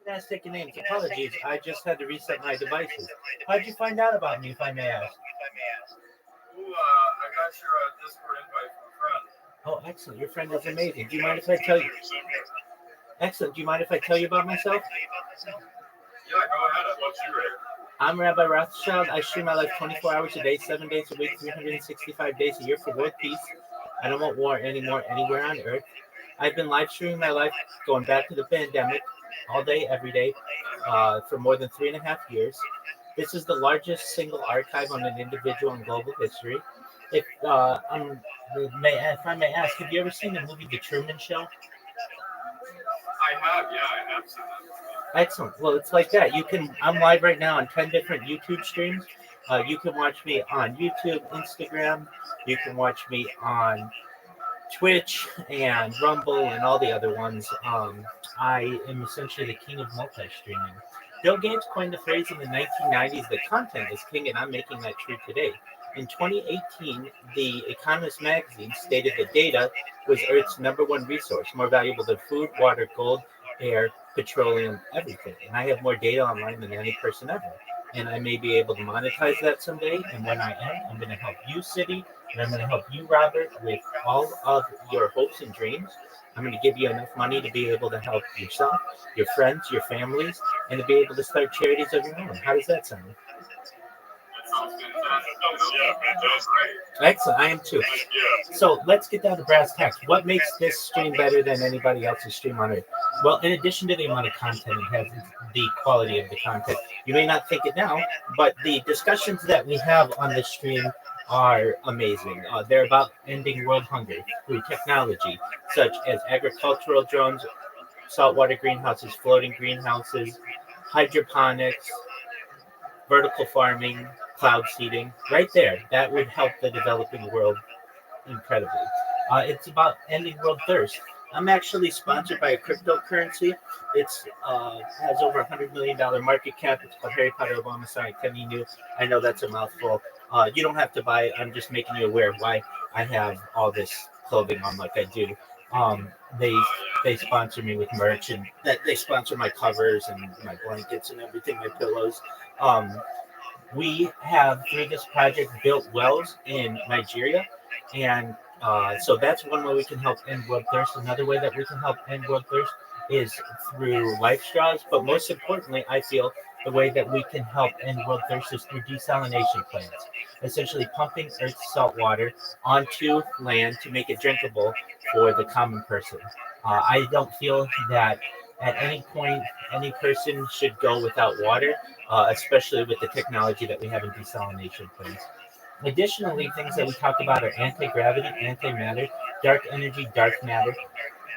Gymnastic names. Apologies. I just had to reset my devices. How'd you find out about me, if I may ask? Ooh, I got your Discord invite from a friend. Oh, excellent. Your friend is amazing. Do you mind if I tell you? Excellent. Do you mind if I tell you about myself? Yeah, go ahead. I'd love to hear it. I'm Rabbi Rothschild. I stream my life 24 hours a day, 7 days a week, 365 days a year for world peace. I don't want war anymore anywhere on earth. I've been live streaming my life going back to the pandemic all day, every day, for more than 3.5 years. This is the largest single archive on an individual in global history. If I may ask, have you ever seen the movie The Truman Show? I have seen that movie. Excellent. Well, it's like that. I'm live right now on 10 different YouTube streams. You can watch me on YouTube, Instagram. You can watch me on Twitch and Rumble and all the other ones. I am essentially the king of multi-streaming. Bill Gates coined the phrase in the 1990s that content is king, and I'm making that true today. In 2018, The Economist magazine stated that data was Earth's number one resource, more valuable than food, water, gold, air, petroleum, everything. And I have more data online than any person ever. And I may be able to monetize that someday. And when I am, I'm going to help you, City, and I'm going to help you, Robert, with all of your hopes and dreams. I'm going to give you enough money to be able to help yourself, your friends, your families, and to be able to start charities of your own. How does that sound? That sounds fantastic. Yeah, fantastic. Excellent. I am too. So let's get down to brass tacks. What makes this stream better than anybody else's stream on Earth? Well, in addition to the amount of content it has, the quality of the content. You may not think it now, but the discussions that we have on this stream are amazing. They're about ending world hunger through technology, such as agricultural drones, saltwater greenhouses, floating greenhouses, hydroponics, vertical farming, cloud seeding. Right there, that would help the developing world incredibly. It's about ending world thirst. I'm actually sponsored by a cryptocurrency. It's has over $100 million market cap. It's called Harry Potter Obama Sonic Penny New. I know that's a mouthful. You don't have to buy it. I'm just making you aware of why I have all this clothing on like I do. Um, they they sponsor me with merch, and that they sponsor my covers and my blankets and everything, my pillows. Um, we have through this project built wells in Nigeria, and so that's one way we can help end world thirst. Another way that we can help end world thirst is through life straws, but most importantly, I feel the way that we can help end world thirst is through desalination plants, essentially pumping Earth's salt water onto land to make it drinkable for the common person. I don't feel that at any point any person should go without water, especially with the technology that we have in desalination plants. Additionally, things that we talk about are anti-gravity, antimatter, dark energy, dark matter.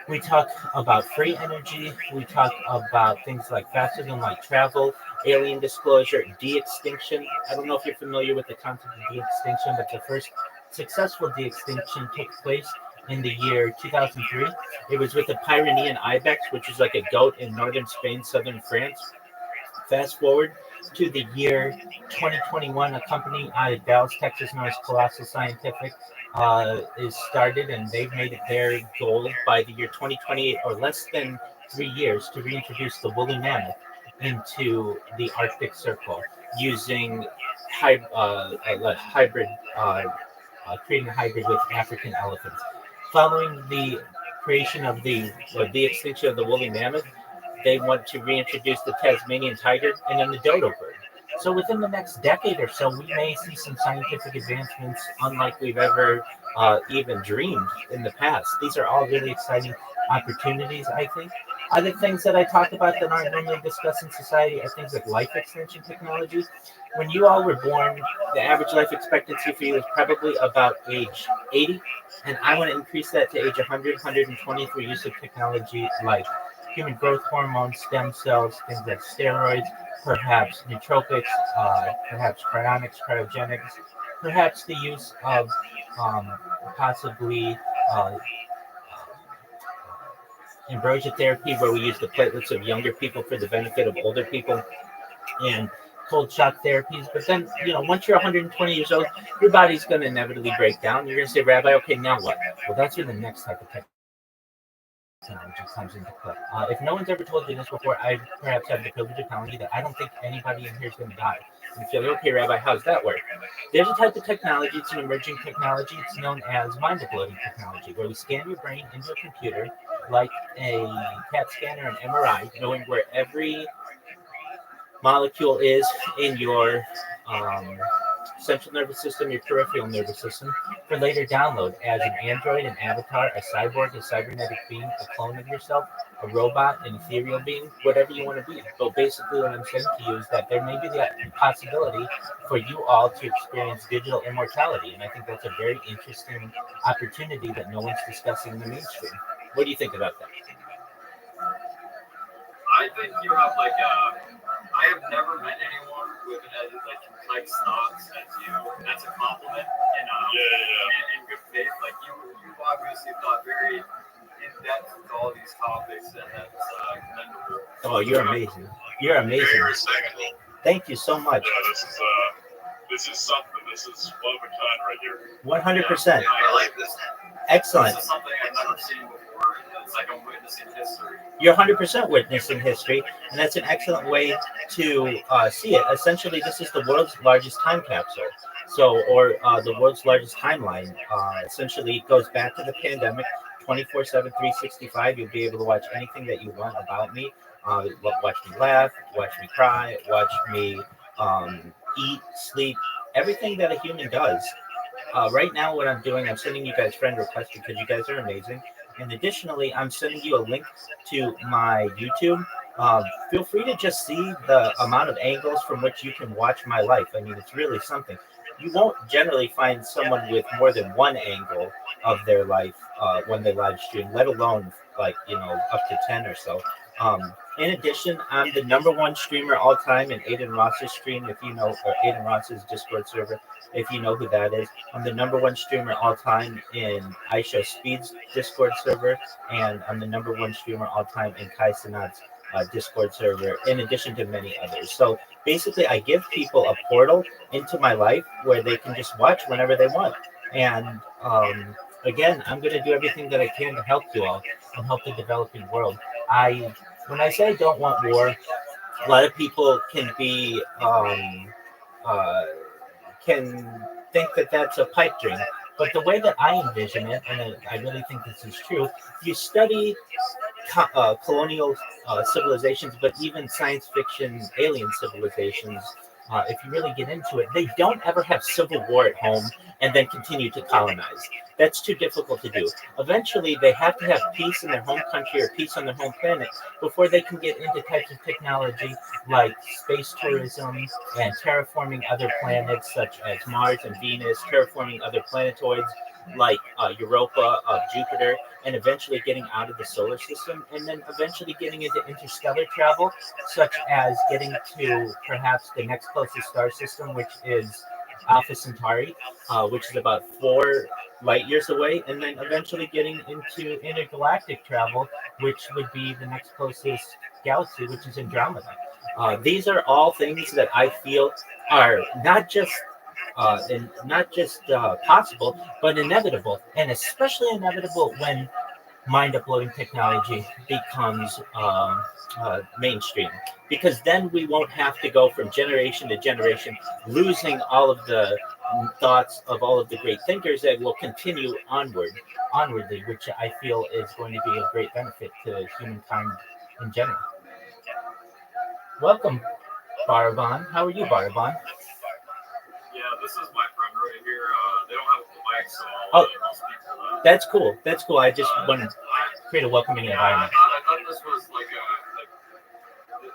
We talk about free energy. We talk about things like faster than light travel, alien disclosure, de-extinction. I don't know if you're familiar with the concept of de-extinction, but the first successful de-extinction took place in the year 2003. It was with the Pyrenean ibex, which is like a goat in northern Spain, southern France. Fast forward to the year 2021, a company out of Dallas, Texas, known as Colossal Scientific, is started, and they've made it their goal by the year 2028, or less than 3 years, to reintroduce the woolly mammoth into the Arctic Circle using hybrid, creating a hybrid with African elephants. Following the creation of the extinction of the woolly mammoth, they want to reintroduce the Tasmanian tiger and then the dodo bird. So within the next decade or so, we may see some scientific advancements unlike we've ever even dreamed in the past. These are all really exciting opportunities, I think. Other things that I talk about that aren't normally discussed in society are things like life extension technology. When you all were born, the average life expectancy for you is probably about age 80, and I want to increase that to age 100, 120 through use of technology like human growth hormones, stem cells, things like steroids, perhaps nootropics, perhaps cryonics, cryogenics, perhaps the use of possibly ambrosia therapy, where we use the platelets of younger people for the benefit of older people, and cold shock therapies. But then, once you're 120 years old, your body's going to inevitably break down. You're going to say, Rabbi, okay, now what? Well, that's where the next type of technology technology comes into play. If no one's ever told you this before, I perhaps have the privilege of telling you that I don't think anybody in here is going to die. And if you're like, okay, Rabbi, how's that work? There's a type of technology, it's an emerging technology, it's known as mind uploading technology, where we scan your brain into a computer like a CAT scanner, an MRI, knowing where every molecule is in your um, central nervous system, your peripheral nervous system, for later download as an android, an avatar, a cyborg, a cybernetic being, a clone of yourself, a robot, an ethereal being, whatever you want to be. But basically, what I'm saying to you is that there may be the possibility for you all to experience digital immortality. And I think that's a very interesting opportunity that no one's discussing in the mainstream. What do you think about that? I think you have like I have never met anyone with as like complex thoughts as you. That's a compliment in good faith. Like you've obviously thought very in depth with all these topics, and that's commendable. Oh, you're amazing. You're amazing. Very respectful. Thank you so much. Yeah, this is something. This is one of a kind right here. 100%. I like this. Excellent. This is something I've never seen before. It's like I'm witnessing history. You're 100% witnessing history, and that's an excellent way to see it. Essentially, this is the world's largest time capsule. So, or the world's largest timeline. Essentially, it goes back to the pandemic, 24/7, 365. You'll be able to watch anything that you want about me. Watch me laugh, watch me cry, watch me eat, sleep, everything that a human does. Right now, what I'm doing, I'm sending you guys friend requests because you guys are amazing. And additionally, I'm sending you a link to my YouTube. Feel free to just see the amount of angles from which you can watch my life. I mean, it's really something. You won't generally find someone with more than one angle of their life when they live stream, let alone like, up to 10 or so. In addition, I'm the number one streamer all time in Aiden Ross's stream, if you know, or Aiden Ross's Discord server, if you know who that is. I'm the number one streamer all time in Aisha Speed's Discord server, and I'm the number one streamer all time in Kai Sanat's Discord server, in addition to many others. So basically, I give people a portal into my life where they can just watch whenever they want. And again, I'm going to do everything that I can to help you all and help the developing world. When I say I don't want war, a lot of people can be can think that that's a pipe dream. But the way that I envision it, and I really think this is true, if you study colonial civilizations, but even science fiction alien civilizations, if you really get into it, they don't ever have civil war at home and then continue to colonize. That's too difficult to do. Eventually, they have to have peace in their home country or peace on their home planet before they can get into types of technology like space tourism and terraforming other planets such as Mars and Venus, terraforming other planetoids like Europa, Jupiter, and eventually getting out of the solar system, and then eventually getting into interstellar travel, such as getting to perhaps the next closest star system, which is Alpha Centauri, which is about 4 light years away, and then eventually getting into intergalactic travel, which would be the next closest galaxy, which is Andromeda. These are all things that I feel are not just possible, but inevitable, and especially inevitable when mind uploading technology becomes mainstream, because then we won't have to go from generation to generation losing all of the thoughts of all of the great thinkers that will continue onwardly, which I feel is going to be a great benefit to humankind in general. Welcome, Baraban. How are you, Baraban? Yeah, this is my friend right here. They don't have a mic, so Oh. I'll speak to them. That's cool. That's cool. I just want to create a welcoming Yeah, environment. I thought this was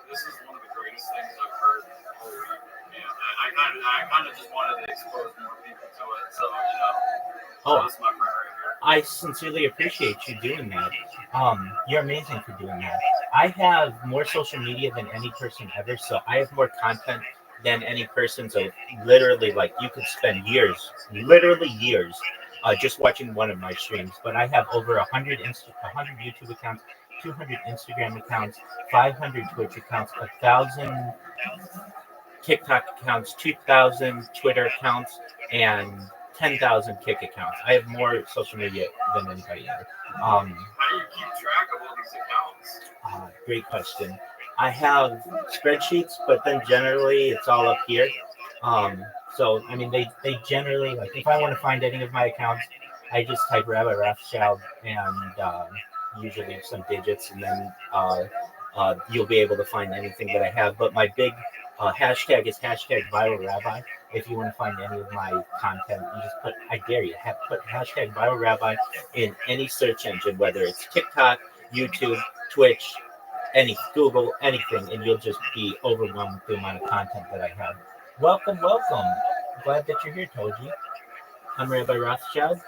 this is one of the greatest things I've heard all week, and I kind of just wanted to expose more people to it. So Oh, this is my friend right here. I sincerely appreciate you doing that. You're amazing for doing that. I have more social media than any person ever, so I have more content than any person. So literally, like, you could spend years, literally years, just watching one of my streams. But I have over 100 YouTube accounts, 200 Instagram accounts, 500 Twitch accounts, 1,000 TikTok accounts, 2,000 Twitter accounts, and 10,000 kick accounts. I have more social media than anybody else. How do you keep track of all these accounts? Great question. I have spreadsheets, but then generally it's all up here. So I mean, they generally, like, if I want to find any of my accounts, I just type Rabbi Rothschild and usually some digits, and then you'll be able to find anything that I have. But my big hashtag is hashtag viral rabbi. If you want to find any of my content, you just put, I dare you, put hashtag viral rabbi in any search engine, whether it's TikTok, YouTube, Twitch, Google, anything, and you'll just be overwhelmed with the amount of content that I have. Welcome. Glad that you're here, Toji. I'm Rabbi Rothschild.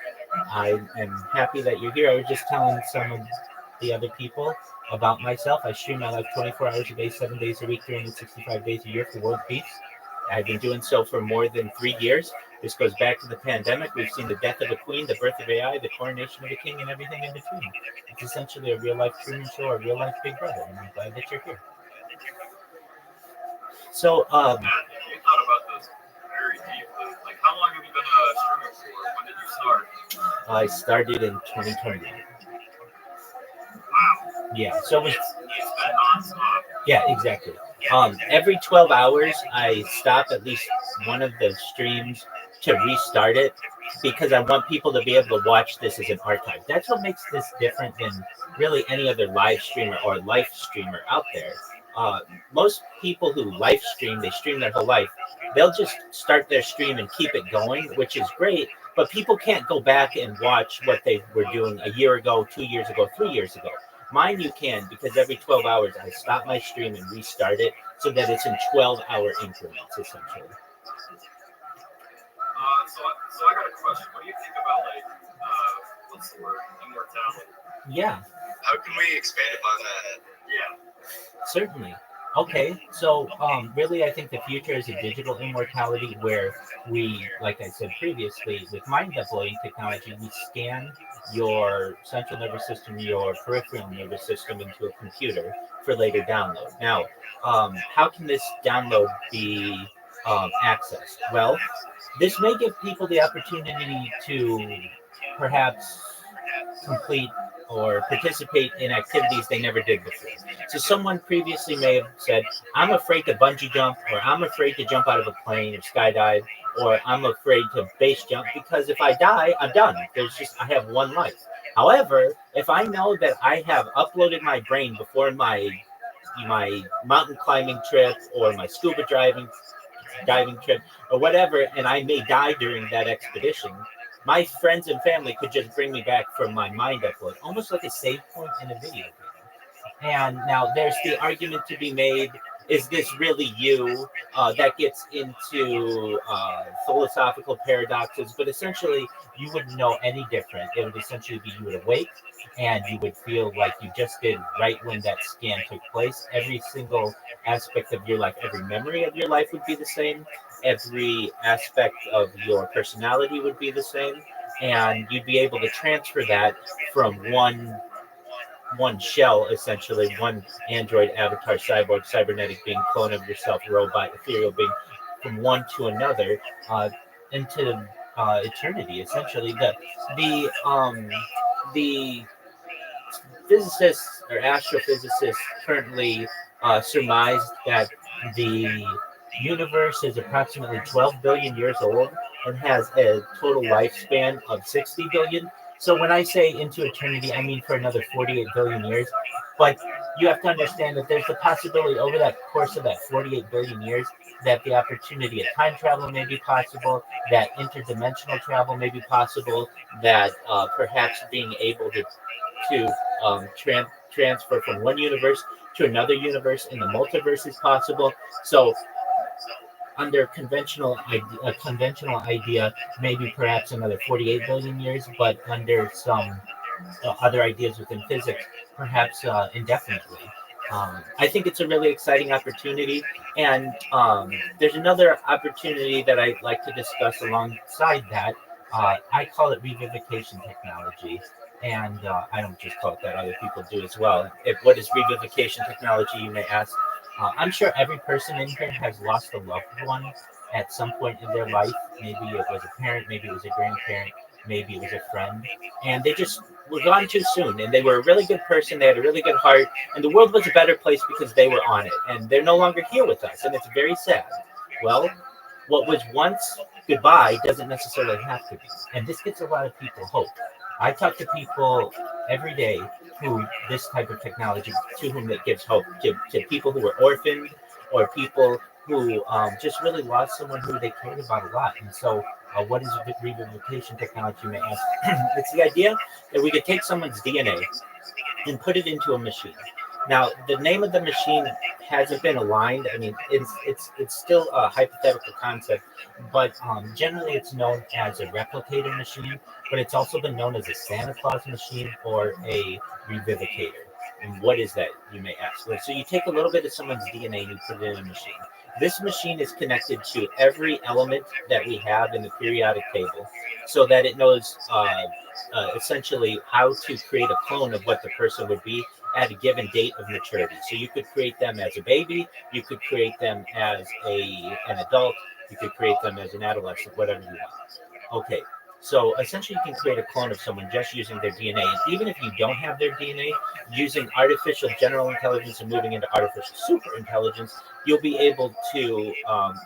I am happy that you're here. I was just telling some of the other people about myself. I stream my life 24 hours a day, 7 days a week, 365 days a year for world peace. I've been doing so for more than 3 years. This goes back to the pandemic. We've seen the death of a queen, the birth of AI, the coronation of a king, and everything in between. It's essentially a real-life Truman Show, a real-life Big Brother, and I'm glad that you're here. So, You thought about this very deeply. Like, how long have you been streaming for? When did you start? I started in 2021. Wow. Yeah, so It's been nonstop. Yeah, exactly. Every 12 hours, I stop at least one of the streams to restart it because I want people to be able to watch this as an archive. That's what makes this different than really any other live streamer or life streamer out there. Most people who live stream, they stream their whole life. They'll just start their stream and keep it going, which is great. But people can't go back and watch what they were doing a year ago, 2 years ago, 3 years ago. Mine you can, because every 12 hours I stop my stream and restart it so that it's in 12-hour increments, essentially. So I got a question. What do you think about, like, what's the word? Immortality? Yeah. How can we expand upon that? Yeah. Certainly. Okay, so really I think the future is a digital immortality where we, like I said previously, with mind uploading technology, we scan your central nervous system, your peripheral nervous system into a computer for later download. Now, how can this download be accessed? Well, this may give people the opportunity to perhaps complete or participate in activities they never did before. So someone previously may have said, I'm afraid to bungee jump, or I'm afraid to jump out of a plane or skydive, or I'm afraid to base jump because if I die, I'm done. I have one life. However, if I know that I have uploaded my brain before my mountain climbing trip or my scuba diving trip or whatever, and I may die during that expedition, my friends and family could just bring me back from my mind upload, almost like a save point in a video game. And now there's the argument to be made, is this really you? That gets into philosophical paradoxes, but essentially you wouldn't know any different. It would essentially be you would awake and you would feel like you just did right when that scan took place. Every single aspect of your life, every memory of your life would be the same. Every aspect of your personality would be the same. And you'd be able to transfer that from one shell, essentially, one android avatar, cyborg, cybernetic being, clone of yourself, robot, ethereal being, from one to another, into eternity. Essentially, the physicists or astrophysicists currently surmise that the universe is approximately 12 billion years old and has a total lifespan of 60 billion. So when I say into eternity, I mean for another 48 billion years. But you have to understand that there's the possibility over that course of that 48 billion years that the opportunity of time travel may be possible, that interdimensional travel may be possible, that perhaps being able to transfer from one universe to another universe in the multiverse is possible. So under a conventional idea, maybe perhaps another 48 billion years, but under some other ideas within physics, perhaps indefinitely. I think it's a really exciting opportunity. And there's another opportunity that I'd like to discuss alongside that. I call it revivification technology. And I don't just call it that, other people do as well. What is revivification technology, you may ask? I'm sure every person in here has lost a loved one at some point in their life. Maybe it was a parent, maybe it was a grandparent, maybe it was a friend, and they just were gone too soon. And they were a really good person, they had a really good heart, and the world was a better place because they were on it. And they're no longer here with us, and it's very sad. Well, what was once goodbye doesn't necessarily have to be. And this gives a lot of people hope. I talk to people every day who this type of technology, to whom it gives hope, to people who were orphaned or people who just really lost someone who they cared about a lot. And so, what is rehabilitation technology, you may ask? It's the idea that we could take someone's DNA and put it into a machine. Now, the name of the machine hasn't been aligned. I mean, it's still a hypothetical concept, but generally it's known as a replicator machine. But it's also been known as a Santa Claus machine or a revivicator. And what is that, you may ask? Well, so you take a little bit of someone's DNA and you put it in a machine. This machine is connected to every element that we have in the periodic table, so that it knows essentially how to create a clone of what the person would be at a given date of maturity. So you could create them as a baby, you could create them as an adult, you could create them as an adolescent, whatever you want. Okay, so essentially you can create a clone of someone just using their DNA. And even if you don't have their DNA, using artificial general intelligence and moving into artificial super intelligence, you'll be able to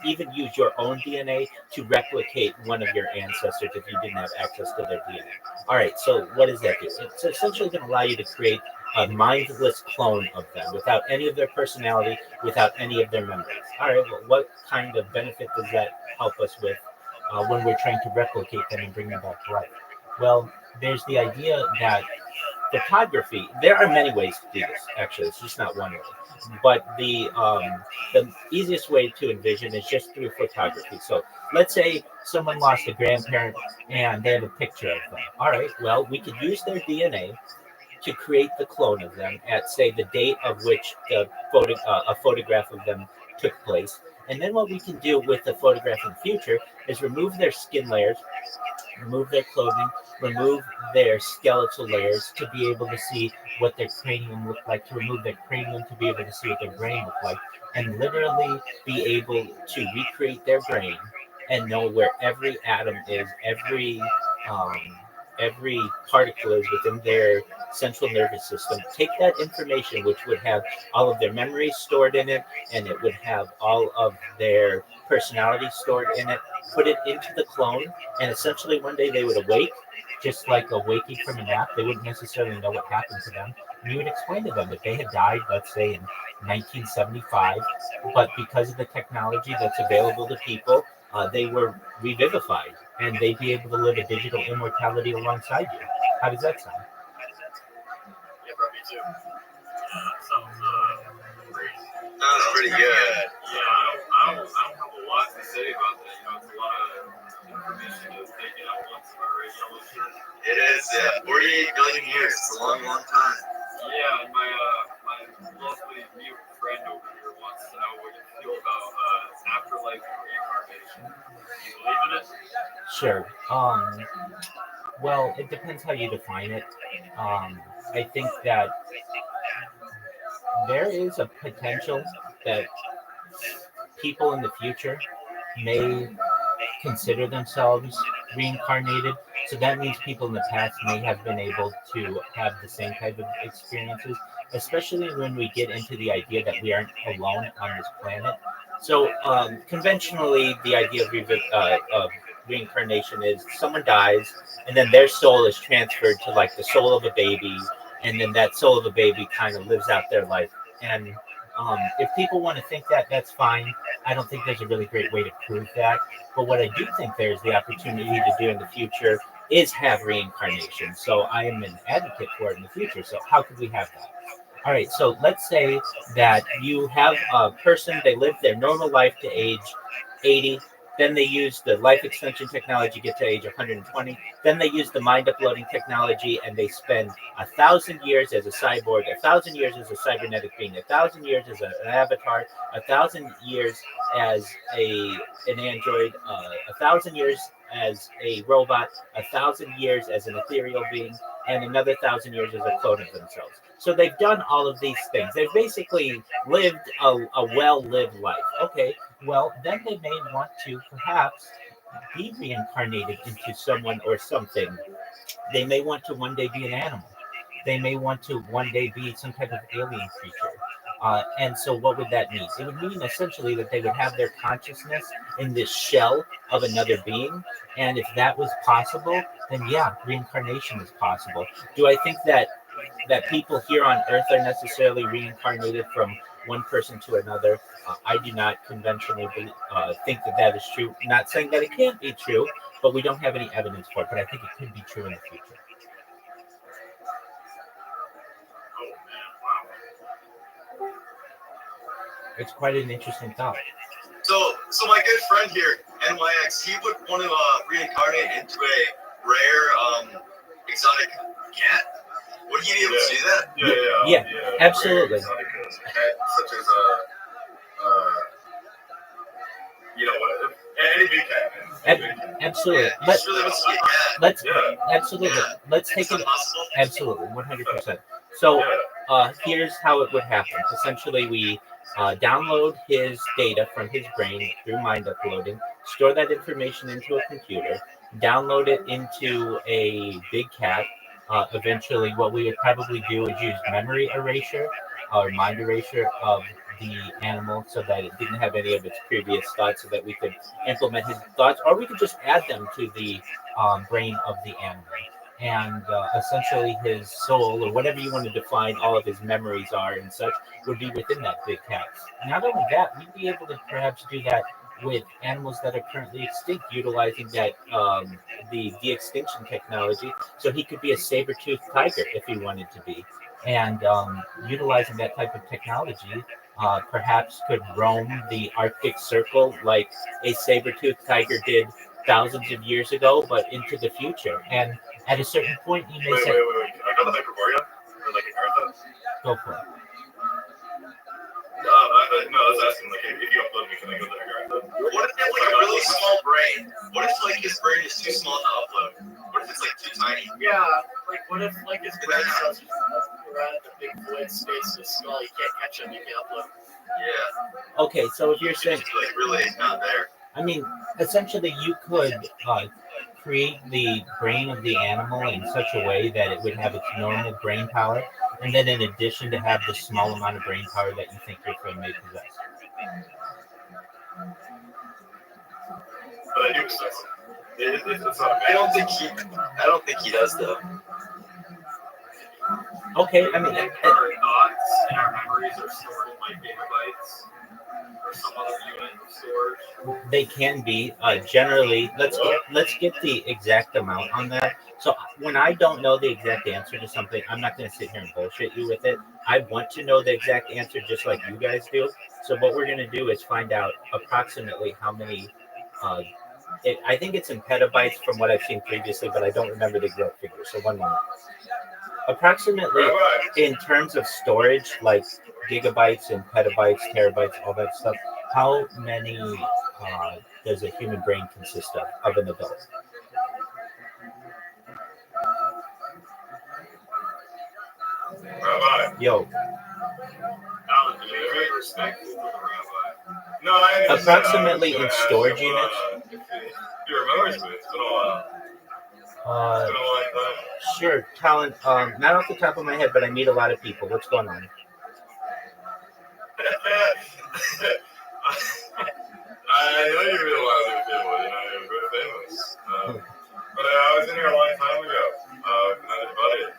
even use your own DNA to replicate one of your ancestors if you didn't have access to their DNA. All right, so what does that do? It's essentially going to allow you to create a mindless clone of them without any of their personality, without any of their memories. All right, well, what kind of benefit does that help us with when we're trying to replicate them and bring them back to life? Well, there's the idea that photography, there are many ways to do this, actually, it's just not one way. But the easiest way to envision is just through photography. So let's say someone lost a grandparent and they have a picture of them. All right, well, we could use their DNA to create the clone of them at, say, the date of which a photograph of them took place. And then what we can do with the photograph in the future is remove their skin layers, remove their clothing, remove their skeletal layers to be able to see what their cranium looked like, to remove their cranium to be able to see what their brain looked like, and literally be able to recreate their brain and know where every atom is, um, every particle is within their central nervous system. Take that information, which would have all of their memories stored in it, and it would have all of their personality stored in it, put it into the clone, and essentially one day they would awake, just like a waking from a nap. They wouldn't necessarily know what happened to them. And you would explain to them that they had died, let's say, in 1975, but because of the technology that's available to people, they were revivified, and they'd be able to live a digital immortality alongside you. How does that sound? Yeah, bro, me too. That sounds great. Sounds pretty good. Yeah, I don't have a lot to say about that. You know, it's a lot of information to take in at once. Am I right, Yellow Shirt? It is, yeah. 48 billion years. It's a long, long time. Yeah, and my lovely mute friend over here wants to know what you feel about afterlife and reincarnation. Do you believe in it? Sure. Well, it depends how you define it. I think that there is a potential that people in the future may consider themselves reincarnated. So that means people in the past may have been able to have the same type of experiences, especially when we get into the idea that we aren't alone on this planet. So conventionally, the idea of reincarnation is someone dies and then their soul is transferred to like the soul of a baby, and then that soul of a baby kind of lives out their life. And if people want to think that, that's fine. I don't think there's a really great way to prove that. But what I do think there's the opportunity to do in the future is have reincarnation. So I am an advocate for it in the future. So how could we have that? All right, so let's say that you have a person, they live their normal life to age 80. Then they use the life extension technology, get to age 120. Then they use the mind uploading technology, and they spend 1,000 years as a cyborg, 1,000 years as a cybernetic being, 1,000 years as an avatar, 1,000 years as an android, 1,000 years as a robot, 1,000 years as an ethereal being, and another 1,000 years as a clone of themselves. So they've done all of these things. They've basically lived a well-lived life. Okay, well, then they may want to perhaps be reincarnated into someone or something. They may want to one day be an animal. They may want to one day be some type of alien creature. And so, what would that mean? It would mean essentially that they would have their consciousness in this shell of another being. And if that was possible, then yeah, reincarnation is possible. Do I think that people here on Earth are necessarily reincarnated from one person to another? I do not conventionally think that that is true. Not saying that it can't be true, but we don't have any evidence for it. But I think it could be true in the future. Oh man, wow. It's quite an interesting thought. So my good friend here, NYX, he would want to reincarnate into a rare, exotic cat. Would he be able to do that? Yeah, absolutely. Such as what? Any big cat. Absolutely. He just really wants to be a cat. Let's Yeah. absolutely. Yeah. Let's It's take it. impossible. Absolutely, 100%. So here's how it would happen. Essentially, we download his data from his brain through mind uploading, store that information into a computer, download it into a big cat. Eventually, what we would probably do is use memory erasure or mind erasure of the animal so that it didn't have any of its previous thoughts so that we could implement his thoughts, or we could just add them to the brain of the animal. And essentially, his soul, or whatever you want to define all of his memories are and such, would be within that big cat. Not only that, we'd be able to perhaps do that with animals that are currently extinct, utilizing that the de-extinction technology. So he could be a saber-toothed tiger if he wanted to be, and utilizing that type of technology. Perhaps could roam the Arctic Circle like a saber-toothed tiger did thousands of years ago, but into the future. And at a certain point, you may Wait. say, Can I go to Hyperborea? Or like a marathon? "Go for it." No, I was asking, like, if you upload me, can I go to the marathon? What if they have like a really small brain? What if like his brain is too small to upload? What if it's like too tiny? Yeah, like what if like his brain cells around the big void space is small, you can't catch him, you can upload. Yeah. Okay, so if you're saying, It's like really not there. I mean, essentially, you could create the brain of the animal in such a way that it would have its normal brain power, and then in addition to have the small amount of brain power that you think your friend may possess. But I do possess it. It's not I don't think he does though. Okay, I mean, Our thoughts and our memories are stored in like gigabytes or some other unit of storage. they can be generally. Let's get the exact amount on that. So when I don't know the exact answer to something, I'm not going to sit here and bullshit you with it. I want to know the exact answer, just like you guys do. So what we're going to do is find out approximately how many. I think it's in petabytes from what I've seen previously, but I don't remember the exact figure. So one moment. Approximately in terms of storage, like gigabytes and petabytes, terabytes, all that stuff, how many does a human brain consist of an adult? Rabbi. Yo, Alan, do you have any respect for the rabbi? No, I approximately in storage units. He remembers me. It's been a while. It's been a long time. Sure, Talon. Not off the top of my head, but I meet a lot of people. What's going on? I know you meet a lot of people. You're very famous. But I was in here a long time ago. Not everybody.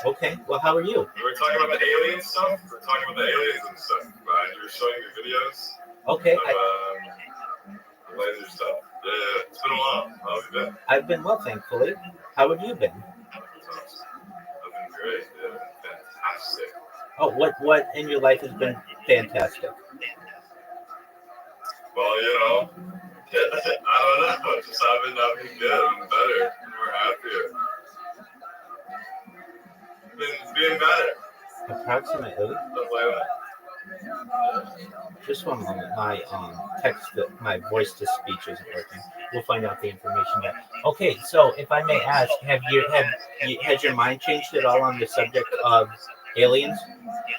Okay. Well, how are you? We were talking about the alien stuff. We were talking about the aliens and stuff. You were showing me videos Okay. of the laser stuff. Yeah, it's been a while. How have you been? I've been well, thankfully. How have you been? I've been great. Yeah, fantastic. Oh, what in your life has been fantastic? Well, I don't know. Just I've been good. I'm better. We're happier. Being better. Approximately. Stuff like that. Just one moment. My my voice to speech isn't working. We'll find out the information there. Okay, so if I may ask, has your mind changed at all on the subject of aliens?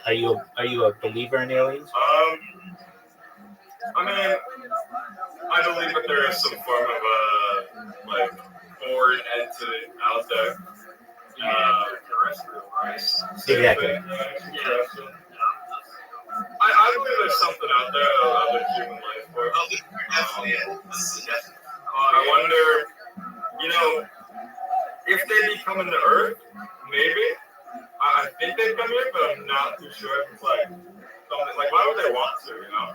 Are you a believer in aliens? I mean, I believe that there is some form of like foreign entity out there. Terrestrial, right? Exactly. I believe there's something out there, other human life form. Definitely, this is definitely. I wonder, you know, if they be coming to Earth, maybe. I think they'd come here, but I'm not too sure if it's like something like why would they want to, you know?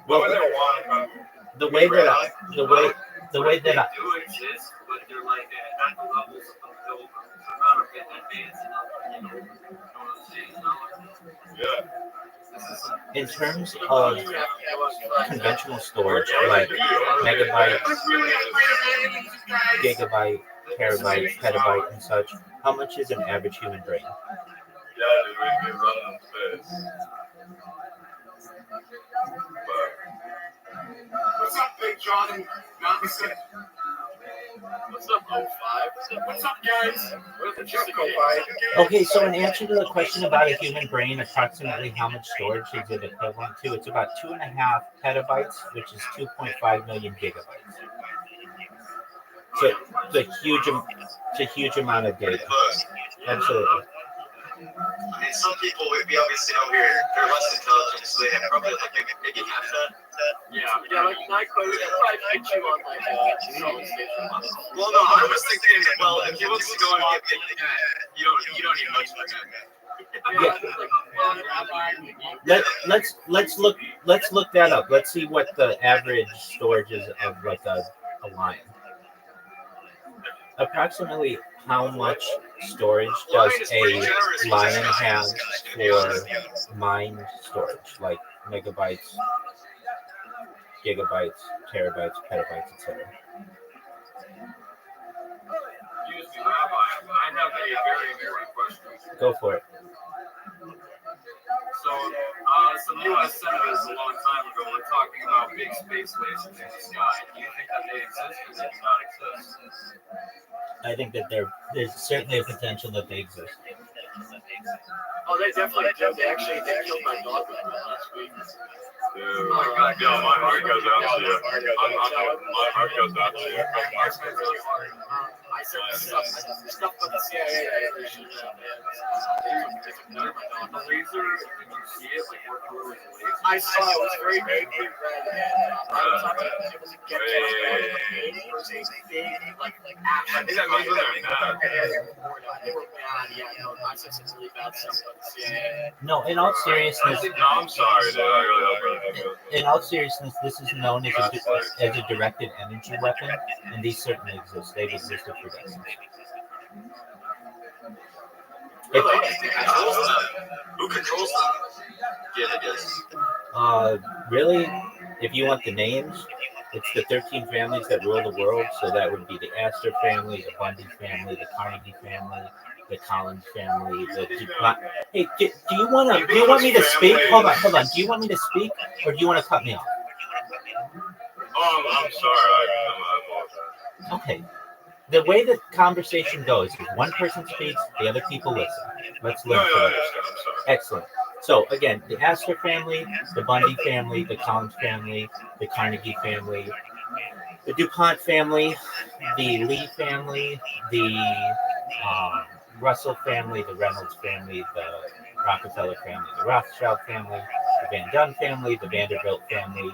Why would they want to come here? The way that I, the way that I, They do exist, but they're like at the levels of the they're not advanced enough, you know. Yeah. in terms of conventional storage, like megabytes, gigabyte, terabyte, petabyte, and such, how much is an average human brain? Yeah, dude, we can run in space. But, What's up, Big John and Mountain State? What's up, 05? What's up, guys? Okay, so in answer to the question about a human brain, approximately how much storage is it equivalent to? It's about 2.5 petabytes, which is 2.5 million gigabytes. So it's a huge amount of data. Absolutely. I mean, some people, we obviously know they're less intelligent, so they have probably like maybe half that. Yeah, like Nyquil, we could probably fit you on like solid state. Well, no, I was thinking, well, if he wants to go and get big, you don't need much of that. Let's look that up. Let's see what the average storage is of like a lion. Approximately how much storage does a lion have for mind storage, like megabytes, gigabytes, terabytes, petabytes, etc.? Excuse me, Rabbi, I have a very important question. Go for it. So, some U.S. senators a long time ago were talking about big space lasers in the sky. Do you think that they exist or they do not exist? I think that there's certainly a potential that they exist. Oh, they definitely do. They killed my dog last week. dude, yo, my heart goes out to you. My heart goes out to you. I said stuff about the CIA. The laser, did you see it? Like, work really laser? I saw it. It was very big, red, and I was able to get to it. It was a big, like action. I think that means they're mad. They were mad. Yeah, no, I said some really bad stuff about the CIA. No, in all seriousness, No, I'm sorry, dude. I really hope in all seriousness, this is known as a directed energy weapon, and these certainly exist. They've existed for decades. Who controls them? Yeah, I guess. Really, if you want the names, it's the 13 families that rule the world. So that would be the Astor family, the Bundy family, the Carnegie family, the Collins family. Hey, do you want me to speak? Hold on. Do you want me to speak, or do you want to cut me off? I'm sorry. I apologize. Okay. The way the conversation goes is one person speaks, the other people listen. Let's learn from it. I'm sorry. Excellent. So again, the Astor family, the Bundy family, the Collins family, the Carnegie family, the DuPont family, the Lee family, the Russell family, the Reynolds family, the Rockefeller family, the Rothschild family, the Van Dunn family, the Vanderbilt family,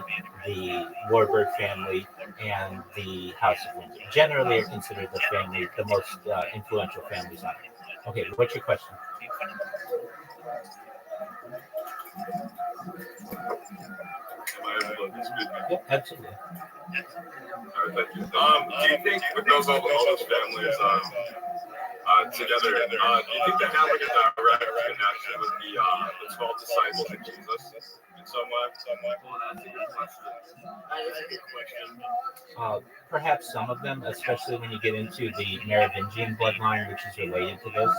the Warburg family, and the House of Windsor. Generally are considered the most influential families on Earth. Okay, what's your question? Am I able to speak? Yep, absolutely. All right, thank you. Do you think with all those families together, do you think they have like a direct connection with the 12 disciples of Jesus in some way? Well, that's a good question. That is a good question. Perhaps some of them, especially when you get into the Merovingian bloodline, which is related to this.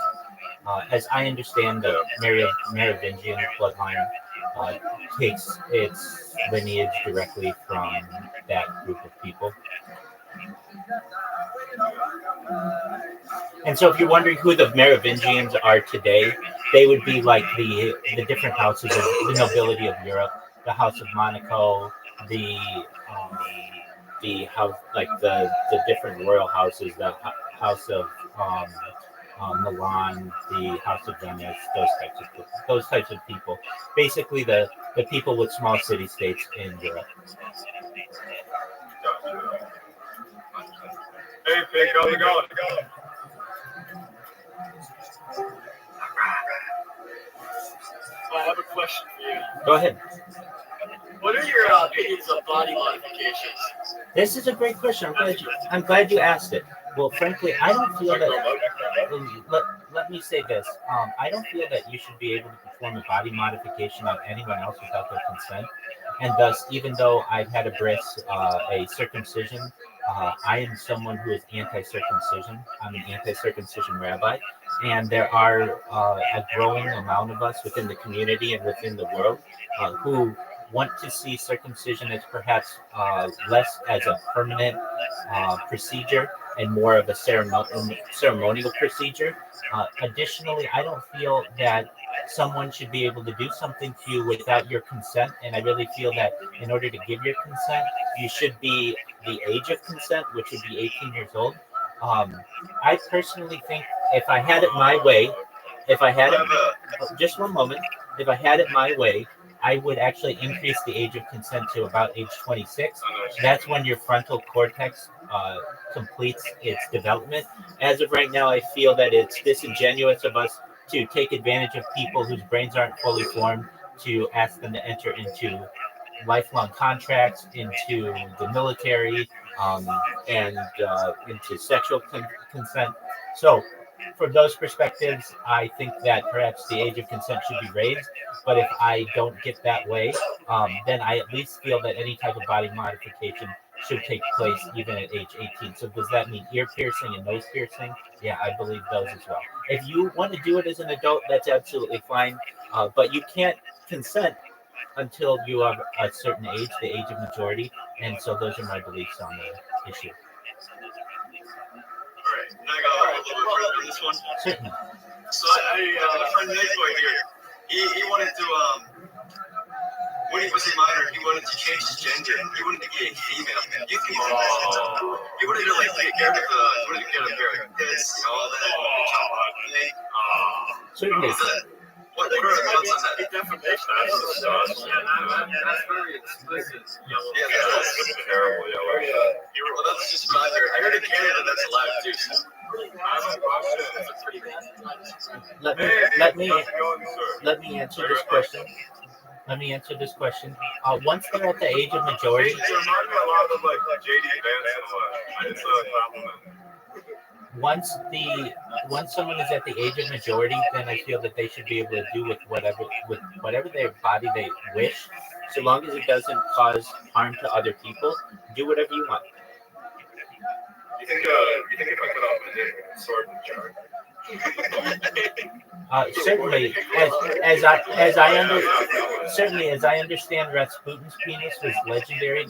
As I understand, the Merovingian bloodline takes its lineage directly from that group of people. And so if you're wondering who the Merovingians are today, they would be like the different houses of the nobility of Europe, the House of Monaco, the house, like the different royal houses, the house of Milan, the house of Venice, those types of people. Basically, the people with small city states in Europe. Hey, Pig, how's it going? I have a question for you. Go ahead. What are your opinions on body modifications? This is a great question. I'm glad you asked it. Well, frankly, I don't feel that. Let me say this. I don't feel that you should be able to perform a body modification on anyone else without their consent. And thus, even though I've had a bris, a circumcision, I am someone who is anti-circumcision. I'm an anti-circumcision rabbi, and there are a growing amount of us within the community and within the world who want to see circumcision as perhaps less as a permanent procedure and more of a ceremonial procedure. Additionally, I don't feel that someone should be able to do something to you without your consent. And I really feel that in order to give your consent, you should be the age of consent, which would be 18 years old. I personally think if I had it my way, just one moment, if I had it my way, I would actually increase the age of consent to about age 26. That's when your frontal cortex completes its development. As of right now, I feel that it's disingenuous of us to take advantage of people whose brains aren't fully formed, to ask them to enter into lifelong contracts, into the military, and into sexual consent. So, from those perspectives, I think that perhaps the age of consent should be raised. But if I don't get that way, then I at least feel that any type of body modification should take place even at age 18. So does that mean ear piercing and nose piercing? Yeah, I believe those as well. If you want to do it as an adult, that's absolutely fine. But you can't consent until you are a certain age, the age of majority. And so those are my beliefs on the issue. Alright, can I go a little bit further on this one? Certainly. So my friend Nick right here, he wanted to when he was a minor, he wanted to change his gender. He wanted to be a female. You think he wanted to like take care of he wanted to get a pair of tits, all that thing. Certainly. What are your thoughts on that? Defamation. That's very explicit. Yeah, that's Terrible, well, that's just what I heard. I heard in Canada that's allowed too. So. Let me answer this question. Once they're at the age of majority, You remind me a lot of like JD Vance. It's a compliment. once someone is at the age of majority, then I feel that they should be able to do with whatever their body they wish, so long as it doesn't cause harm to other people. Do whatever you want. You think if I cut off my dick, sword and jar? Certainly, as I understand, Rasputin's penis was legendary.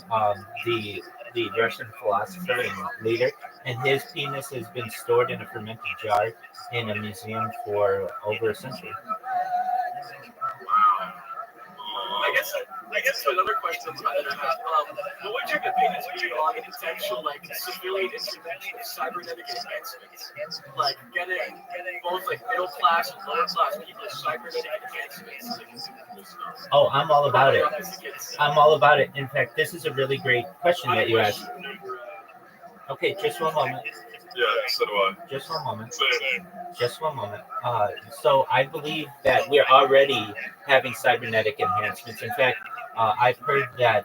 The Russian philosopher and leader, and his penis has been stored in a fermented jar in a museum for over a century. I guess another question that I have, what would your opinions be on potential like civilian intervention of cybernetic enhancements, like getting both like middle class and lower class people cybernetic enhancements? Oh, I'm all about it. I'm all about it. In fact, this is a really great question that you asked. Okay, just one moment. Yeah, so do I. Just one moment. Same. Just one moment. So I believe that we're already having cybernetic enhancements. In fact, I've heard that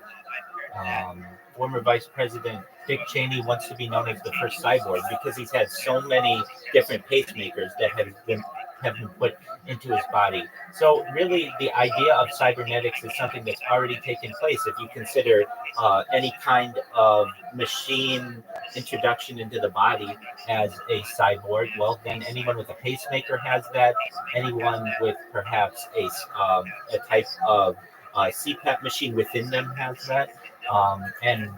former Vice President Dick Cheney wants to be known as the first cyborg because he's had so many different pacemakers that have been put into his body. So really, the idea of cybernetics is something that's already taken place. If you consider any kind of machine introduction into the body as a cyborg, well, then anyone with a pacemaker has that. Anyone with perhaps a type of CPAP machine within them has that. And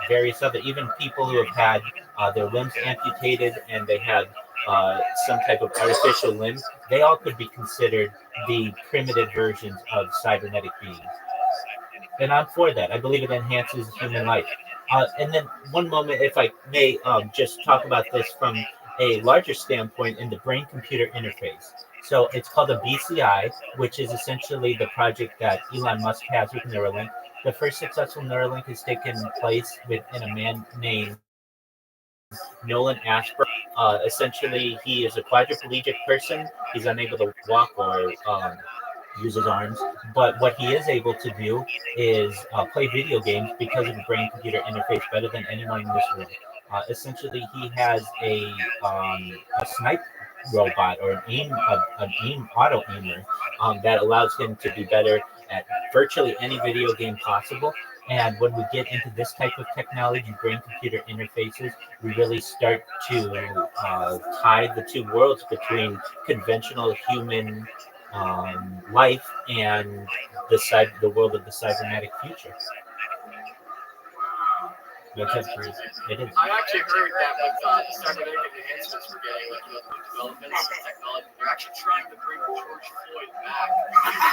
various other, even people who have had their limbs amputated and they had some type of artificial limbs, they all could be considered the primitive versions of cybernetic beings. and I'm for that. I believe it enhances human life. And then one moment, if I may, just talk about this from a larger standpoint in the brain-computer interface. So it's called a BCI, which is essentially the project that Elon Musk has with Neuralink. The first successful Neuralink has taken place within a man named Nolan Ashbrook. Essentially, he is a quadriplegic person. He's unable to walk or use his arms. But what he is able to do is play video games because of the brain-computer interface better than anyone in this room. Essentially, he has a snipe robot or an aim auto aimer that allows him to be better at virtually any video game possible. And when we get into this type of technology, brain-computer interfaces, we really start to tie the two worlds between conventional human life and the world of the cybernetic future. That's it. It is. I actually heard that with the cybernetic enhancements we're getting, like new developments and technology, they're actually trying to bring George Floyd back.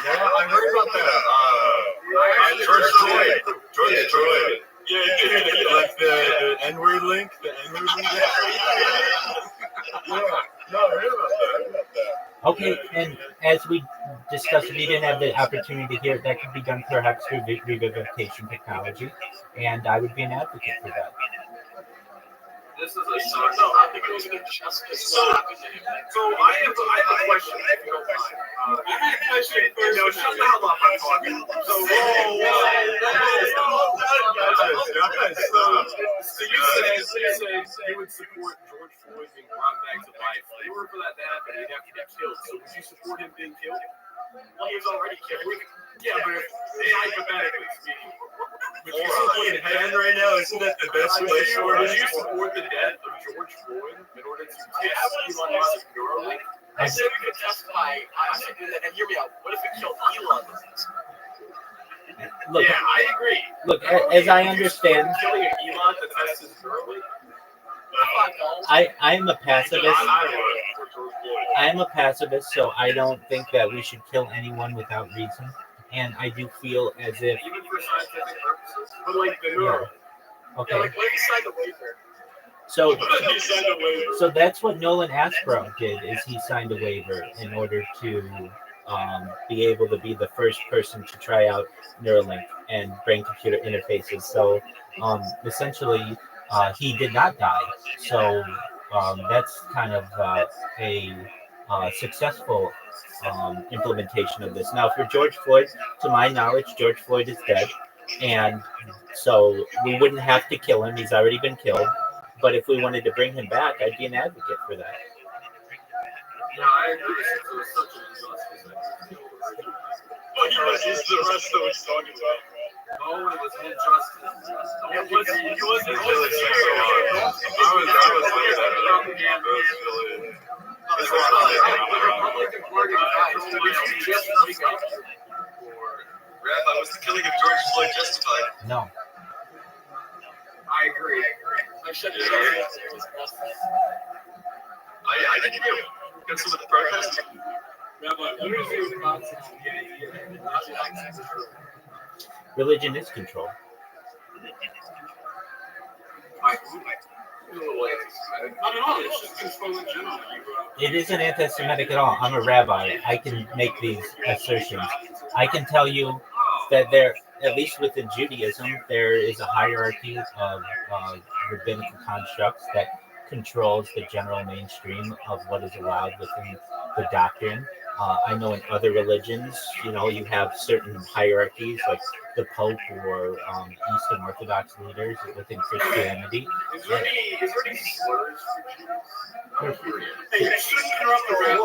Yeah, I heard about that. George Floyd. Yeah, like the N-word link. The N-word link. Yeah. No, I heard about that. Okay, and as we discussed, we didn't have the opportunity to hear that could be done perhaps through revivification technology, and I would be an advocate for that. This is a No, I think it was an injustice. So I have a question, if you don't mind. I had a question first. No, shut the hell up, I'm talking. So you said you would support George Floyd being brought back to life. In order for that to happen, he'd have to get killed. So would you support him being killed? Well, he was already killed. Yeah, but hypothetically speaking. Would you support in heaven right now? Isn't that the best place for Would it? you support the death of George Floyd in order to test Elon Musk's Neuralink? I said we could testify. I said, and hear me out. What if it killed Elon? Look, Yeah, I agree. look. As I understand, Killing an Elon to test his Neuralink? I'm a pacifist. I would for George Floyd. I am a pacifist, so I don't think that we should kill anyone without reason. And I do feel as if, Even for scientific purposes? But like the Neuralink. Yeah, okay, like what if he signed a waiver? so He signed a waiver. so that's what Nolan Ashbrook did. Is he signed a waiver in order to be able to be the first person to try out Neuralink and brain-computer interfaces. So essentially, he did not die. So that's kind of a successful implementation of this. Now, for George Floyd, to my knowledge, George Floyd is dead, and so we wouldn't have to kill him. He's already been killed. But if we wanted to bring him back, I'd be an advocate for that. Yeah, I agree. It was such an injustice. But he was just the rest of what he's talking about. No, it was an injustice. It was injustice. I was looking at it. Propaganda. The Republican Party just wake up. Rabbi, was the killing of George Floyd justified? No. I agree. I should have said it was justice. I didn't hear against some of the protests. Religion is control. Not at all. It's just control in general. It isn't anti-Semitic at all. I'm a rabbi. I can make these assertions. I can tell you that there, at least within Judaism, there is a hierarchy of rabbinical constructs that controls the general mainstream of what is allowed within the doctrine. I know in other religions, you have certain hierarchies, like the Pope or Eastern Orthodox leaders within Christianity. Is there any slurs for Jews? Hey, you shouldn't interrupt the rabbi.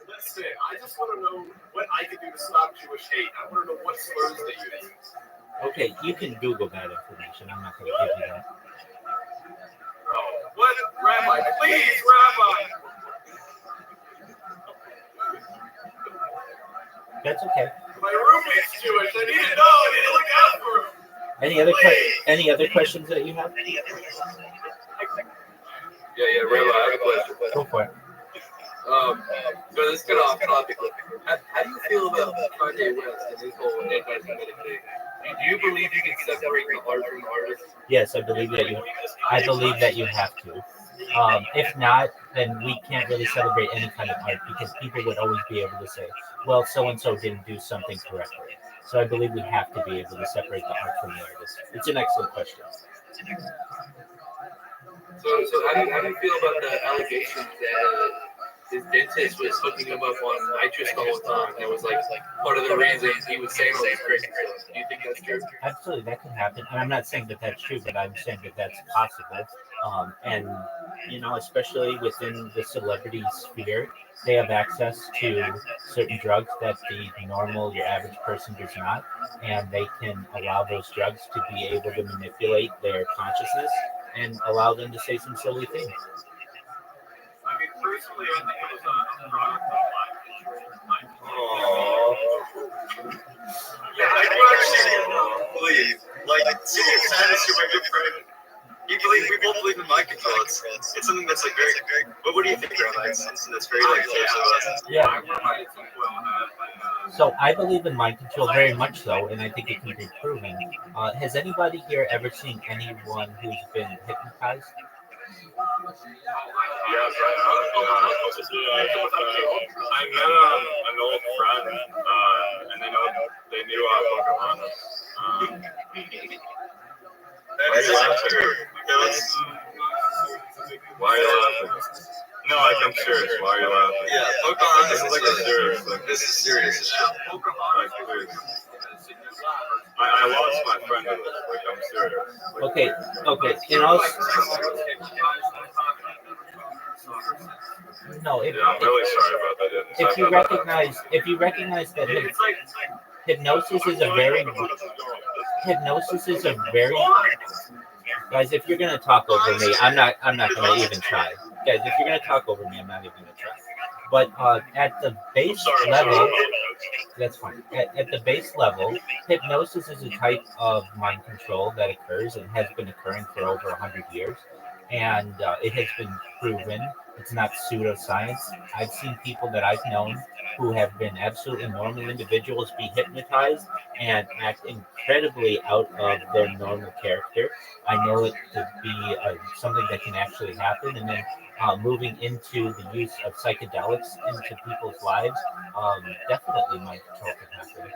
That's it. I just want to know what I can do to stop Jewish hate. I want to know what slurs they use. Okay, you can Google that information. I'm not going to give you that. Oh, what? Rabbi, please, Rabbi. That's okay. My roommate's Jewish. I need to know. I need to look out for him. Any other questions that you have? Yeah, Rabbi, I have a question. Go for it. So let's get off topic. How do you feel about Kanye West and his whole anti-Semitic thing? Do you believe you can separate the art from the artist? Yes, I believe that you. I believe that you have to. If not, then we can't really celebrate any kind of art because people would always be able to say, "Well, so and so didn't do something correctly." So I believe we have to be able to separate the art from the artist. It's an excellent question. So how do you feel about the allegations that his dentist was hooking him up on nitrous the whole time? That was like part of the reason he was saying all these crazy stuff. Do you think that's true? Absolutely, that can happen. And I'm not saying that that's true, but I'm saying that that's possible. And especially within the celebrity sphere, they have access to certain drugs that the normal, your average person does not, and they can allow those drugs to be able to manipulate their consciousness and allow them to say some silly things. I mean, personally, I think it was a product of mind control. Yeah, I do actually believe, like, Senior Sanders, you're my good friend. We both believe in mind control. It's something that's like very. What do you think, Rabbi? It's something that's very like close to us. Yeah. I reminded some point on that. So I believe in mind control very much so, and I think it can be proven. Has anybody here ever seen anyone who's been hypnotized? Yes, I met an old friend, and they knew Pocahontas. That's true. Why are you laughing? No, like I'm serious. Why are you laughing? Yeah, Pocahontas This is is like a serious. Like, This is serious. like, please. I lost my friend to this. Like, I'm serious. Like, Okay. No, yeah, I'm really sorry about that. if you recognize that hypnosis is a very guys, if you're gonna talk over me, I'm not gonna even try. Guys, if you're gonna talk over me, I'm not even gonna try. But at the base level, that's fine. At the base level, hypnosis is a type of mind control that occurs and has been occurring for over 100 years. And it has been proven. It's not pseudoscience. I've seen people that I've known who have been absolutely normal individuals be hypnotized and act incredibly out of their normal character. I know it to be something that can actually happen. And then moving into the use of psychedelics into people's lives, definitely mind control can happen.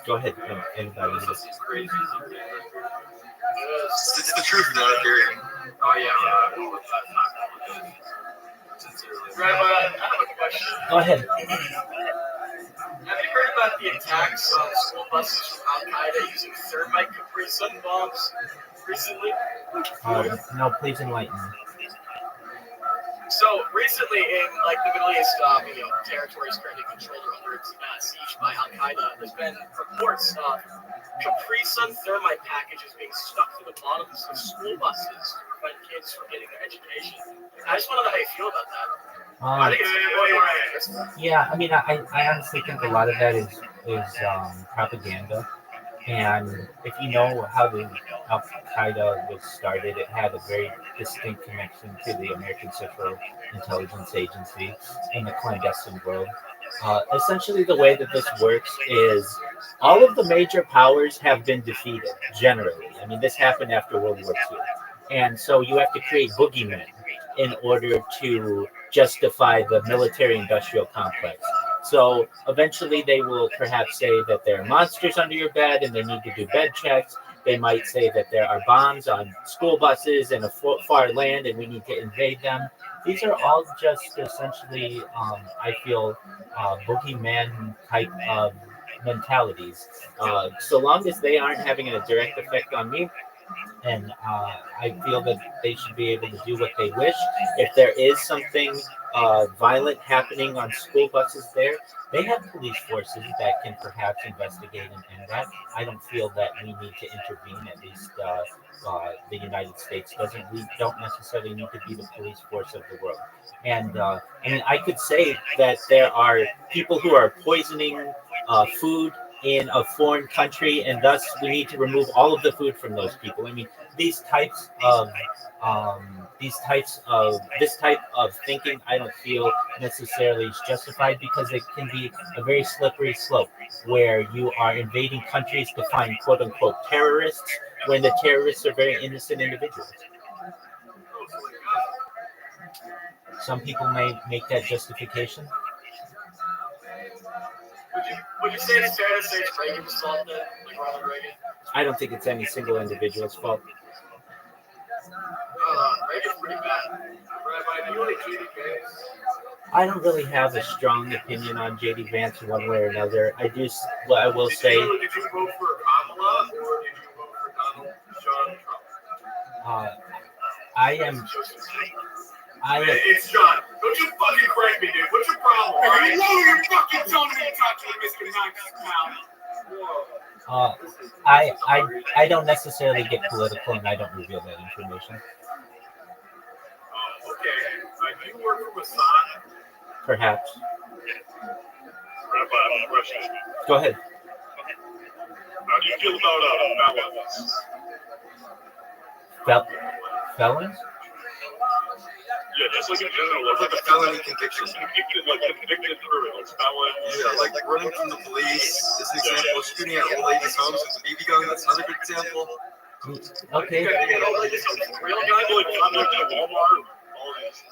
Go ahead, anybody. It's the truth, not a theory. Oh yeah. Rabbi, I have a question. Go ahead. Have you heard about the attacks on school buses from Al Qaeda using thermite Capri Sun bombs recently? No, please enlighten me. So recently, in the Middle East, territories currently controlled or under siege by Al Qaeda, there's been reports of Capri Sun thermite packages being stuck to the bottoms of school buses to prevent kids from getting their education. I just want to know how you feel about that. I think it's important. Yeah, I mean, I honestly think a lot of that is propaganda. And if you know how the Al Qaeda was started, it had a very distinct connection to the American Central Intelligence Agency in the clandestine world. Essentially, the way that this works is all of the major powers have been defeated, generally. I mean, this happened after World War II. And so you have to create boogeymen in order to justify the military-industrial complex. So eventually they will perhaps say that there are monsters under your bed and they need to do bed checks. They might say that there are bombs on school buses in a far land and we need to invade them. These are all just essentially, I feel, boogeyman type of mentalities. So long as they aren't having a direct effect on me, and I feel that they should be able to do what they wish. If there is something violent happening on school buses there, they have police forces that can perhaps investigate and end that. I don't feel that we need to intervene, at least the United States doesn't. We don't necessarily need to be the police force of the world. And I mean, I could say that there are people who are poisoning food in a foreign country, and thus we need to remove all of the food from those people. I mean, these types of this type of thinking, I don't feel necessarily is justified because it can be a very slippery slope where you are invading countries to find quote unquote terrorists when the terrorists are very innocent individuals. Some people may make that justification. Would you say it's fair to say it's Reagan's fault then, like Ronald Reagan? I don't think it's any single individual's fault. Reagan's pretty bad. Rabbi, do you like JD Vance? I don't really have a strong opinion on JD Vance one way or another. I will say. Did you vote for Kamala or did you vote for Donald Trump? It's John. Don't you fucking correct me, dude. What's your problem? All right? Lower your fucking tone when you talk to me, Mr. Knox. I don't necessarily get political, and I don't reveal that information. Okay. Do you work for Masada? Perhaps. Rabbi, I have a question. Go ahead. How do you feel about felons? Felons? Yeah, just like in general, Like a felony conviction. convicted criminals, felons. Yeah, like running from the police. This is an example. Shooting at old ladies' homes with a BB gun. That's another good example. Okay. Real guys like conduct at Walmart. All these.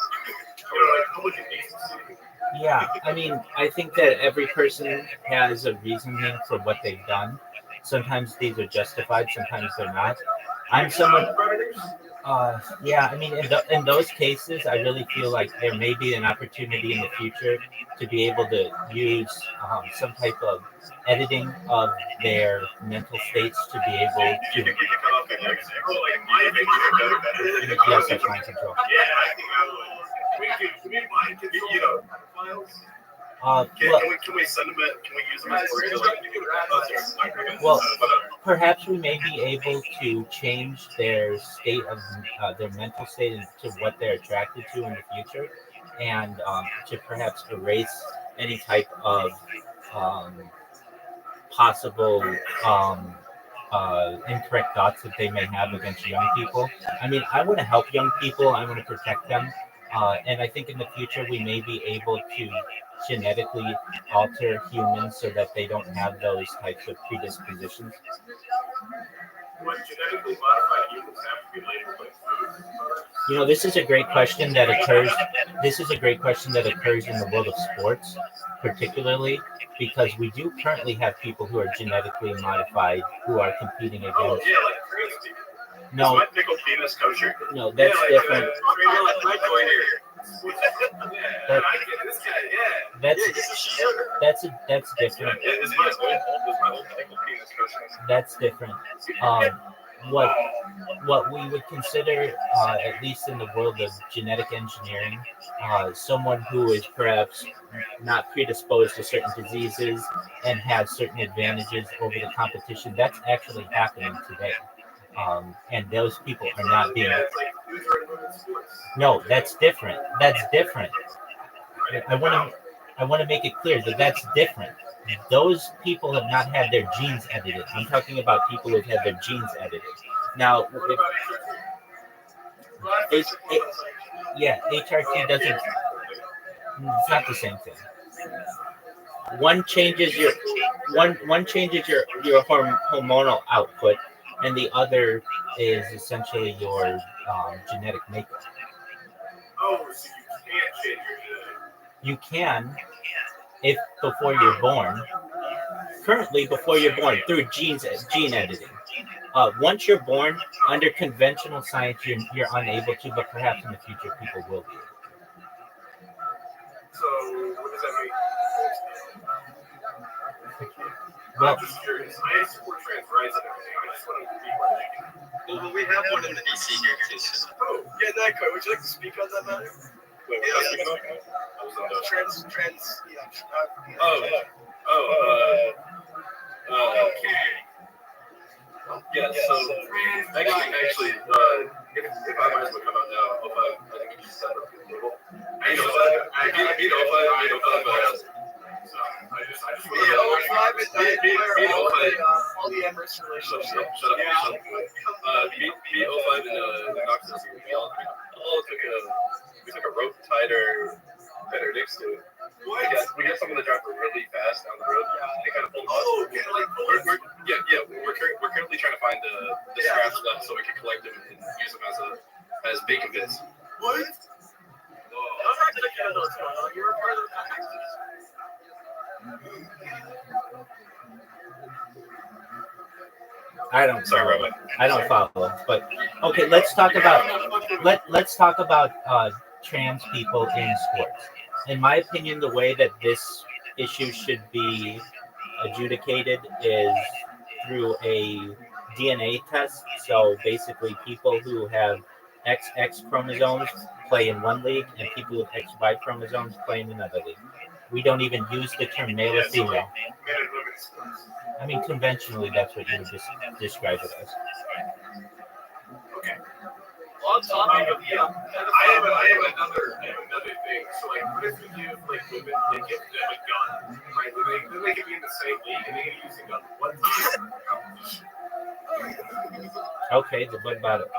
Like public indecency. Yeah, I mean, I think that every person has a reasoning for what they've done. Sometimes these are justified, sometimes they're not. I'm someone. Yeah, I mean, in those cases, I really feel like there may be an opportunity in the future to be able to use some type of editing of their mental states to be able to. Yes, that's mind control. Can we send them? Can we use them as well, perhaps we may be able to change their state of their mental state into what they're attracted to in the future, and to perhaps erase any type of possible incorrect thoughts that they may have against young people. I mean, I want to help young people. I want to protect them. And I think in the future we may be able to genetically alter humans so that they don't have those types of predispositions. Would genetically modified humans have to be labeled like food? This is a great question that occurs. This is a great question that occurs in the world of sports, particularly because we do currently have people who are genetically modified who are competing against. Oh yeah, like trans people. No, Is my nickel penis kosher? no, that's different. That's different. That's different. What we would consider, at least in the world of genetic engineering, someone who is perhaps not predisposed to certain diseases and has certain advantages over the competition, that's actually happening today. And those people are not being. No, that's different. That's different. I want to make it clear that that's different. Those people have not had their genes edited. I'm talking about people who've had their genes edited. Now, HRT doesn't. It's not the same thing. One changes your hormonal output, and the other is essentially your genetic makeup. Oh, so you can't change your genetic. You can, if before you're born. Currently, before you're born, through gene editing. Once you're born, under conventional science, you're unable to, but perhaps in the future, people will be able to. So, what does that mean? Well, I'm just curious. I support trans rights and everything. I just want to be more thinking. Well, we have one in the DC here too. Oh, yeah, that could.Uld you like to speak on that matter? Wait, Yeah, trans. Okay. Yeah, so actually, if I might as well come out now, I think we just set up the table. So I just all the adverse relationships. Shut up. Me 05 and the Knoxville, we all took a rope tighter dicks to it. We got someone to drive really fast down the road. They kind of pulled us. We're currently trying to find the straps left so we can collect them and use them as bacon bits. What? I was right to the kid what's going on. You were part of the context. I don't follow. But okay, let's talk about trans people in sports. In my opinion, the way that this issue should be adjudicated is through a DNA test. So basically, people who have XX chromosomes play in one league, and people with XY chromosomes play in another league. We don't even use the term male or female. I mean, conventionally, that's what you would describe it as. Okay. On topic of I have another thing. So like, what if you give like women, they give them a gun, right? Then they can be in the same league and they can use the gun. What's the competition? Okay, but what about it?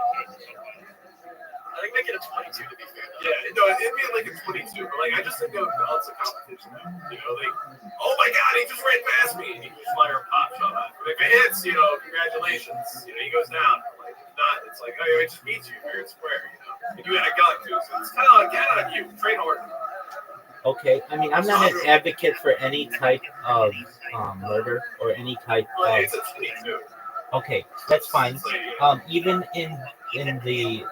I think make it a 22 to be fair. Yeah, no, it'd be like a 22, but like I just think of balance of competition. You know, like, oh my God, he just ran past me, and you just fire a pop shot on him. But if it hits, you know, congratulations. You know, he goes down. But, like, if not, it's like, oh, I just beat you fair and square. You know, and you had a gun too, so it's kind of like, get on you, train hard. Okay, I mean, I'm not an advocate for any type of murder or any type of. It's a 22. Okay, that's fine. Even in the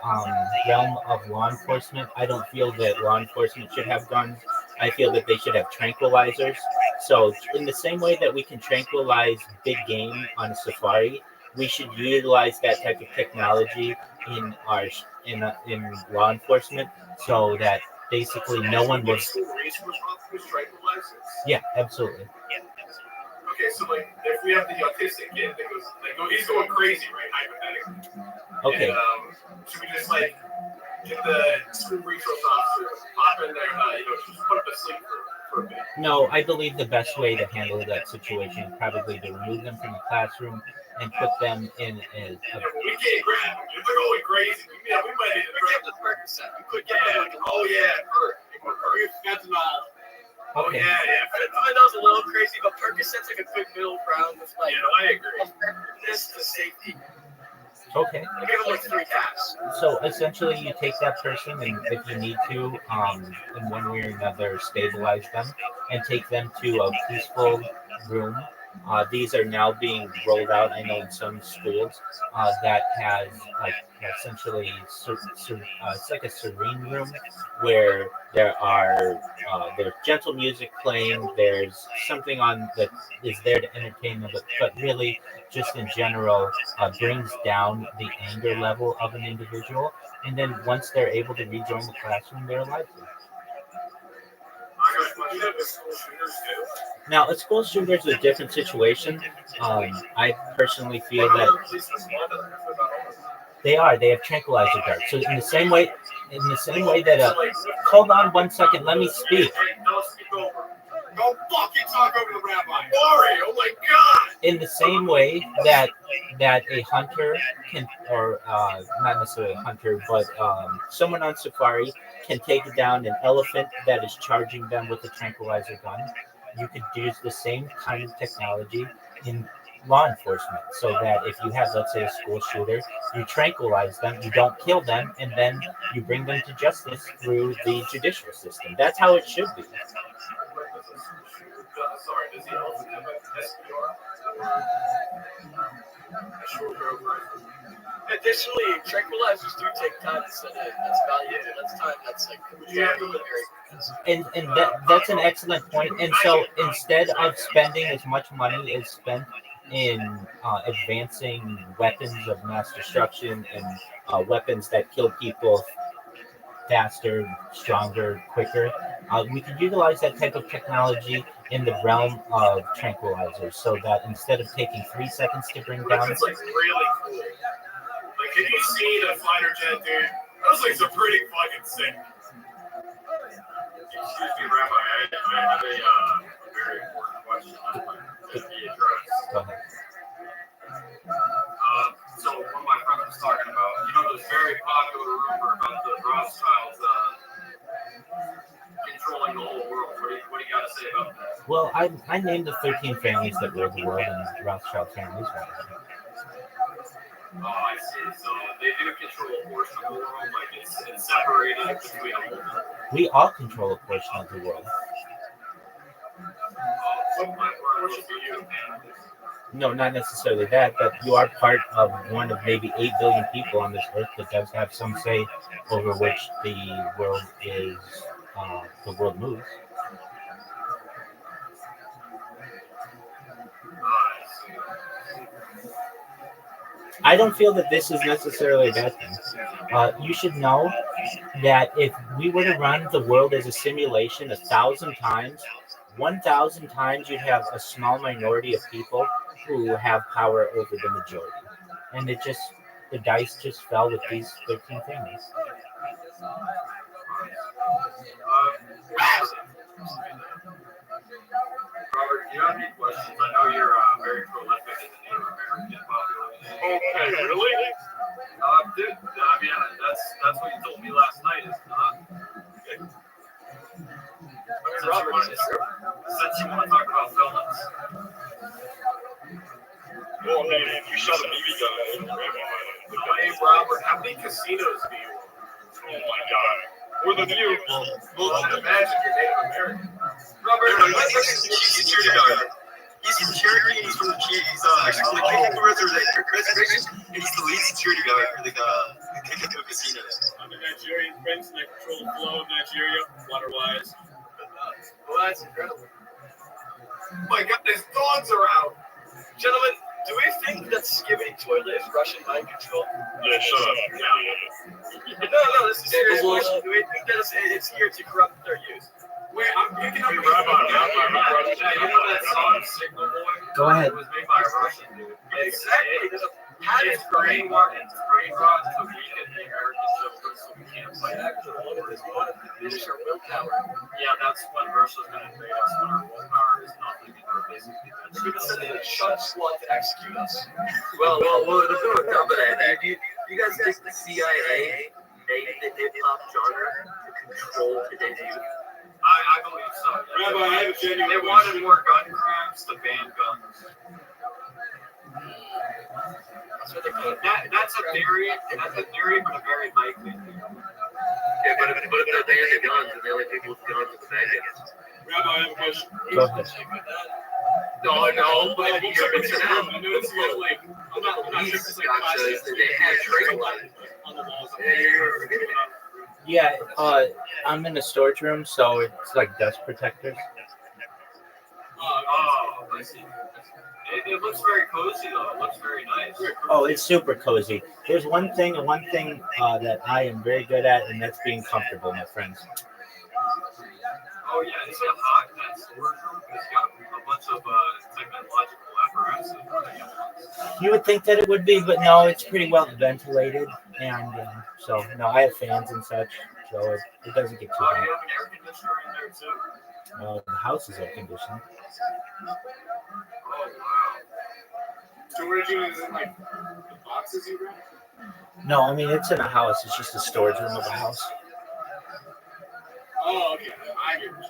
realm of law enforcement, I don't feel that law enforcement should have guns. I feel that they should have tranquilizers. So, in the same way that we can tranquilize big game on a safari, we should utilize that type of technology in law enforcement, so that basically no one would. Yeah, absolutely. Okay, so like if we have the autistic kid that goes, he's going crazy, right? Hypothetically. Okay. And, should we just like get the school resource officer pop in there, just put him to sleep for a bit? No, I believe the best way to handle that situation is probably to remove them from the classroom and put them in We a. can't grab them. If they're going crazy, we might need to grab the Percocet. We could get them. Oh yeah, that's not. Oh Okay. yeah. I know it's a little crazy, but Percocet's like a good middle ground with like. Yeah, I agree. This to safety. Okay. I give them like 3 taps. So essentially, you take that person, and if you need to, in one way or another, stabilize them and take them to a peaceful room. These are now being rolled out. I know in some schools that has like essentially it's like a serene room where there's gentle music playing. There's something on that is there to entertain them, but really just in general brings down the anger level of an individual. And then once they're able to rejoin the classroom, they're alive. Now, a school shooter is a different situation. I personally feel that they have tranquilizer darts. So in the same way that hold on 1 second, let me speak. Don't fucking talk over the rabbi. Sorry, oh my God. In the same way that a hunter can, or not necessarily a hunter, but someone on safari can take down an elephant that is charging them with a tranquilizer gun, you could use the same kind of technology in law enforcement, so that if you have, let's say, a school shooter, you tranquilize them, you don't kill them, and then you bring them to justice through the judicial system. That's how it should be. Sorry, does he also have an Additionally, tranquilizers do take time to set in. That's valuable. That's time. That's like that's an excellent point. And so instead of spending as much money as spent in advancing weapons of mass destruction and weapons that kill people faster, stronger, quicker, we could utilize that type of technology in the realm of tranquilizers, so that instead of taking 3 seconds to bring down. It's like really cool. Like, have you seen a fighter jet, dude? Those things are pretty fucking sick. Excuse me, Rabbi. I have a very important question. controlling the whole world. What do you got to say about that? Well, I named the 13 families that rule the world, and Rothschild family is one of them. Oh, I see. So they do control a portion of the world, like it's separated between all of them. We all control a portion of the world. So my portion for you. No, not necessarily that, but you are part of one of maybe 8 billion people on this earth that does have some say over which the world moves. I don't feel that this is necessarily a bad thing. You should know that if we were to run the world as a simulation 1,000 times, 1,000 times you'd have a small minority of people who have power over the majority. And the dice just fell with these 13 families. Robert, do you have any questions? I know you're very prolific in the Native American population. Okay, really? Dude, I mean, that's what you told me last night, is not. Robert, Since you want to talk about felons. well, I mean, you shot a BB gun at him. Hey, Robert, how many casinos do you own? Oh my god. More than you. Well, imagine you're Native American. Robert, he's the chief security guard. He's from Cherokee, and he's from the chief. He's actually from the reservation, and he's the lead security guard for the casinos. I'm a Nigerian prince, and I control the flow of Nigeria, water-wise. Well, that's incredible. Oh my God, there's dogs around. Gentlemen, do we think that skimming toilet is Russian mind control? Yeah, shut up. No, this is serious. Do we think that it's here to corrupt their youth? Wait, I'm picking up. You know that song, Signal Boy? Go ahead. It was made by a Russian dude. Exactly. There's a pattern It's brain rot to weaken the American children so we can't fight. We want to diminish our willpower. Yeah, that's when Russia's going to invade us when our willpower is nothing and we're basically We're going to send in a chud squad to execute us. Well, there's no doubt about that. You guys think the CIA made the hip-hop genre to control today's youth? I believe so. Yeah. Rabbi, I have a genuine They wanted more gun crimes to ban guns. That's what they call it. That's a theory, but a very likely theory. Yeah, but if they're banning the guns and the only people with guns are the bad guys. Rabbi, I have a question. Go ahead. No, but I'm not these just like gotchas, they have trade line. on the walls. Yeah, I'm in the storage room, so it's like dust protectors. Oh, I see. It looks very cozy though. It looks very nice. Oh, it's super cozy. There's one thing that I am very good at, and that's being comfortable, my friends. Oh yeah, it's a hot that storage room. It's got a bunch of technological apparatus. You would think that it would be, but no, it's pretty well ventilated, and so no, I have fans and such, so it doesn't get too Oh, you hot. have an air conditioner in there too. The house is air conditioned. Oh wow. Storage is in like the boxes you rent? No, I mean it's in a house. It's just a storage room of a house. Oh, okay. I get what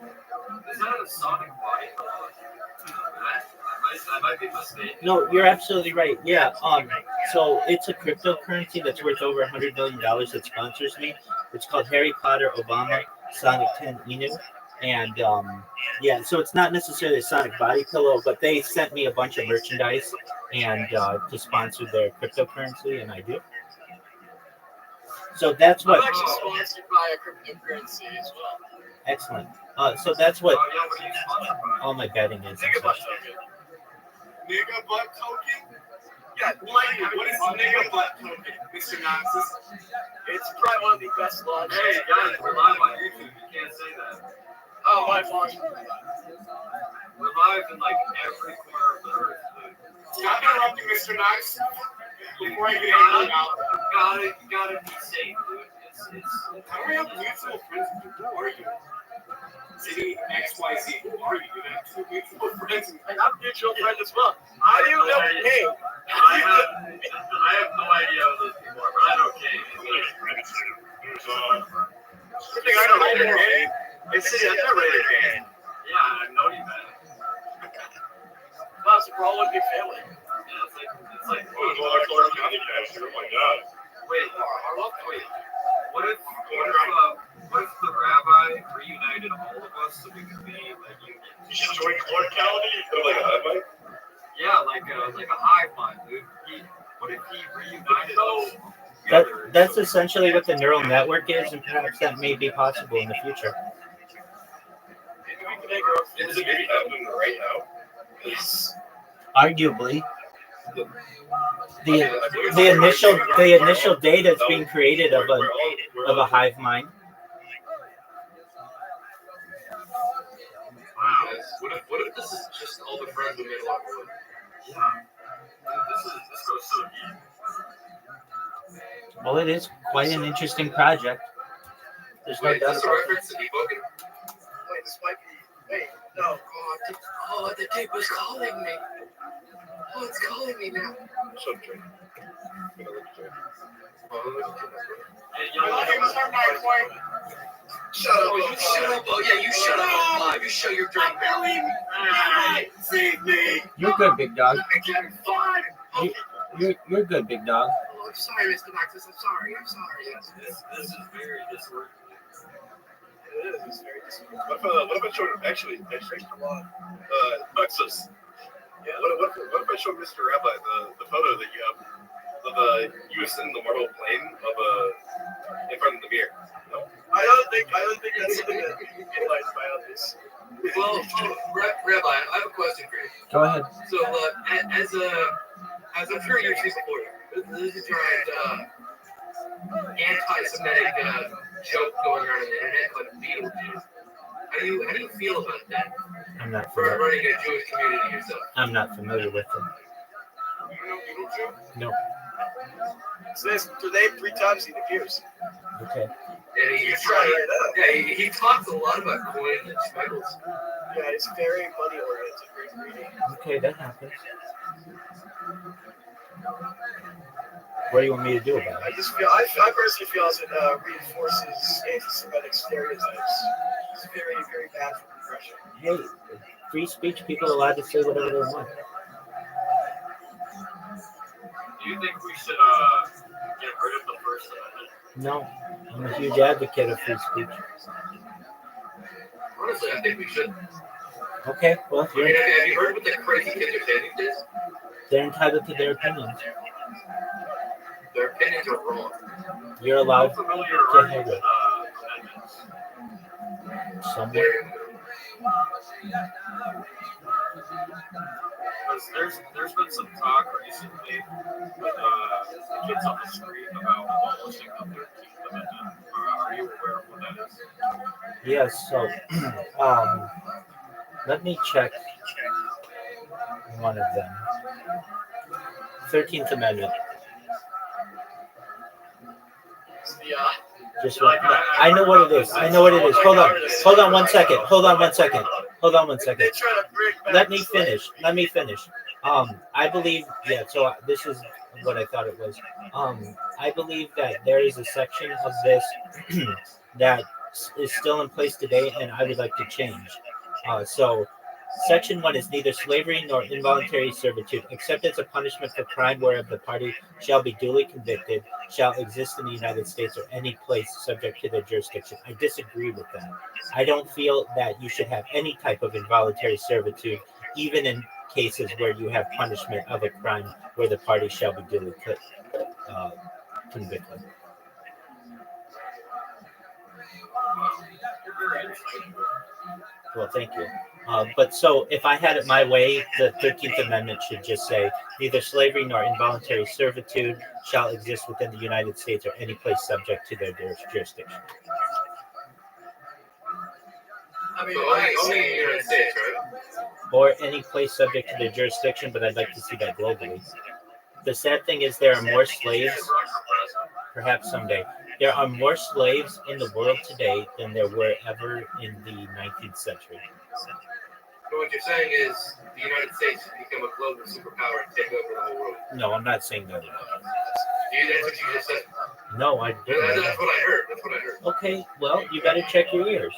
you Is that a Sonic body? I might be mistaken. No, you're absolutely right. Yeah. So it's a cryptocurrency that's worth over $100 million that sponsors me. It's called Harry Potter Obama Sonic 10 Inu. And yeah, so it's not necessarily a Sonic body pillow, but they sent me a bunch of merchandise and to sponsor their cryptocurrency, and I do. So that's what. I'm actually sponsored by a cryptocurrency as well. Excellent. So that's what Oh, yeah, what are you sponsored by? all my betting is. and Nigga butt such. token. Nigga butt token? Yeah, What is nigga butt token, Mr. Noxus? it's probably one of the best launches. Hey guys, we're live on YouTube. You can't say that. Oh, my apologies. We're live in like every corner of the earth, dude. Stop interrupting, Mr. Knox. Before I get angry out. Gotta be safe, dude. It's How do we have mutual friends? Who are you? City XYZ. Who are you? You have two mutual friends. And I'm a mutual friend as well. How do you know me? I have no idea who those people are, but I don't care. I game. Hey, City, I'm not ready to game. Yeah, I know you, man. Plus, we're all one big family. Yeah, it's like Oh, Clark County cash. Oh my God. wait. What if the rabbi reunited all of us so we could be like union? You should join Clark County. Go like a bike. Yeah, like a hive mind, dude. What if he reunited us? together? That's essentially what the neural network is, and perhaps that may be possible in the future. Maybe we can make our own. Is it maybe happening right now? Yes. Arguably, the initial data that's being created of a hive mind. Wow. What if this is just all the friends we made along the way? Yeah. This goes so deep. Well, it is quite an interesting project. There's no Wait, doubt is this a about it. reference to debugging? Wait, this might be. Wait, no. Oh, the tape was calling me. Oh, it's calling me now. Shut up, Trey. Shut up. Oh, you shut up. Oh, yeah, you shut up. You show your drink. Hey, save me. You're good, big dog. I can't find. You're good, big dog. Oh, I'm sorry, Mr. Maxis. I'm sorry. This is very disordinary. It is. It's very disappointing. What if I showed actually come on, Maxis? Yeah. What if I showed Mr. Rabbi the photo that you have of you sitting in the marble plane of in front of the mirror? No? I don't think that's something that you can realize by others. Well, Rabbi, I have a question for you. Go ahead. So, as I'm sure you've seen before, there's a giant anti-Semitic joke going around on the internet called Beetlejuice. How do you feel about that? I'm not For familiar. running a Jewish community yourself. I'm not familiar with them. You know Beetlejuice? No. Says today 3 times he appears. Okay. And You try it out. Yeah, he talks a lot about coins and schmeckles. Yeah, he's very money oriented, very greedy. Okay, that happens. What do you want me to do about I it? just feel, I personally feel as it reinforces anti-Semitic stereotypes. It's very, very bad for progression. Hey, free speech. People are allowed to say whatever they want. Do you think we should get rid of the First Amendment? No, I'm a huge advocate of free speech. Honestly, I think we should. Okay, well, I mean, have you heard what the crazy kids are saying these days? they're entitled to their opinions. Their opinions are wrong. You're allowed Familiar to have with it. amendments. Somewhat. Because there's been some talk recently with the kids on the street about abolishing the 13th Amendment. Are you aware of what that is? Yes, so let me check one of them. 13th Amendment. Yeah. Just one. I know what it is. I know what it is. Hold on 1 second. Hold on 1 second. They try to bring back Let me finish. I believe, yeah, so this is what I thought it was. I believe that there is a section of this that is still in place today, and I would like to change. So, Section 1 is neither slavery nor involuntary servitude, except as a punishment for crime whereof the party shall be duly convicted, shall exist in the United States or any place subject to their jurisdiction. I disagree with that. I don't feel that you should have any type of involuntary servitude, even in cases where you have punishment of a crime where the party shall be duly convicted. Well, thank you. But so if I had it my way, the 13th Amendment should just say neither slavery nor involuntary servitude shall exist within the United States or any place subject to their jurisdiction. I mean, only in the United States, right? Or any place subject to their jurisdiction, but I'd like to see that globally. The sad thing is there are more slaves, perhaps someday. There are more slaves in the world today than there were ever in the 19th century. So what you're saying is the United States should become a global superpower and take over the whole world. No, I'm not saying that. That's what you just said. No, I Yeah, didn't. that's what I heard. That's what I heard. Okay, well, you better check your ears.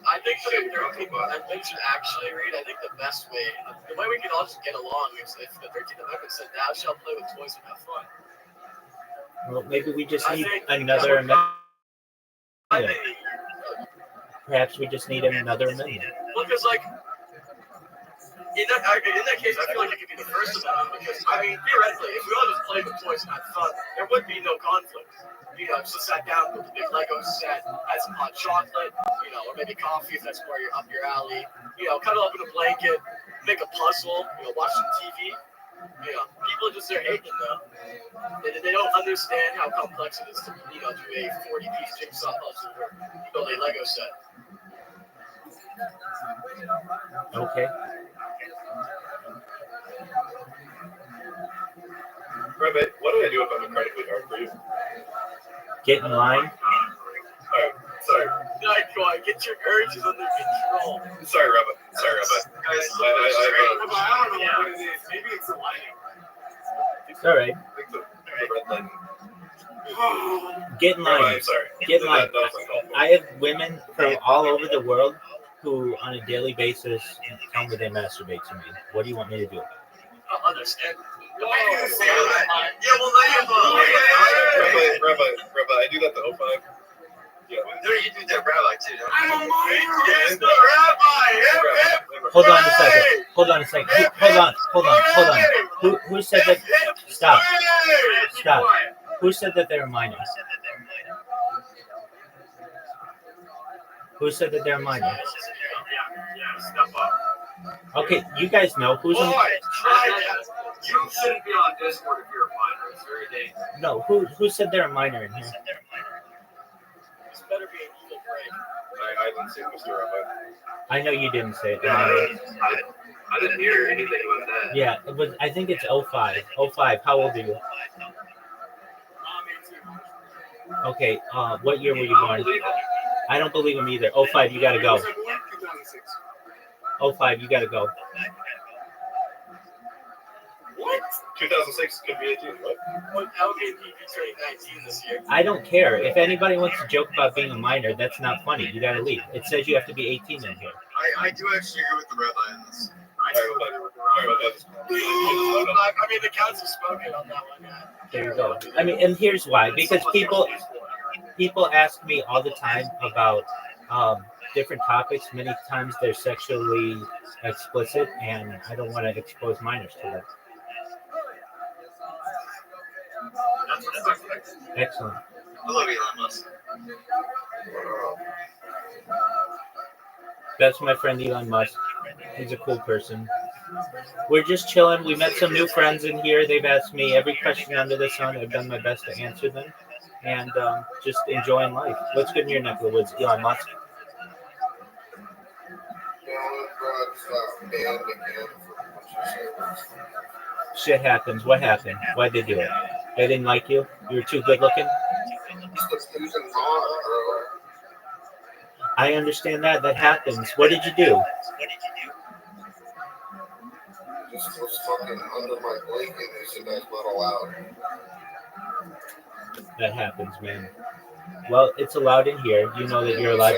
I think the 13th Amendment should actually read. I think the best way, the way we can all just get along is if the 13th Amendment said, "Thou shalt play with toys and have fun." Well, maybe we just I need think another amendment. I think, Perhaps we just need another amendment. because like in that case, I feel like it could be the first amendment because I mean theoretically, if we all just played with toys and had fun, there would be no conflict. You know, just sat down with a big Lego set, had some hot chocolate, you know, or maybe coffee if that's more up your alley. You know, cuddle up in a blanket, make a puzzle, you know, watch some TV. You know, people are just there hating though. They don't understand how complex it is to, you know, do a 40-piece jigsaw puzzle or build a Lego set. Okay. Rabbi, what do I do if I'm incredibly hard for you? Get in line. Alright, sorry. Like, go on, get your urges under control. Sorry, Rabbi. Sorry, Rabbi. Guys, I don't know what it is. Maybe it's the lighting. It's all right. I think the red light. Get in Rabbi, line. I'm sorry. Get in line. That was uncalled for. I have women from all over the world who, on a daily basis, tell me they masturbate to me. What do you want me to do? I understand. Yeah, well, Rabbi, I do that to 05. Yeah. no, you do that rabbi too, don't you? I'm a minor. Yes, the rabbi. Hold on a second. Hold on a second. Hold on. Who said that? Stop. Stop. Who said that they're minors? Who said that they're minors? Yeah, step up. Okay, you guys know who's Boy, a, try that. You shouldn't be on Discord if you're a minor. It's very dangerous. no. Who said they're a minor in here? This better be an evil break. I didn't see Mr. Rabbi. I know you didn't say it. Yeah, I didn't hear anything about that. Yeah, it was. I think it's 05. 05. How old are you? Okay. What year were you I don't born? believe it. I don't believe him either. 05. You gotta go. 2006. 05. You gotta go. What? 2006 could be 18, right? What LKPP turning 19 this year? I don't care. If anybody wants to joke about being a minor, that's not funny. You gotta leave. It says you have to be 18 in here. I do actually agree with the rabbi on this. I mean, the council spoken on that one. Yeah. There you go. I mean, and here's why. Because people ask me all the time about different topics. Many times they're sexually explicit, and I don't want to expose minors to that. Excellent. I love Elon Musk. That's my friend Elon Musk. He's a cool person. We're just chilling. We met some new friends in here. They've asked me every question under the sun. I've done my best to answer them. And just enjoying life. What's good in your neck of the woods, Elon Musk? Shit happens. What happened? Why'd they do it? They didn't like you? You were too good looking? I understand that. That happens. What did you do? Just was fucking under my blanket. They said that's not allowed. That happens, man. Well, it's allowed in here. You know that you're allowed.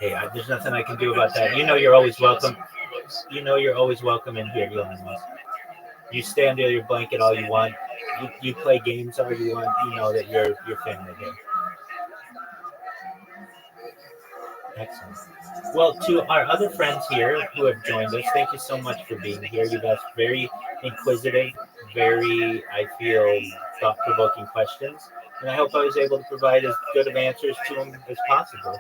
Hey, there's nothing I can do about that. You know you're always welcome. You know you're always welcome in here, Elon Musk. You stay under your blanket all you want. You play games all you want. You know that you're family here. Excellent. Well, to our other friends here who have joined us, thank you so much for being here. You've asked very inquisitive, very, I feel, thought-provoking questions. And I hope I was able to provide as good of answers to them as possible.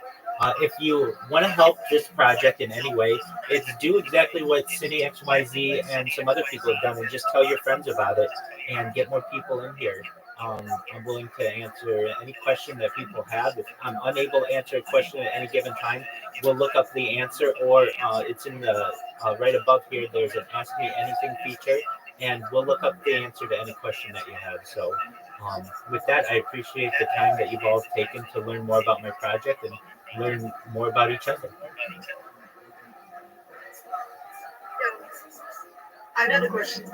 If you want to help this project in any way, it's do exactly what City XYZ and some other people have done and just tell your friends about it and get more people in here. I'm willing to answer any question that people have. If I'm unable to answer a question at any given time, we'll look up the answer, or it's in the right above here. There's an Ask Me Anything feature, and we'll look up the answer to any question that you have. So with that, I appreciate the time that you've all taken to learn more about my project and learn more about each other. Another question.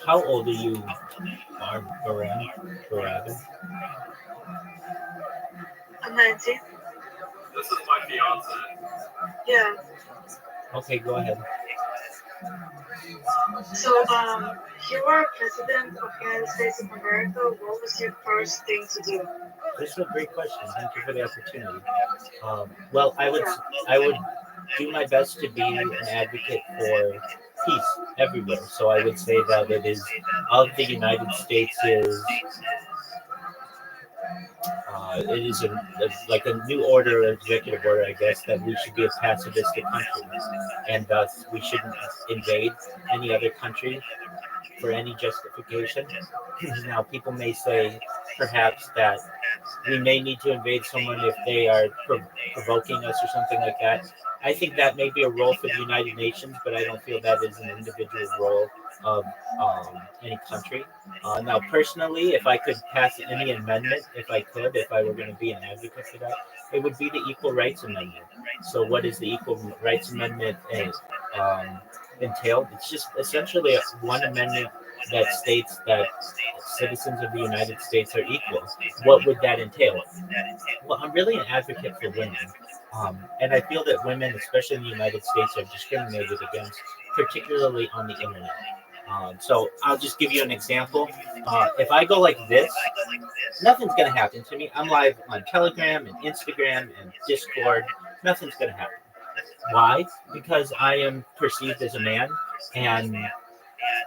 How old are you, Barabbas? I'm 19. This is my fiance. Yeah. Okay, go ahead. So, you were president of the United States of America. What was your first thing to do? This is a great question. Thank you for the opportunity. Well, I would do my best to be an advocate for peace everywhere. So I would say that it is of the United States it is like a new order, executive order, I guess, that we should be a pacifistic country, and thus we shouldn't invade any other country for any justification. Now, people may say perhaps that we may need to invade someone if they are provoking us or something like that. I think that may be a role for the United Nations, but I don't feel that is an individual role of any country. Now, personally, if I could pass any amendment, if I were going to be an advocate for that, it would be the Equal Rights Amendment. So, what is the Equal Rights Amendment entail? It's just essentially one amendment that states that citizens of the United States are equal. What would that entail? Well, I'm really an advocate for women. And I feel that women, especially in the United States, are discriminated against, particularly on the internet. So I'll just give you an example. If I go like this, nothing's going to happen to me. I'm live on Telegram and Instagram and Discord. Nothing's going to happen. Why? Because I am perceived as a man, and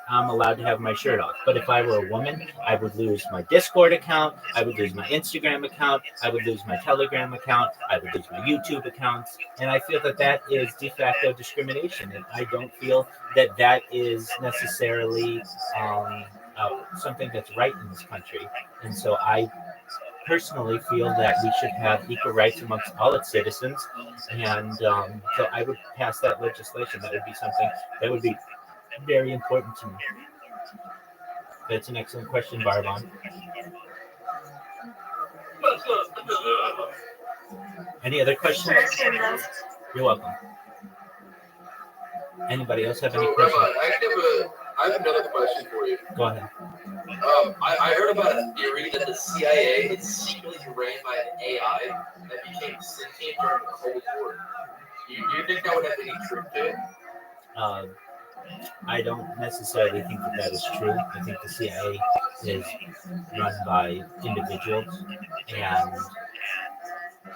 I'm allowed to have my shirt off. But if I were a woman, I would lose my Discord account, I would lose my Instagram account, I would lose my Telegram account, I would lose my YouTube accounts. And I feel that that is de facto discrimination. And I don't feel that that is necessarily something that's right in this country. And so I personally feel that we should have equal rights amongst all its citizens. And so I would pass that legislation. That would be something that would be very important to me. That's an excellent question, Barbon. Any other questions? You're welcome. Anybody else have any So, questions? Rabbi, I have another question for you. Go ahead. I heard about a theory that the CIA is secretly ran by an AI that became sentient during the Cold War. Do you think that would have any truth to it? I don't necessarily think that that is true. I think the CIA is run by individuals, and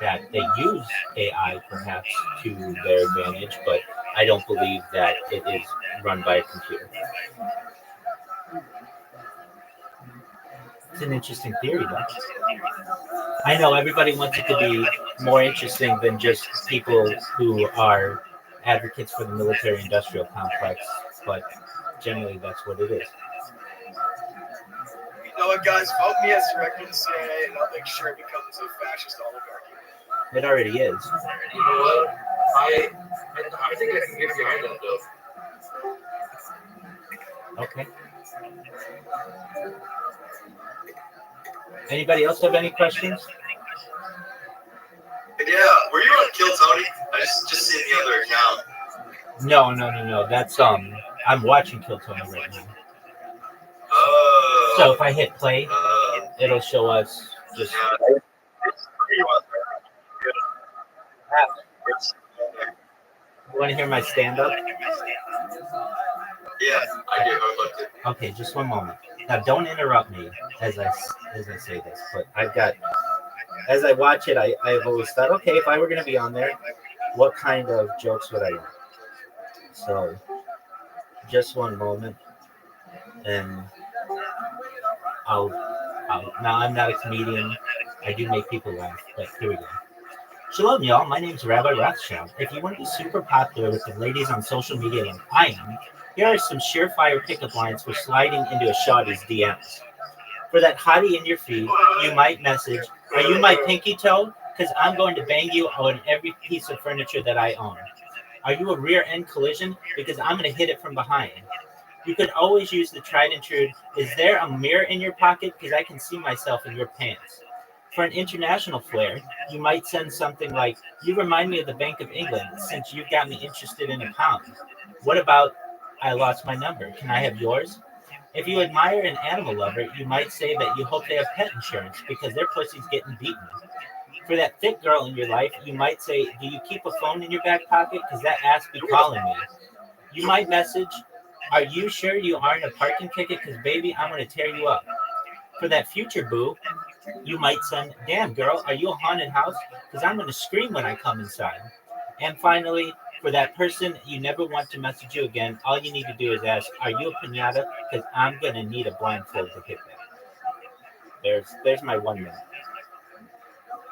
that they use AI perhaps to their advantage, but I don't believe that it is run by a computer. It's an interesting theory, though. I know everybody wants it to be more interesting than just people who are advocates for the military-industrial complex, but generally that's what it is. You know what, guys? Vote me as director of the CIA, and I'll make sure it becomes a fascist oligarchy. It already is. You know what? I think I can get behind that though. Okay. Anybody else have any questions? Yeah, were you on Kill Tony? I just seen the other account. No. That's I'm watching Kill Tony right now. So if I hit play, it'll show us just. You want to hear my stand-up? Yeah, I do. I would love to. Okay, just one moment. Now, don't interrupt me as I say this. But as I watch it, I've always thought, okay, if I were going to be on there, what kind of jokes would I write? So, just one moment, and I'll. Now, I'm not a comedian. I do make people laugh, but here we go. Shalom, y'all. My name's Rabbi Rothschild. If you want to be super popular with the ladies on social media like I am, here are some surefire pickup lines for sliding into a shawty's DMs. For that hottie in your feed, you might message, "Are you my pinky toe? Because I'm going to bang you on every piece of furniture that I own. Are you a rear end collision? Because I'm going to hit it from behind." You could always use the tried and true, "Is there a mirror in your pocket? Because I can see myself in your pants." For an international flair, you might send something like, "You remind me of the Bank of England since you've got me interested in a pound." What about I lost my number? Can I have yours? If you admire an animal lover, you might say that you hope they have pet insurance because their pussy's getting beaten. For that thick girl in your life, you might say, do you keep a phone in your back pocket? Because that ass be calling me. You might message, are you sure you aren't a parking ticket? Because baby, I'm going to tear you up. For that future boo, you might send, damn girl, are you a haunted house? Because I'm going to scream when I come inside. And finally, for that person you never want to message you again, all you need to do is ask, are you a pinata? Because I'm going to need a blindfold to hit that. There's my 1 minute.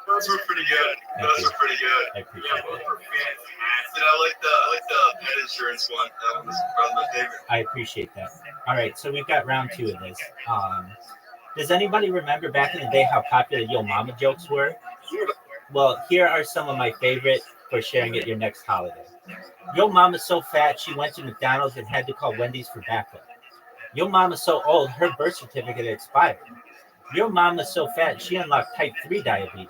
Those were pretty good. Those were pretty good. I appreciate Yeah, both it. were fantastic. And I like the pet insurance one. That was probably my favorite. I appreciate that. All right, so we've got round 2 of this. Does anybody remember back in the day how popular Yo Mama jokes were? Well, here are some of my favorite for sharing at your next holiday. Yo Mama's so fat, she went to McDonald's and had to call Wendy's for backup. Yo Mama's so old, her birth certificate expired. Yo Mama's so fat, she unlocked type 3 diabetes.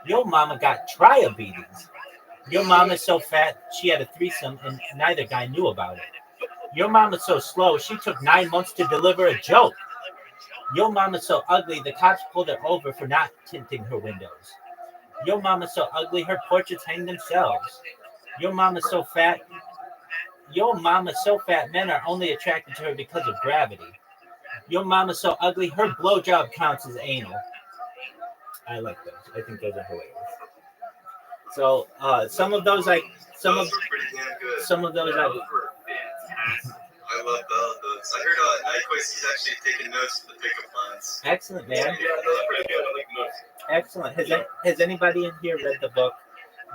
Yo Mama got triabetes. Yo Mama's so fat, she had a threesome and neither guy knew about it. Yo Mama's so slow, she took 9 months to deliver a joke. Yo Mama's so ugly, the cops pulled her over for not tinting her windows. Yo Mama's so ugly, her portraits hang themselves. Yo Mama's so fat. Yo Mama's so fat, men are only attracted to her because of gravity. Yo Mama's so ugly, her blowjob counts as anal. I like those. I think those are hilarious. So some of those Those were pretty damn good. some of those Those I were fantastic. I love those. I heard Nyquist is actually taking notes for the pickup lines. excellent, man. Yeah, those are pretty good. I like those. Excellent. Has anybody in here read the book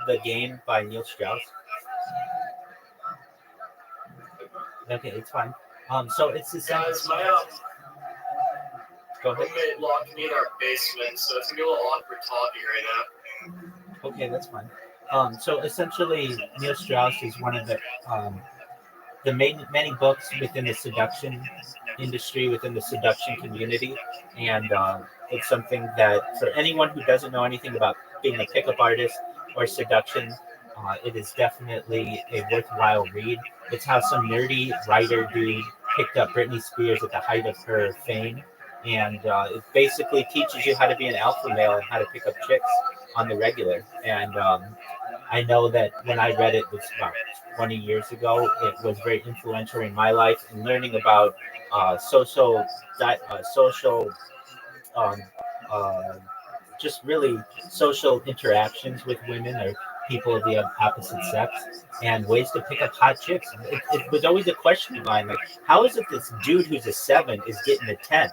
The Game by Neil Strauss? Okay, it's fine. So it's the same. Guys, my Go ahead. roommate locked me in our basement, so it's gonna be a little awkward talking right now. Okay, that's fine. So essentially, Neil Strauss is one of the many books within the seduction industry, within the seduction community, and it's something that for anyone who doesn't know anything about being a pickup artist or seduction, it is definitely a worthwhile read. It's how some nerdy writer dude picked up Britney Spears at the height of her fame, and it basically teaches you how to be an alpha male and how to pick up chicks on the regular. And I know that when I read it was about 20 years ago, it was very influential in my life in learning about social, um, just really social interactions with women or people of the opposite sex and ways to pick up hot chicks. It was always a question of mine, like, how is it this dude who's a 7 is getting a 10?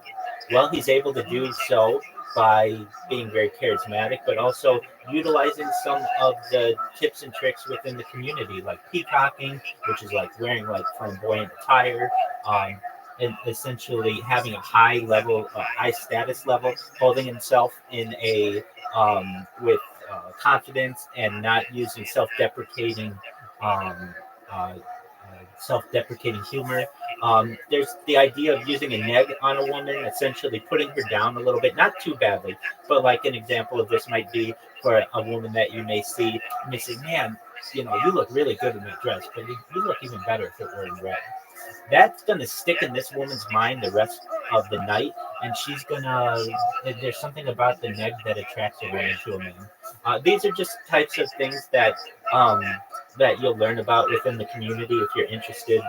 Well, he's able to do so by being very charismatic, but also utilizing some of the tips and tricks within the community, like peacocking, which is like wearing like flamboyant attire, and essentially having a high level, high status level, holding himself in a with confidence and not using self-deprecating um, uh, self-deprecating humor. There's the idea of using a neg on a woman, essentially putting her down a little bit, not too badly, but like an example of this might be for a woman that you may see, you may say, man, you know, you look really good in that dress, but you look even better if it were in red. That's going to stick in this woman's mind the rest of the night, and she's going to, there's something about the neg that attracts a woman to a man. These are just types of things that that you'll learn about within the community if you're interested,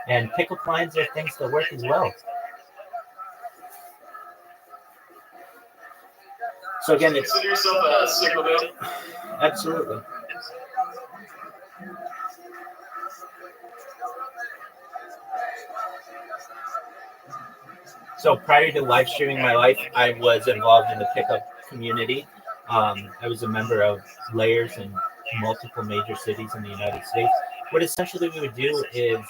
and pickup lines are things that work as well. So again, it's Consider yourself a Sigma male. absolutely. So prior to live streaming my life, I was involved in the pickup community. I was a member of Layers in multiple major cities in the United States. What essentially we would do is,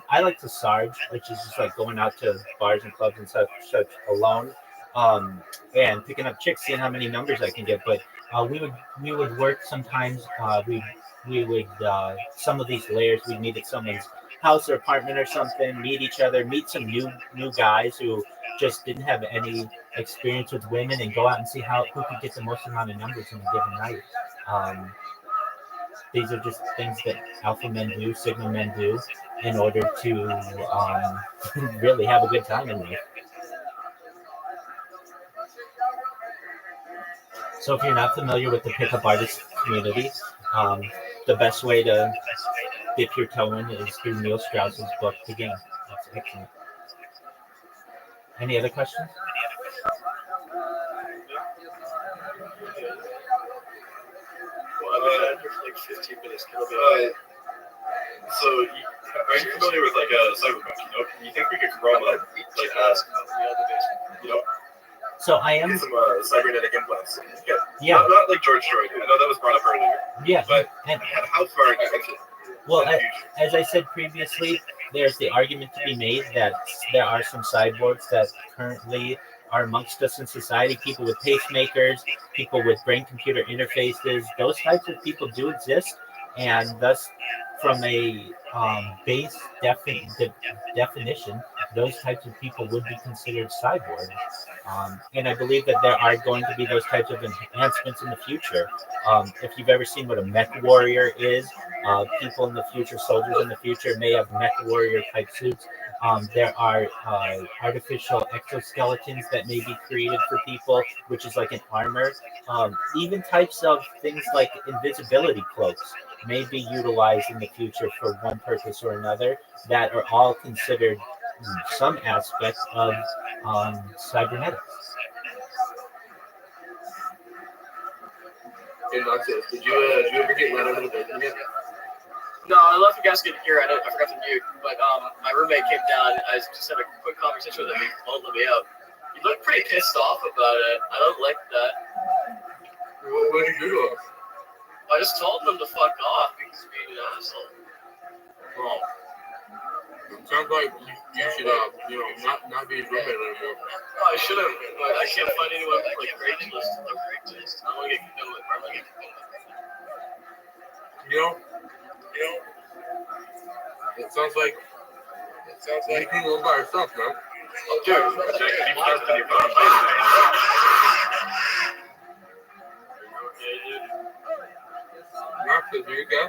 I like to sarge, which is just like going out to bars and clubs and such alone, and picking up chicks, seeing how many numbers I can get. But we would work sometimes. We would some of these layers we'd meet at someone's house or apartment or something, meet each other, meet some new guys who just didn't have any experience with women, and go out and see who could get the most amount of numbers in a given night. These are just things that alpha men do, sigma men do, in order to really have a good time in life. So if you're not familiar with the pickup artist community, the best way to dip your toe in is through Neil Strauss's book, The Game. That's excellent. Any other questions? Well, like 15 minutes. So, are you familiar with like cyberpunk? You think we could grow up like ask you know? So I am. Get some cybernetic implants. Yeah. Not like George Floyd. I know that was brought up earlier. Yeah. But and, how far do you think it? Well, as I said previously, there's the argument to be made that there are some cyborgs that currently are amongst us in society, people with pacemakers, people with brain-computer interfaces. Those types of people do exist, and thus, from a base definition, those types of people would be considered cyborgs. And I believe that there are going to be those types of enhancements in the future. If you've ever seen what a mech warrior is, people in the future, soldiers in the future, may have mech warrior type suits. There are artificial exoskeletons that may be created for people, which is like an armor. Even types of things like invisibility cloaks may be utilized in the future for one purpose or another, that are all considered some aspect of cybernetics. Hey, Noxus, did you ever get let out of the basement yet? No, I left you guys get here. I forgot to mute, but my roommate came down. I just had a quick conversation with him. He won't let me out. He looked pretty pissed off about it. I don't like that. What did you do to him? I just told him to fuck off because he's being an asshole. Well, it sounds like you should, not be his roommate anymore. Oh, I should have, but I can't find anyone like Craigslist. I don't want to get kicked out of it. It sounds like you can live by yourself, man. Oh, dude, Keep testing your phone. Noxus, are you okay?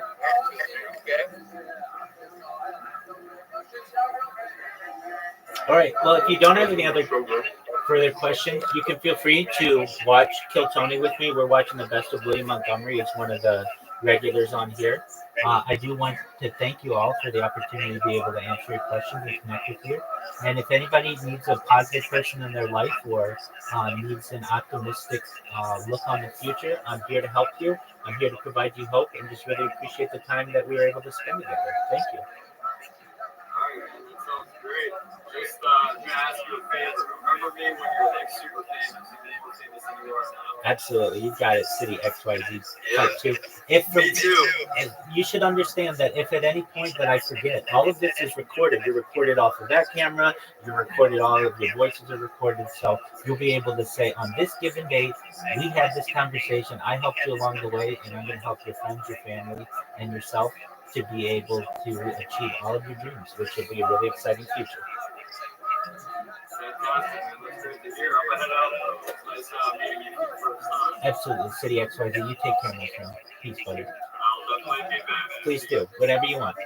All right. Well, if you don't have any other further questions, you can feel free to watch Kill Tony with me. We're watching the best of William Montgomery. It's one of the regulars on here. I do want to thank you all for the opportunity to be able to answer your questions and connect with you. And if anybody needs a positive person in their life or needs an optimistic look on the future, I'm here to help you. I'm here to provide you hope, and just really appreciate the time that we were able to spend together. Thank you. That sounds great. Just to ask you a favor. Remember me when you're like super famous? You've been able to say this anywhere now. Absolutely, you've got it. City XYZ Part 2. Me too. You should understand that if at any point that I forget, all of this is recorded. You're recorded off of that camera. You're recorded. All of your voices are recorded. So you'll be able to say, on this given date, we had this conversation. I helped you along the way, and I'm going to help your friends, your family, and yourself to be able to achieve all of your dreams, which will be a really exciting future. Fantastic, man. That's great to hear. I'm gonna head out though. Nice meeting you for the first time. Absolutely. City XYZ, you take care, my friend. Peace, buddy. I'll definitely be back. Please do. Whatever you want.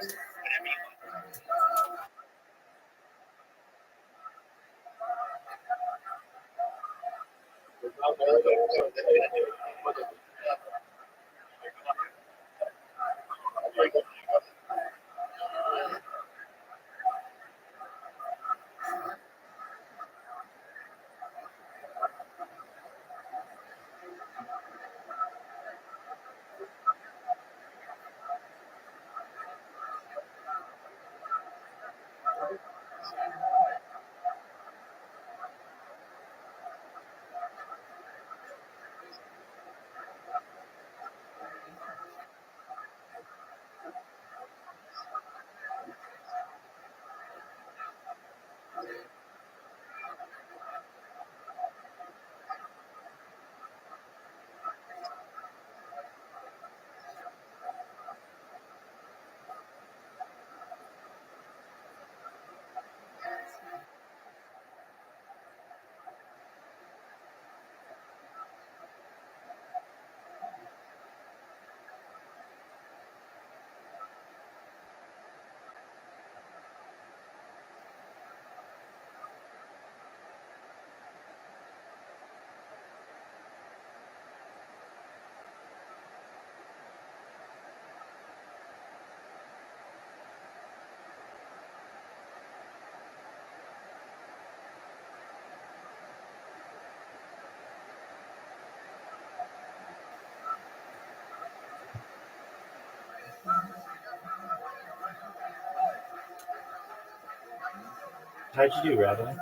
How'd you do, Rabbi?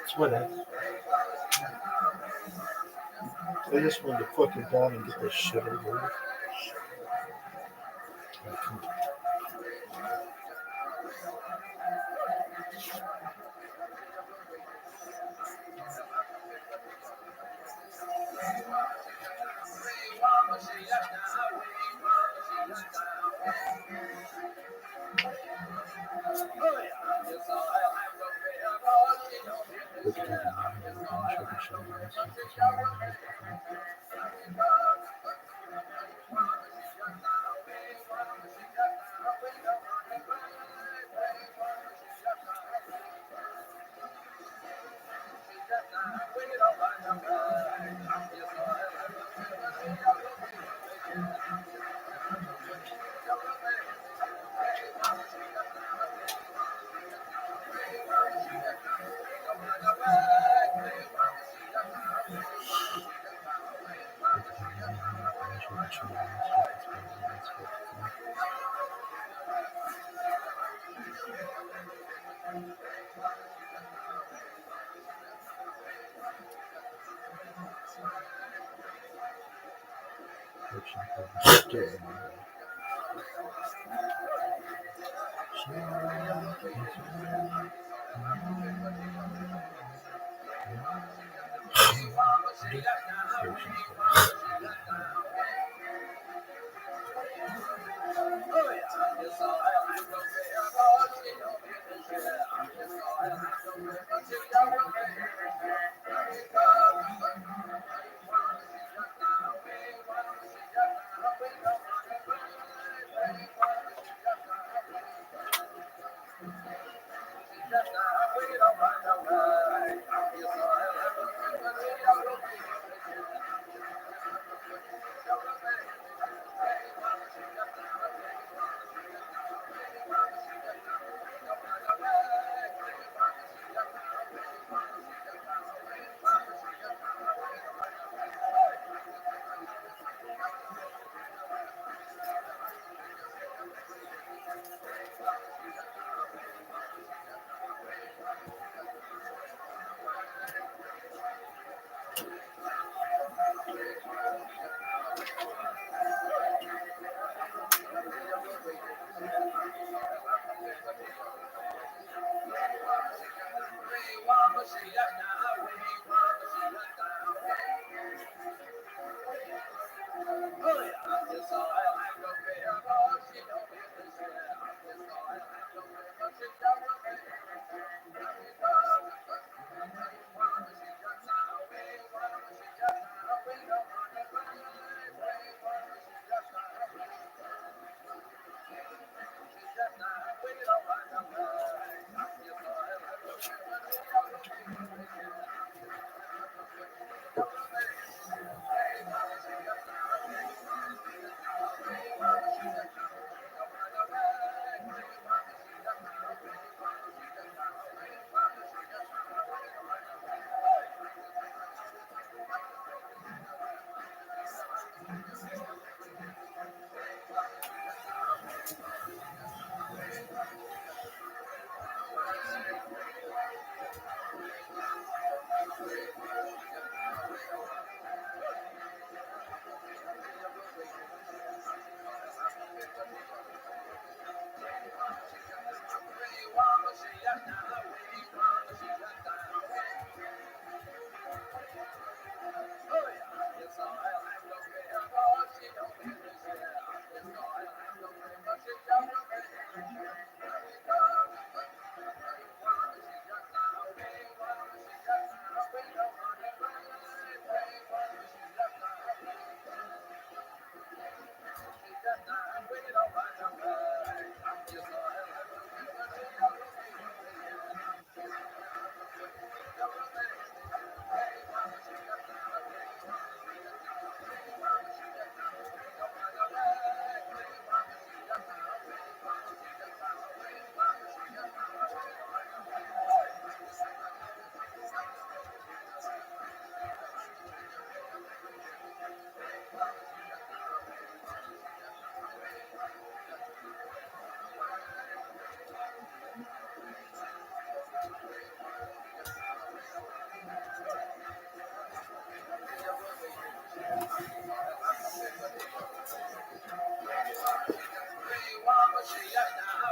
It's whatever. I just wanted to fucking down and get this shit over with.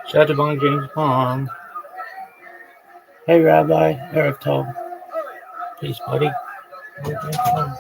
Shabbat James Bond. Hey, Rabbi, Erev Tov. Peace, buddy. James Bond.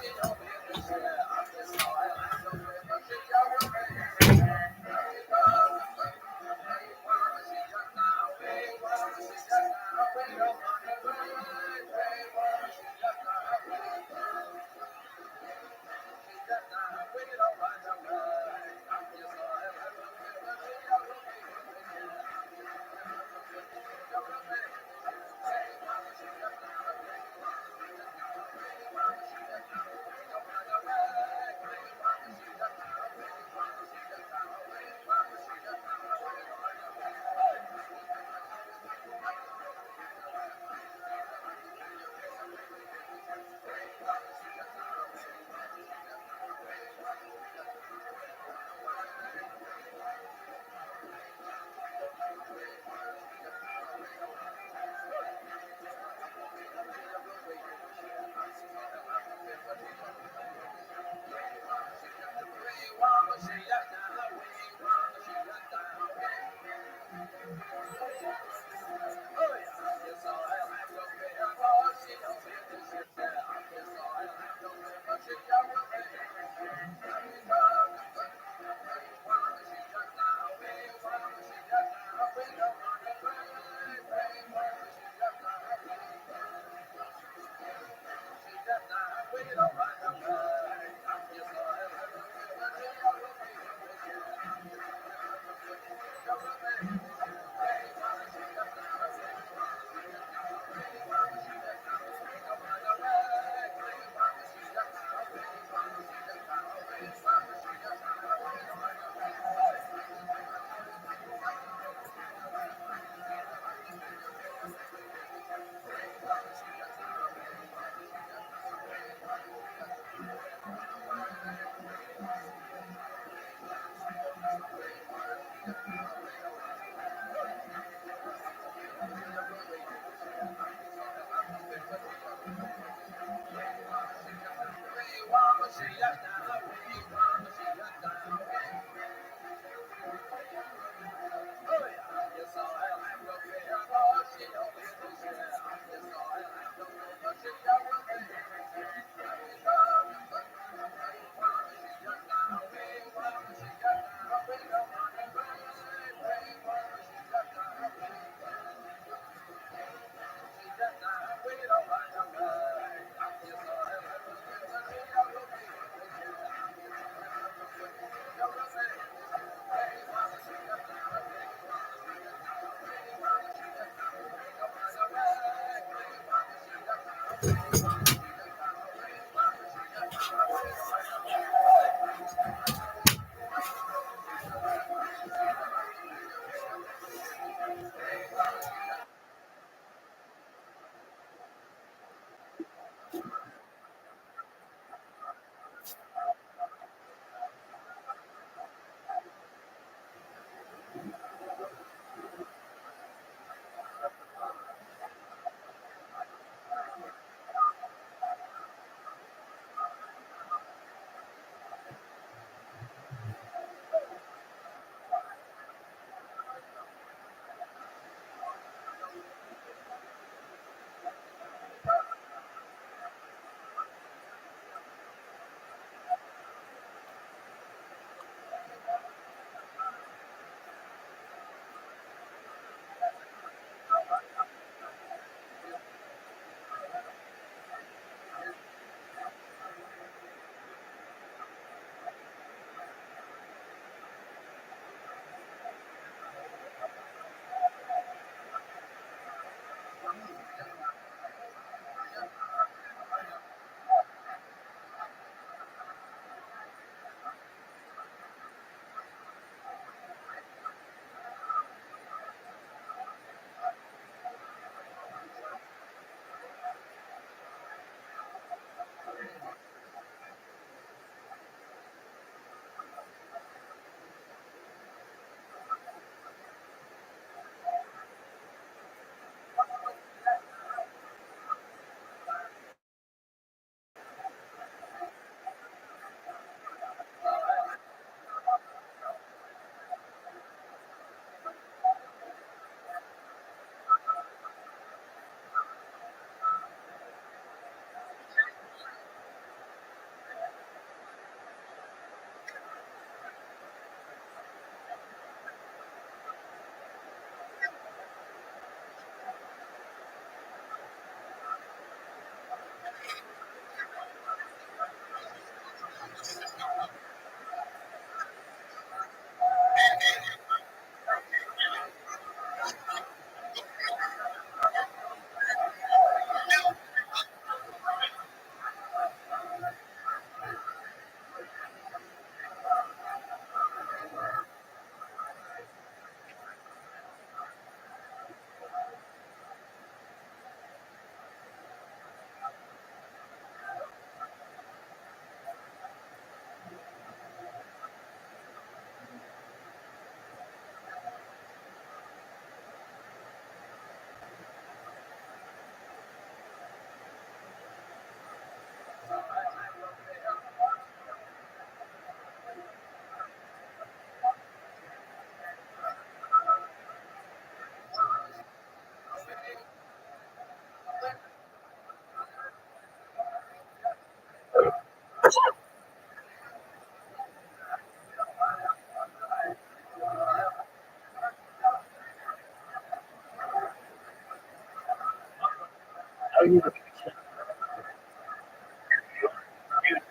you the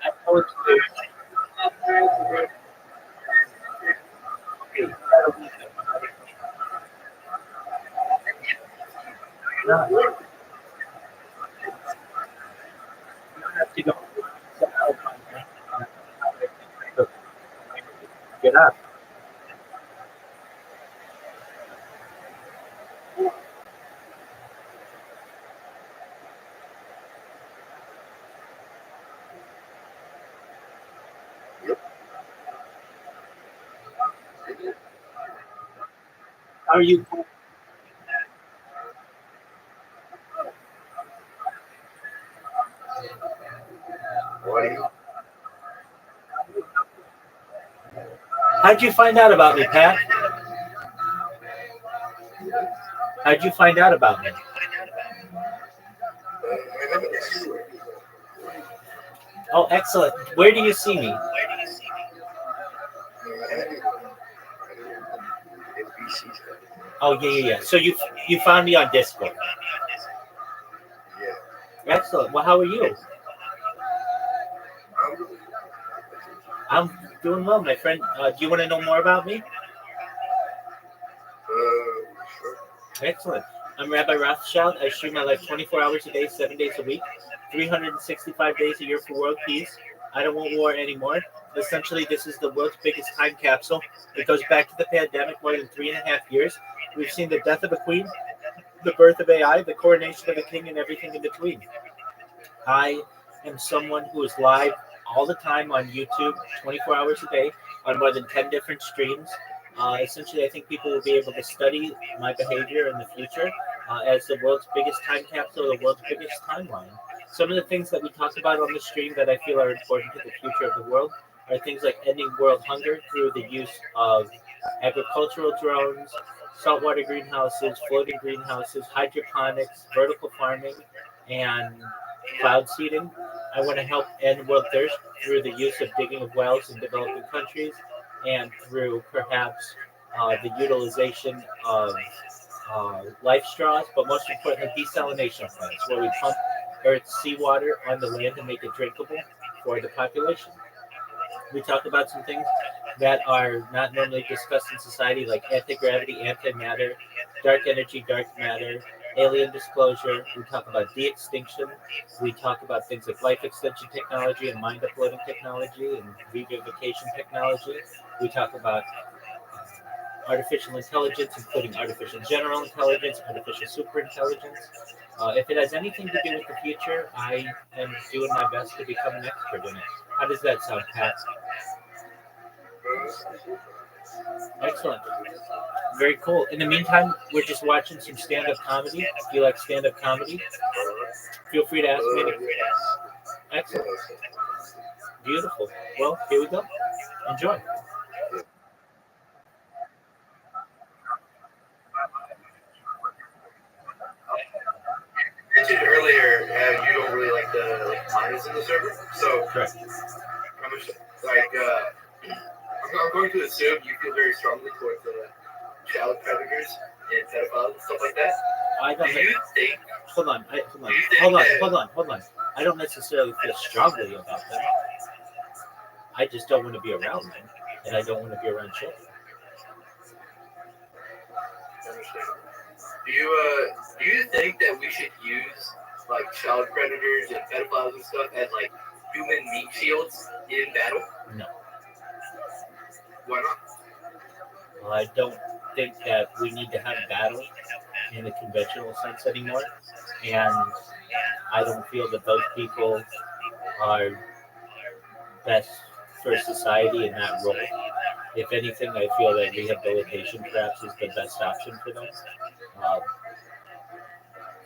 I told you. No, you have to go. Get up. How are you? How'd you find out about me, Pat? How'd you find out about me? Oh, excellent. Where do you see me? Oh, yeah. So you found me on Discord. Excellent. Well, how are you? I'm doing well, my friend. Do you want to know more about me? Excellent. I'm Rabbi Rothschild. I stream my life 24 hours a day, 7 days a week, 365 days a year for world peace. I don't want war anymore. Essentially, this is the world's biggest time capsule. It goes back to the pandemic, more than 3.5 years. We've seen the death of a queen, the birth of AI, the coronation of a king, and everything in between. I am someone who is live all the time on YouTube, 24 hours a day, on more than 10 different streams. Essentially, I think people will be able to study my behavior in the future as the world's biggest time capsule, the world's biggest timeline. Some of the things that we talk about on the stream that I feel are important to the future of the world are things like ending world hunger through the use of agricultural drones, saltwater greenhouses, floating greenhouses, hydroponics, vertical farming, and cloud seeding. I want to help end world thirst through the use of digging of wells in developing countries and through perhaps the utilization of life straws, but most importantly, desalination plants, where we pump Earth's seawater on the land and make it drinkable for the population. We talk about some things that are not normally discussed in society, like anti-gravity, antimatter, dark energy, dark matter, alien disclosure. We talk about de-extinction. We talk about things like life extension technology and mind uploading technology and revivification technology. We talk about artificial intelligence, including artificial general intelligence, artificial superintelligence. If it has anything to do with the future, I am doing my best to become an expert in it. How does that sound, Pat? Excellent. Very cool. In the meantime, we're just watching some stand-up comedy. If you like stand-up comedy, feel free to ask me. Excellent. Beautiful. Well, here we go. Enjoy. You mentioned earlier how you don't really like the minors in the server. So, Correct. I'm going to assume you feel very strongly towards the child predators and pedophiles and stuff like that. I don't. Do you think? Hold on. I don't necessarily feel strongly about them. I just don't want to be around them, and I don't want to be around children. Do you think that we should use like child predators and pedophiles and stuff as like human meat shields in battle? No. Why not? Well, I don't think that we need to have battle in a conventional sense anymore, and I don't feel that those people are best for society in that role. If anything, I feel that rehabilitation perhaps is the best option for them. Um,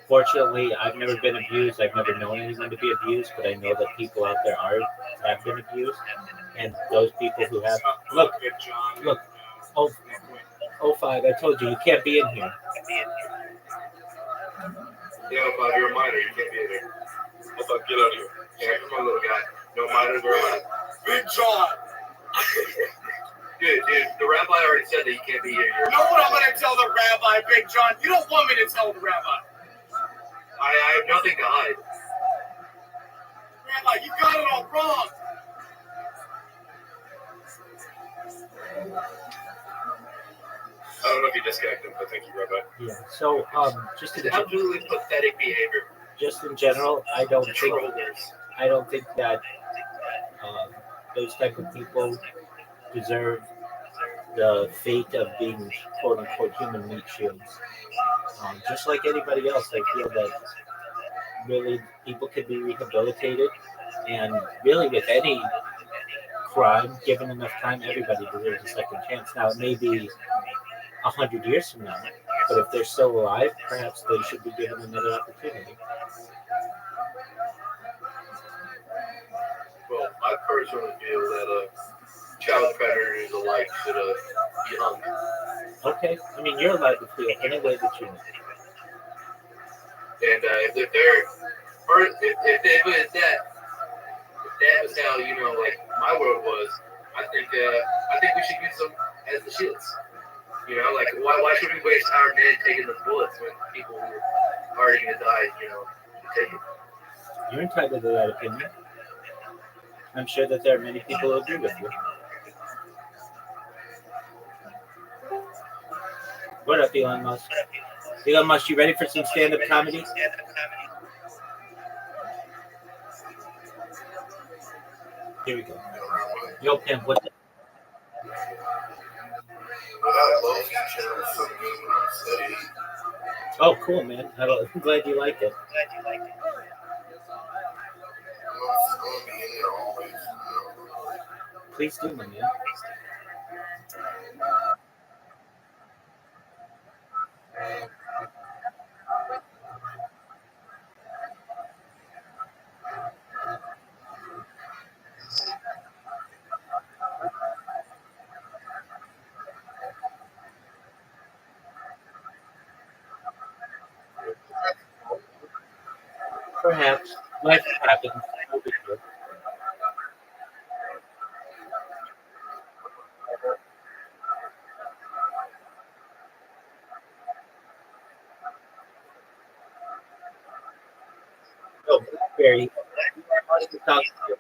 Fortunately, I've never been abused. I've never known anyone to be abused, but I know that people out there have been abused, and those people who have look, oh 05, I told you can't be in here. Yeah, 05, you're a minor. You can't be in here. 05, get out of here. Yeah, come on, little guy. No minors are allowed. Big John. Dude, the rabbi already said that you can't be here. You know what I'm going to tell the rabbi, Big John? You don't want me to tell the rabbi. I have nothing to hide. Rabbi, you got it all wrong. I don't know if you disconnected, but thank you, Rabbi. Yeah. So just It's absolutely pathetic behavior. just in general, I don't think Trollers. that those type of people deserve the fate of being quote unquote human meat shields. Just like anybody else, I feel that really people could be rehabilitated, and really with any crime, given enough time, everybody deserves a second chance. Now it may be 100 years from now, but if they're still alive, perhaps they should be given another opportunity. Well, I personally feel that child predators alike should be hung. Okay, I mean you're allowed to feel any way that you want. And if they're, or if it was that was how like my world was, I think we should use them as the shields. Like why should we waste our men taking the bullets when people who are already gonna die, take it? You're entitled to that opinion. I'm sure that there are many people who agree with you. What up, Elon Musk? Elon Musk, you ready for some stand-up comedy? Here we go. Yo, Pimp, what the Oh, cool, man. I'm glad you like it. Please do, my man. Perhaps. Life happens. No big deal. Oh, Blackberry. Nice to talk to you.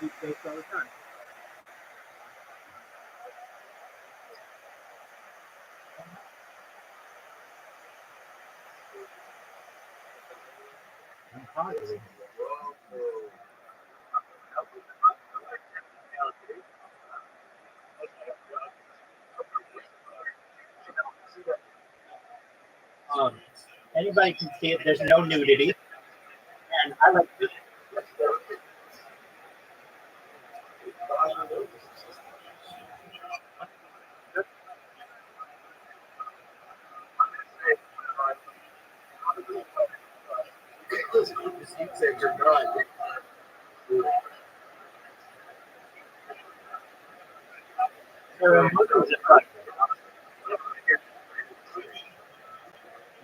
toothpaste all the time. I'm positive. Anybody can see it. There's no nudity, and I like this.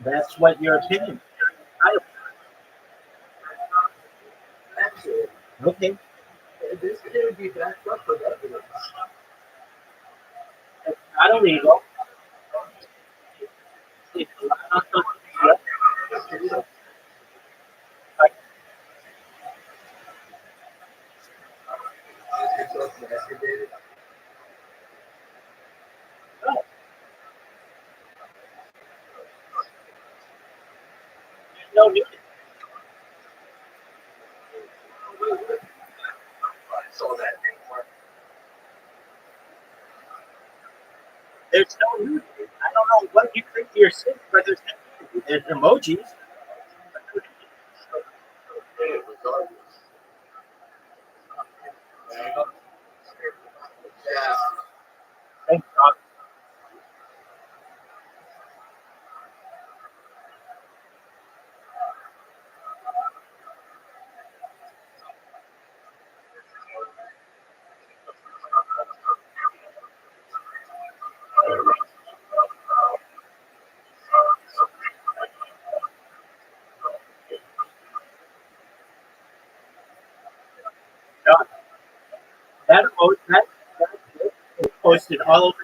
That's what your opinion. Okay. This could be backed up with evidence. It's not illegal. It's not no nudity. There's no nudity. I don't know what you think to yourself, but there's no nudity. There's emojis. Thank God. God. That is posted all over.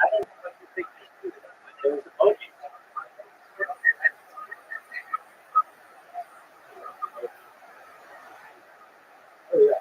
I don't know what you think there's emojis. Oh, yeah.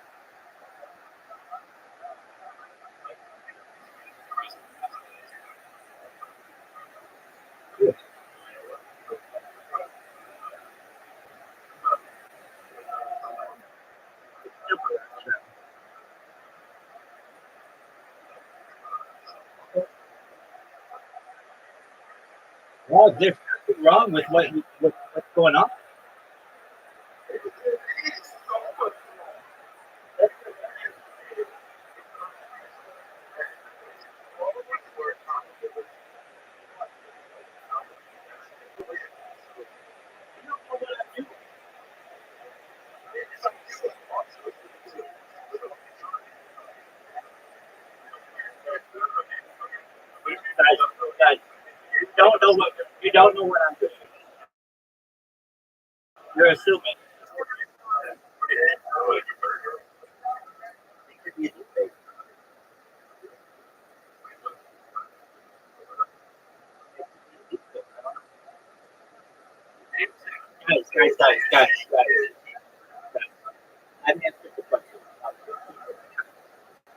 Well, there's nothing wrong with what's going on. Guys, you don't know what I'm doing. You're assuming. Guys. I'm answering the question.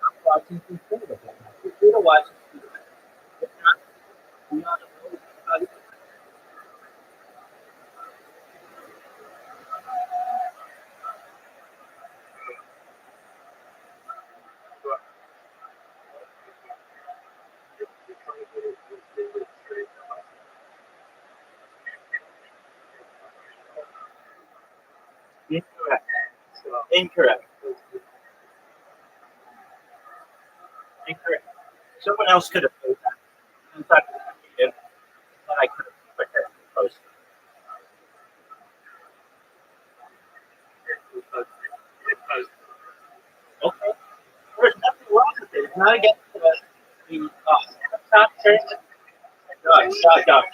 I'm watching some cinema. You're gonna watch it. It's not Incorrect. Incorrect. Incorrect. Someone else could have played that. In fact, if I could have put that post. Okay. There's nothing wrong with it. It's not against the stop turning. Stop.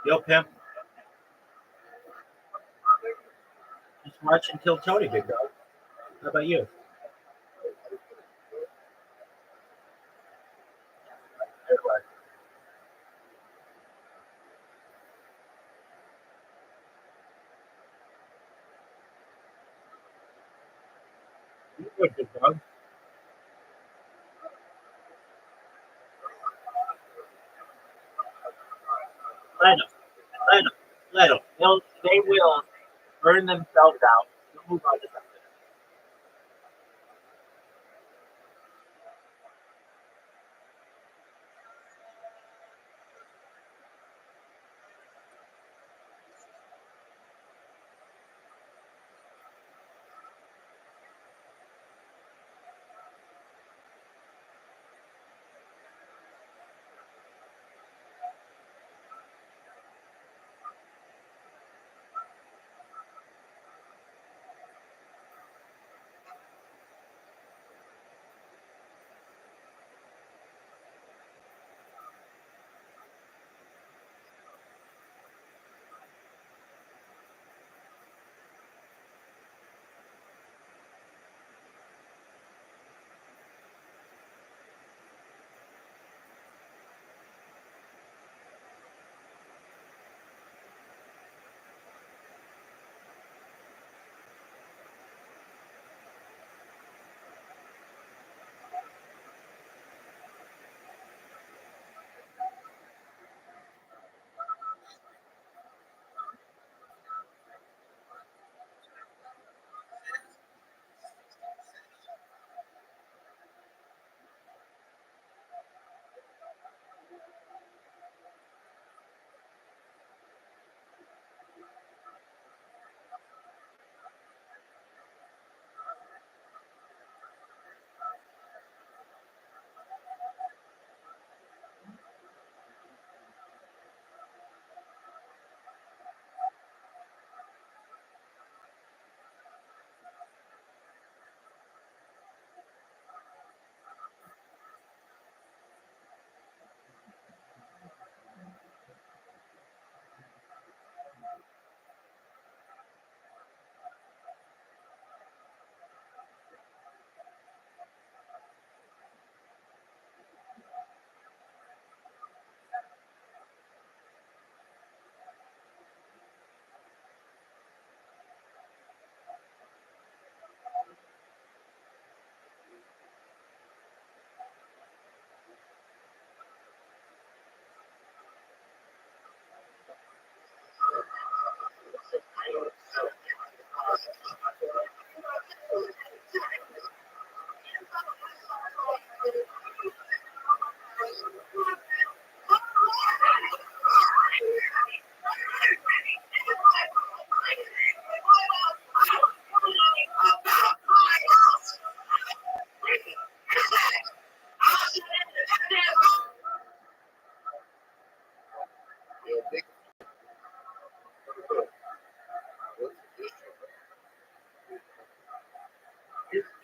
Yo, Pimp. Just march until Tony, big dog. How about you? You good, big dog. Let them. They will burn themselves out. We'll move on to something.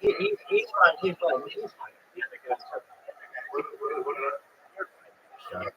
He's fine. He's fine. The other guys are fine.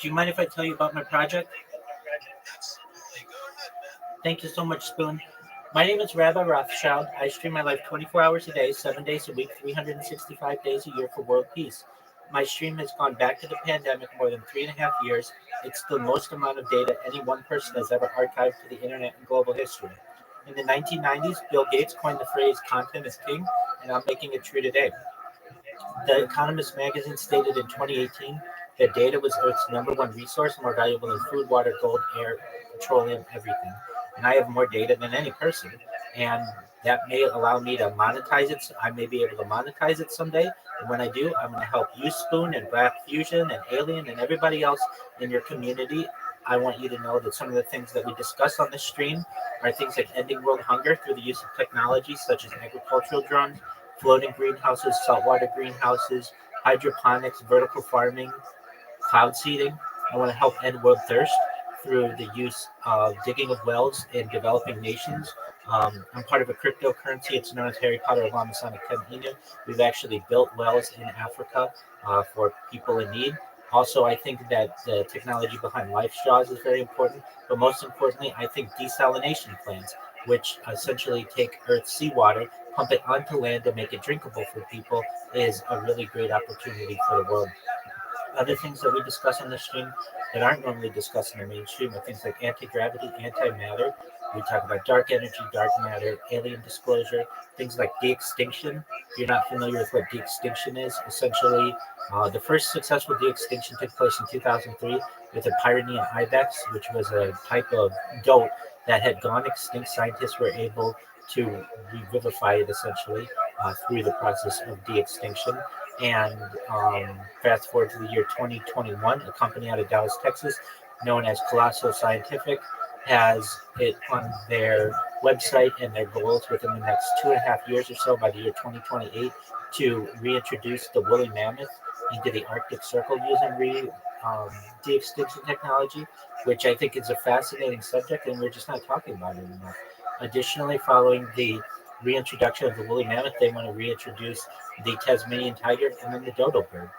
Do you mind if I tell you about my project? Thank you so much, Spoon. My name is Rabbi Rothschild. I stream my life 24 hours a day, 7 days a week, 365 days a year for world peace. My stream has gone back to the pandemic more than 3.5 years. It's the most amount of data any one person has ever archived to the internet in global history. In the 1990s, Bill Gates coined the phrase content is king, and I'm making it true today. The Economist magazine stated in 2018 that data was Earth's number one resource, more valuable than food, water, gold, air, petroleum, everything. And I have more data than any person. And that may allow me to monetize it. I may be able to monetize it someday. And when I do, I'm going to help you, Spoon, and Black Fusion, and Alien, and everybody else in your community. I want you to know that some of the things that we discuss on this stream are things like ending world hunger through the use of technology such as agricultural drones, floating greenhouses, saltwater greenhouses, hydroponics, vertical farming, cloud seeding. I want to help end world thirst through the use of digging of wells in developing nations. I'm part of a cryptocurrency. It's known as Harry Potter of Masonic Temple. We've actually built wells in Africa for people in need. Also, I think that the technology behind life straws is very important. But most importantly, I think desalination plants, which essentially take Earth's seawater, pump it onto land, and make it drinkable for people, is a really great opportunity for the world. Other things that we discuss on the stream that aren't normally discussed in the mainstream are things like anti-gravity, antimatter. We talk about dark energy, dark matter, alien disclosure, things like de-extinction. If you're not familiar with what de-extinction is, essentially the first successful de-extinction took place in 2003 with a Pyrenean ibex, which was a type of goat that had gone extinct. Scientists were able to revivify it essentially through the process of de-extinction. And fast forward to the year 2021, a company out of Dallas, Texas, known as Colossal Scientific, has it on their website and their goals within the next 2.5 years or so, by the year 2028, to reintroduce the woolly mammoth into the Arctic Circle using de-extinction technology, which I think is a fascinating subject, and we're just not talking about it enough. Additionally, following the reintroduction of the woolly mammoth, they want to reintroduce the Tasmanian tiger and then the dodo bird.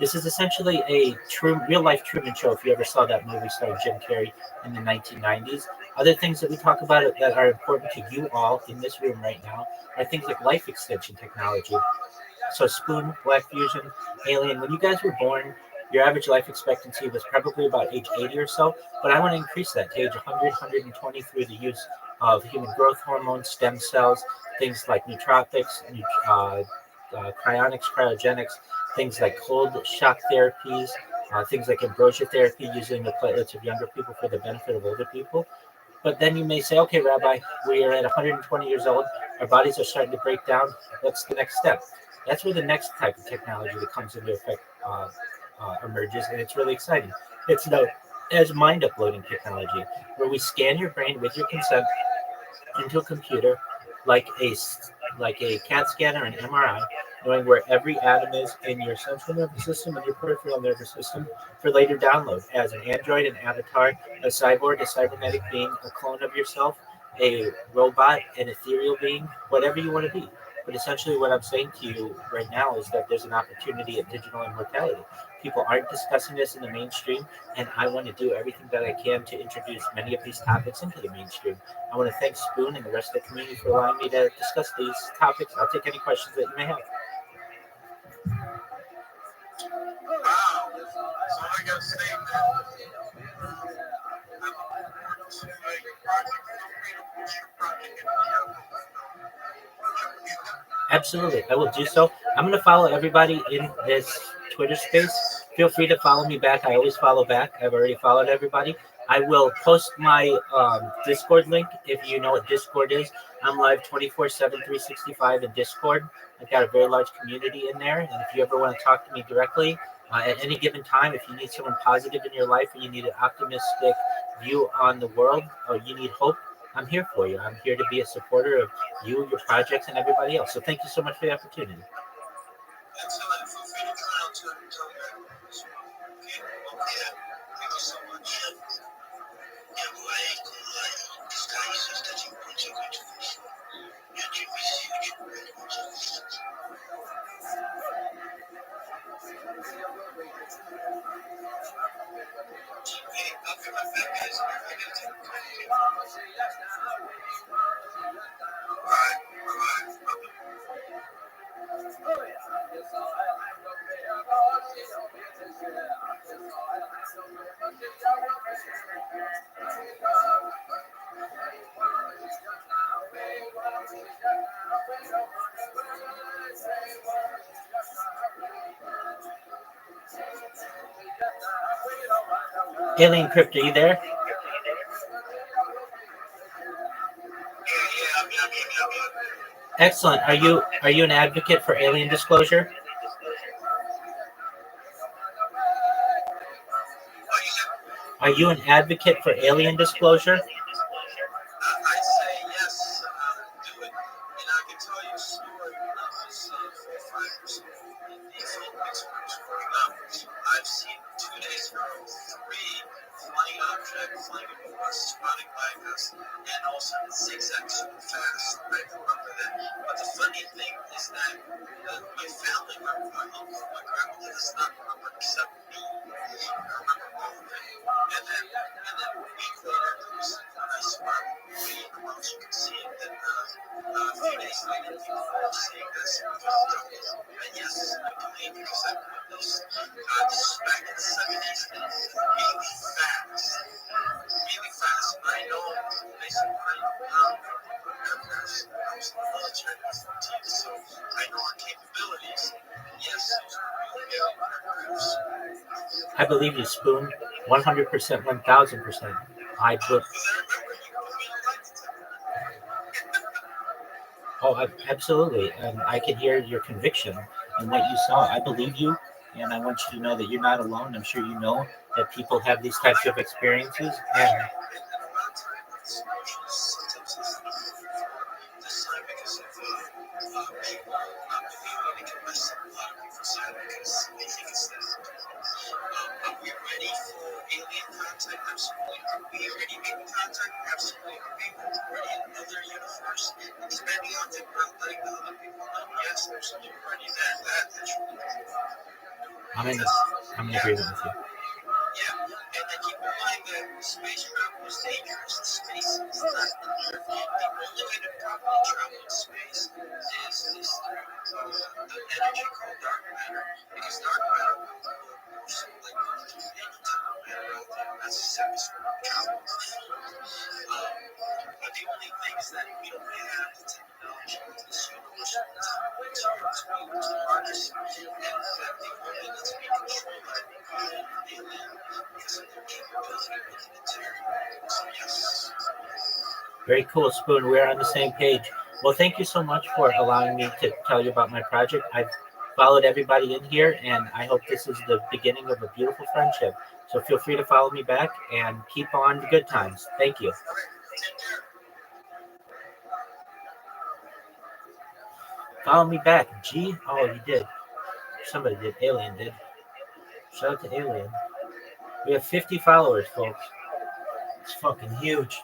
This is essentially a true, real-life Truman Show. If you ever saw that movie starring Jim Carrey in the 1990s, other things that we talk about that are important to you all in this room right now are things like life extension technology. So Spoon, Black Fusion, Alien, when you guys were born, your average life expectancy was probably about age 80 or so, but I want to increase that to age 100, 120 through the use of human growth hormones, stem cells, things like nootropics, cryonics, cryogenics, things like cold shock therapies, things like ambrosia therapy using the platelets of younger people for the benefit of older people. But then you may say, okay, Rabbi, we are at 120 years old. Our bodies are starting to break down. What's the next step? That's where the next type of technology that comes into effect emerges, and it's really exciting. It's known as mind uploading technology, where we scan your brain with your consent into a computer, like a CAT scan or an MRI, knowing where every atom is in your central nervous system and your peripheral nervous system for later download as an android, an avatar, a cyborg, a cybernetic being, a clone of yourself, a robot, an ethereal being, whatever you want to be. But essentially, what I'm saying to you right now is that there's an opportunity at digital immortality. People aren't discussing this in the mainstream, and I want to do everything that I can to introduce many of these topics into the mainstream. I want to thank Spoon and the rest of the community for allowing me to discuss these topics. I'll take any questions that you may have. Wow. So I got to say that I'm important to your project. Feel free to post your project in the Absolutely, I will do so. I'm going to follow everybody in this Twitter space. Feel free to follow me back. I always follow back. I've already followed everybody. I will post my Discord link if you know what Discord is. I'm live 24/7, 365 in Discord. I've got a very large community in there. And if you ever want to talk to me directly at any given time, if you need someone positive in your life or you need an optimistic view on the world or you need hope, I'm here for you. I'm here to be a supporter of you, your projects, and everybody else. So thank you so much for the opportunity. Excellent. Feel free to try out to tell me that as well. Okay? Okay. Thank you so much. Alien Crypt, are you there? Excellent. Are you an advocate for alien disclosure? Are you an advocate for alien disclosure? I say yes, do it. And I can tell you a story when I was 4 or 5 years old. The total experience growing up. I've seen 2 days ago 3 flying objects flying over us, spotting by us, and also zigzag super fast. I remember that. But the funny thing is that my family member, my uncle, my grandmother does not remember except me. I remember all of it. And then a week later, there was a nice movie in the world you could see it. And a few days later, people were saying this. And yes, I believe because I witnessed this is back in the 70s, really fast. Really fast. I know, based on what I know now, aircrafts, I was in the military at 14, so I know our capabilities. Yes, those are really big aircrafts. I believe you, Spoon. 100%, 1000%. I put. Oh, absolutely. And I can hear your conviction and what you saw. I believe you, and I want you to know that you're not alone. I'm sure you know that people have these types of experiences. And Are we ready for alien contact? Absolutely. Are we already making contact? Absolutely. Are we ready in another universe? Expanding on the world, letting the other people know? Yes, there's already that's really I'm in agreement with you. yeah, and then keep in mind that space travel is dangerous. Space is not the Earth. The only way to properly travel in space is through the energy called dark matter. Because dark matter will push like any type of matter out there. That's the safest way to travel. But the only thing is that we don't have the technology of this universal material to be able to harness, and that the only that's being controlled by alien because of their capability with the material. So yes. Very cool, Spoon. We're on the same page. Well, thank you so much for allowing me to tell you about my project. I've followed everybody in here, and I hope this is the beginning of a beautiful friendship. So feel free to follow me back and keep on the good times. Thank you. Follow me back. G? Oh, you did. Somebody did. Alien did. Shout out to Alien. We have 50 followers, folks. It's fucking huge.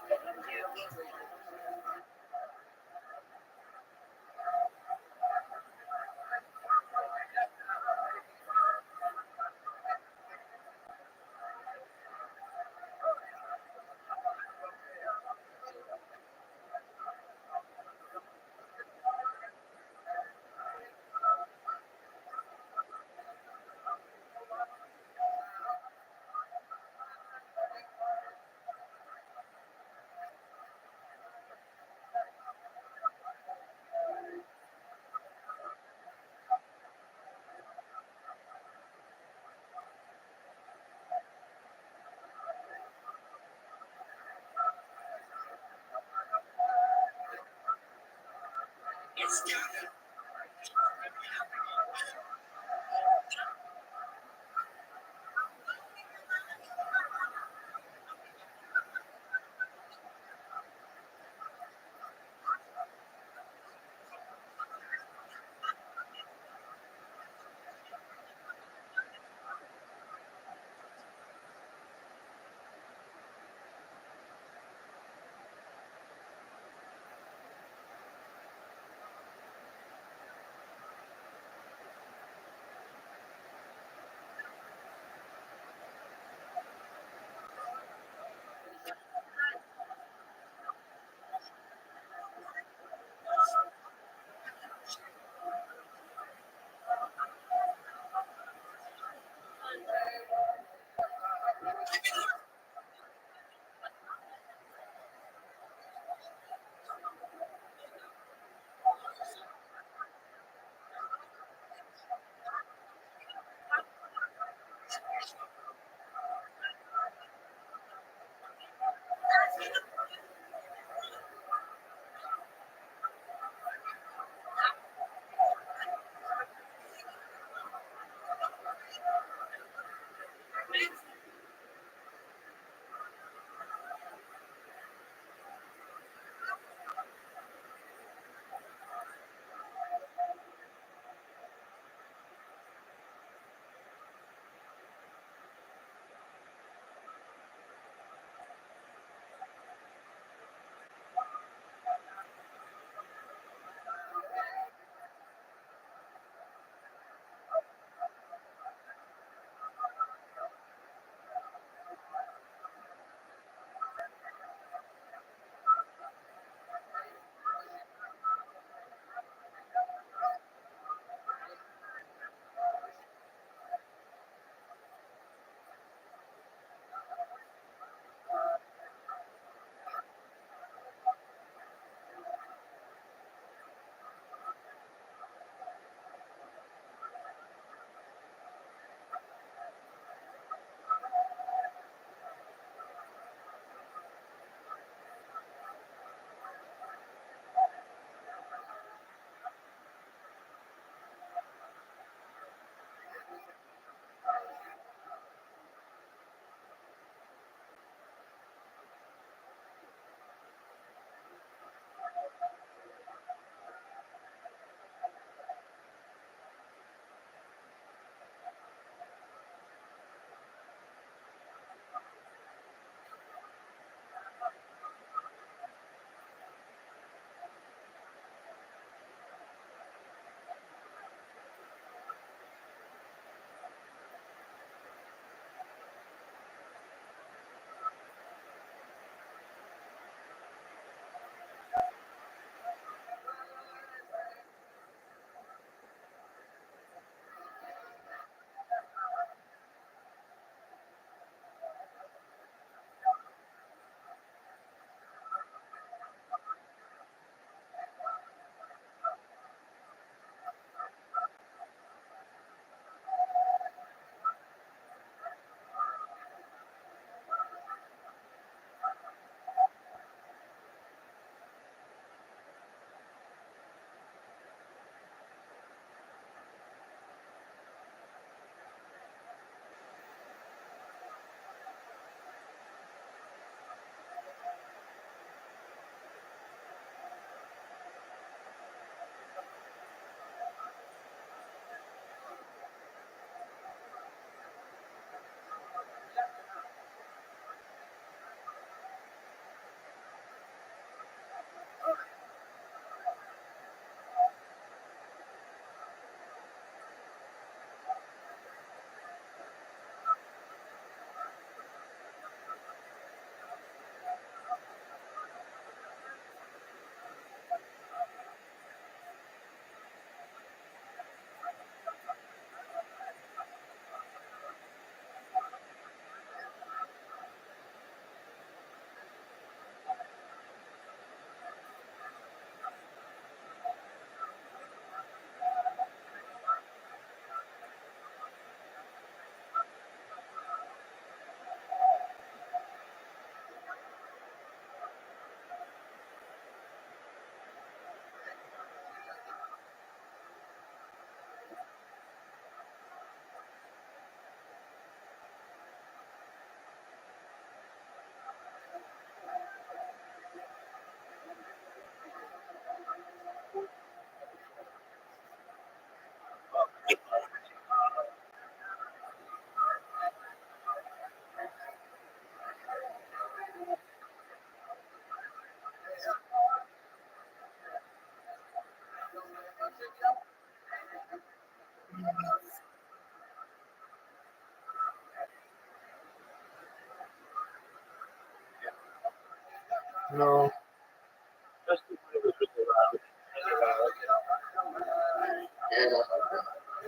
No.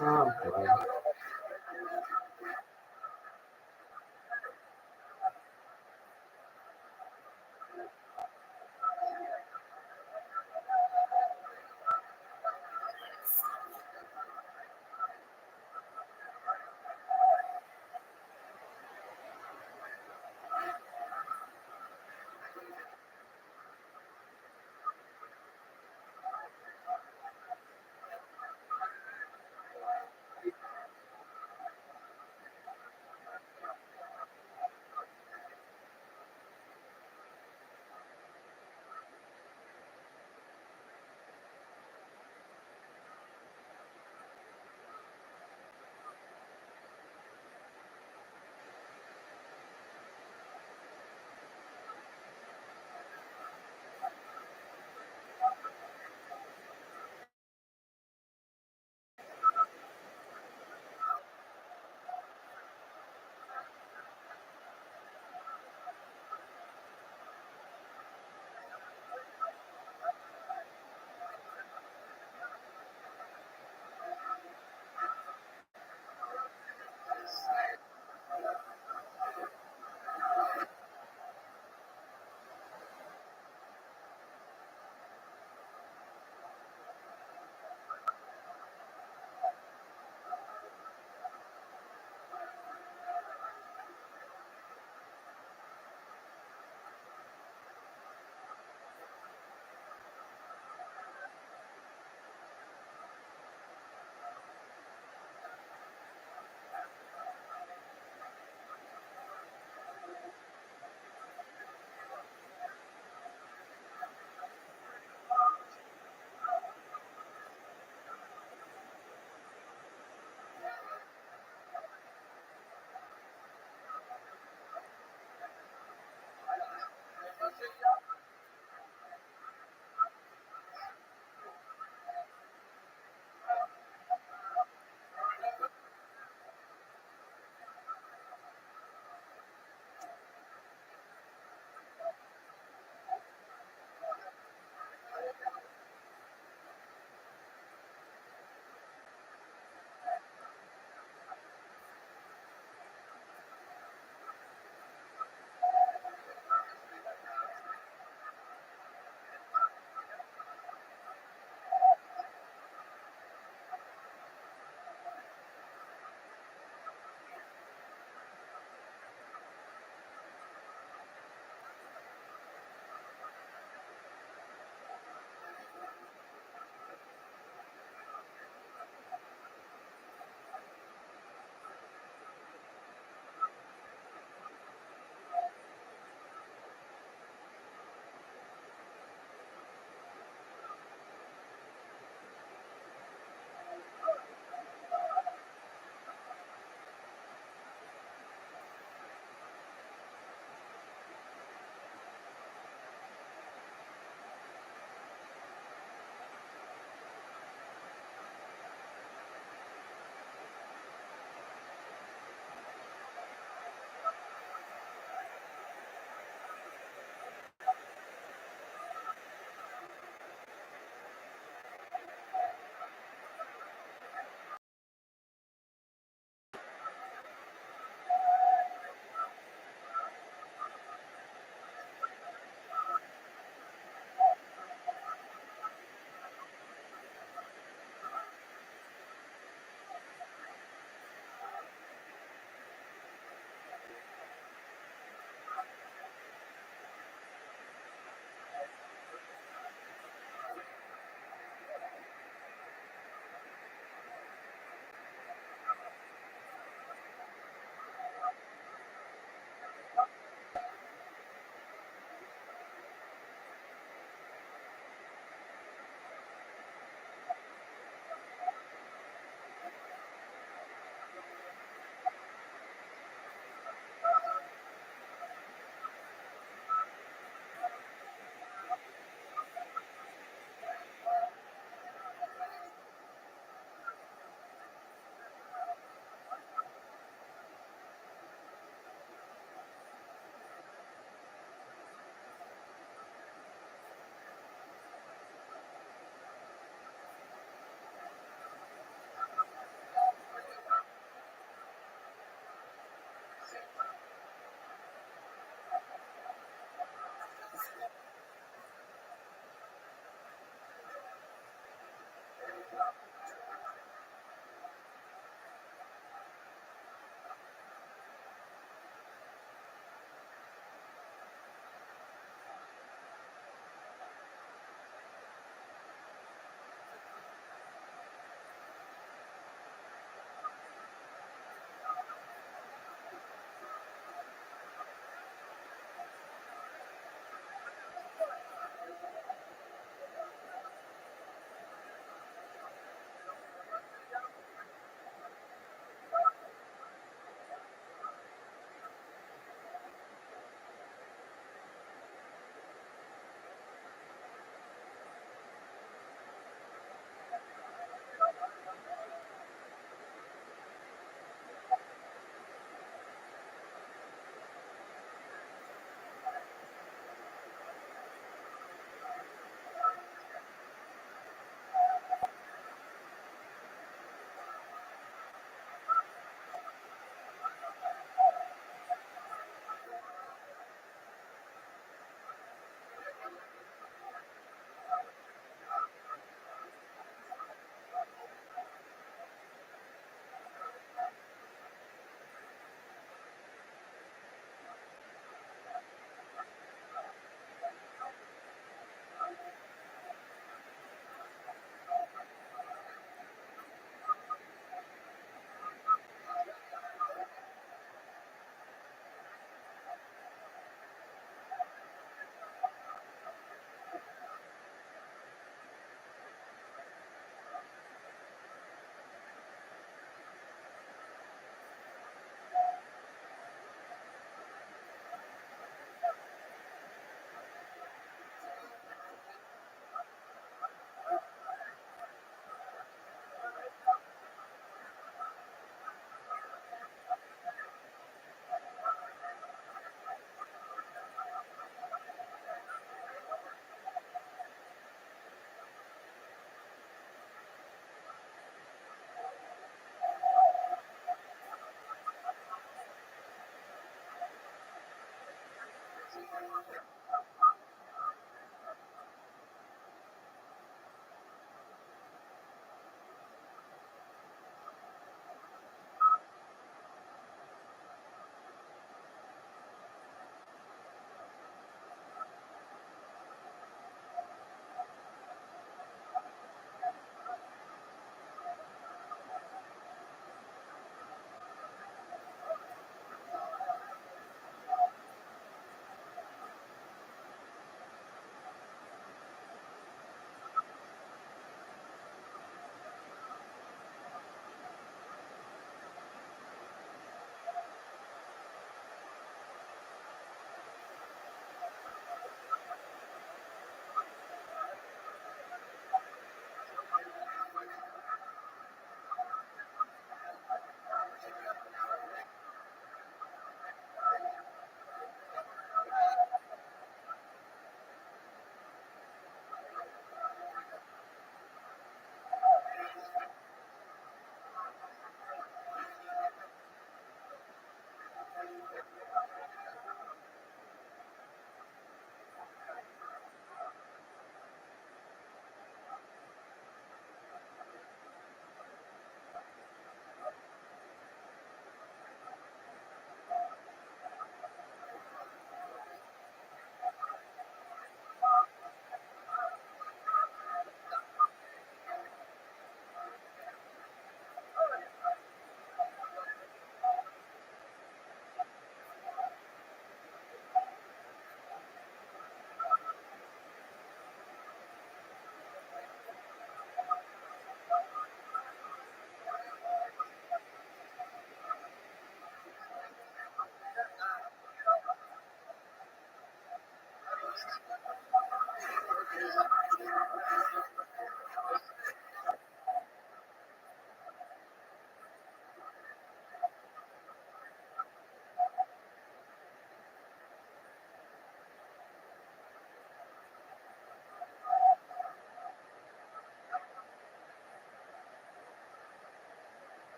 Oh, boy.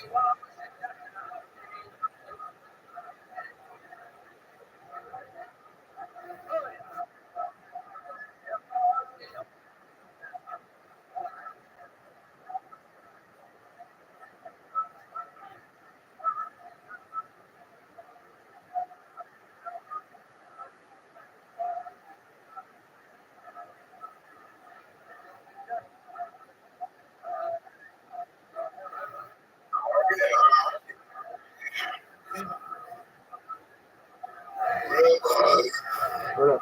What up?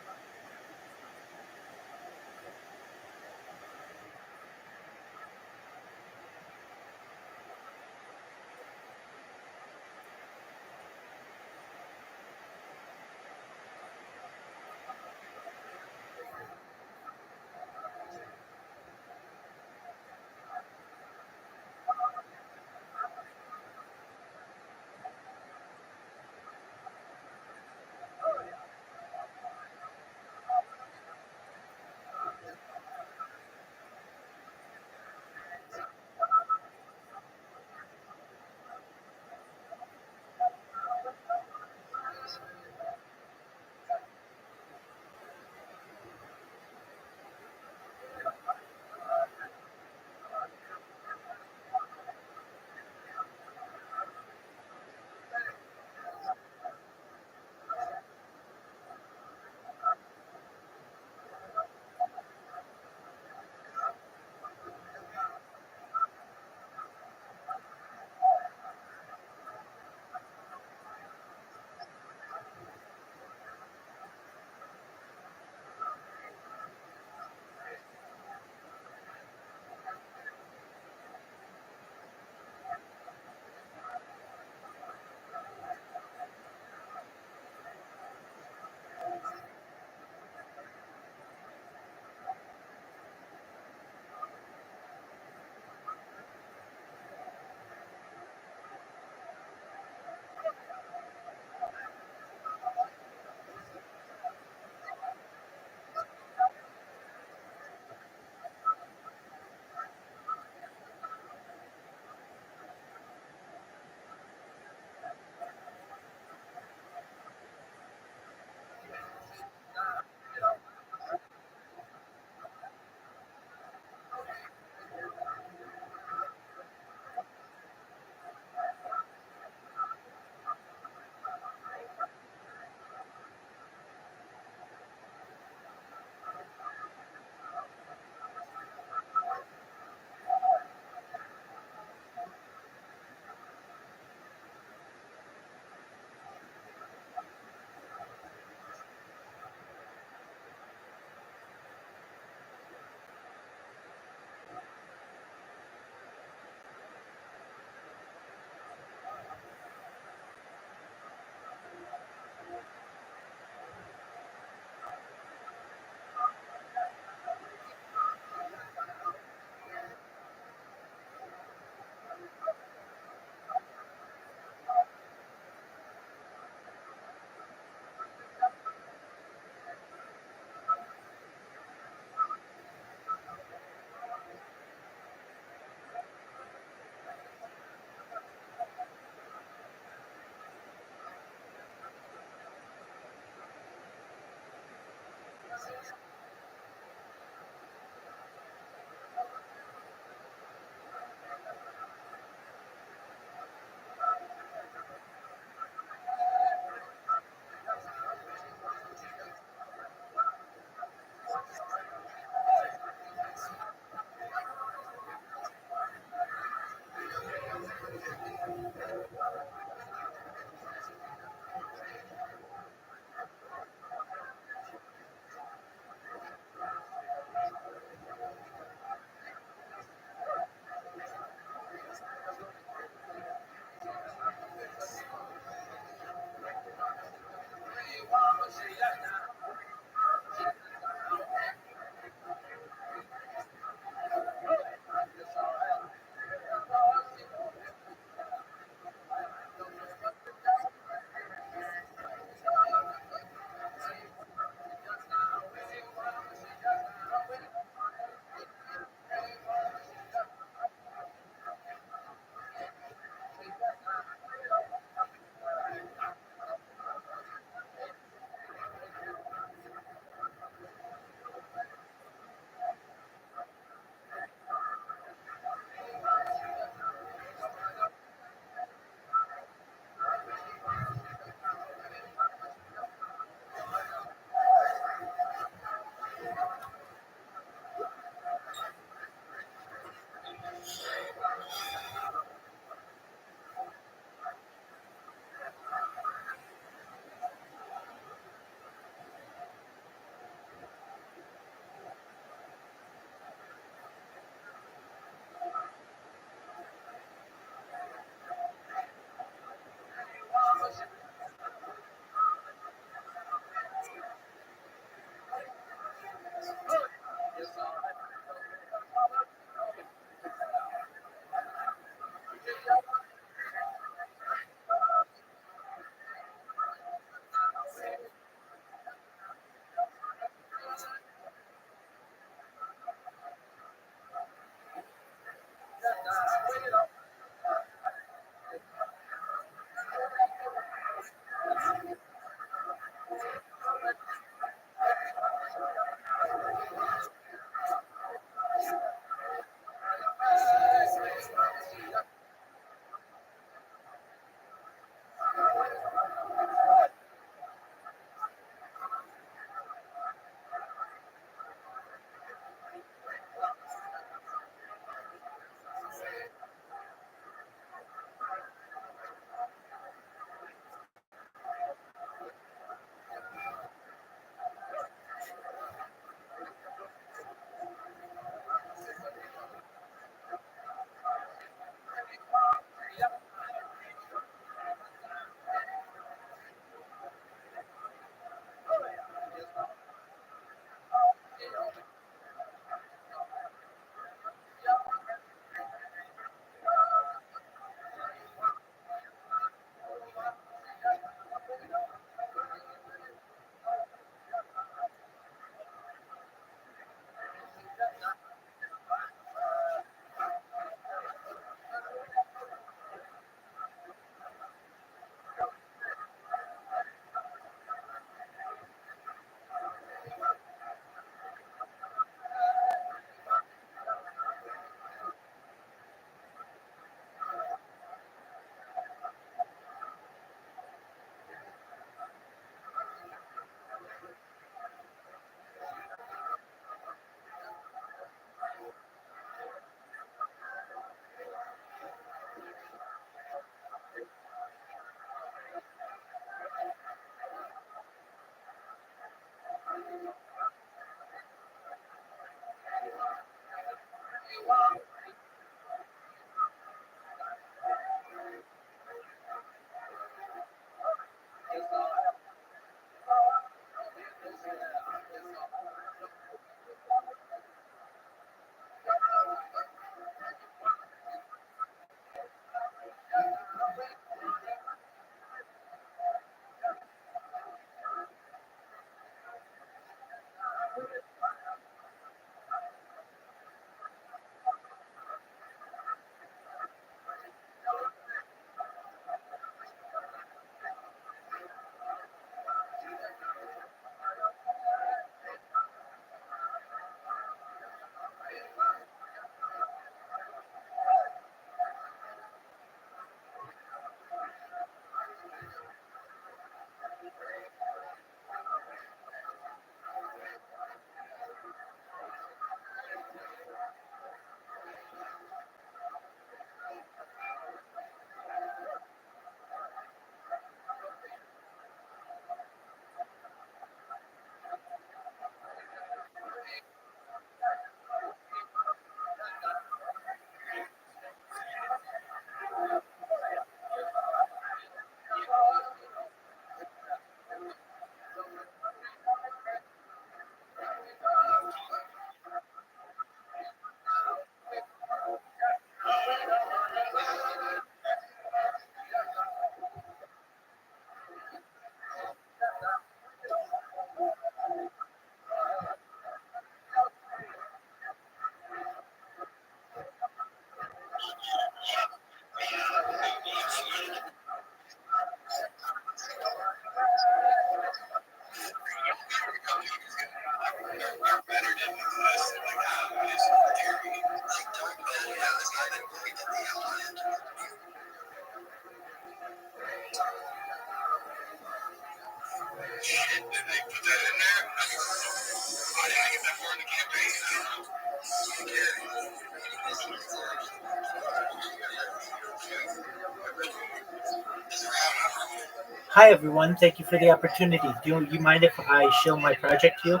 Hi, everyone. Thank you for the opportunity. Do you mind if I show my project to you?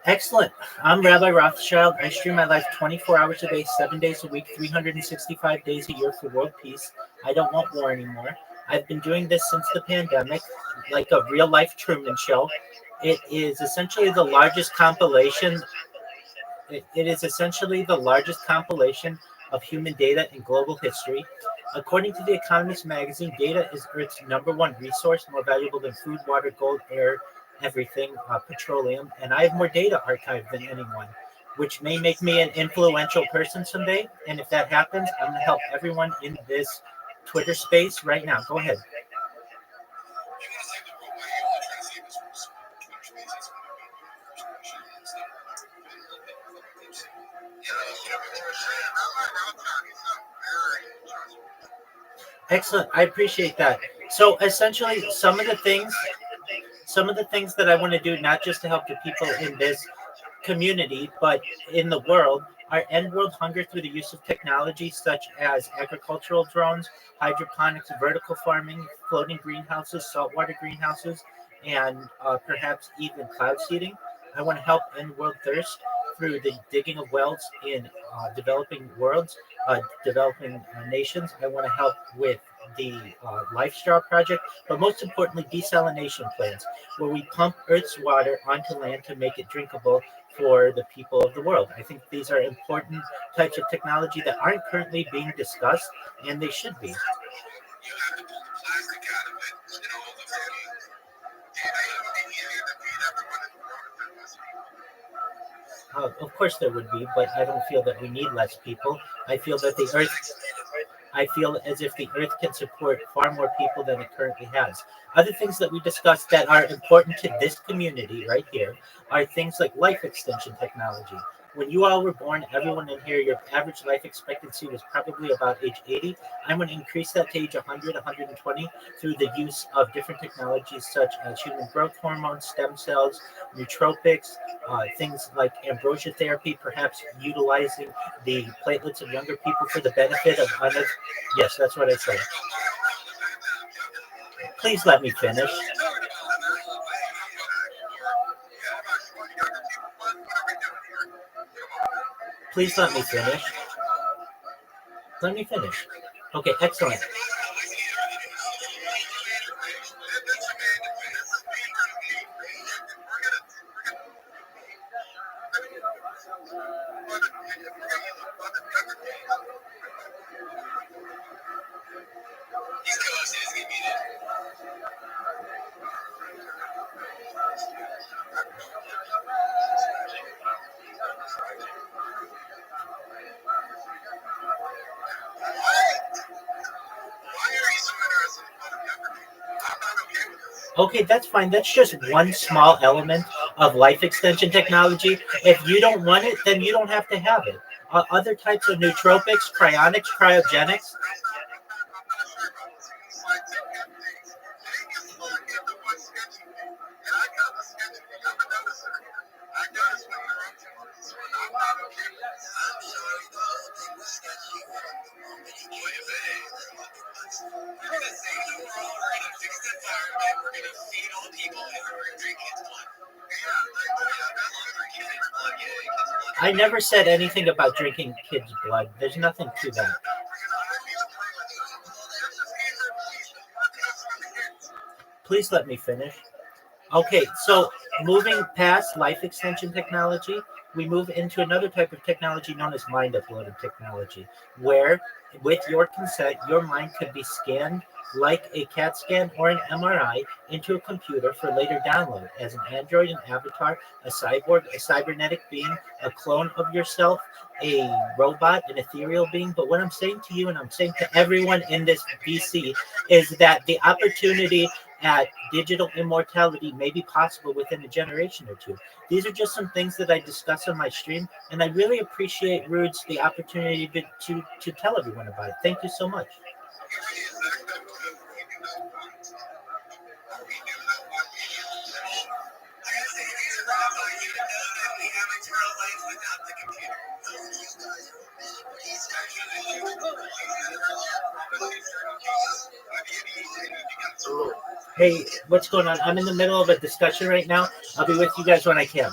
Excellent. I'm Rabbi Rothschild. I stream my life 24 hours a day, 7 days a week, 365 days a year for world peace. I don't want war anymore. I've been doing this since the pandemic, like a real life Truman Show. It is essentially the largest compilation. It is essentially the largest compilation of human data in global history. According to The Economist magazine, data is Earth's number one resource, more valuable than food, water, gold, air, everything, petroleum. And I have more data archived than anyone, which may make me an influential person someday. And if that happens, I'm going to help everyone in this Twitter space right now. Go ahead. Excellent. I appreciate that. So essentially, some of the things that I want to do, not just to help the people in this community, but in the world, are end world hunger through the use of technology such as agricultural drones, hydroponics, vertical farming, floating greenhouses, saltwater greenhouses, and perhaps even cloud seeding. I want to help end world thirst through the digging of wells in developing nations. I want to help with the Life Straw Project, but most importantly, desalination plants, where we pump Earth's water onto land to make it drinkable for the people of the world. I think these are important types of technology that aren't currently being discussed, and they should be. Of course, there would be, but I don't feel that we need less people. I feel that the Earth I feel as if the Earth can support far more people than it currently has. Other things that we discussed that are important to this community right here are things like life extension technology. When you all were born, everyone in here, your average life expectancy was probably about age 80. I'm going to increase that to age 100, 120 through the use of different technologies such as human growth hormones, stem cells, nootropics, things like ambrosia therapy, perhaps utilizing the platelets of younger people for the benefit of others. Yes, that's what I said. Please let me finish. Please let me finish. Let me finish. Okay, excellent. Okay, that's fine. That's just one small element of life extension technology. If you don't want it, then you don't have to have it. Other types of nootropics, cryonics, cryogenics. I never said anything about drinking kids' blood. There's nothing to that. Please let me finish. Okay, so moving past life extension technology, we move into another type of technology known as mind uploading technology, where with your consent, your mind could be scanned like a CAT scan or an MRI into a computer for later download as an android, an avatar, a cyborg, a cybernetic being, a clone of yourself, a robot, an ethereal being. But what I'm saying to you and I'm saying to everyone in this VC is that the opportunity at digital immortality may be possible within a generation or two. These are just some things that I discuss on my stream, and I really appreciate Rude's the opportunity to tell everyone about it. Thank you so much. eternal life without the computer. Hey, what's going on? I'm in the middle of a discussion right now. I'll be with you guys when I can.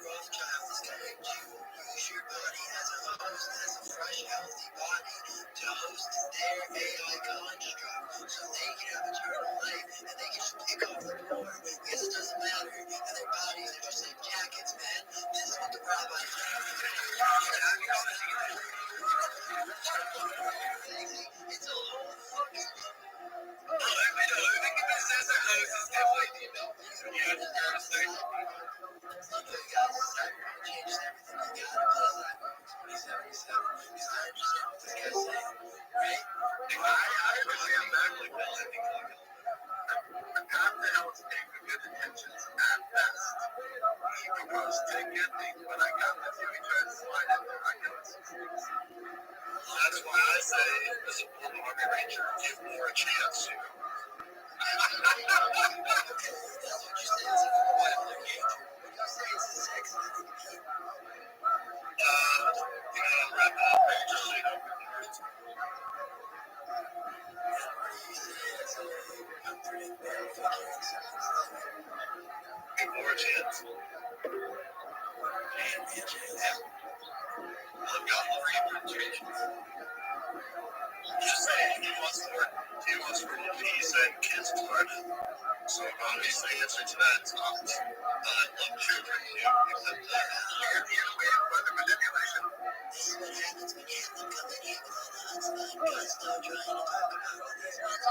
Rothschild is going to use your body as a host, as a fresh, healthy body to host their AI construct so they can have eternal life and they can just pick off the poor because it doesn't matter and their bodies are just like jackets, man. This is what the rabbis do. It's a whole fucking That's why I say, as a former Army Ranger, give more a chance. More chance. I've got more implications. Just saying, he wants more. He wants world peace and kids to learn it. So obviously, the answer to that is not. I love children, except that you're the other way of weather manipulation. This is what happens when you have them come in here with all the hotspot guys start trying to talk about all these ones.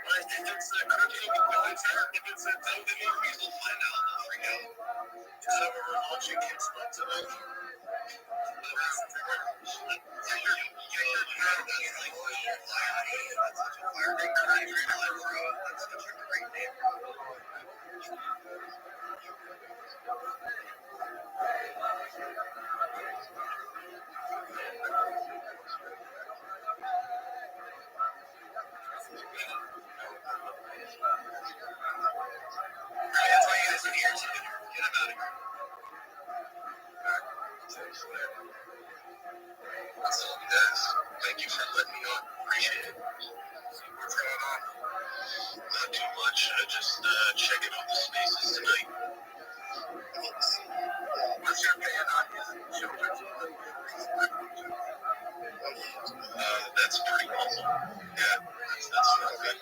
Like, if it's a crypto military, if it's a token, we'll find out. They'll freak out. So we're launching kids like tonight. That's why you guys are here. Get him out of here. So, guys, thank you for letting me on. Appreciate it. What's going on? Not too much. Just checking out the spaces tonight. What's your opinion on children? That's pretty awesome. Yeah, that's not good.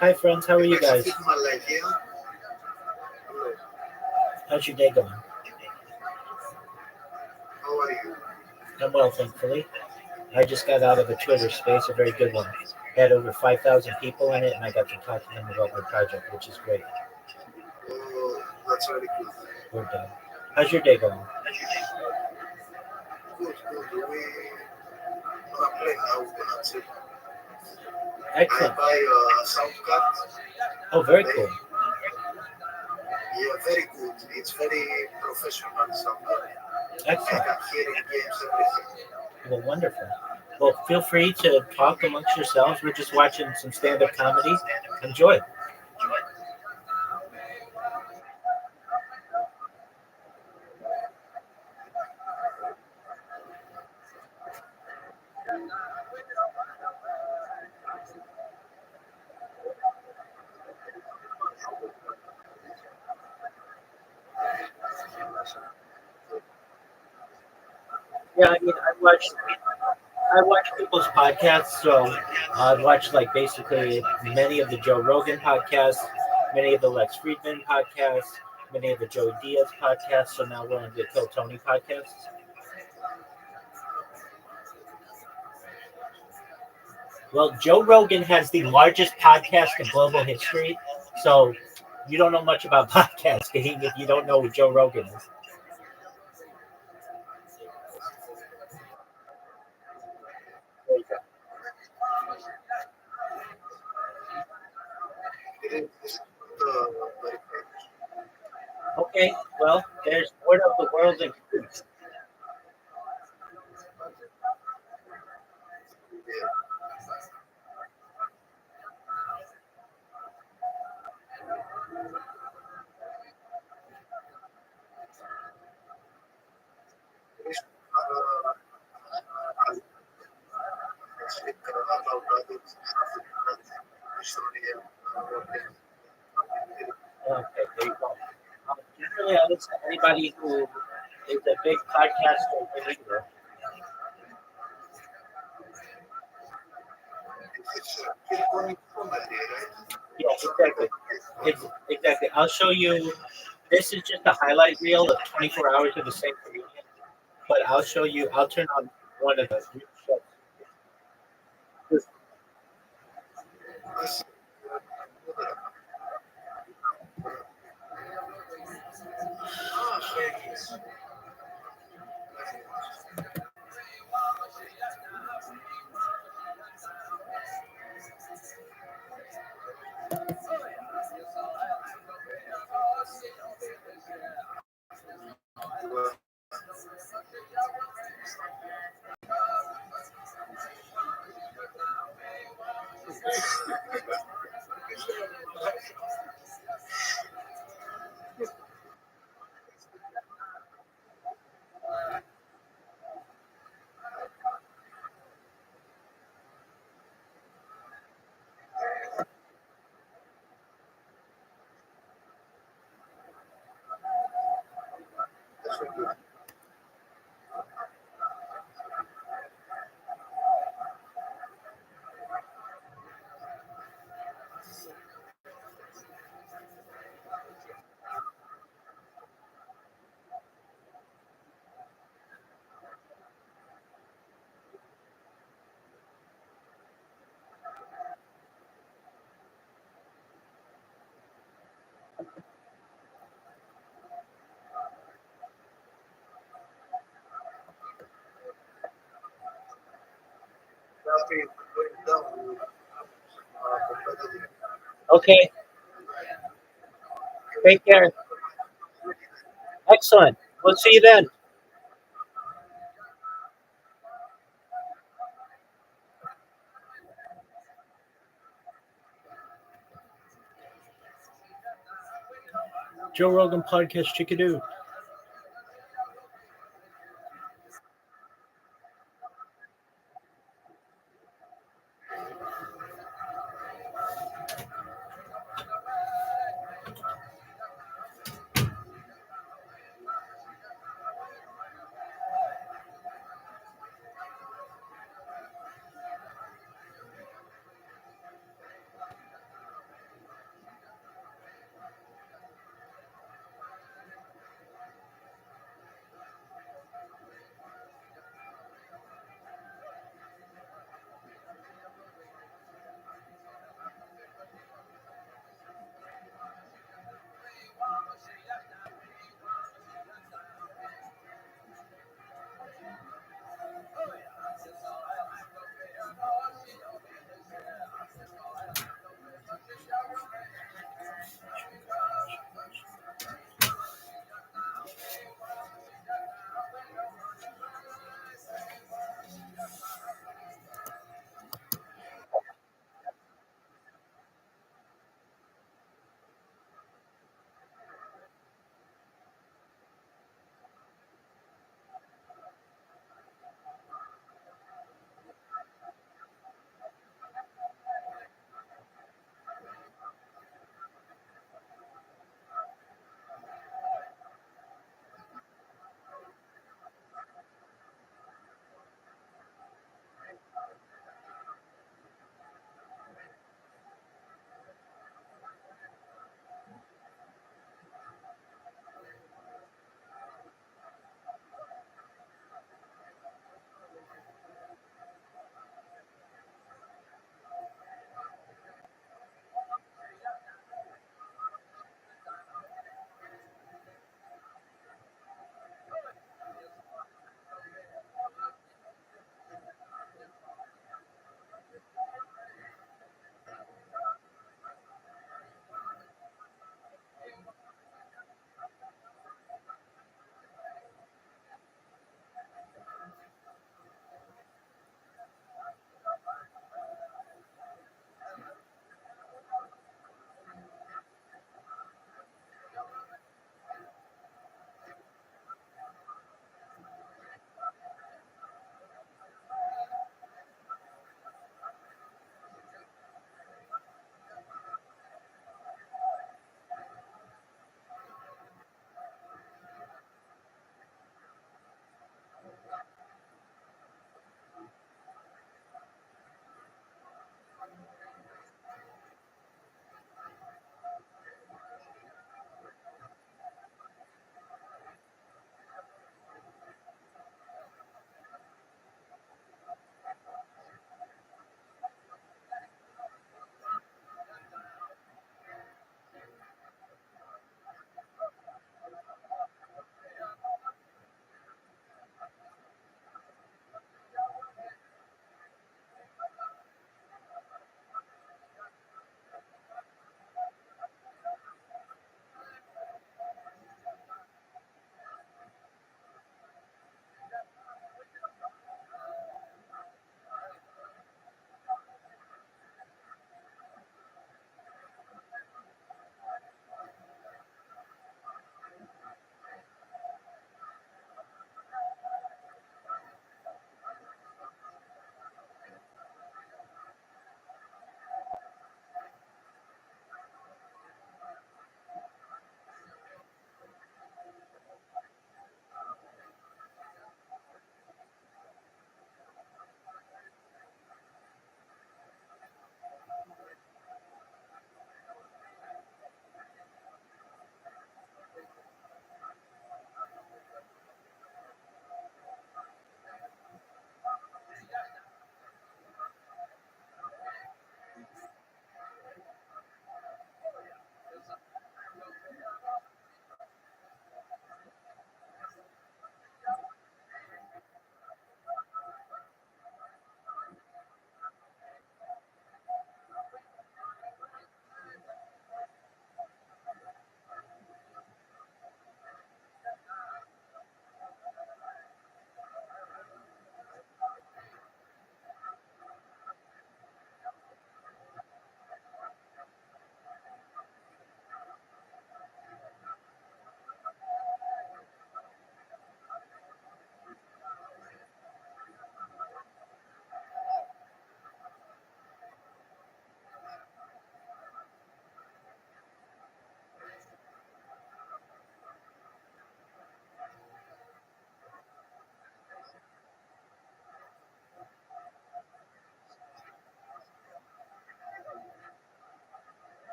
Hi, friends. How are you guys? My leg, yeah? How's your day going? How are you? I'm well, thankfully. I just got out of a Twitter space, a very good one. Had over 5,000 people in it, and I got to talk to them about my project, which is great. Oh, that's very good. We're done. How's your day going? Good, good. We gonna play now. We're gonna take. I Excellent. buy a sound card. Oh, very cool. Yeah, very good. It's very professional sound card. I Excellent. can hear in games everything. Well, wonderful. Well, feel free to talk amongst yourselves. We're just watching some stand-up comedy. Enjoy. Yeah, I mean, I watch people's podcasts, so I've watched like basically many of the Joe Rogan podcasts, many of the Lex Friedman podcasts, many of the Joe Diaz podcasts. So now we're on the Kill Tony podcasts. Well, Joe Rogan has the largest podcast in global history, so you don't know much about podcasting if you don't know who Joe Rogan is. There you go. It is very Okay, well, there's word of the world in cruise. speak about that. History and Okay, there you go. Generally, I listen to anybody who is a big podcaster in England. it's going comedy, right? Yeah, exactly. Exactly. I'll show you. This is just a highlight reel of 24 hours of the same comedian. But I'll show you. I'll turn on one of the real shows. Ah, famous. Going down competitive. Okay. Take care. Excellent. We'll see you then. Joe Rogan podcast, chickadoo.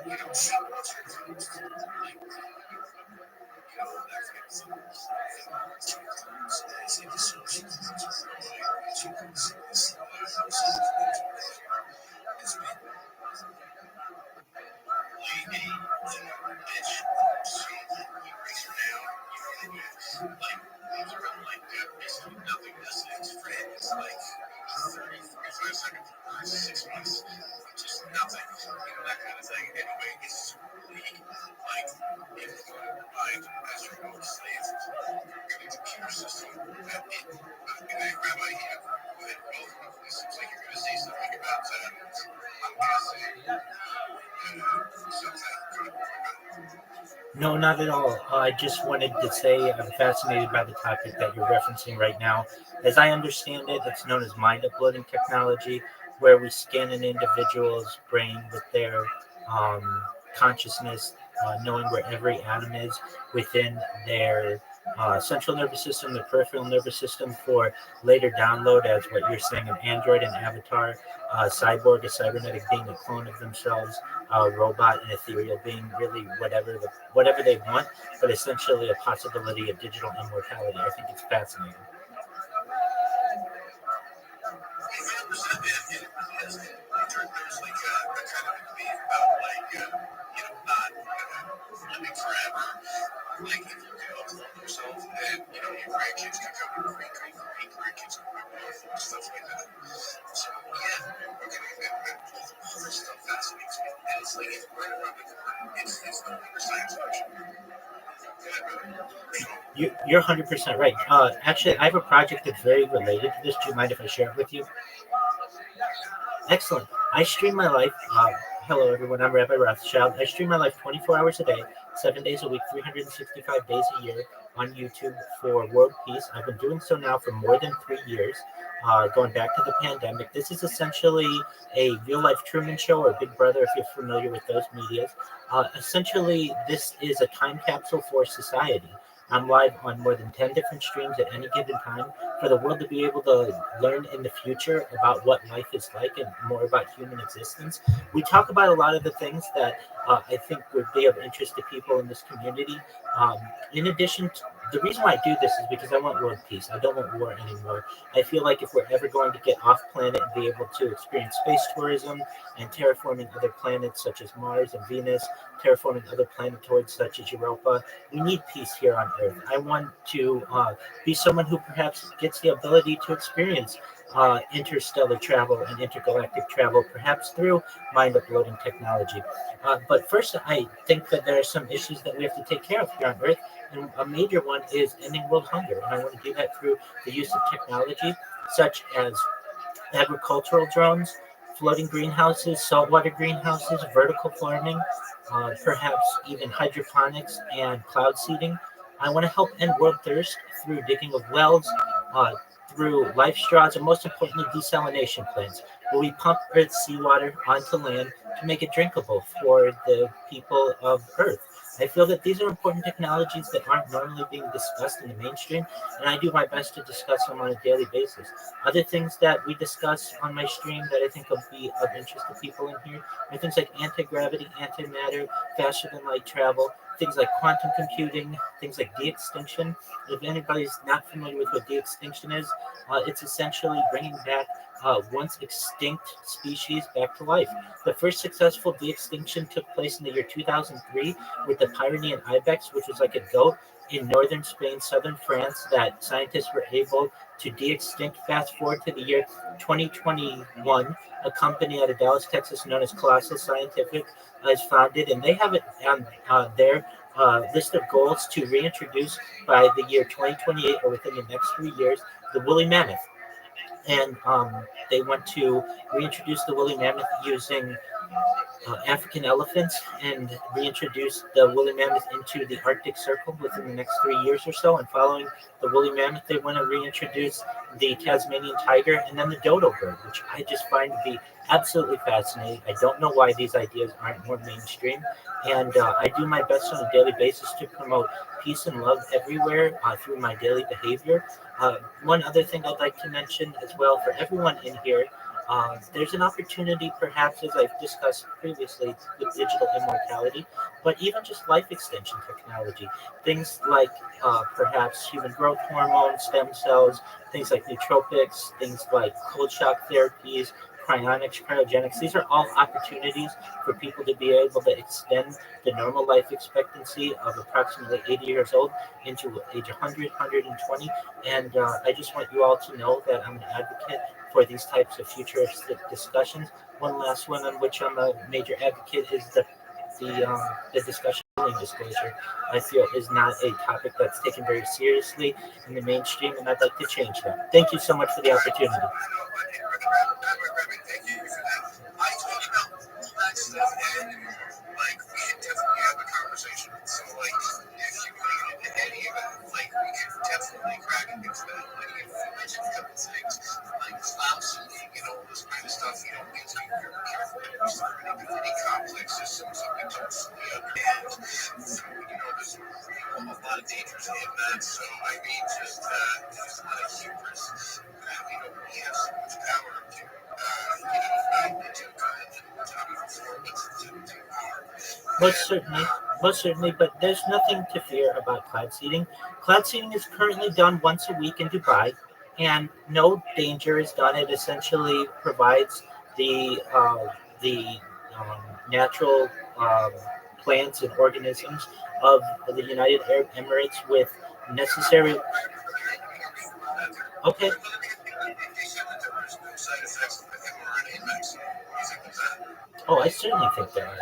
you know, see what's your thoughts, like, you know, that kind of thing. Sometimes it's like a social thing, like, you can see this, it's been lady, bitch, so you raise her down, you know what I mean? Like, things around like that, basically nothing less than his friend. It's like 30, 45 seconds, 6 months, just nothing, you know, that kind of thing. Anyway, it's really like implied as your own slave in the computer system that it, Rabbi, yeah, go ahead, well, it seems like you're going to say something about that. I'm guessing No, not at all. I just wanted to say I'm fascinated by the topic that you're referencing right now. As I understand it, it's known as mind uploading technology, where we scan an individual's brain with their um, consciousness, knowing where every atom is within their central nervous system, the peripheral nervous system, for later download as what you're saying, an android, an avatar, cyborg, a cybernetic being, a clone of themselves, robot, and ethereal being, really whatever they want, but essentially a possibility of digital immortality. I think it's fascinating. there's like a kind of debate about like you know not living forever. Like if you can outlive yourself, and you know your grandkids can come to great grandkids can come and stuff like that. So yeah, okay, and all this stuff fascinates me, and it's like it's right around the corner. It's no longer science fiction. You're 100% right. Actually, I have a project that's very related to this. Do you mind if I share it with you? Excellent. I stream my life. Hello, everyone. I'm Rabbi Rothschild. I stream my life 24 hours a day, 7 days a week, 365 days a year on YouTube for world peace. I've been doing so now for more than 3 years, going back to the pandemic. This is essentially a real life Truman Show or Big Brother, if you're familiar with those medias. Essentially, this is a time capsule for society. I'm live on more than 10 different streams at any given time for the world to be able to learn in the future about what life is like and more about human existence. We talk about a lot of the things that I think would be of interest to people in this community. Um, in addition, the reason why I do this is because I want world peace. I don't want war anymore. I feel like if we're ever going to get off planet and be able to experience space tourism and terraforming other planets such as Mars and Venus, terraforming other planetoids such as Europa, we need peace here on Earth. I want to be someone who perhaps gets the ability to experience interstellar travel and intergalactic travel, perhaps through mind uploading technology. But first, I think that there are some issues that we have to take care of here on Earth, and a major one is ending world hunger. And I want to do that through the use of technology such as agricultural drones, floating greenhouses, saltwater greenhouses, vertical farming, perhaps even hydroponics and cloud seeding. I want to help end world thirst through digging of wells, uh, through life straws, and most importantly, desalination plants, where we pump Earth's seawater onto land to make it drinkable for the people of Earth. I feel that these are important technologies that aren't normally being discussed in the mainstream, and I do my best to discuss them on a daily basis. Other things that we discuss on my stream that I think will be of interest to people in here are things like anti-gravity, antimatter, faster than light travel, things like quantum computing, things like de-extinction. If anybody's not familiar with what de-extinction is, it's essentially bringing back once extinct species back to life. The first successful de-extinction took place in the year 2003 with the Pyrenean ibex, which was like a goat in northern Spain, southern France, that scientists were able to de-extinct. Fast forward to the year 2021, a company out of Dallas, Texas, known as Colossus Scientific, is founded, and they have it on their list of goals to reintroduce by the year 2028 or within the next 3 years the woolly mammoth. And they want to reintroduce the woolly mammoth using African elephants and reintroduce the woolly mammoth into the Arctic Circle within the next 3 years or so. And following the woolly mammoth, they want to reintroduce the Tasmanian tiger and then the dodo bird, which I just find to be absolutely fascinating. I don't know why these ideas aren't more mainstream. And I do my best on a daily basis to promote peace and love everywhere through my daily behavior. One other thing I'd like to mention as well for everyone in here, There's an opportunity, perhaps, as I've discussed previously, with digital immortality, but even just life extension technology. Things like perhaps human growth hormone, stem cells, things like nootropics, things like cold shock therapies, cryonics, cryogenics. These are all opportunities for people to be able to extend the normal life expectancy of approximately 80 years old into age 100, 120. And I just want you all to know that I'm an advocate for these types of futuristic discussions. One last one on which I'm a major advocate is the discussion of disclosure. I feel is not a topic that's taken very seriously in the mainstream, and I'd like to change that. Thank you so much for the opportunity. Thank you for that. I told you about all that stuff, and like we should definitely have a conversation. So like, if you want to get into any of it, like we could definitely crack into that. Like you mentioned a couple things, like cloud seeding and all this kind of stuff. You know, we have to be very careful when we start getting into any complex systems that we don't fully understand. So you know, there's a lot of dangers in that. So I mean, just there's a lot of hubris. You know, we have so much power to. Most certainly, but there's nothing to fear about cloud seeding. Cloud seeding is currently done once a week in Dubai, and no danger is done. It essentially provides the natural um, plants and organisms of the United Arab Emirates with necessary. Okay. Oh, I certainly think there are.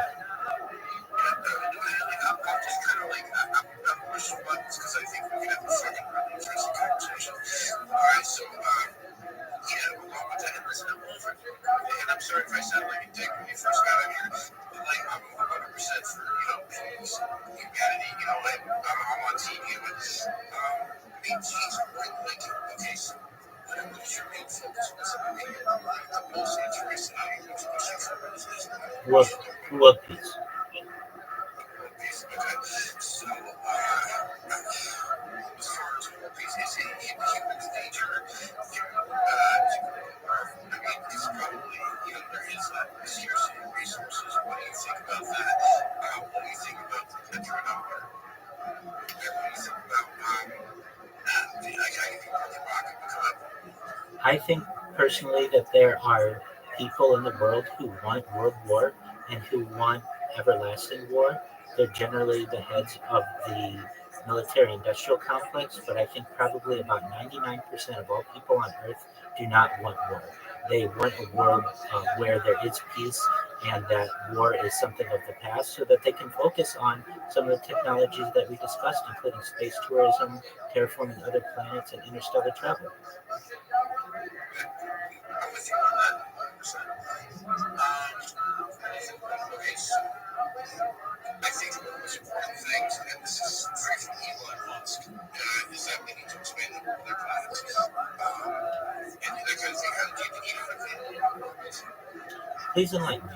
Because I think we can have a second really interesting conversation. All right, so yeah, along with that, listen, and I'm sorry if I sound like a dick when you first got in here, but like I'm 100% for peace, humanity. You know, I'm on TV with I mean, geez, like okay, so what is your main focus? What's the most interesting World, world peace. Okay, so as far as world peace, is it in human nature to I mean, it's probably, you know, there is a scarcity of resources. What do you think about that? What do you think about the petrodollar? What do you think about, I can think about the rocket because I think personally that there are people in the world who want world war and who want everlasting war. They're generally the heads of the military industrial complex, but I think probably about 99% of all people on Earth do not want war. They want a world where there is peace and that war is something of the past so that they can focus on some of the technologies that we discussed, including space tourism, terraforming other planets, and interstellar travel. I'm with you on that 100%. Okay, so I think one of the most important things, and this is straight from Elon Musk, is that we need to expand the other planets. And that kind of thing. How do you know what I mean? Please enlighten me.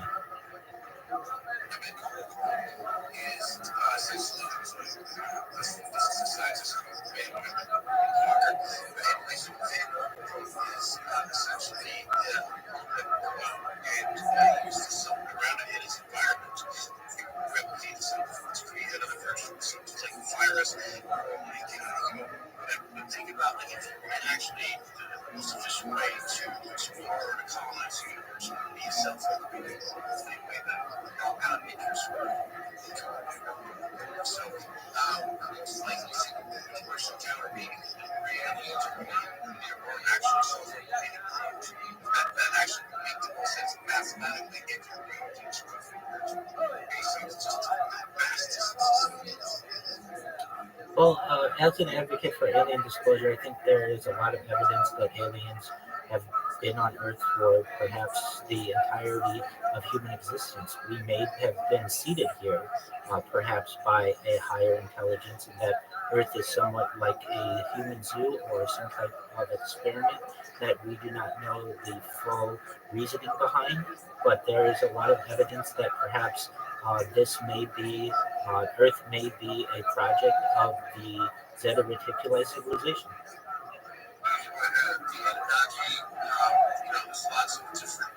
Is essentially this is the scientist who made Walker, and Lisa is essentially and use the sun around it in its environment to replicate itself to create another version. So it's like a virus or like whatever. But think about like if you're going to actually the most efficient way to explore or to colonize the universe would be a self-organizing way that out of interest. So, it's likely to commercial tower being reality or actually self-regulated approach. That actually would make the most sense mathematically if you're going to explore based on just vast distances. Well, as an advocate for alien disclosure, I think there is a lot of evidence that aliens have been on Earth for perhaps the entirety of human existence. We may have been seeded here, perhaps by a higher intelligence, and that Earth is somewhat like a human zoo or some type of experiment that we do not know the full reasoning behind. But there is a lot of evidence that perhaps this may be Earth may be a project of the Zeta Reticuli civilization. There's lots of different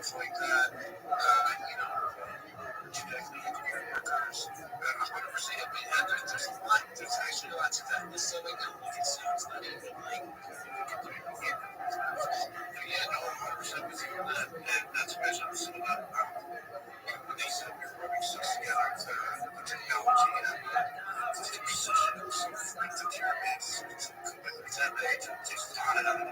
things like that. Genetically engineered workers. I'm going to say there's actually lots of that. The selling that we can see, it's not even like yeah, no, 100% with you on that. And not to mention, when they said we were rubbing stuff together, the technology and the precision of some of the pyramids, it takes a ton of it.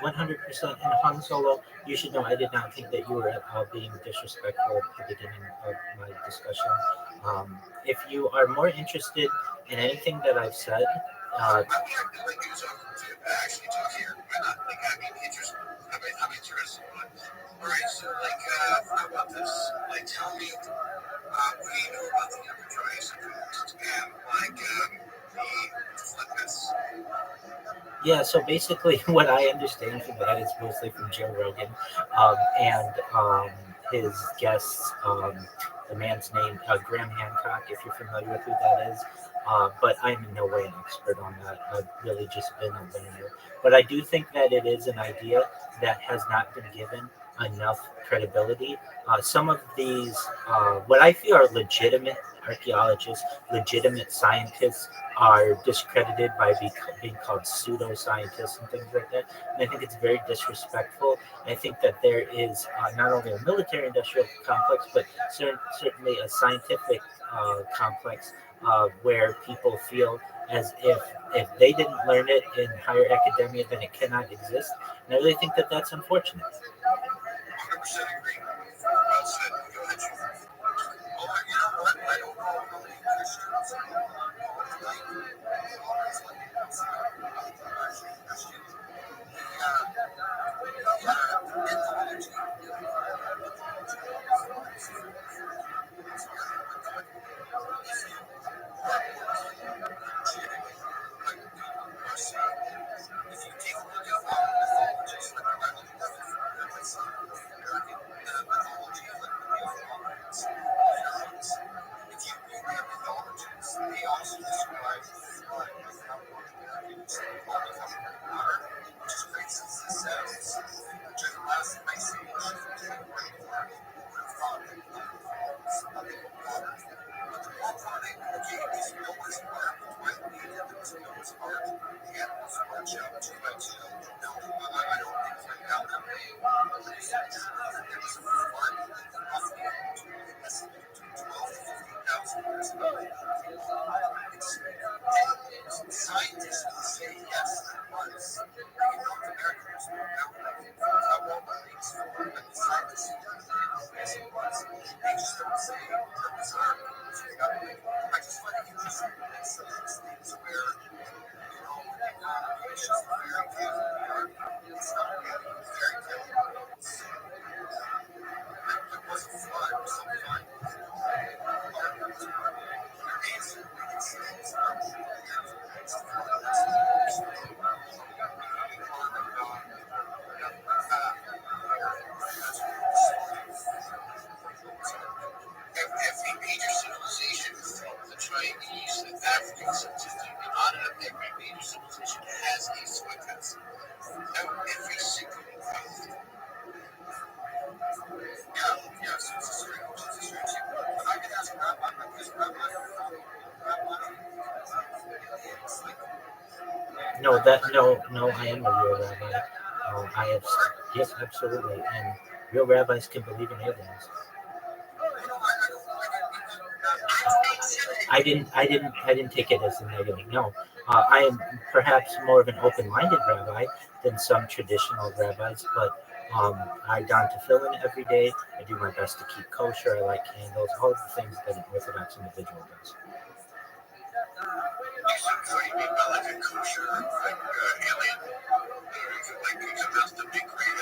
100%. And Han Solo, you should know I did not think that you were being disrespectful at the beginning of my discussion. If you are more interested in anything that I've said, I'm actually talk here. I'm interested. All right, so how about this? Tell me, what do you know about the Enterprise and the Flippers? yeah, so basically, what I understand from that is mostly from Joe Rogan and his guests. The man's name, Graham Hancock, if you're familiar with who that is. But I'm in no way an expert on that. I've really just been a learner. But I do think that it is an idea that has not been given enough credibility. Some of these, what I feel are legitimate archaeologists, legitimate scientists, are discredited by being called pseudoscientists and things like that. And I think it's very disrespectful. I think that there is not only a military-industrial complex, but certainly a scientific complex where people feel as if they didn't learn it in higher academia, then it cannot exist. And I really think that that's unfortunate. 100% agree. Well said. Go ahead, Joe. Oh, you know what? I don't know how many Christians if you take a look at all the mythologies, like the Bible, mythology of if you read their mythologies, they also describe water, which is great since the cells, which is the last ice age, scientists will say yes, there was. North Americans were but the scientists yes, it was. They just don't say it was I just find it interesting that some of these things where, it's just very good. It's not really very good. There was a flood or some kind. Every major civilization is to try and use the African scientific on every major civilization has a sweat test. Every single one. Yeah, so it's a strange. But I can ask Rabbi, because Rabbi, No, I am a real rabbi. I have, yes, absolutely, and real rabbis can believe in aliens. I didn't take it as a negative. No, I am perhaps more of an open-minded rabbi than some traditional rabbis, but I don tefillin every day. I do my best to keep kosher. I like candles, all of the things that an Orthodox individual does. So you mean by like a kosher, alien? Like that's the big grade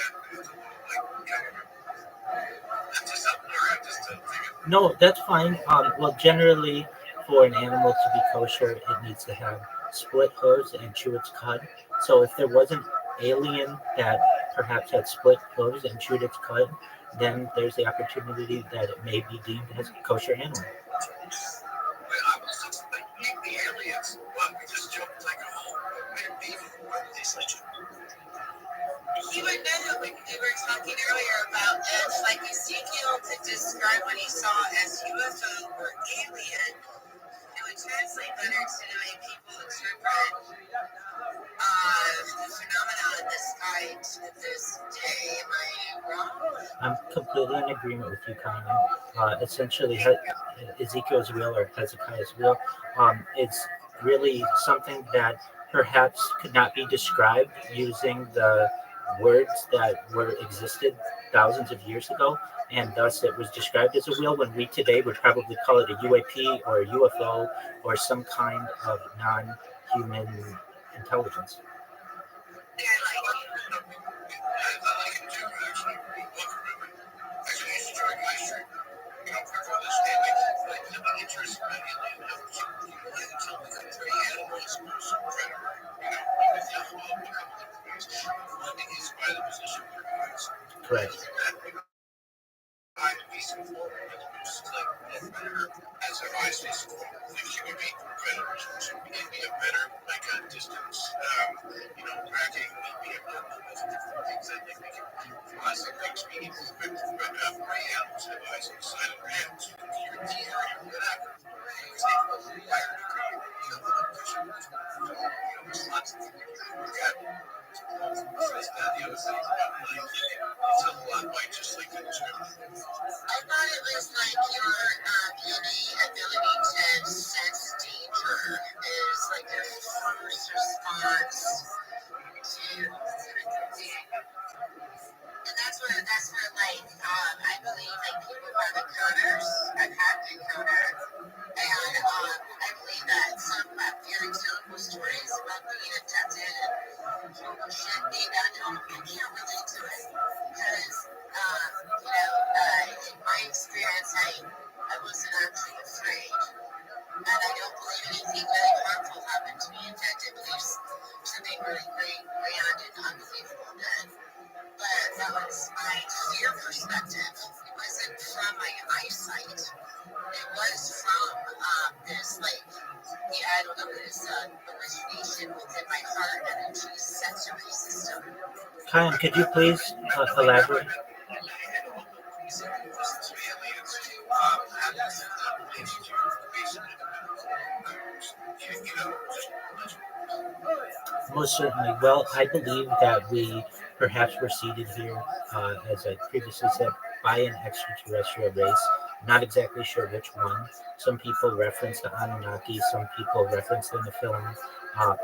just up there. I just don't think it. No, that's fine. Well, generally, for an animal to be kosher, it needs to have split hooves and chew its cud. So if there was an alien that perhaps had split hooves and chewed its cud, then there's the opportunity that it may be deemed as a kosher animal. I was just like the aliens, but we just jumped like a whole baby legislature. he would know when we were talking earlier about if, like, Ezekiel could describe what he saw as UFO or alien, it would translate better to the way people interpret the phenomena in the sky to this day. Am I wrong? I'm completely in agreement with you, Connie. Essentially, Ezekiel's wheel or Hezekiah's wheel is really something that perhaps could not be described using the words that were existed thousands of years ago, and thus it was described as a wheel when we today would probably call it a UAP or a UFO or some kind of non-human intelligence. I like him too, actually. Welcome, Reverend. Actually, he's during my stream. You know, for this day, I'm not interested in alien opportunity. You want to tell me that three animals were some predator. You know, you can tell them all a couple different ways. One is by the position of their eyes. Correct. Eye facing forward, which is like a predator has their eyes facing forward. Like you would be predators, which would be a better, like a distance, tracking, maybe a couple of different things that they make plastic things being movement, but gray animals have eyes inside of their hands. You can hear deer or whatever. It's a higher degree of vision. So, there's lots of things you look at. Besides that, the other thing about like, it's a lot like just like the description. I thought it was like your innate ability to sense danger is like your first response to. And that's where like I believe like people have encounters. I've had an encounter, and I believe that some fairy tale stories about being abducted and shit being done. I can't relate to it because in my experience, I wasn't actually afraid, and I don't believe anything really harmful happened to me. In fact, I believe something really great, grand, and unbelievable did. But that was my fear perspective. It wasn't from my eyesight. It was from this, like, I don't know, this origination within my heart energy sensory system. Kyan, could you please elaborate? Most certainly. Well, I believe that we perhaps were seated here, as I previously said, by an extraterrestrial race. Not exactly sure which one. Some people reference the Anunnaki, some people reference the Nephilim.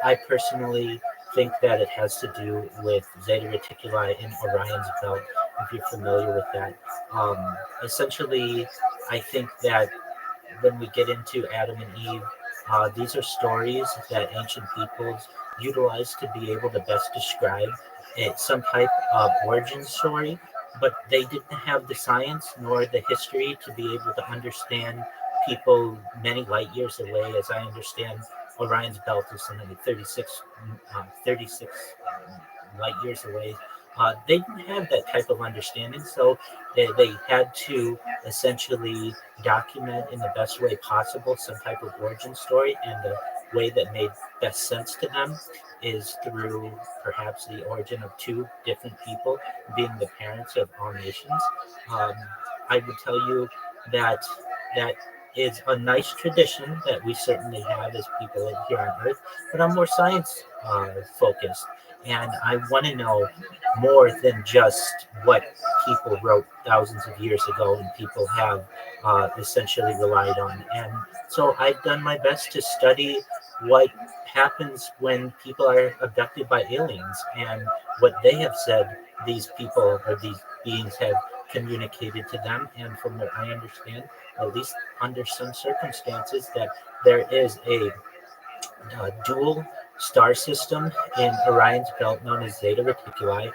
I personally think that it has to do with Zeta Reticuli in Orion's belt, if you're familiar with that. Essentially, I think that when we get into Adam and Eve, these are stories that ancient peoples utilized to be able to best describe some type of origin story, but they didn't have the science nor the history to be able to understand people many light years away. As I understand, Orion's belt is something like 36 light years away. They didn't have that type of understanding, so they had to essentially document in the best way possible some type of origin story, and the way that made best sense to them is through perhaps the origin of two different people being the parents of all nations. I would tell you that that is a nice tradition that we certainly have as people here on Earth, but I'm more science focused, and I want to know more than just what people wrote thousands of years ago and people have essentially relied on. And so I've done my best to study what happens when people are abducted by aliens and what they have said these people or these beings have communicated to them. And from what I understand, at least under some circumstances, that there is a dual star system in Orion's belt known as Zeta Reticuli.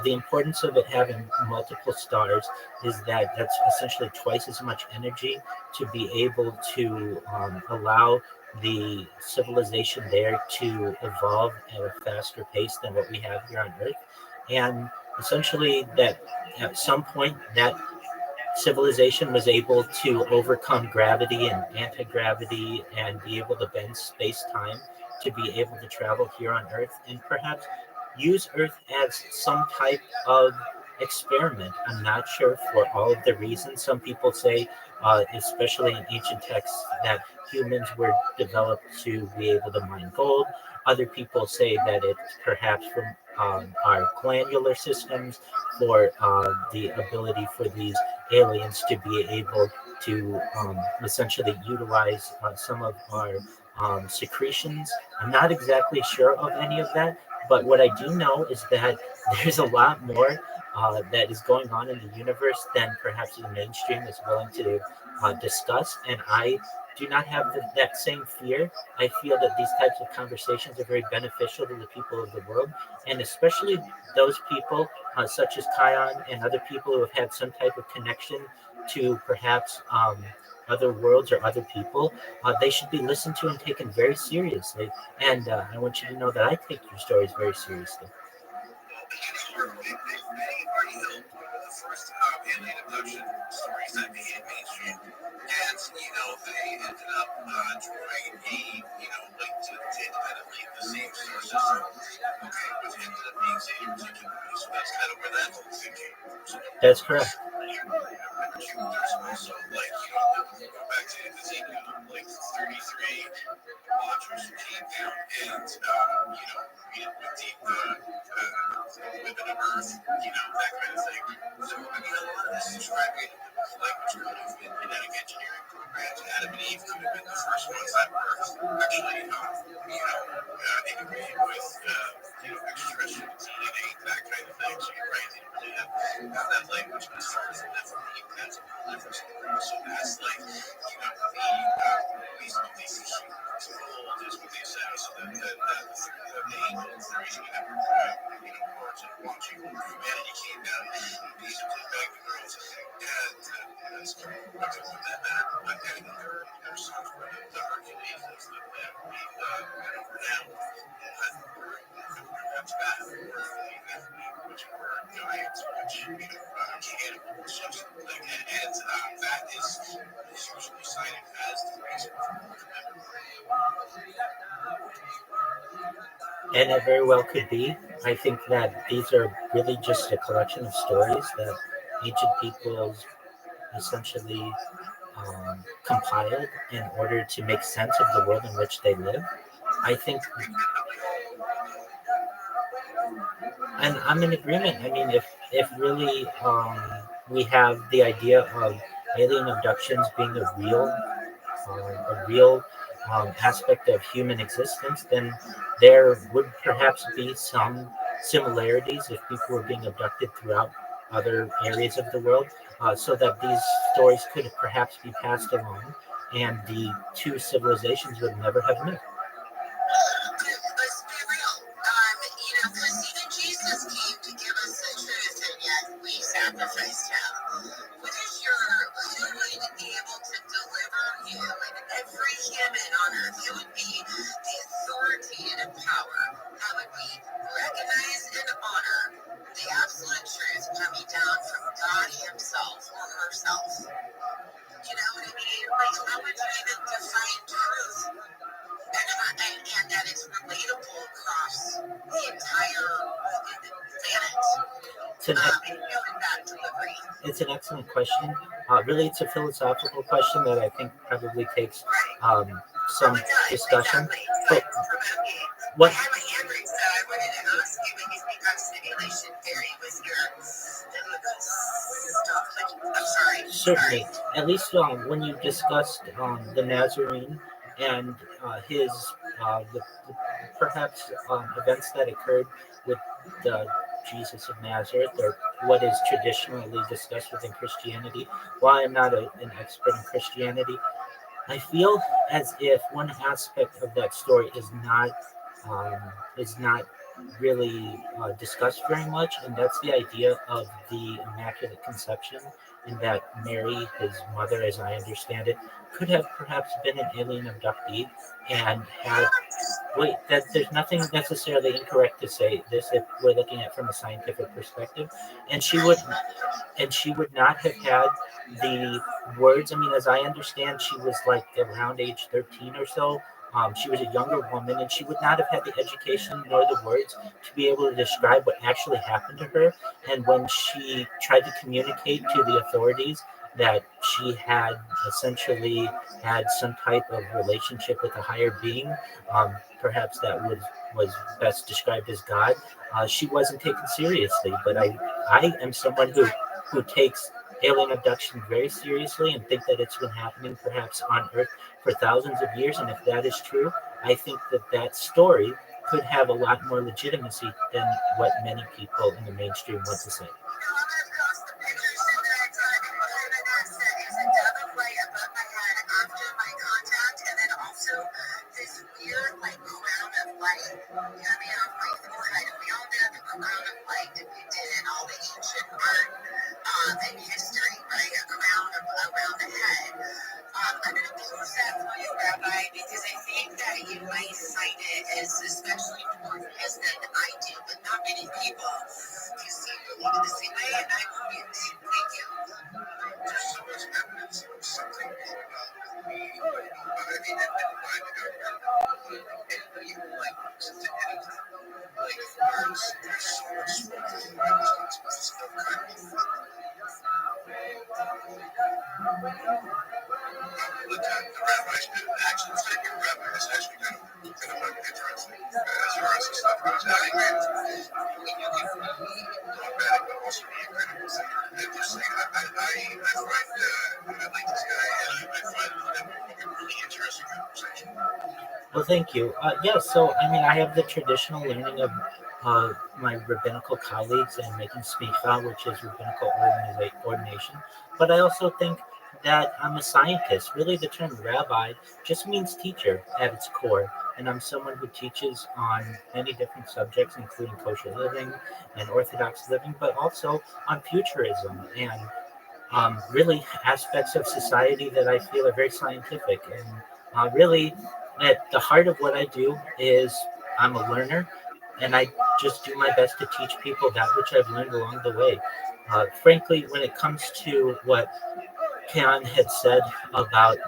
The importance of it having multiple stars is that that's essentially twice as much energy to be able to allow the civilization there to evolve at a faster pace than what we have here on Earth. And essentially that at some point that civilization was able to overcome gravity and anti-gravity and be able to bend space-time to be able to travel here on Earth and perhaps use Earth as some type of experiment. I'm not sure for all of the reasons. Some people say, especially in ancient texts, that humans were developed to be able to mine gold. Other people say that it's perhaps from our glandular systems, for the ability for these aliens to be able to essentially utilize some of our secretions. I'm not exactly sure of any of that, but what I do know is that there's a lot more that is going on in the universe than perhaps the mainstream is willing to discuss. And I do not have that same fear. I feel that these types of conversations are very beneficial to the people of the world, and especially those people such as Kion and other people who have had some type of connection to perhaps other worlds or other people. They should be listened to and taken very seriously. And I want you to know that I take your stories very seriously. Many already held the first alien abduction stories that became mainstream. And, they ended up drawing a, link to independently the same source system. Okay, which ended up being same particular. So that's kind of where that whole thing came from. So, That's correct. there's also, go back to Ezekiel, 33 launchers who came down and, with deep women of Earth, that kind of thing. So, a lot of this is describing language kind of in genetic engineering programs. Adam and Eve could have been the first ones that were actually, integrated with, extraterrestrial DNA, that kind of thing. So you're right, they didn't really have that language, but as far as the Nephilim, that's a whole different story. So that's these humans old is what they say. So the age-old theories we have, words of watching humanity came down, basically begged the girls, and that's but then their sons were the Hercules, that's the now, that's bad, which were giants, which, cannibals, something like that. And that is usually cited as the reason for And it very well could be. I think that these are really just a collection of stories that ancient peoples essentially compiled in order to make sense of the world in which they live. I think, and I'm in agreement. I mean, if really we have the idea of alien abductions being a real aspect of human existence, then there would perhaps be some similarities if people were being abducted throughout other areas of the world, so that these stories could perhaps be passed along, and the two civilizations would never have met. Let's be real. Because even Jesus came to give us the truth, and yet we sacrificed him. Who would be able to deliver you? And every human on earth, who would be the authority and power that would be recognize and honor the absolute truth coming down from God himself or herself. You know what I mean? How would you even define truth? And that it's relatable across the entire planet. It's an excellent question. Really, it's a philosophical question that I think probably takes some discussion. But what? Certainly, at least when you discussed the Nazarene and his perhaps events that occurred with the Jesus of Nazareth, or what is traditionally discussed within Christianity. While I'm not an expert in Christianity, I feel as if one aspect of that story um, is not really discussed very much, and that's the idea of the Immaculate Conception, and that Mary, his mother, as I understand it, could have perhaps been an alien abductee and had. Wait, that there's nothing necessarily incorrect to say this if we're looking at it from a scientific perspective, and she would not have had the words. I mean, as I understand, she was like around age 13 or so She was a younger woman, and she would not have had the education nor the words to be able to describe what actually happened to her. And when she tried to communicate to the authorities that she had essentially had some type of relationship with a higher being, perhaps that was best described as God, she wasn't taken seriously. But I am someone who takes alien abduction very seriously and think that it's been happening perhaps on Earth for thousands of years. And if that is true, I think that that story could have a lot more legitimacy than what many people in the mainstream want to say. Well, thank you. Yes, so I mean, I have the traditional learning of my rabbinical colleagues and making smicha, which is rabbinical ordination. But I also think that I'm a scientist. Really, the term rabbi just means teacher at its core. And I'm someone who teaches on many different subjects, including kosher living and orthodox living, but also on futurism and really aspects of society that I feel are very scientific. And really, at the heart of what I do is I'm a learner, and I just do my best to teach people that which I've learned along the way. Frankly, when it comes to what Karen had said about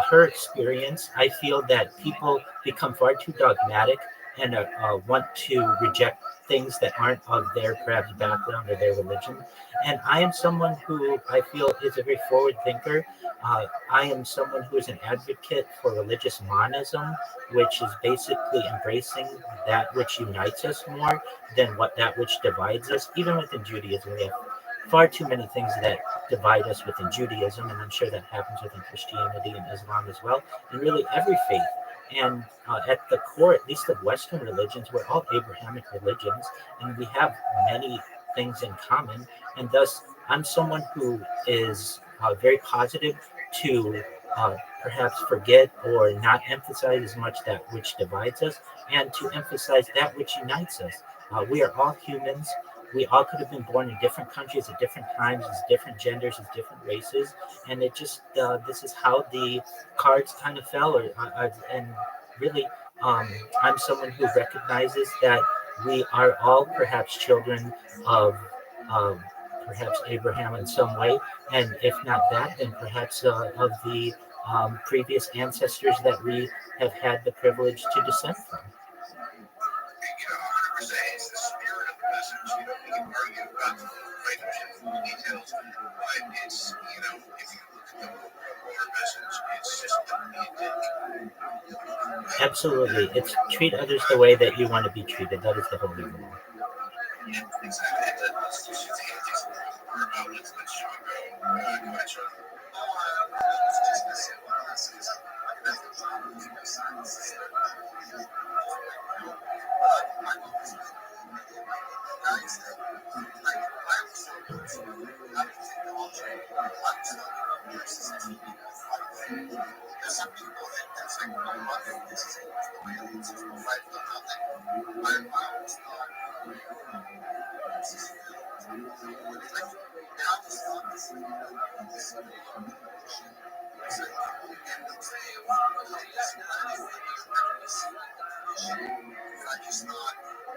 her experience, I feel that people become far too dogmatic and want to reject things that aren't of their perhaps background or their religion. And I am someone who I feel is a very forward thinker. I am someone who is an advocate for religious monism, which is basically embracing that which unites us more than what that which divides us. Even within Judaism, we have far too many things that divide us within Judaism, and I'm sure that happens within Christianity and Islam as well, and really every faith. And at the core, at least of Western religions, we're all Abrahamic religions, and we have many things in common. And thus, I'm someone who is very positive to perhaps forget or not emphasize as much that which divides us, and to emphasize that which unites us. We are all humans. We all could have been born in different countries at different times, as different genders, as different races, and it just this is how the cards kind of fell. And really, I'm someone who recognizes that we are all perhaps children of perhaps Abraham in some way, and if not that, then perhaps of the previous ancestors that we have had the privilege to descend from. It's the spirit of the message. We can argue about the relationships and the details, but it's, if you look at the broader message, it's just the intent. Absolutely. It's treat others the way that you want to be treated. That is the holy rule. Yeah, exactly. Let's just more about let's go.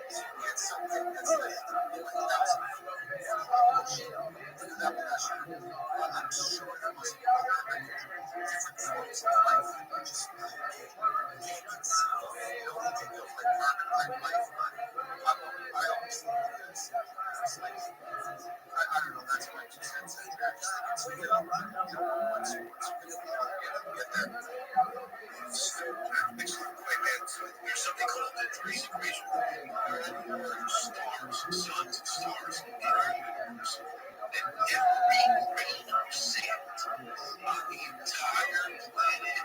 It's something that's like 1,000 bullshit. That pressure. I'm sure there must be different forms of life. Just can't conceive of anything of like permanent life. I always think that it's like I don't know. That's my 2 cents. I just think it's once you get that. There's something called the threes equation. Stars, suns, and stars in our universe. And every grain of sand on the entire planet,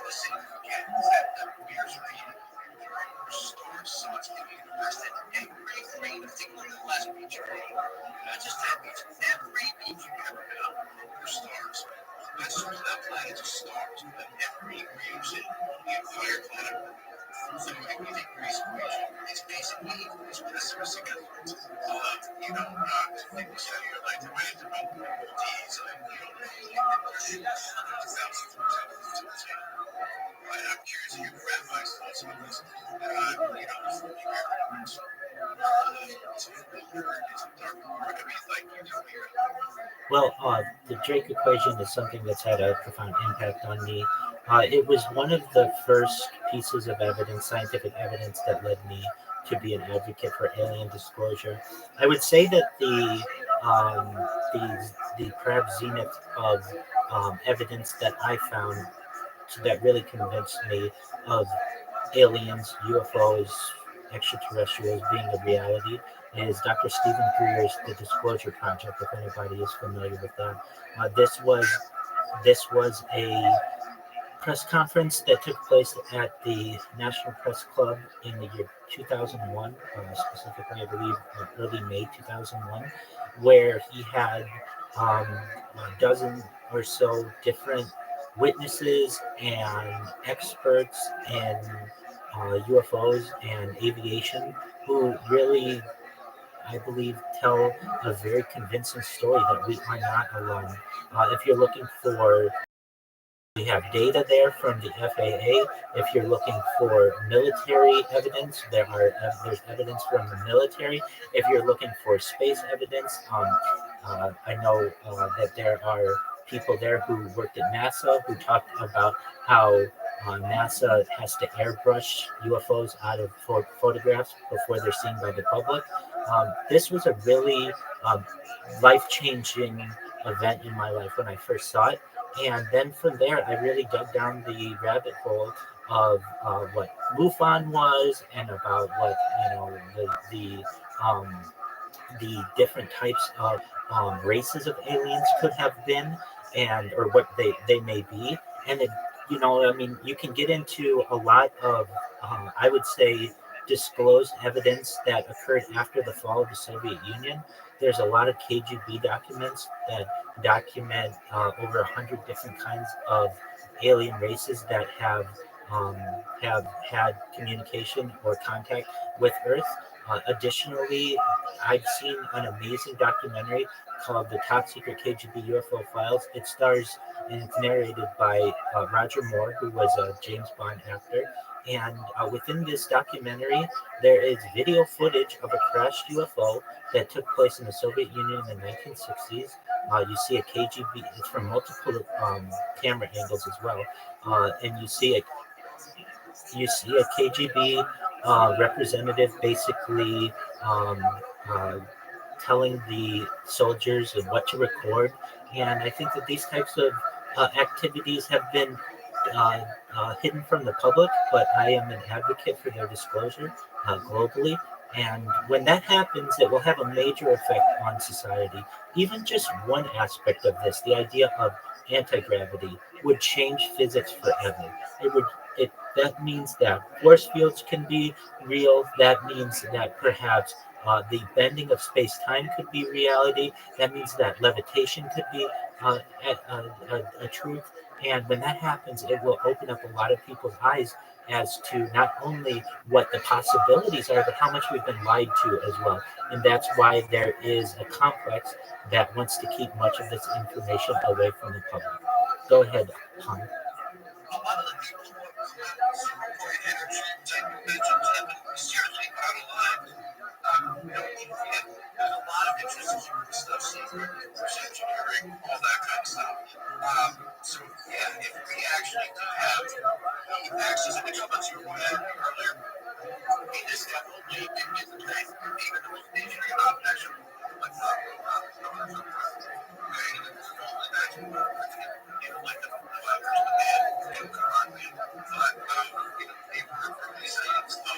listen, forget that bears reading. There are more stars, suns in the universe than every grain of thing on the last beach you're on. Not just that beach, every beach you've ever been on, there's stars. As soon as that planet is stars, but every grain of sand on the entire planet. So we think grace equation is basically equals pessimistic efforts. Like we said here, like the way to develop D's, I'm curious if you rabbi's thoughts on this. Well, the Drake equation is something that's had a profound impact on me. It was one of the first pieces of evidence, scientific evidence, that led me to be an advocate for alien disclosure. I would say that the perhaps zenith of evidence that I found that really convinced me of aliens, UFOs, extraterrestrials being a reality is Dr. Stephen Greer's The Disclosure Project. If anybody is familiar with that, this was a press conference that took place at the National Press Club in the year 2001, specifically, I believe, early May 2001, where he had a dozen or so different witnesses and experts in UFOs and aviation who really, I believe, tell a very convincing story that we are not alone. If you're looking for We have data there from the FAA. If you're looking for military evidence, there's evidence from the military. If you're looking for space evidence, I know that there are people there who worked at NASA who talked about how NASA has to airbrush UFOs out of photographs before they're seen by the public. This was a really life-changing event in my life when I first saw it. And then from there, I really dug down the rabbit hole of what MUFON was and about what um, the different types of races of aliens could have been, and or what they may be. And I mean, you can get into a lot of, I would say, disclosed evidence that occurred after the fall of the Soviet Union. There's a lot of KGB documents that document over 100 different kinds of alien races that um, have had communication or contact with Earth. Additionally, I've seen an amazing documentary called The Top Secret KGB UFO Files. It stars and it's narrated by Roger Moore, who was a James Bond actor. And within this documentary, there is video footage of a crashed UFO that took place in the Soviet Union in the 1960s. You see a KGB, it's from multiple camera angles as well. And you see a KGB representative basically um, uh, telling the soldiers what to record. And I think that these types of activities have been hidden from the public, but I am an advocate for their disclosure globally. And when that happens, it will have a major effect on society. Even just one aspect of this, the idea of anti-gravity, would change physics forever. It would that means that force fields can be real. That means that perhaps the bending of space-time could be reality. That means that levitation could be a truth. And when that happens, it will open up a lot of people's eyes as to not only what the possibilities are, but how much we've been lied to as well. And that's why there is a complex that wants to keep much of this information away from the public. Go ahead, Tom. A lot of the people who have super energy type of mentions have been seriously out of line sayings of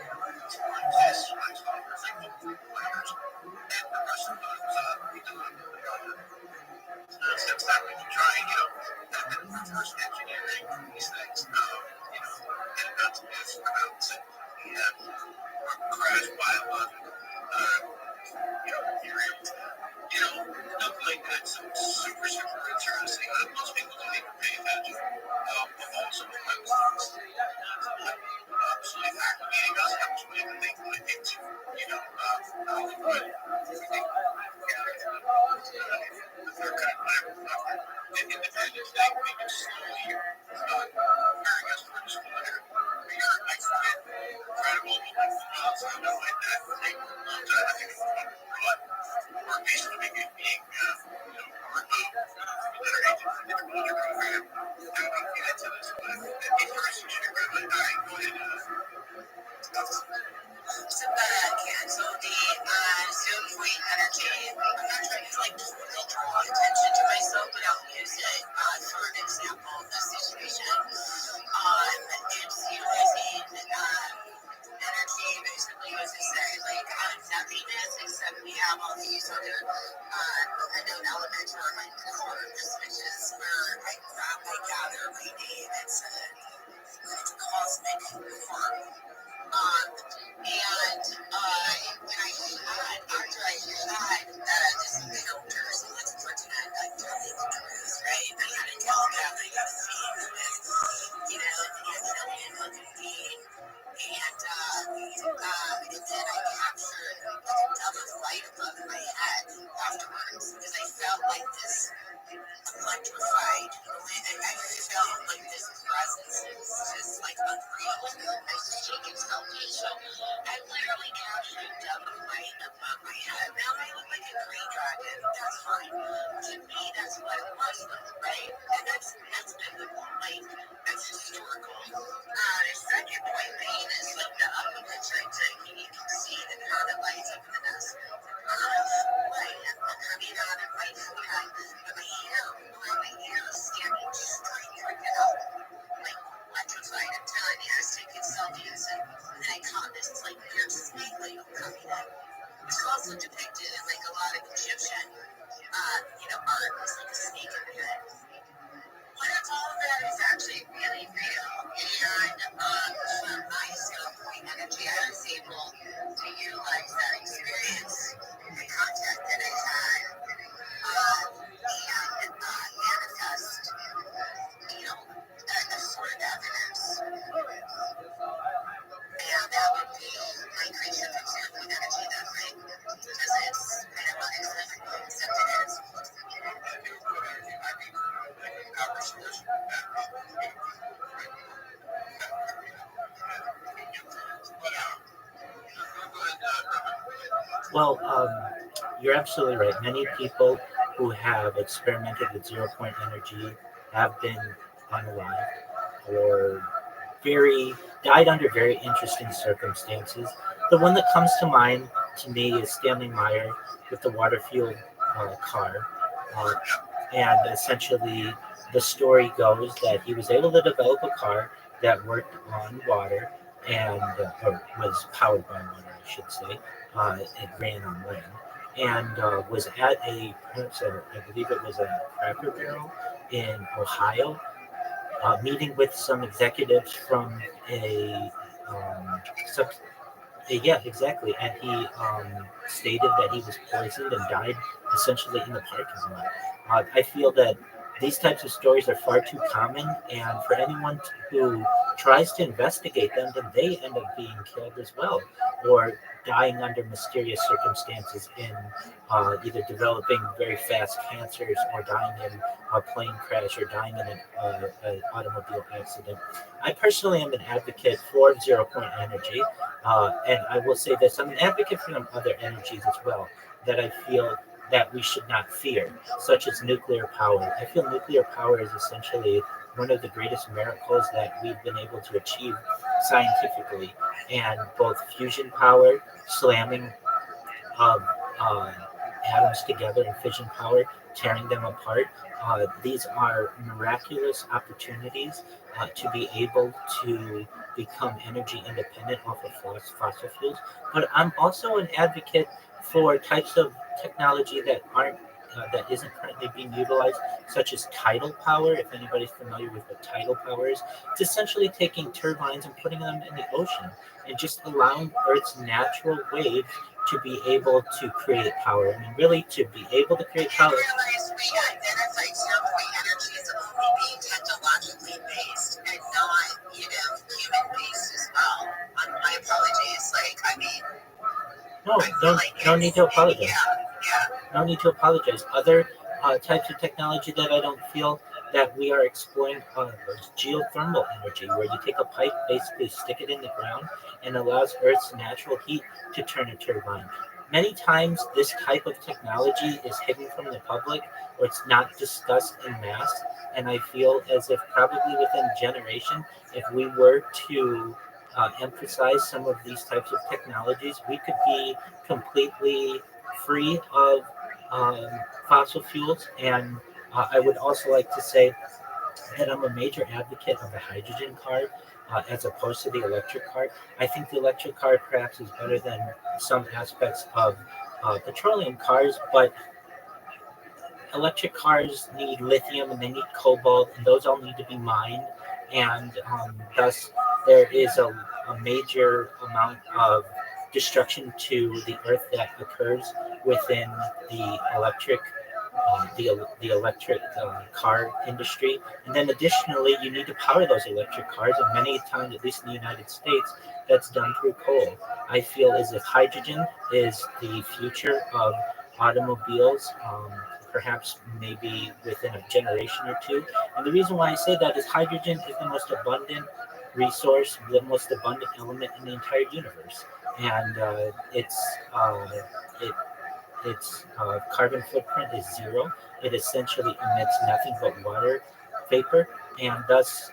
this lifestyle single players and the rest of those steps that we can try and reverse engineering these things. And not to miss about crash biological theory. Nothing like that. So super, super interesting. Most people don't even pay attention. But also when I was absolutely acclimating us actually to think like into, Hollywood. They're kind of independent thing. We can slowly preparing us for disclosure. We are excellent, incredible, something like that. I think it's broad, or basically being part of the disclosure program. And we get into this, but interesting shit. Really, all right, go ahead. So the zone point energy, I'm not trying to totally draw attention to myself, but I'll use it for an example of the situation. It's utilizing energy basically, as I say, nothingness, except we have all these other unknown elements or forms, which is where I gather my name. It's a cosmic form. When I had, after I had this encounter, so let's pretend I'm telling the truth, right? I had a telepathy, I got a scene with, an alien looking being. And then I captured a dove of light above my head afterwards, because I felt like this electrified. I felt like this presence is just unreal. I was shaking something. So I literally captured a dove of light above my head. Now I look like a green dragon. That's fine. To me, that's what it was, right? And that's biblical. That's historical. The second point being is the upper picture, you can see the planet lights up in the nest. Light coming out of my forehead, but my hair is standing straight out, electrified until I was taking selfies, and then I caught this weird snake coming in. It's also depicted in a lot of Egyptian, art. It's like a snake in the head. What if all of that is actually really real? And from my standpoint, energy, I was able to utilize that experience, the contact that I had, and manifest, a sort of evidence. And that would be my creation of example energy that way, because it's accepted as. Well, you're absolutely right. Many people who have experimented with 0 point energy have been unalived or died under very interesting circumstances. The one that comes to mind to me is Stanley Meyer with the water fueled car. And essentially, the story goes that he was able to develop a car that worked on water and or was powered by water, I should say. It ran on land and was at I believe it was a Cracker Barrel in Ohio, meeting with some executives from a sub. Yeah, exactly. And he stated that he was poisoned and died essentially in the parking lot. I feel that these types of stories are far too common, and for anyone who tries to investigate them, then they end up being killed as well, or dying under mysterious circumstances in either developing very fast cancers or dying in a plane crash or dying in an automobile accident. I personally am an advocate for 0 point energy. And I will say this, I'm an advocate for some other energies as well that I feel that we should not fear, such as nuclear power. I feel nuclear power is essentially one of the greatest miracles that we've been able to achieve scientifically. And both fusion power, slamming of atoms together in fission power, tearing them apart. These are miraculous opportunities to be able to become energy independent off of fossil fuels. But I'm also an advocate for types of technology that aren't that isn't currently being utilized, such as tidal power. If anybody's familiar with what tidal power is, it's essentially taking turbines and putting them in the ocean and just allowing Earth's natural waves to be able to create power. I mean, really, to be able to create power. I realize we identify thermal energy as only being technologically based and not, human based as well. My apologies. No, I feel like no need to apologize. yeah. No need to apologize. Other types of technology that I don't feel that we are exploring is geothermal energy, where you take a pipe, basically stick it in the ground, and allows Earth's natural heat to turn a turbine. Many times, this type of technology is hidden from the public, or it's not discussed in mass. And I feel as if probably within a generation, if we were to emphasize some of these types of technologies, we could be completely free of um, fossil fuels. And I would also like to say that I'm a major advocate of the hydrogen car as opposed to the electric car. I think the electric car perhaps is better than some aspects of petroleum cars, but electric cars need lithium and they need cobalt, and those all need to be mined. And thus, there is a major amount of destruction to the earth that occurs within the electric. The electric car industry, and then additionally, you need to power those electric cars, and many times, at least in the United States, that's done through coal. I feel as if hydrogen is the future of automobiles, perhaps maybe within a generation or two. And the reason why I say that is hydrogen is the most abundant resource, the most abundant element in the entire universe, and it its carbon footprint is zero. It essentially emits nothing but water vapor, and thus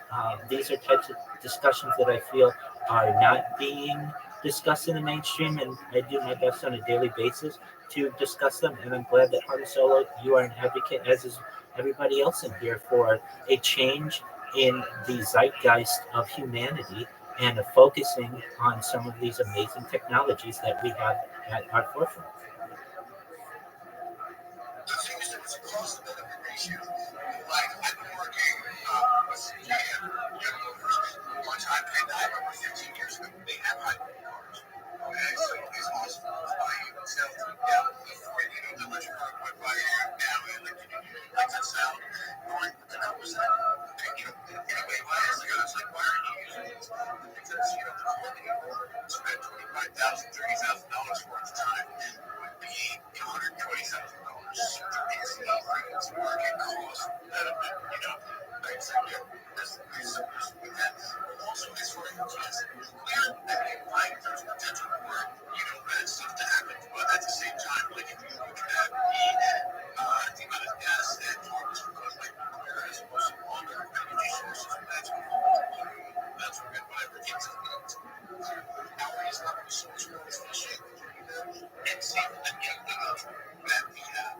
these are types of discussions that I feel are not being discussed in the mainstream, and I do my best on a daily basis to discuss them. And I'm glad that Han Solo, you are an advocate, as is everybody else in here, for a change in the zeitgeist of humanity and focusing on some of these amazing technologies that we have at our forefront. The thing is that it's a cost benefit ratio. I've been working with GM, General Motors. Once I paid that over 15 years ago, they have hybrid cars. Okay, so it's awesome. It's by you and sales team. Yeah, before the electric car went by you, now like that sound. Going, what the hell was that? Okay, anyway, why aren't you using these? Because, the quality of order spent $25,000, $30,000 for at the time would be $120,000. It's the market cost benefit, things like that. That's the reason with that. Also, as far as there's potential for, bad stuff to happen, but at the same time, if you look at the amount of gas that cars because nuclear as opposed to other energy sources, that's what whatever gets it. Power is not the source of this shit. And see, again, that we have.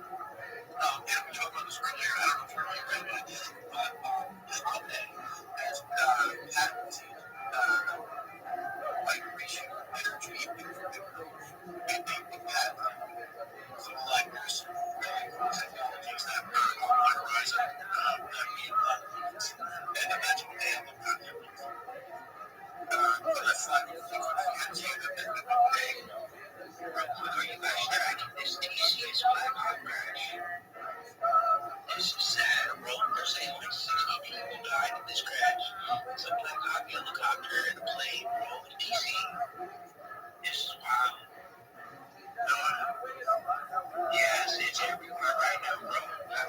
And we talked about this earlier. I don't know if you really read it, but Hyundai has patented vibration energy improvement. And they patent some lightness technologies that are on the horizon that we and imagine they have the patent. But that's not the thing. I can't see that they are you guys tracking this TCS Black Hawk crash? This is sad. They're saying like 60 people died in this crash. It's a Black Hawk helicopter and a plane rolled in DC. This is wild. Yes, it's everywhere right now, bro.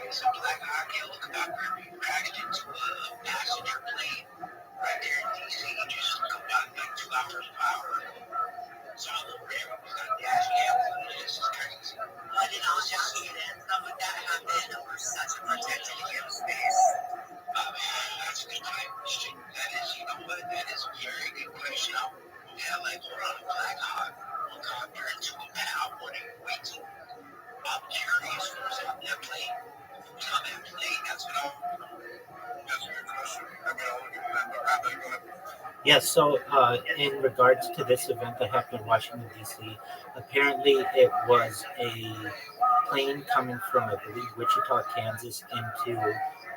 It's a Black Hawk helicopter crashed into a passenger plane right there in DC. Just about like 2 hours of power. It's all over everywhere. Gas, this is crazy. I didn't know stuff like that happened over such a protected airspace. That's a good question. That is, that is a very good question. Yeah, like we're on a Black Hawk helicopter into a power. What are you waiting? curious what was on that plane. What was on that plane? That's what I'm. That's a good question. I mean, I'll look at that. Rabbi, go ahead. Yes, so in regards to this event that happened in Washington, D.C., apparently it was a plane coming from, I believe, Wichita, Kansas into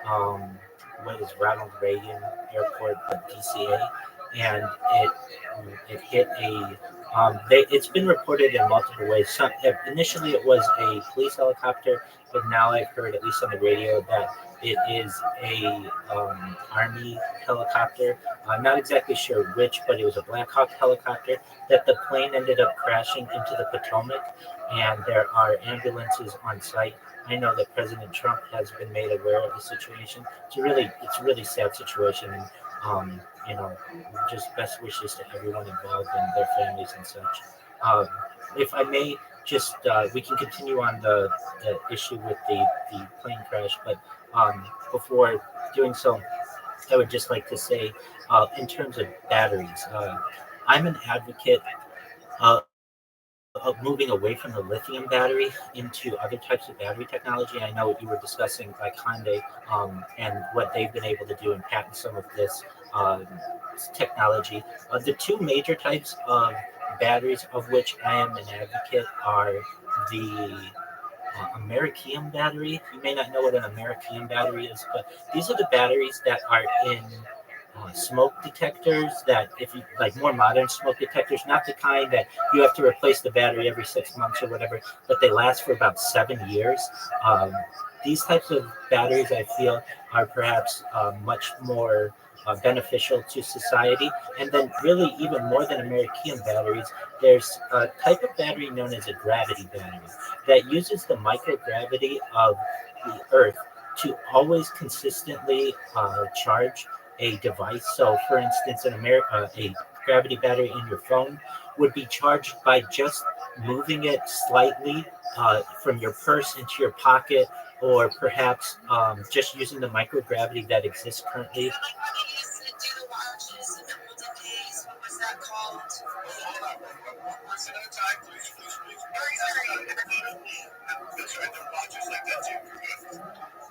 um, what is Ronald Reagan Airport, DCA, and it hit a. It's been reported in multiple ways. Initially, it was a police helicopter, but now I've heard, at least on the radio, that it is a army helicopter. I'm not exactly sure which, but it was a Black Hawk helicopter that the plane ended up crashing into the Potomac, and there are ambulances on site. I know that President Trump has been made aware of the situation. It's a really sad situation, and you know, just best wishes to everyone involved and their families and such. Um, if I may, just we can continue on the issue with the plane crash, but before doing so, I would just like to say, in terms of batteries, I'm an advocate of moving away from the lithium battery into other types of battery technology. I know you were discussing like Hyundai and what they've been able to do and patent some of this um, technology. The two major types of batteries of which I am an advocate are the Americium battery. You may not know what an Americium battery is, but these are the batteries that are in smoke detectors that if you like more modern smoke detectors, not the kind that you have to replace the battery every 6 months or whatever, but they last for about 7 years. Um, these types of batteries, I feel, are perhaps much more beneficial to society. And then, really, even more than Americium batteries, there's a type of battery known as a gravity battery that uses the microgravity of the Earth to always consistently charge a device. So, for instance, a gravity battery in your phone would be charged by just moving it slightly from your purse into your pocket, or perhaps just using the microgravity that exists currently. What was that called? Hold on. Once at a time, please. That's right. There are watches like that too.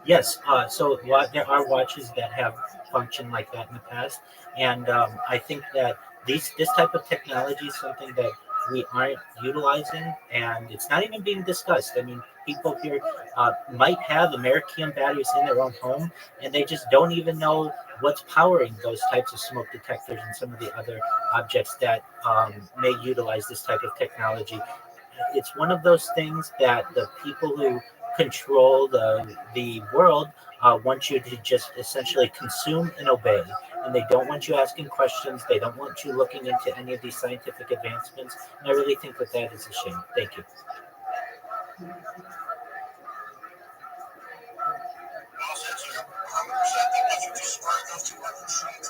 Yes, so there are watches that have functioned like that in the past, and I think that this type of technology is something that we aren't utilizing, and it's not even being discussed. I mean, people here might have American batteries in their own home, and they just don't even know what's powering those types of smoke detectors and some of the other objects that may utilize this type of technology. It's one of those things that the people who control the world want you to just essentially consume and obey, and they don't want you asking questions. They don't want you looking into any of these scientific advancements, and I really think that that is a shame. Thank you. Well said, sir. 100%. They want you to smart enough to understand.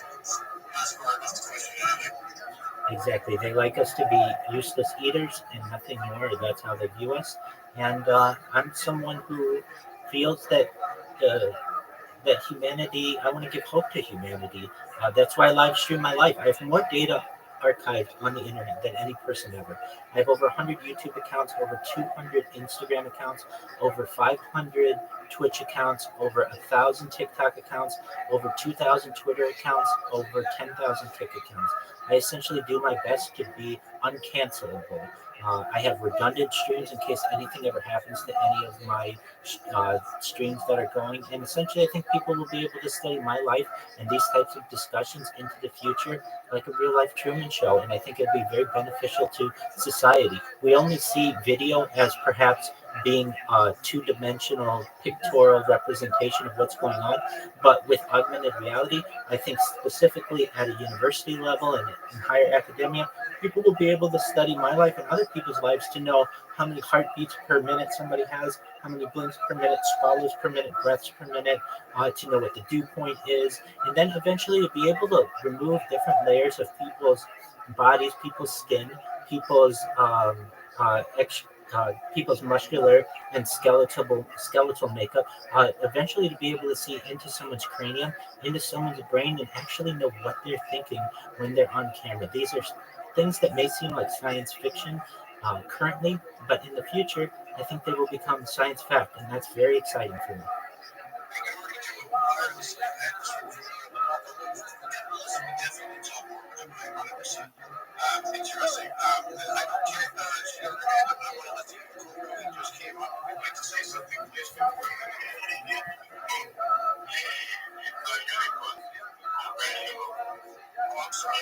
Not smart enough to question anything. Exactly. They like us to be useless eaters and nothing more. That's how they view us. And I'm someone who feels that the that humanity, I want to give hope to humanity. That's why I live stream my life. I have more data archived on the internet than any person ever. I have over 100 YouTube accounts, over 200 Instagram accounts, over 500 Twitch accounts, over 1,000 TikTok accounts, over 2,000 Twitter accounts, over 10,000 Tik accounts. I essentially do my best to be uncancelable. I have redundant streams in case anything ever happens to any of my streams that are going. And essentially, I think people will be able to study my life and these types of discussions into the future like a real life Truman Show. And I think it'd be very beneficial to society. We only see video as perhaps being a two-dimensional pictorial representation of what's going on, but with augmented reality, I think specifically at a university level and in higher academia, people will be able to study my life and other people's lives to know how many heartbeats per minute somebody has, how many blinks per minute, swallows per minute, breaths per minute, to know what the dew point is, and then eventually to be able to remove different layers of people's bodies, people's skin, people's people's muscular and skeletal makeup, eventually to be able to see into someone's cranium, into someone's brain, and actually know what they're thinking when they're on camera. These are things that may seem like science fiction currently, but in the future, I think they will become science fact, and that's very exciting for me. Interesting. I don't care. Just came up. I'd like to say something. Just for I'm sorry.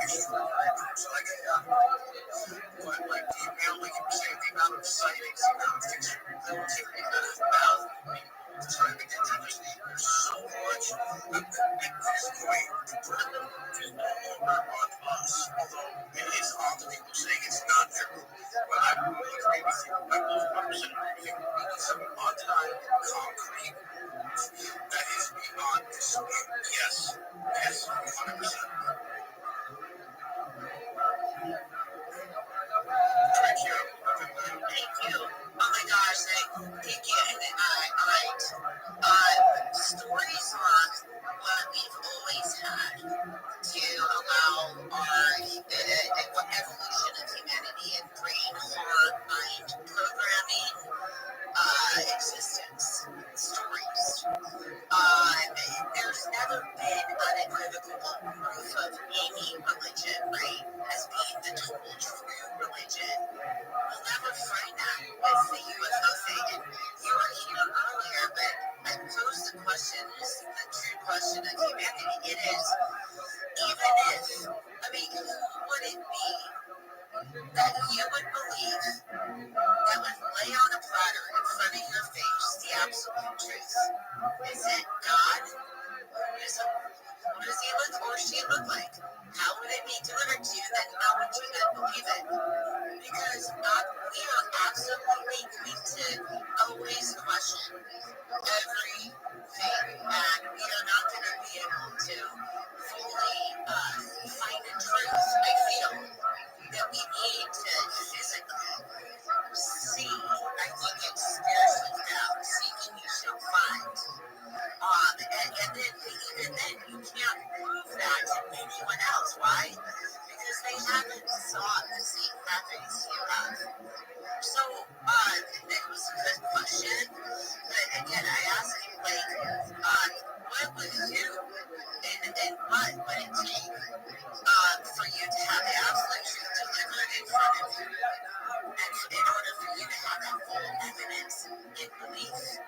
So like, but like the amount, like you were saying, the amount of sightings, the amount of things that is about, trying to get there's so much at this point, the problem is no longer on us. Although it is often people saying it's not true. But I really agree with you. I will 100% agree with you. We need some on-time, concrete proof that is beyond dispute. Yes. Yes, 100%. Thank you. Oh my gosh, thank you. Alright. Stories are what we've always had to allow our evolution of humanity and brain, heart, mind programming existence. Stories. There's never been unequivocal proof of any religion, right, as being the total true religion. We'll never find that with the UFO thing. And you were here earlier, but I posed the question, is the true question of humanity. It is, even if, I mean, who would it be that you would believe that would lay on a platter in front of your face the absolute truth? Is it God? What does he look or she look like? How would it be delivered to you that how would you then believe it? Because we are absolutely going to always question everything, and we are not going to be able to fully find the truth. I feel that we need to physically see. I think it's spiritually found. Seeking you shall find. And then even then, you can't prove that to anyone else. Why? Because they haven't sought the same methods you have. So, that was a good question. But again, I asked you, like, what would you, and what would it take for you to have the absolute truth delivered in front of you? And in order for you to have that full evidence in belief?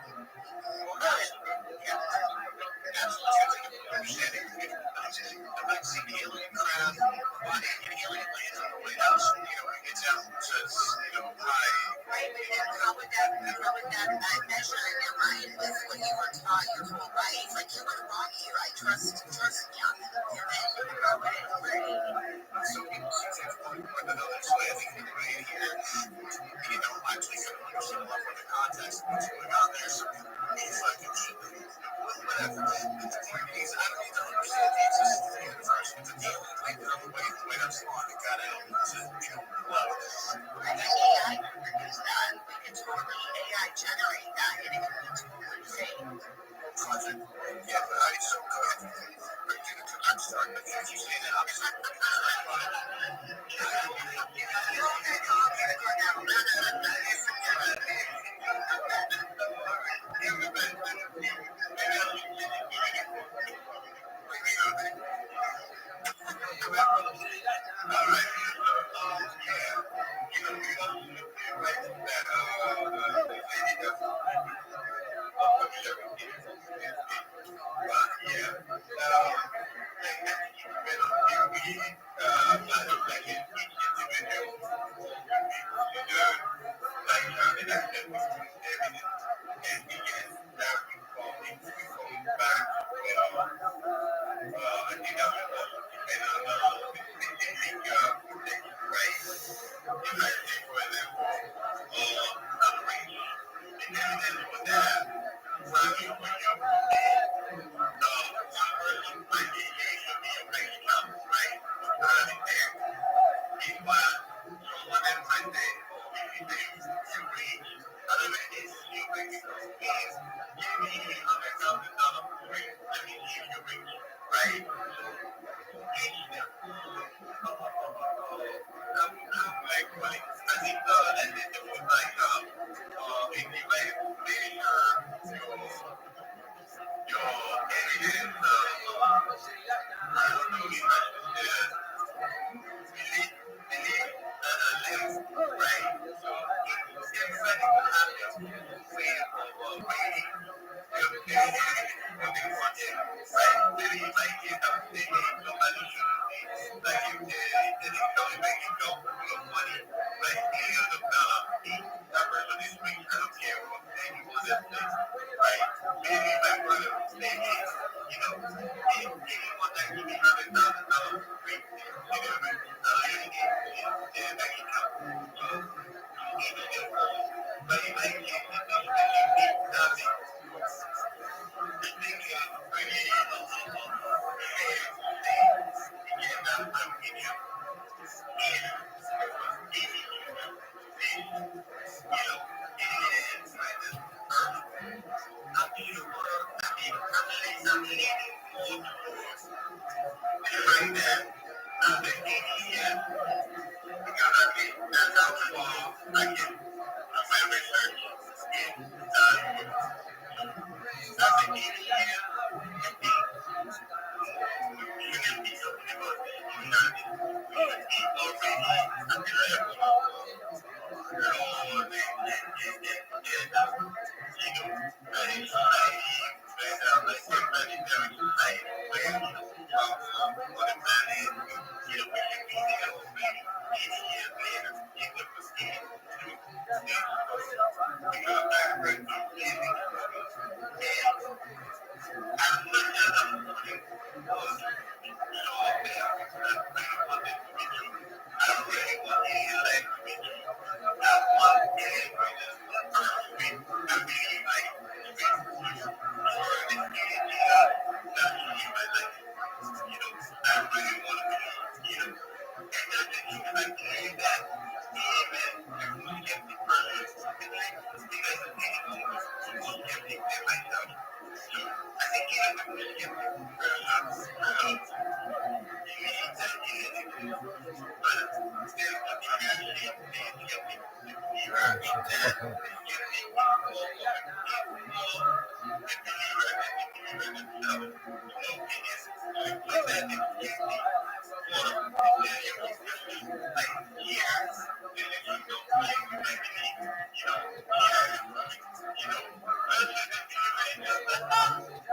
Absolutely. I've not seen alien craft, an alien lands on the White House. It's out and says, hi. Right, but then how would that measure in your mind with what you were taught your whole life? Like, you were wrong here. I trust me on that. And then you were already. So people seem to want to know this way. I think everybody in here, actually kind of understand a lot more the context of what's going on there. So it's like, whatever. The point is, I don't need to understand the existence of the universe. It's a deal. Like, the way that's long, it got out to, love. And the AI can produce that. We can totally AI generate that, and it can be totally fake. Content. Yeah, so good. I'm starting to think you say that. I'm sorry. You're okay, calm down.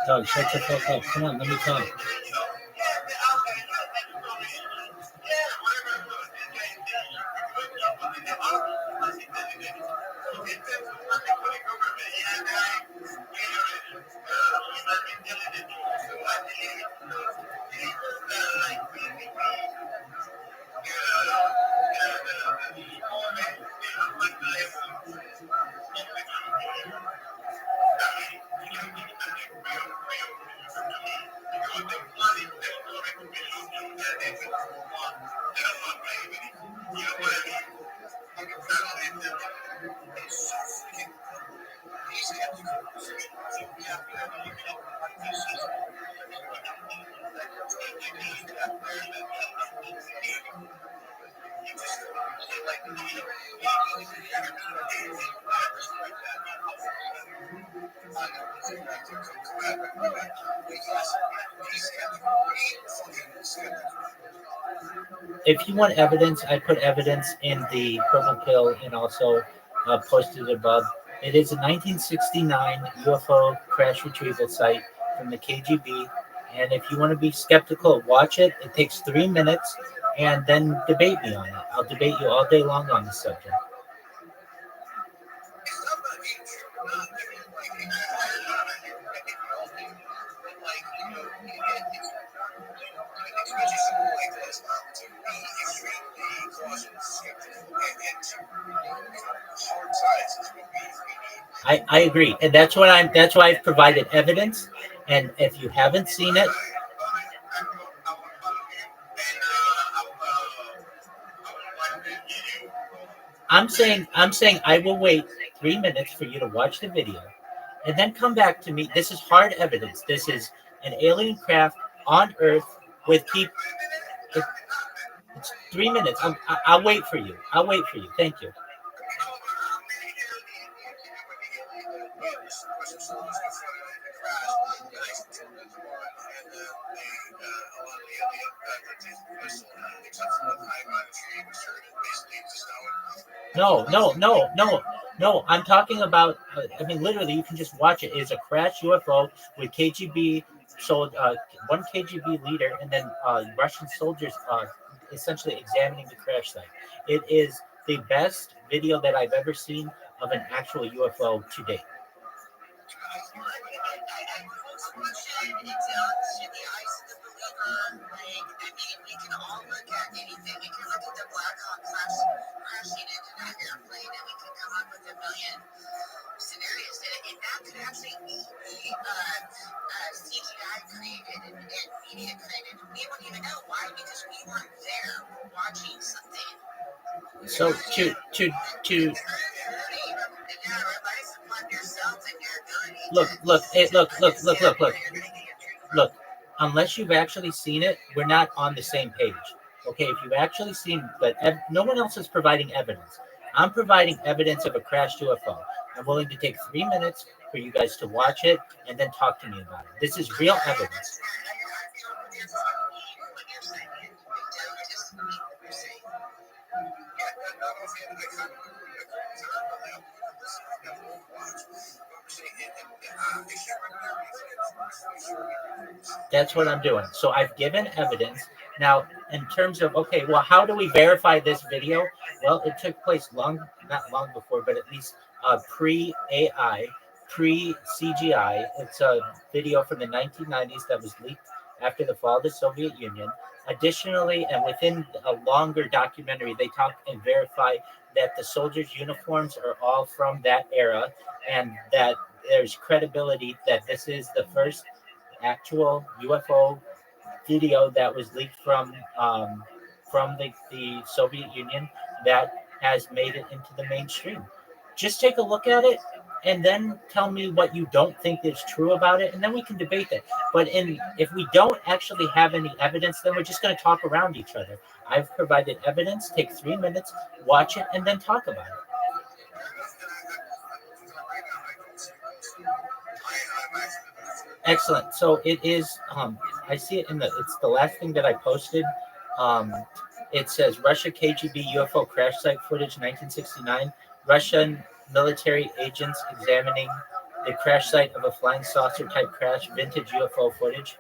Dog, shut the fuck up. Come on, let me talk. If you want evidence, I put evidence in the purple pill and also posted above. It is a 1969 UFO crash retrieval site from the KGB. And if you want to be skeptical, watch it. It takes 3 minutes, and then debate me on it. I'll debate you all day long on this subject. I agree, and that's why I've provided evidence. And if you haven't seen it, I'm saying I will wait 3 minutes for you to watch the video, and then come back to me. This is hard evidence. This is an alien craft on Earth with people. It's 3 minutes. I'll wait for you. I'll wait for you. Thank you. No. I'm talking about. I mean, literally, you can just watch it. It's a crash UFO with KGB. So one KGB leader, and then Russian soldiers essentially examining the crash site. It is the best video that I've ever seen of an actual UFO to date. So to look. Unless you've actually seen it, we're not on the same page. Okay, if you've actually seen, but no one else is providing evidence. I'm providing evidence of a crashed UFO. I'm willing to take 3 minutes for you guys to watch it and then talk to me about it. This is real evidence. That's what I'm doing. So I've given evidence. Now, in terms of, okay, well, how do we verify this video? Well, it took place not long before, but at least pre-AI, pre-CGI. It's a video from the 1990s that was leaked after the fall of the Soviet Union. Additionally, and within a longer documentary, they talk and verify that the soldiers' uniforms are all from that era and that there's credibility that this is the first actual UFO video that was leaked from the Soviet Union that has made it into the mainstream. Just take a look at it and then tell me what you don't think is true about it, and then we can debate that. But if we don't actually have any evidence, then we're just going to talk around each other. I've provided evidence. Take 3 minutes, watch it, and then talk about it. Excellent. So it is. I see it in the. It's the last thing that I posted. It says Russia KGB UFO crash site footage 1969. Russian military agents examining the crash site of a flying saucer type crash. Vintage UFO footage.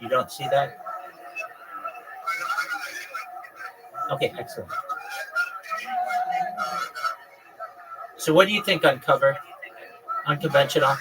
You don't see that? Okay, excellent. So what do you think, Uncover? Unconventional?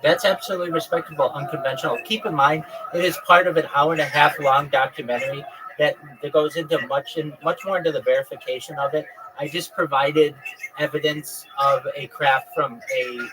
That's absolutely respectable, unconventional. Keep in mind, it is part of an hour and a half long documentary that goes into much more into the verification of it. I just provided evidence of a craft from a.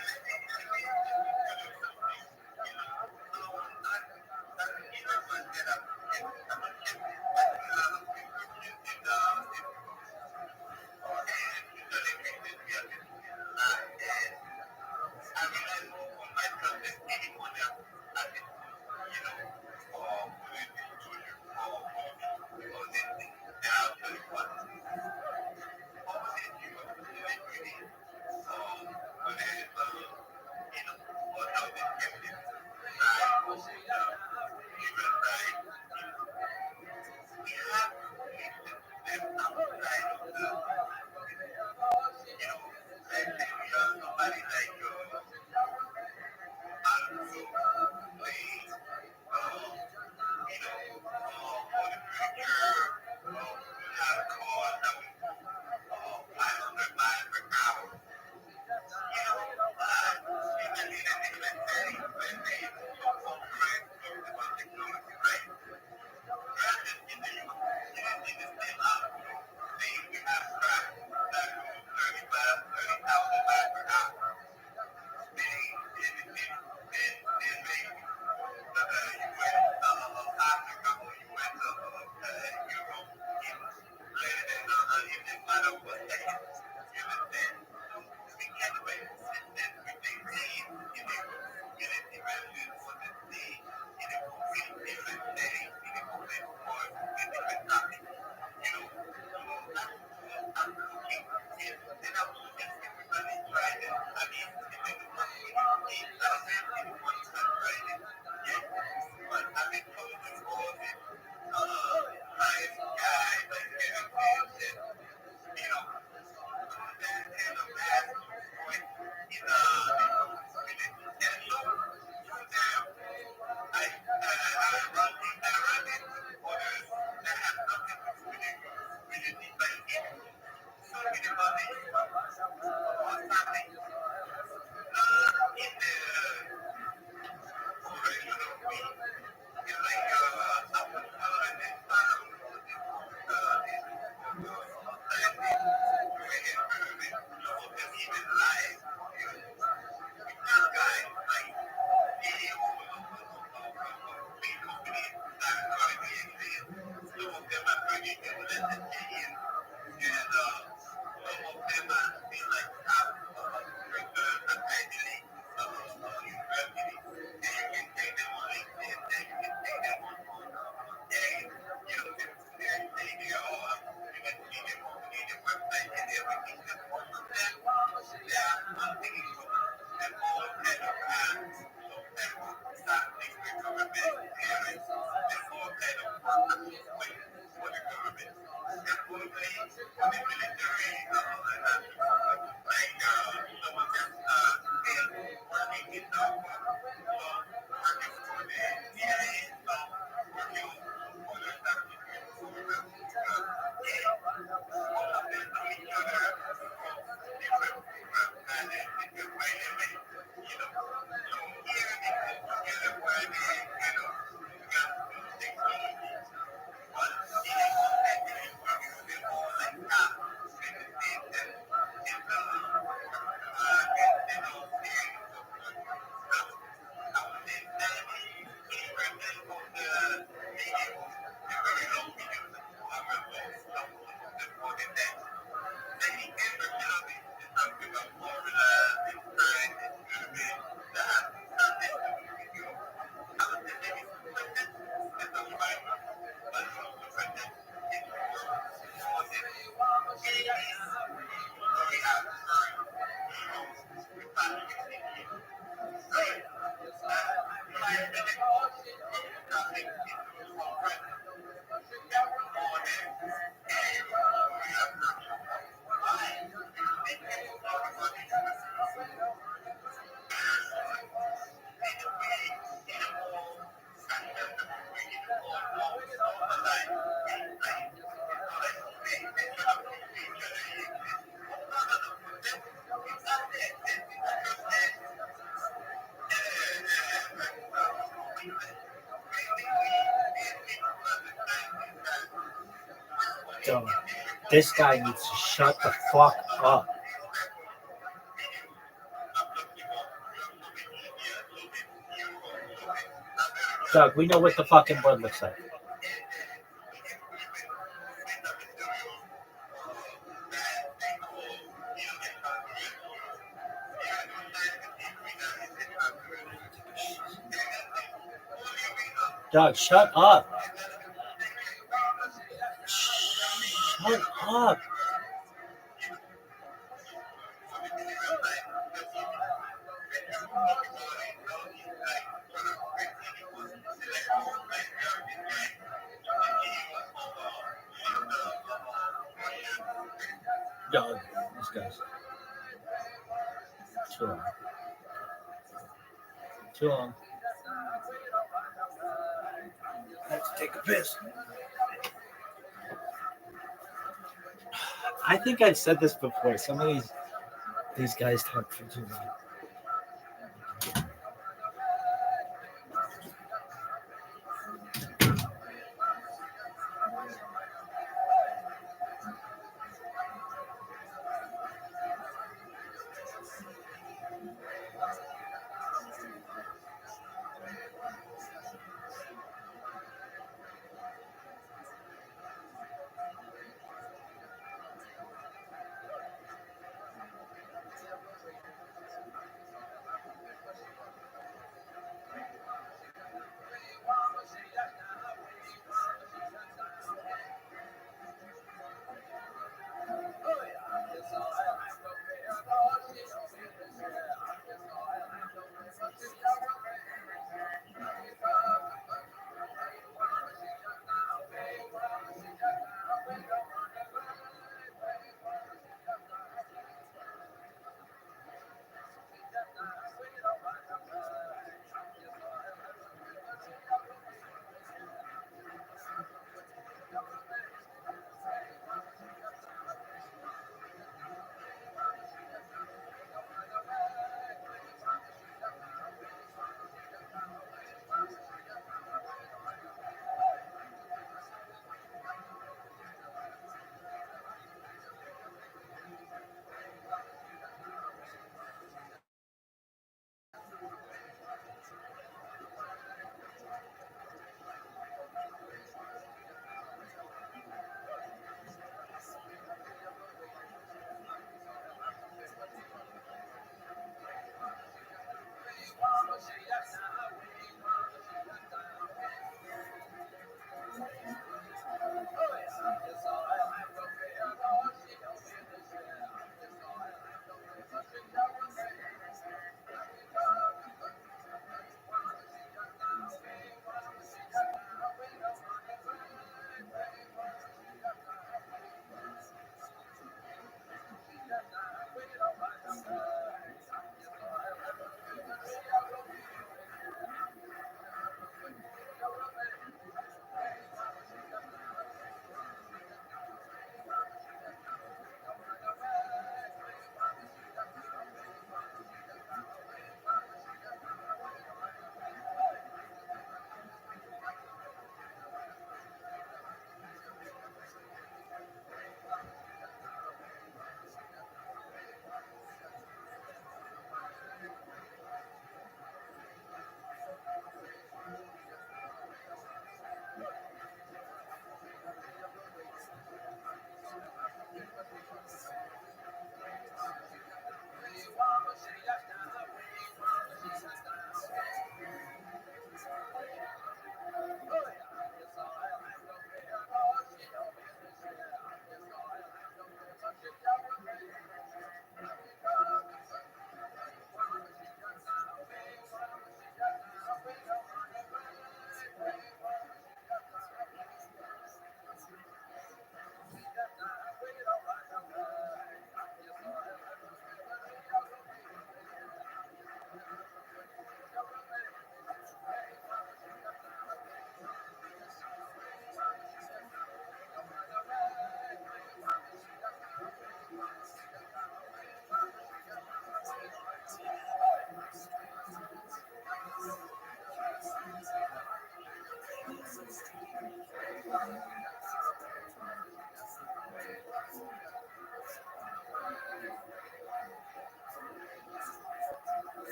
Dog, this guy needs to shut the fuck up. Doug, we know what the fucking blood looks like. Doug, shut up. Shut up. Doug, this guy's too long. Too long. I have to take a piss. I think I've said this before. Some of these guys talk for too long.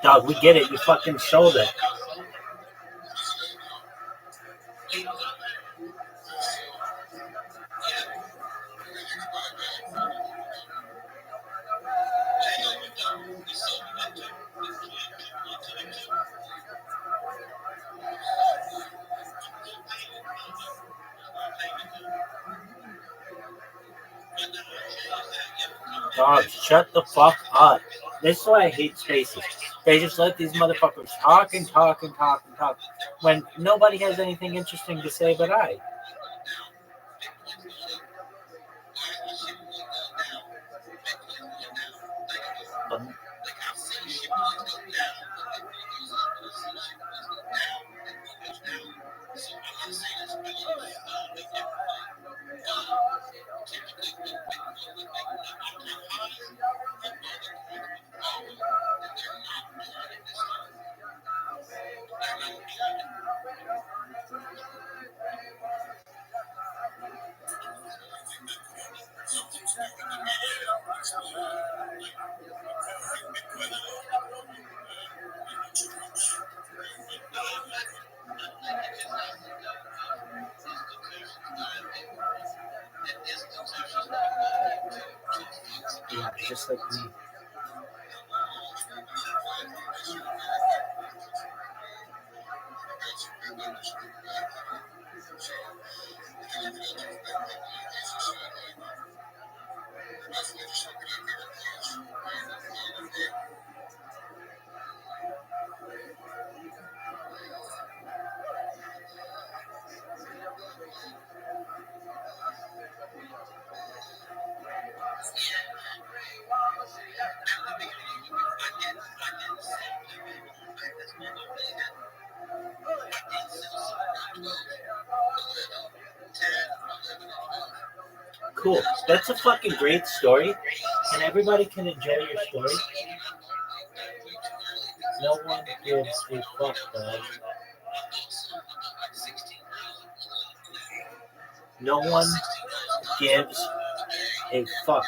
Dog, we get it. You fucking sold it. Dog, shut the fuck up. This is why I hate spaces. They just let these motherfuckers talk and talk and talk and talk when nobody has anything interesting to say but I. like me. Cool. That's a fucking great story, and everybody can enjoy your story. No one gives a fuck, dog. No one gives a fuck.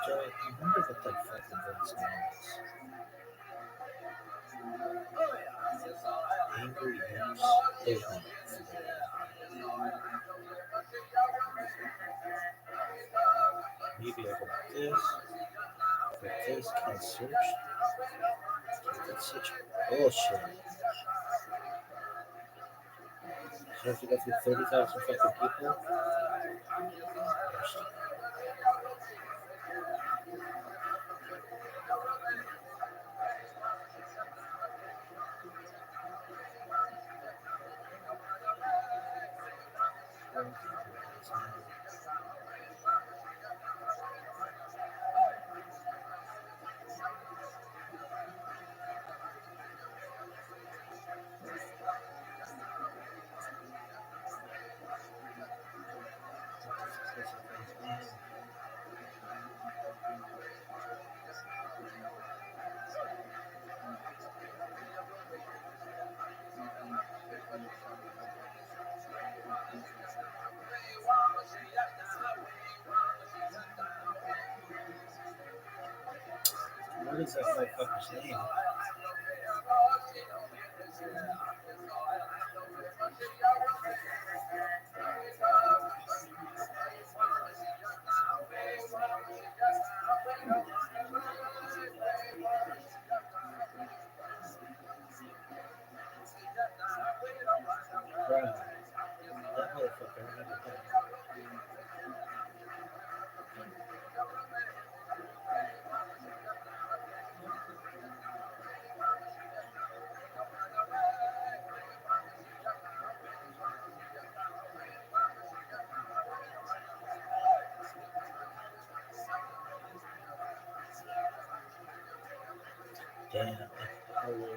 So, I wonder what that fucking voice means. Angry Imps. There's one. Maybe I go like this. Like this. Can I search? That's such bullshit. So I have to go through 30,000 fucking people? What is that motherfucker's name? Bruh. That motherfucker. I remember him. Damn. Hello.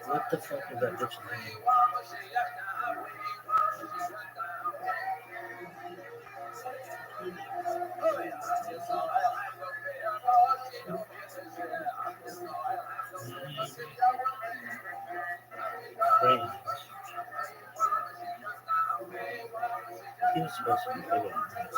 What the fuck is that bitch's name? Cringe. He was supposed to be bigger than this.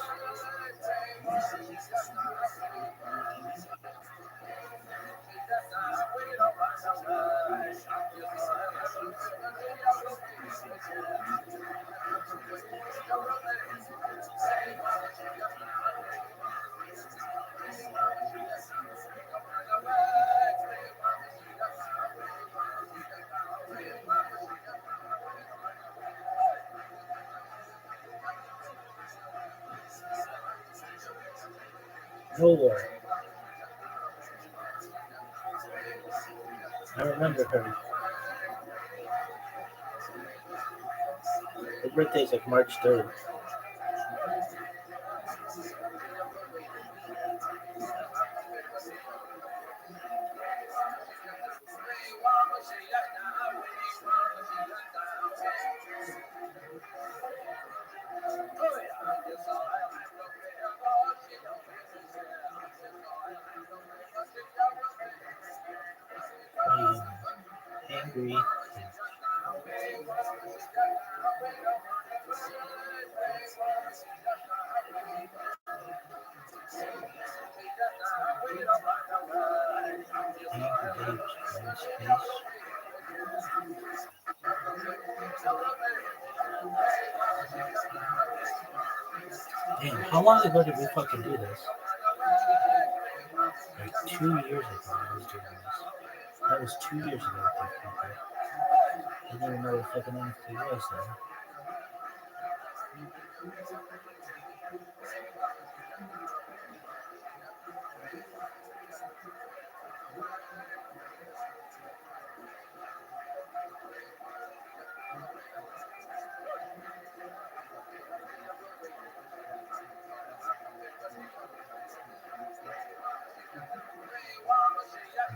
Nowhere. I remember her. Her birthday's like March 3rd. Angry. Damn, how long ago did we fucking do this? Like 2 years ago I was doing this. That was 2 years ago, I think. I didn't even know what fucking NFT was then.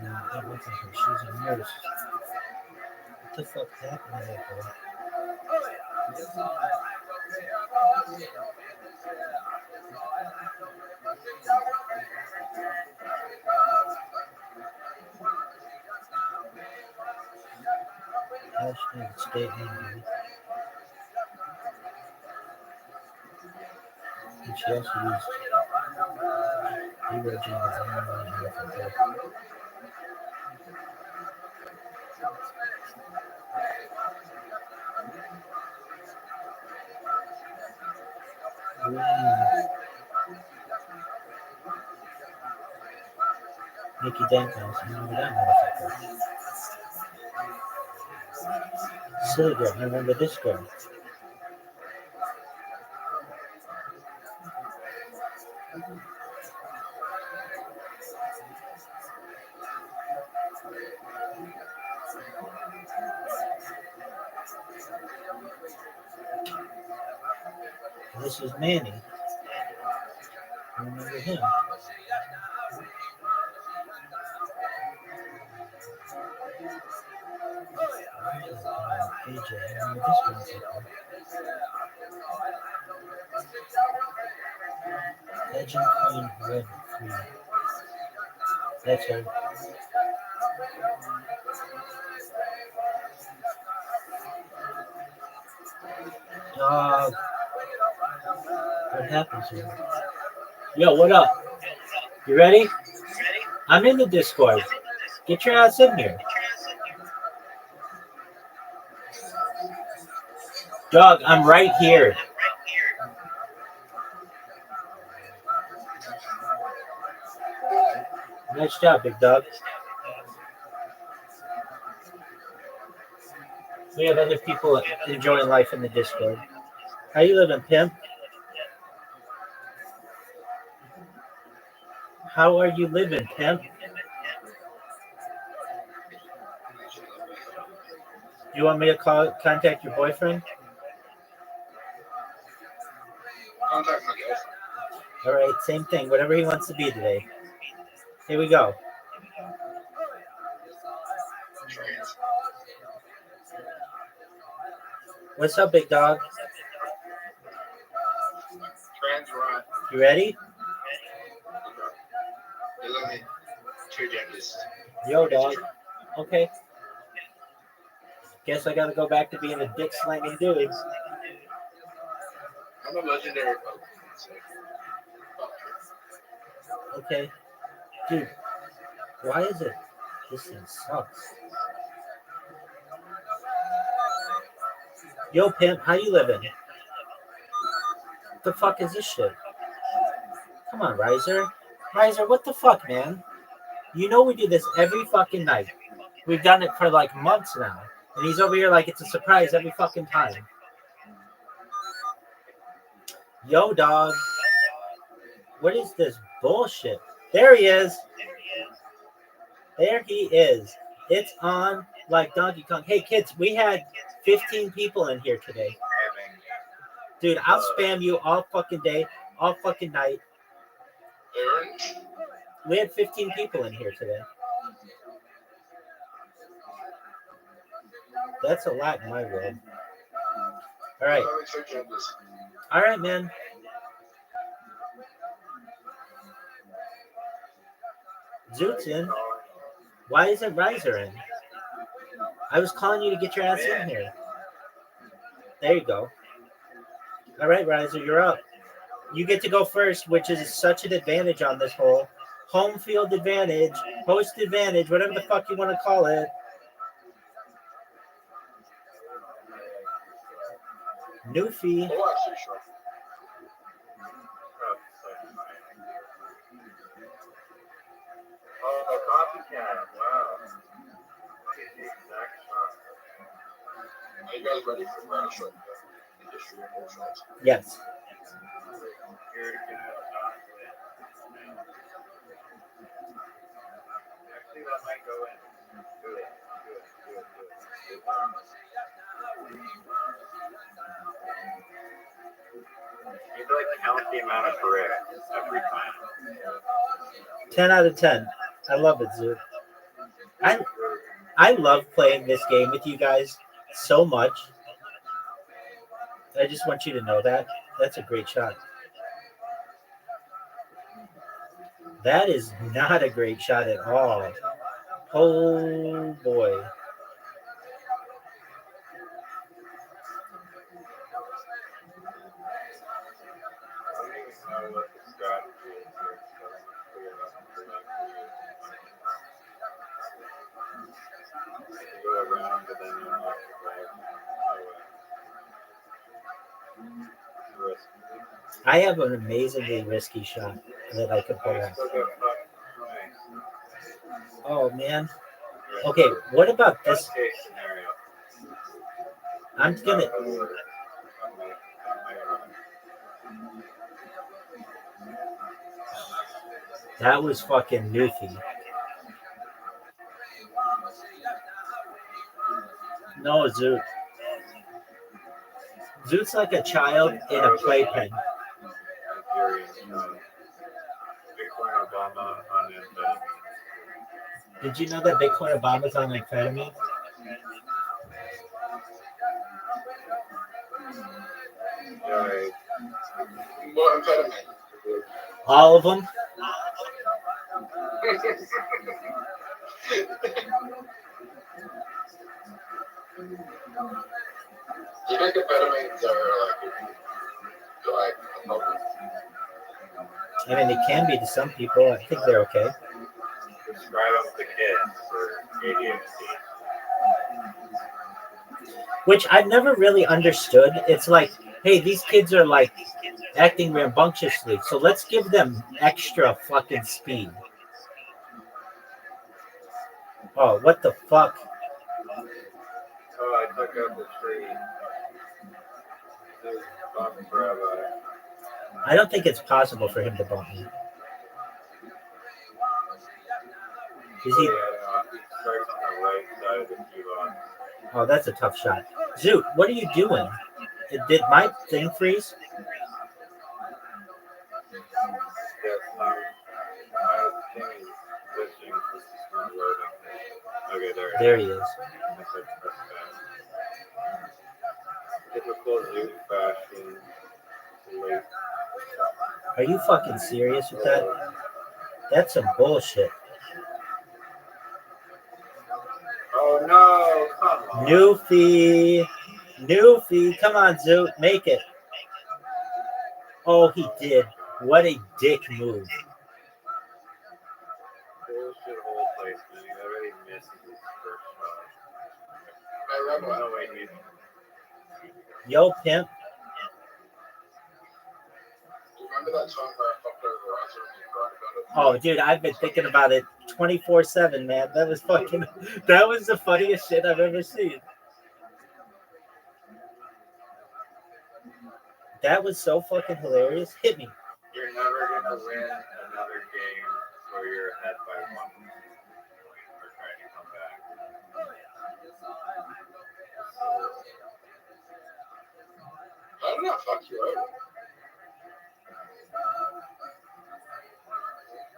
No, that wasn't her. She's a nurse. What the fuck happened to that girl? Hashtag stay angry. And she also used hero gender Mickey Dankhouse, remember that motherfucker? Silly girl, I remember this girl. This is Manny. I remember him. AJ, I remember this motherfucker. Legend Queen Red Queen. That's her. Dog. What happened to him? Yo, what up? You ready? I'm in the Discord. Get your ass in here. Dog, I'm right here. Nice job, big dog. We have other people enjoying life in the Discord. How you living, pimp? How are you living, pimp? You want me to contact your boyfriend? Contact my girlfriend. All right, same thing. Whatever he wants to be today. Here we go. What's up, big dog? Trans rod. You ready? You let me treat you this. Yo, dog. Okay. Guess I gotta go back to being a dick slanging dude. I'm a legendary Pokemon. So. Okay. Dude, why is it? This thing sucks. Yo, pimp, how you living? What the fuck is this shit? Come on, Riser. Riser, what the fuck, man? You know we do this every fucking night. We've done it for like months now. And he's over here like it's a surprise every fucking time. Yo, dog. What is this bullshit? There he is. There he is. It's on like Donkey Kong. Hey, kids, we had 15 people in here today. Dude, I'll spam you all fucking day, all fucking night. We had 15 people in here today. That's a lot in my world. All right. All right, man. Zoot's in. Why isn't Riser in? I was calling you to get your ass in here. There you go. All right, Riser, you're up. You get to go first, which is such an advantage on this hole. Home field advantage, host advantage, whatever the fuck you want to call it. Newfie. Oh, copycat. Wow. Are you guys ready for round shot? Yes. Actually, that might go in. Good. You have to like count the amount of bricks every time. 10 out of 10. I love it, Zoot. I love playing this game with you guys so much. I just want you to know that. That's a great shot. That is not a great shot at all. Oh, boy. I have an amazingly risky shot that I could pull off. Oh, man. Okay, what about this? I'm going to... That was fucking Newfie. No, Zoot. Zoot's like a child in a playpen. Did you know that Bitcoin Obama's on amphetamine? What amphetamine? All of them? Do you think amphetamines are like I mean, they can be to some people. I think they're okay. Prescribe them to kids for ADHD. Which I've never really understood. It's like, hey, these kids are like acting rambunctiously, so let's give them extra fucking speed. Oh, what the fuck? Oh, I took out the tree. I don't think it's possible for him to bump me. Is he? Oh, that's a tough shot. Zoot, what are you doing? Did my thing freeze? Okay, there he is. Typical Zoot fashion. Are you fucking serious with that? That's some bullshit. Oh no, come on. Newfie, come on, Zoot, make it. Oh, he did. What a dick move. Bullshit whole place, man. He already missed his first shot. Oh, wait. Yo, pimp. Remember that song where I fucked over the riser and you cried about it? Oh, dude, I've been thinking about it 24/7, man. That was the funniest shit I've ever seen. That was so fucking hilarious. Hit me. You're never gonna win another game where you're ahead by 1 point or trying to come back. I'm not fuck you over.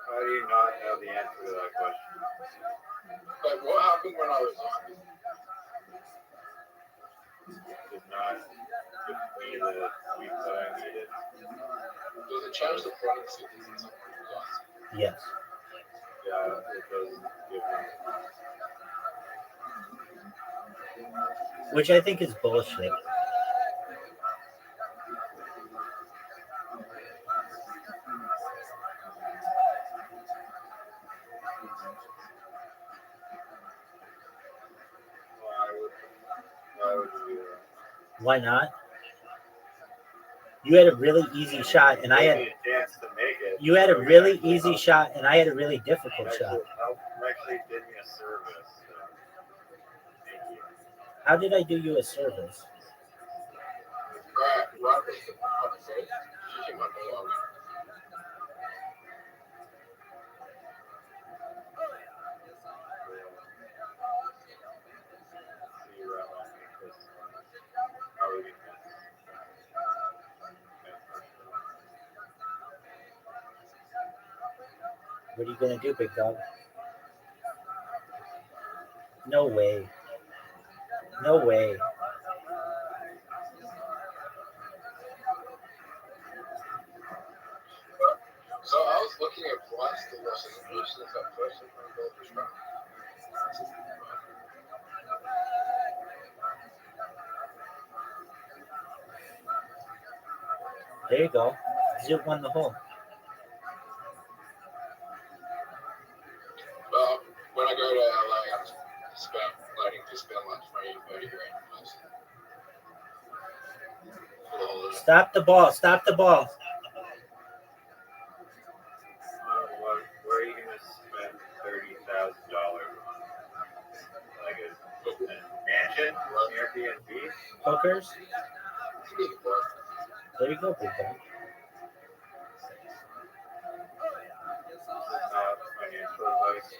How do you not know the answer to that question? Like, what happened when I was young? Did not give me the sleep that I needed. Does it change the pregnancy? Yes. Yeah, it does give me. Which I think is bullshit. Why would you do that? Why not? You had a really easy shot, and I Give had. me a chance to make it. You had a really easy shot, and I had a really difficult shot. Actually did me a service. So thank you. How did I do you a service? Right. She might be on. See you around like this. How are we gonna What are you gonna do, big dog? No way. No way. So I was looking at flights to Los Angeles since that person from Goldfish Rock. There you go. Zoot won the hole. When I go to LA, I'm planning to spend like 20, 30 grand plus. Stop the ball. Stop the ball. where are you gonna spend $30,000 on? Like a mansion, Airbnb? Hookers. There you go, big dog. Financial advice.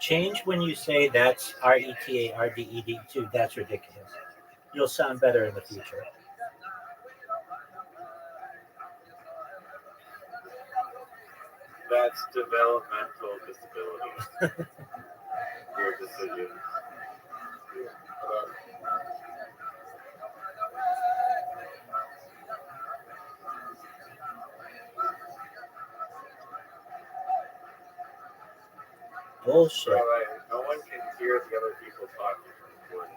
Change when you say that's RETARDED too. That's ridiculous. You'll sound better in the future. That's developmental disability. Your decision. Bullshit. No one can hear the other people talking from the board.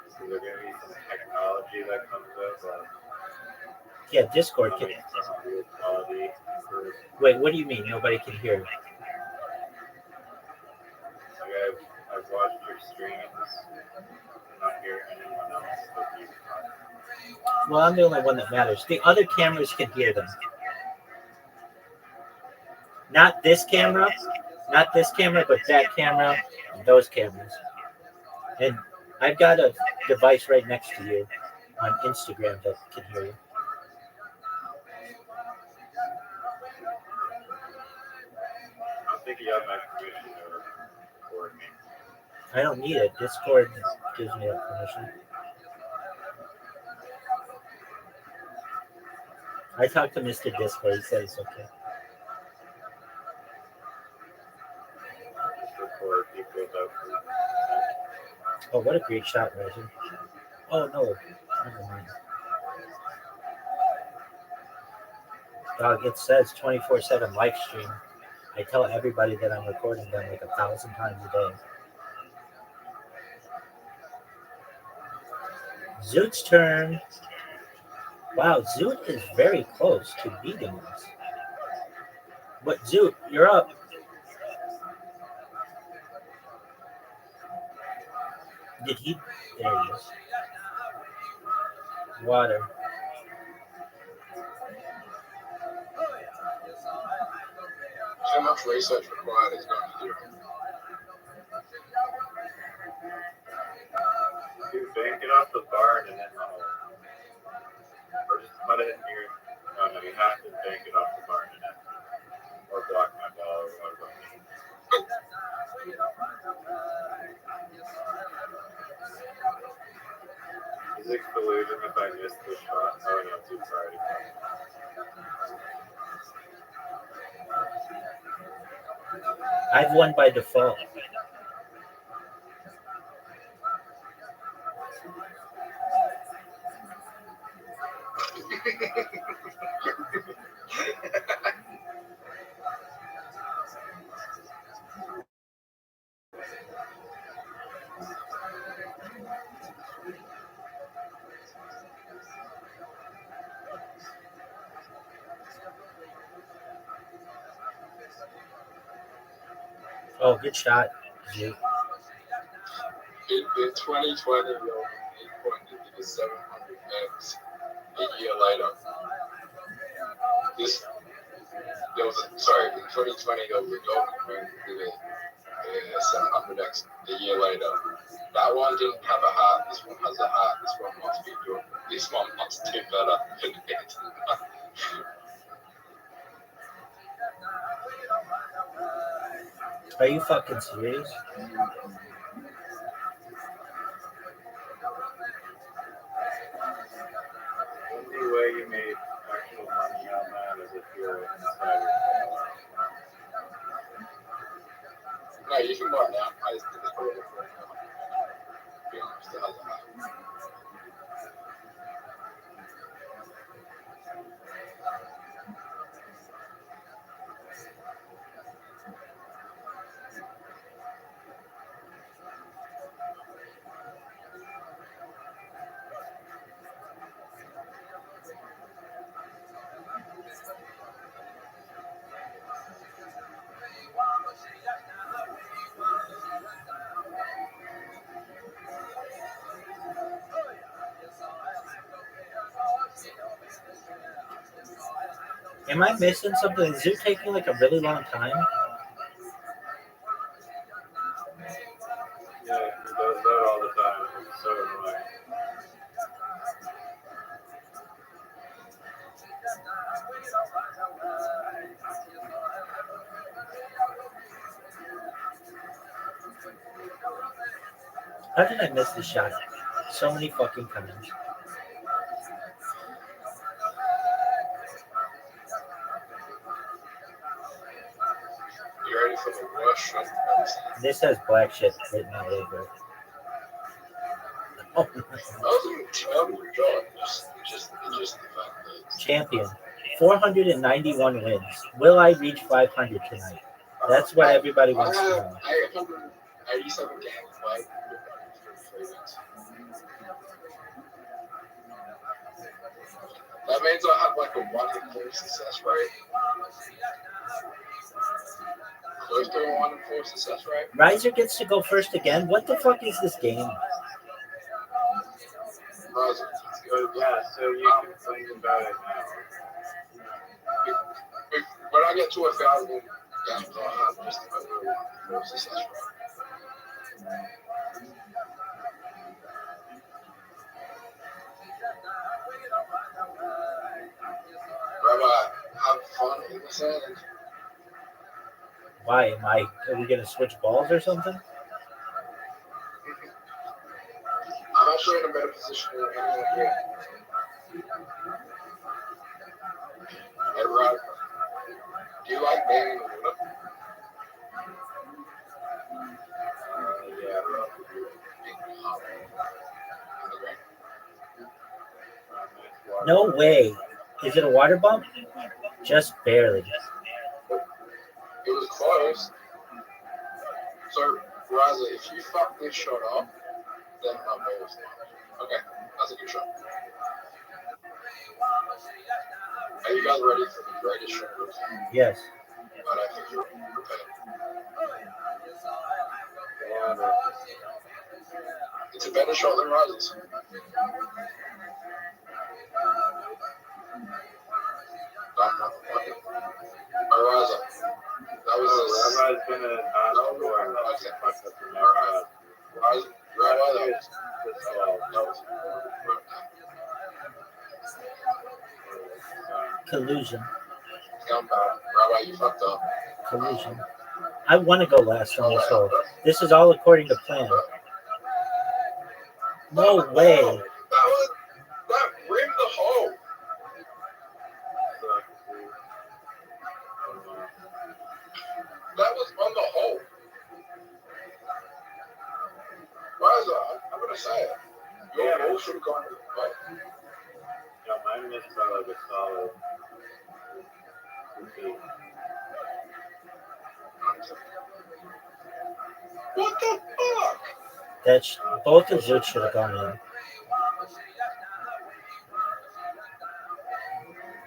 So there's going to be some technology that comes up. Yeah, Discord can. Wait, what do you mean? Nobody can hear you? I've watched your streams and not hear anyone else but you. Well, I'm the only one that matters. The other cameras can hear them. Not this camera, but that camera, and those cameras. And I've got a device right next to you on Instagram that can hear you. I don't think you have my permission to record me. I don't need it. Discord gives me that permission. I talked to Mr. Discord. He said it's okay. Oh, what a great shot, Reggie. Oh, no. Never mind. Dog, it says 24/7 live stream. I tell everybody that I'm recording them like 1,000 times a day. Zoot's turn. Wow, Zoot is very close to beating us. But Zoot, you're up. Did he? There he is. Water. How much research required is going to do? Dude, bank it off the barn and then or just put it in here. No, you have to bank it off the barn and then. physics delusion if I missed the shot. Oh no, too sorry. I've won by default. Oh, good shot. In 2020, though, he pointed to the 700 M's a year later. In 2020, there was a document with a 700X a year later. That one didn't have a heart, this one has a heart, this one must be good. This one must do better than it. Are you fucking serious? Only way you made actual money on that is if you're an insider. No, you can buy now. I just think it's probably for it now. To be honest, it has a heart. Am I missing something? Is it taking like a really long time? Yeah, he does that all the time. It's so annoying. How did I miss the shot? So many fucking times. You ready for the worst shot? This has black shit written all over it. Oh, That wasn't a terrible shot. Just the fact that champion. 491 wins. Will I reach 500 tonight? That's what everybody I wants to have know. 887 games played. 3 wins. That means I have like a 1 in 4 success rate. Close to a 1 in 4 success rate. Riser gets to go first again. What the fuck is this game? Riser, let's go. Yeah, so you can think about it now. When I get to 1,000 games, I'll have just about a 1 in 4 success rate. Rabbi, have fun in the sand. Why am I? Are we gonna switch balls or something? I'm actually in a better position than anyone here. Hey, Rob, do you like being in the water? Yeah. No way. Is it a water bump? Just barely. It was close. So, Raza, if you fuck this shot up, then my ball was not. Okay, that's a good shot. Are you guys ready for the greatest shot of all time? Yes. I don't think you're prepared. It's a better shot than Raza's. Raza, that was Rabbi's gonna not score. Okay. Alright. Rabbi, that was Collusion. Rabbi, you fucked up. Collusion. I want to go last on this hole. This is all according to plan. No way. that rimmed the hole. That was on the hole. Why is that? I'm gonna say it. Your ball should have gone to the plate. Yeah, mine missed by like a solid 2 feet. What the fuck? Both of those should have gone in.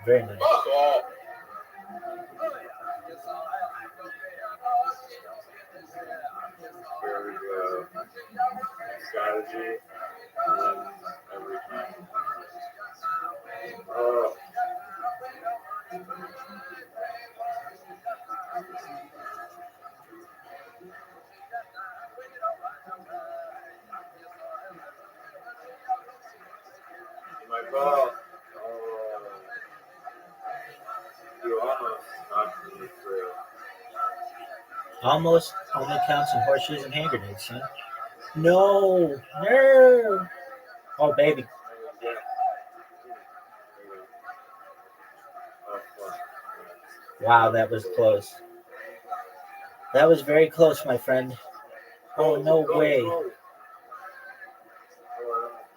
Very nice. Fuck off. Here we go. Strategy. Wins every time. Oh. My ball. Oh. You almost knocked me through. Almost only counts in horseshoes and hand grenades, son. No. No. Oh, baby. Yeah. Oh, fuck. Wow, that was close. That was very close, my friend. Oh, no way. Oh,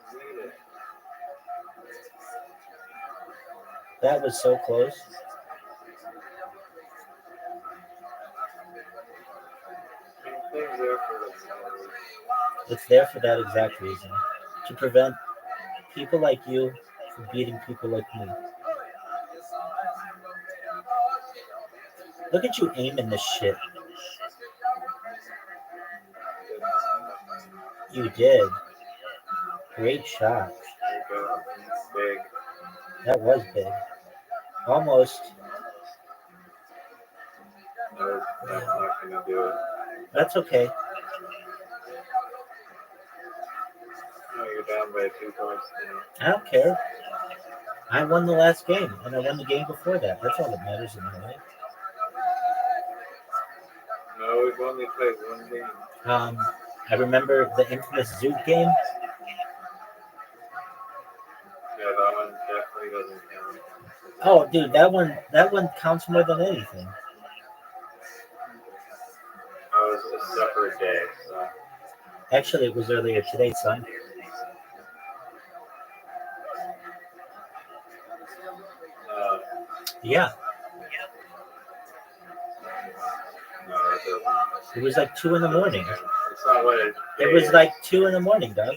I need it. That was so close. Things there for the It's there for that exact reason. To prevent people like you from beating people like me. Look at you aiming this shit. You did. Great shot. There you go. Big. That was big. Almost. No, that's not gonna do it. That's okay. No, you're down by 2 points now. I don't care. I won the last game, and I won the game before that. That's all that matters in my life. No, we've only played one game. I remember the infamous Zoot game. Yeah, that one definitely doesn't count. Oh, dude, that one counts more than anything. That was a separate day, so. Actually, it was earlier today, son. Yeah, No, that doesn't. it was like 2 in the morning. It's not what it It was like 2 in the morning, dog.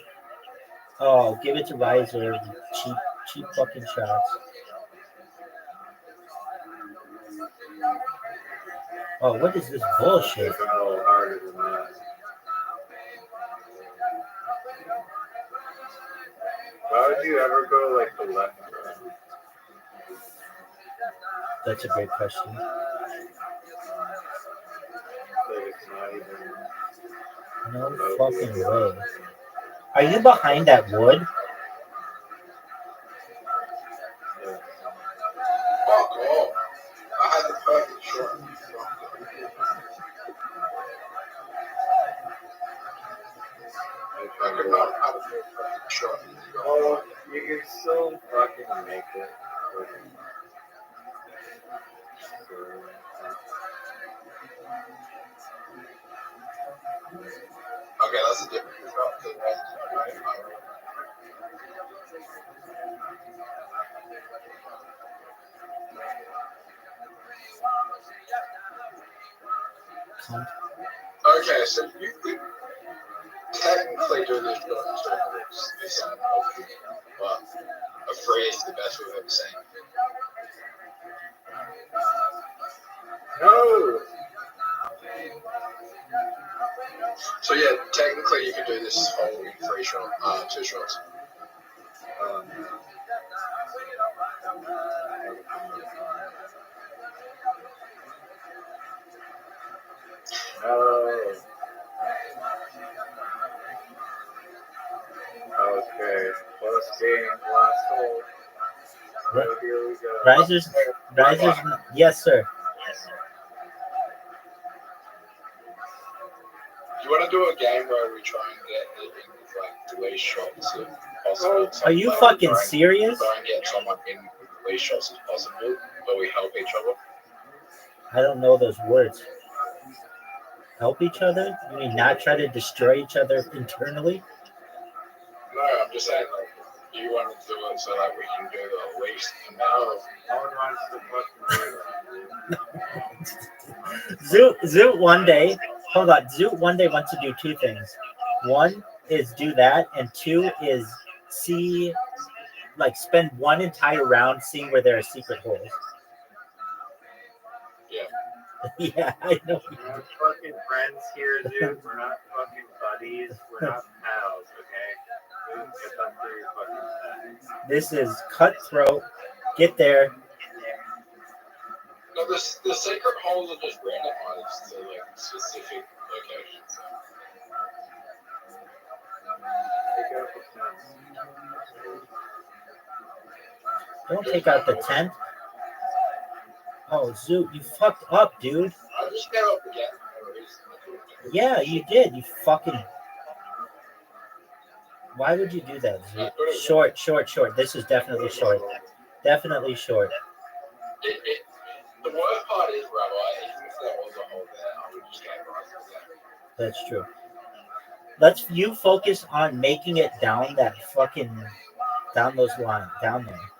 Oh, give it to Riser. Cheap fucking shots. Oh, what is this bullshit? It's a little harder than that. Why would you ever go like the left road? That's a great question. Like it's not even. No fucking way. Are you behind that wood? Yeah. Fuck off. I had the perfect shot. I could not have a perfect shot. Oh, you can still fucking make it. Okay, that's a different shot. Okay, so you could technically do this shot this but a free is the best we've ever seen. No! So yeah, technically you could do this whole in 3 shot, 2 shots. No. Okay, close game, last hole. Right, here we go. Risers, yes, sir. Do you want to do a game where we try and get even with like the least shots possible. Are you fucking serious? Try and get someone in with the least shots as possible, but we help each other. I don't know those words. Help each other? You mean not try to destroy each other internally? No, I'm just saying, like, you want to do it so that we can do the least amount. No one wants to fucking do that. Zoot one day, hold on. Zoot one day wants to do two things. One is do that, and two is see, like, spend one entire round seeing where there are secret holes. Yeah. Yeah, I know. We're not fucking friends here, dude. We're not fucking buddies. We're not pals, okay? Dude, get up for your fucking side. This is cutthroat. Get there. No, the secret holes are just randomized to like specific locations. Take out the fence. Don't take out the tent. Oh, Zoot, you fucked up, dude. I just got up again. Yeah, you did. You fucking. Why would you do that, Zoot? Short. This is definitely short. Definitely short. The worst part is, Rabbi, even if there was a hole there, I would just get right there. That's true. Let's you focus on making it down that fucking down those lines, down there.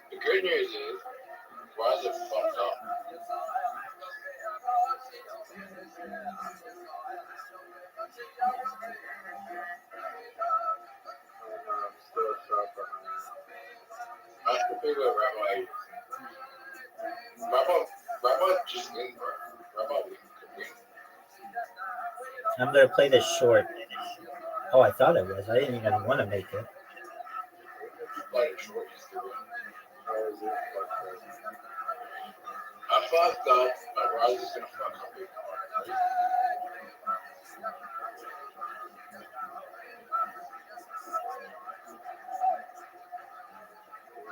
The good news is, why is it fucked up? I'm still sharp behind. That's the thing with Rabbi. Rabbi just win, bro. Rabbi could win. I'm gonna play this short. Oh, I thought it was. I didn't even want to make it. Played it short, you still win. I fucked up, but Rise is gonna fuck up big time.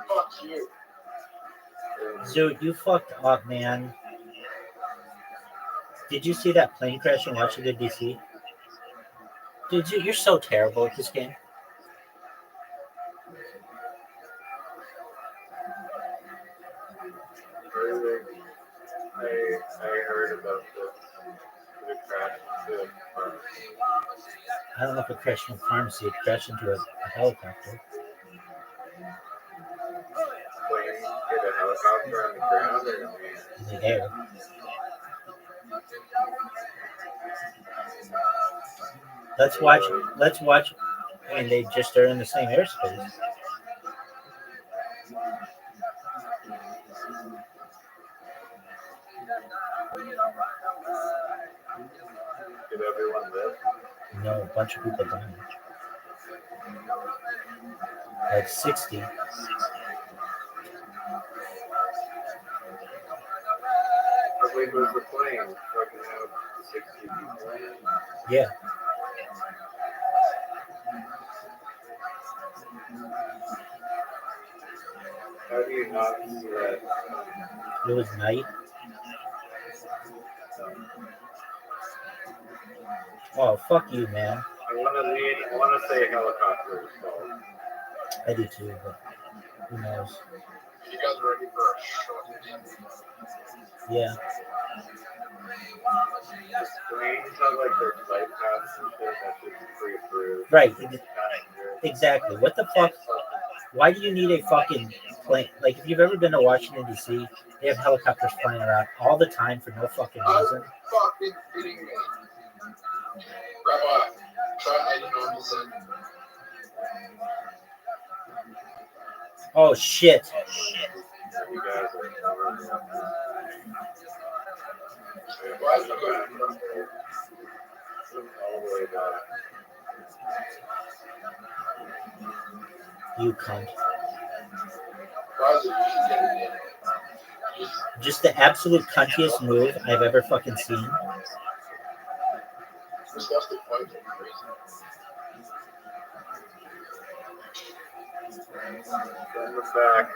Fuck you. Zoot, you fucked up, man. Did you see that plane crash in Washington, D.C.? Dude, you're so terrible at this game. I heard about the crash into I don't know if it crashed into a pharmacy. It crashed into a helicopter. plane hit a helicopter on the ground or In the air. Let's watch. I mean, they just are in the same airspace. did everyone live? No, a bunch of people died. Like 60. The plane was the plane. Fucking out 60 people. Yeah. How do you not see that? It was night. Oh, fuck you, man. I want to say helicopter is called. I do too, but who knows? You guys ready for a short? Yeah. Planes have like their flight paths and shit that should be pre-approved. Right. Exactly. What the fuck? Why do you need a fucking plane? Like, if you've ever been to Washington, D.C., they have helicopters flying around all the time for no fucking reason. Fucking kidding me. Rabbi, try 89%. Oh, shit. You guys are Why is it going? all the way back. You cunt. Why is it just getting in? Just the absolute cuntiest move I've ever fucking seen. What's the point of the reason? Send them back.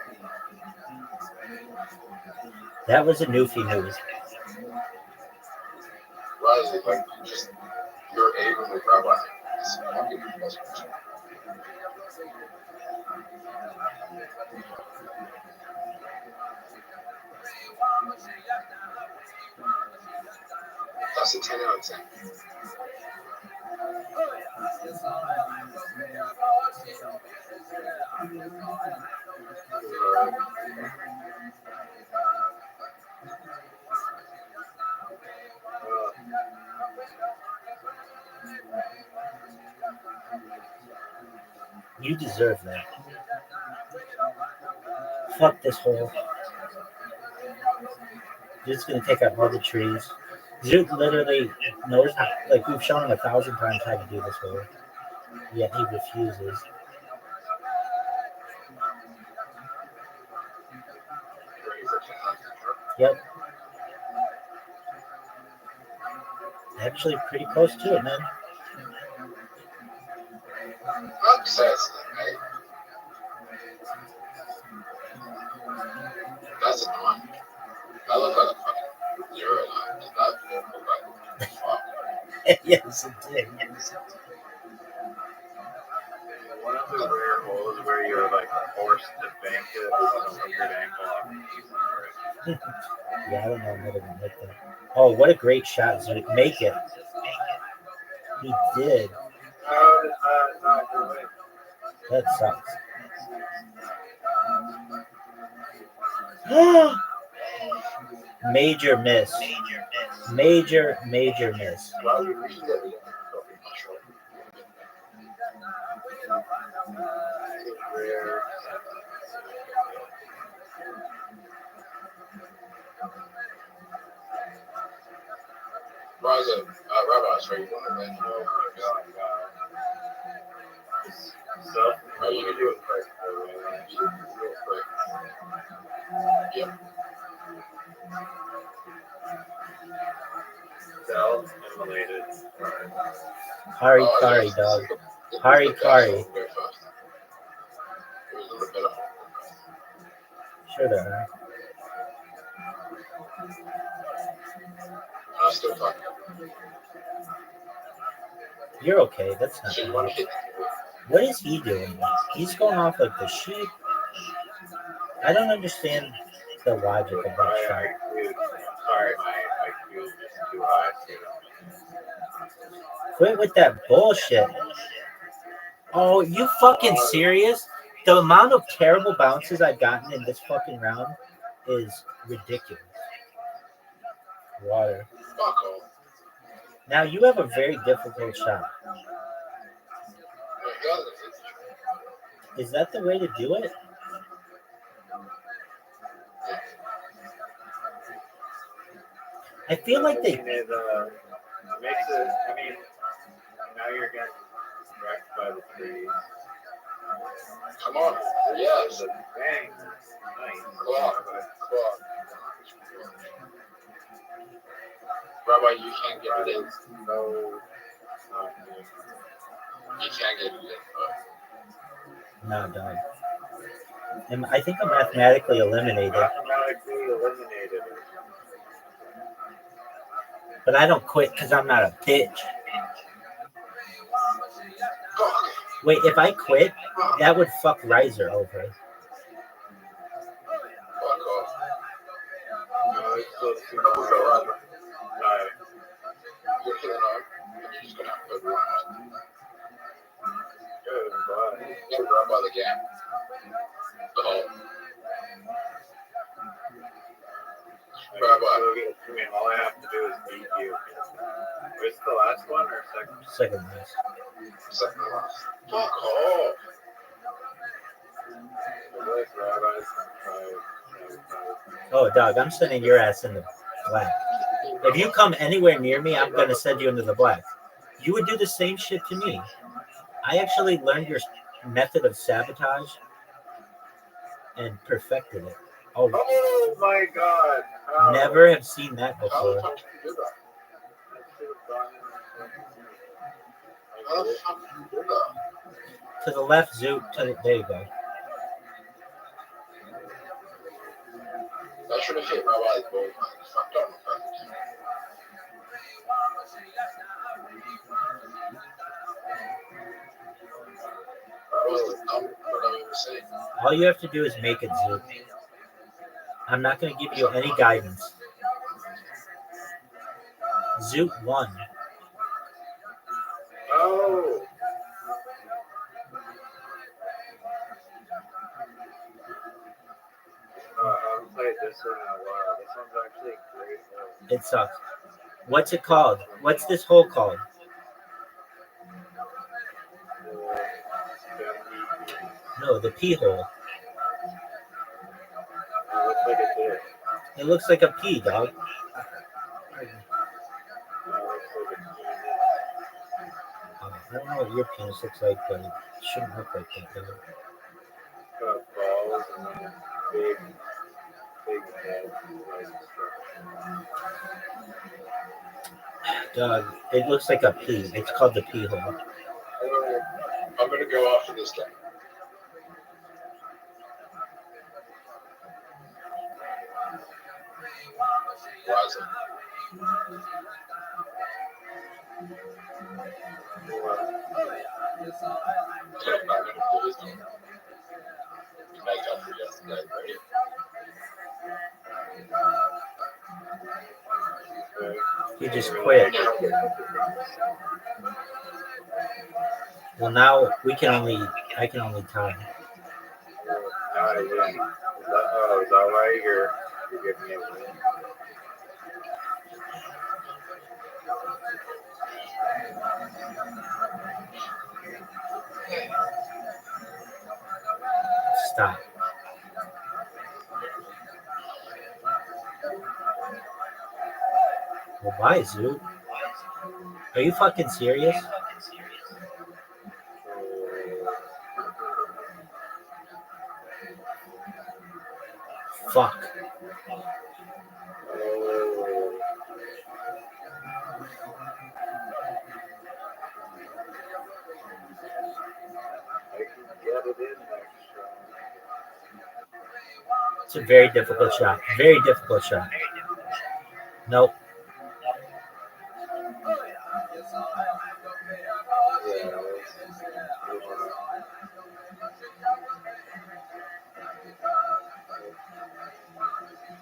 That was a newfie move. Why is it like just you're able to Rabbi? It's fucking impossible. That's a 10 out of 10. You deserve that. Fuck this hole. You're just gonna take out all the trees. Zoot literally knows how, like we've shown him 1,000 times how to do this hole. Yet he refuses. Yep. Actually pretty close to it, man. I'm obsessed, right? That's annoying. I look like a fucking zero line. Does that look like fuck? Yes, it did. One of the rare holes where you're like forced to bank it on a weird angle. Yeah, I don't know what it would make that. Oh, what a great shot, Zoot. Make it. He did. How did that not go in? That sucks. Major miss. Major miss. Well, you reached it. We don't sure. Rare. Raza, Rabbi, sorry, you want to win? Oh my god, wow. So, Oh, you can do it quick. You can do it quick. Yep. Bell and related. Hari Oh, Kari, yes, dog. this is the Hari best Kari. one very fast. It was a little bit of Sure there are. I'm still talking. You're okay. That's not So you bad. want to hit What is he doing? He's going off like the sheep. I don't understand the logic of that shot. Sorry, my IQ is just too high. Quit with that bullshit. Oh, you fucking serious? The amount of terrible bounces I've gotten in this fucking round is ridiculous. Water. fuck off. Now you have a very difficult shot. My God, Is that the way to do it? I feel like they. It makes it. I mean, now you're getting wrecked by the trees. come on. Yes. Bang. Nice. Clock. Rabbi, you can't get it in. So, You can't get it in. No, dog. I think I'm mathematically eliminated. mathematically eliminated. But I don't quit because I'm not a bitch. Wait, if I quit, that would fuck Riser over. Fuck off. No, it's still too So, much. you're killing off. You're just going to have to run out. Good, bye. Get run by the game. The hole. Rabbi. I mean, all I have to do is beat you. Where's the last one or second? Second last. Second last. Fuck off. Oh, dog, I'm sending your ass in the black. If you come anywhere near me, I'm going to send you into the black. You would do the same shit to me. I actually learned your method of sabotage and perfected it. Oh, my god. How? never have seen that How the before. fuck did you do that? How the fuck did you do that? To the left, Zoot. There you go. That should have hit Rabbi's ball. It's fucked up. was the number, but I was saying. All you have to do is make it, Zoot. I'm not going to give you any guidance. Zoot won. Oh. I haven't played this one in a while. This one's actually great. It sucks. What's it called? What's this hole called? No, the pee hole. It looks like a dick. It looks like a pee, dog. I don't know what your penis looks like, but it shouldn't look like that, dog. Got balls and then big head. Dog, it looks like a pee. It's called the pee hole. I'm gonna go after this guy. Rise up. Yeah, I'm not gonna do this. Make up for yesterday, right? He just quit. Well, now I can only tie. Is that why you're giving me a win? Stop. Well, why, Zoo? Are you fucking serious? Fuck. It's a very difficult shot. Very difficult shot. Nope.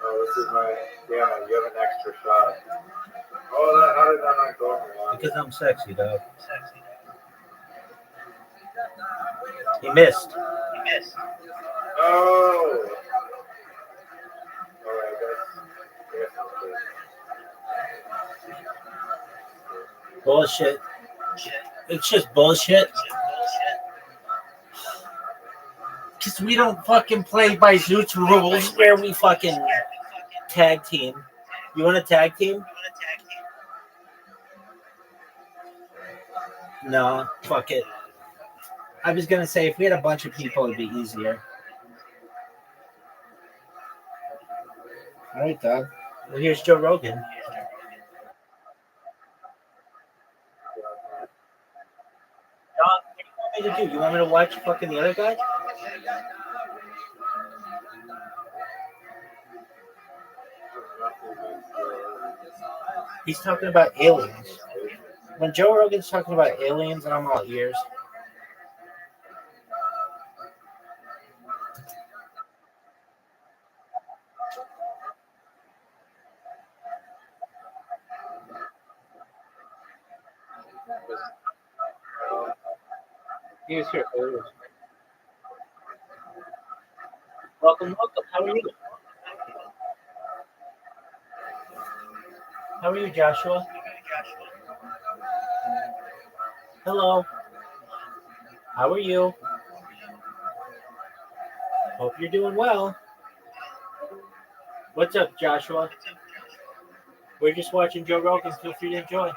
Oh, this is my. Yeah, you have an extra shot. Oh, how did that not go for one? Because I'm sexy, dog. He missed. Oh! Bullshit. It's just bullshit. Because we don't fucking play by Zoot's rules where we fucking tag team. You want a tag team? No, fuck it. I was going to say, if we had a bunch of people, it'd be easier. All right, Doug. Well, here's Joe Rogan. What do you want me to do? You want me to watch fucking the other guy? He's talking about aliens. When Joe Rogan's talking about aliens, I'm all ears. He was here earlier. Welcome. How are you? How are you, Joshua? Hello. How are you? Hope you're doing well. What's up, Joshua? We're just watching Joe Rogan. Feel free to enjoy.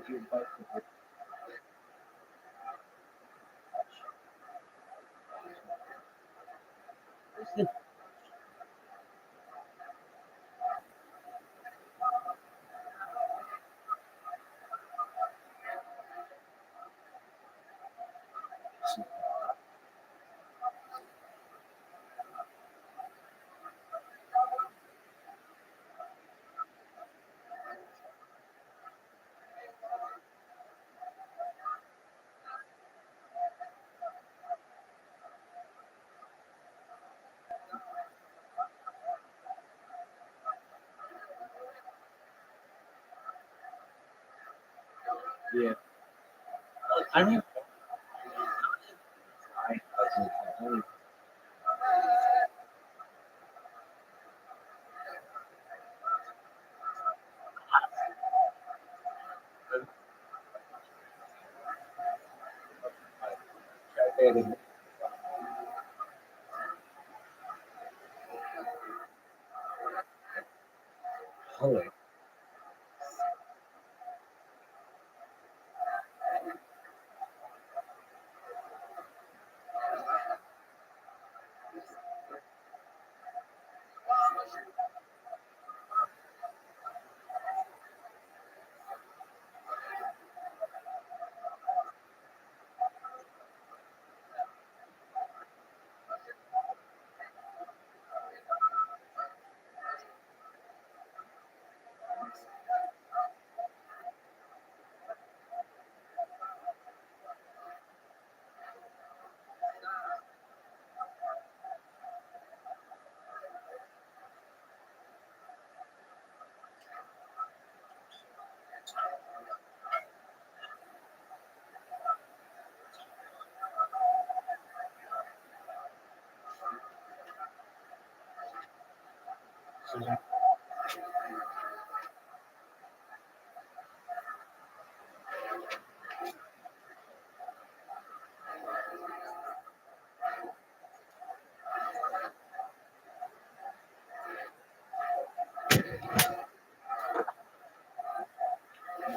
Yeah. I mean,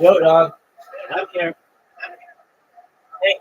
yo, dog. I'm here. Hey.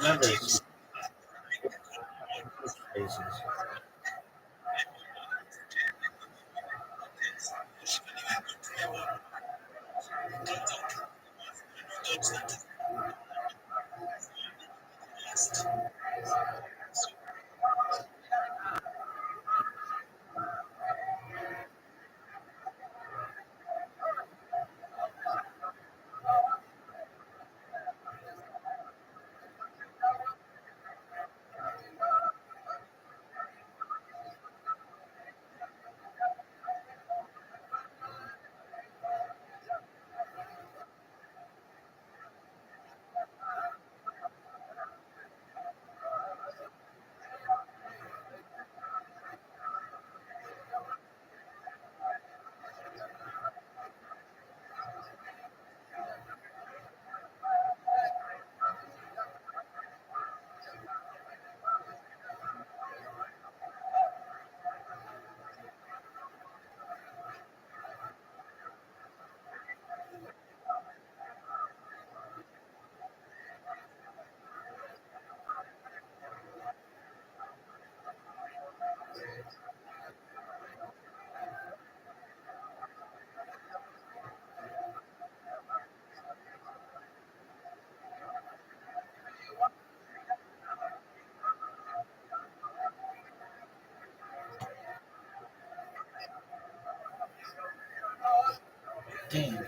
members. Spaces. Damn.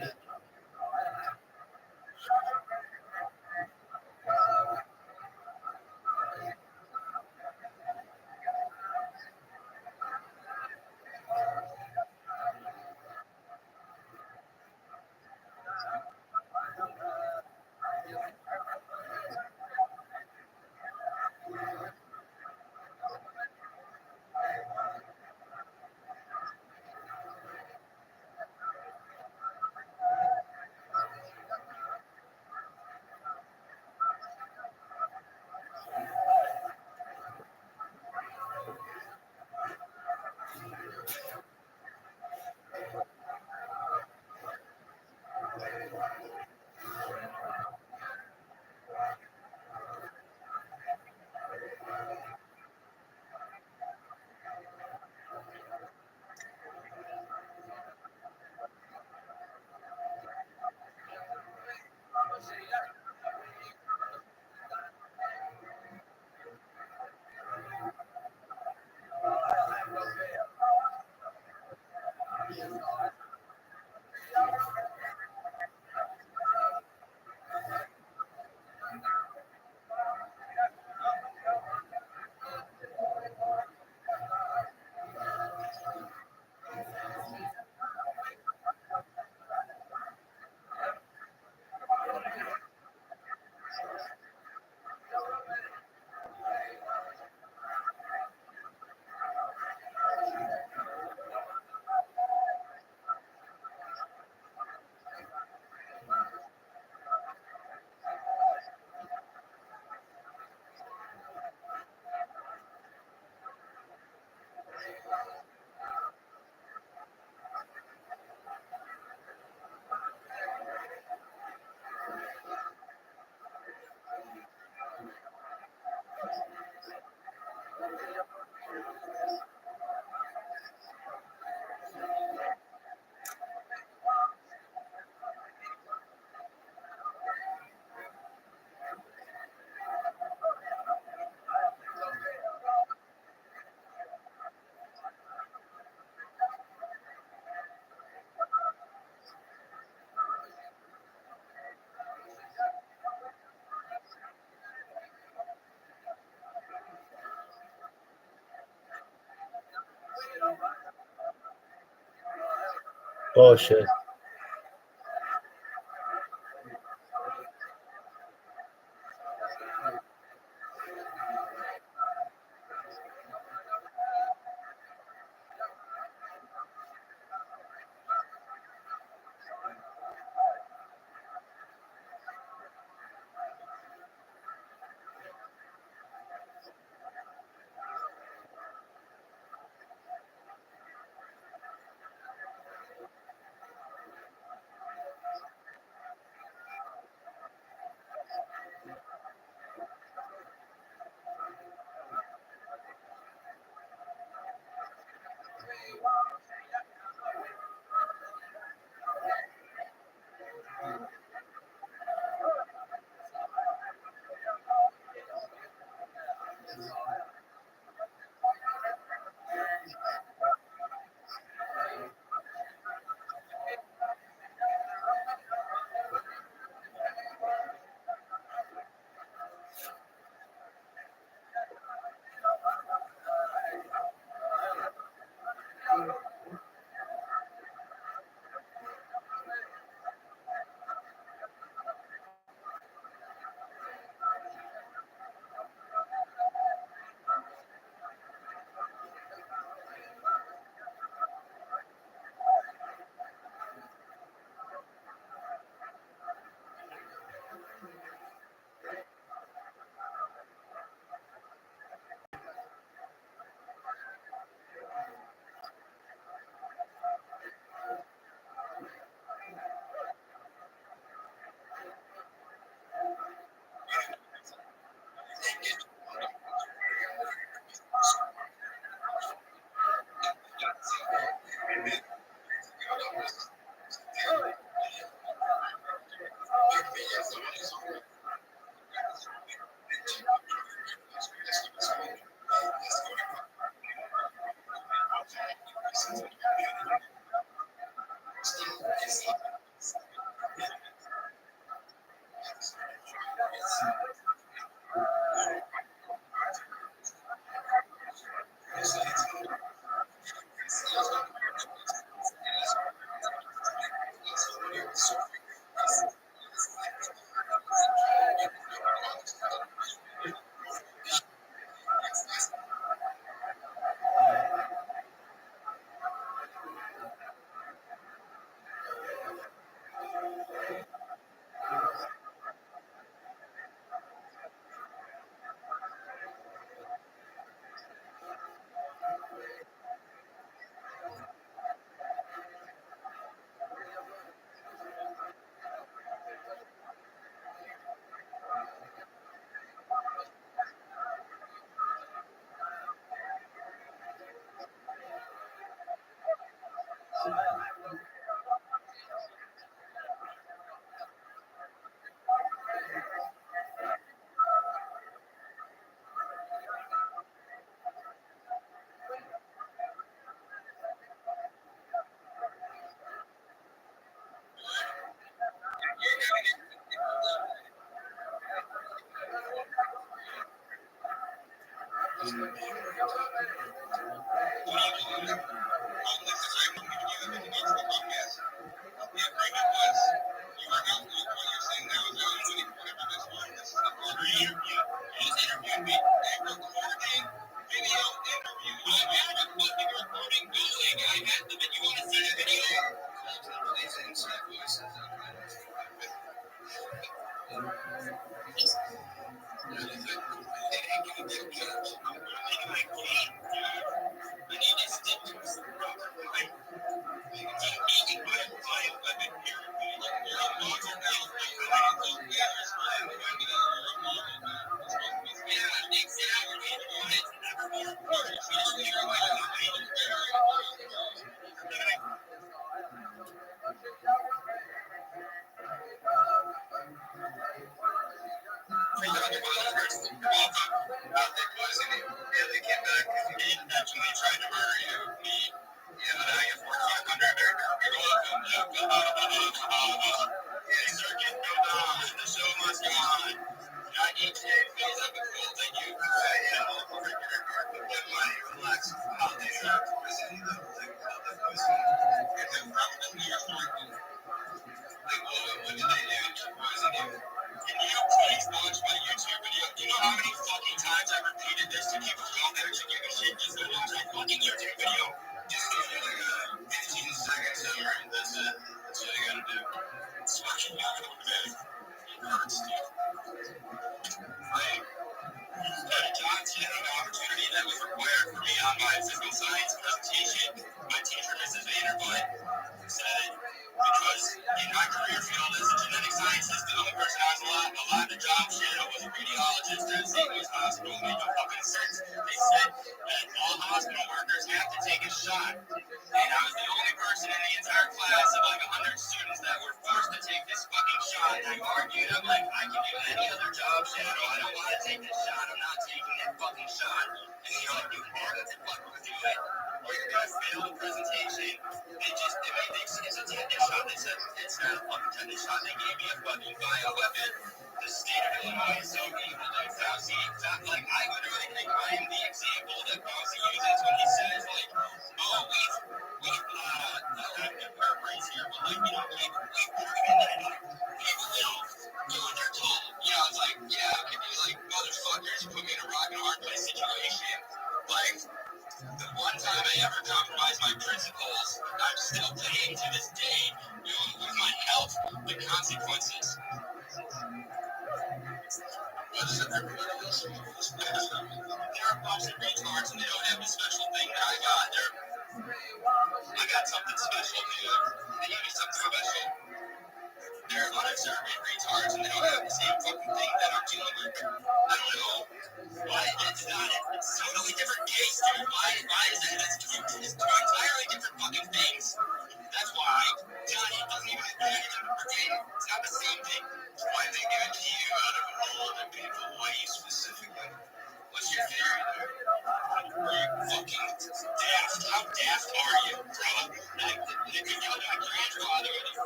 Bullshit.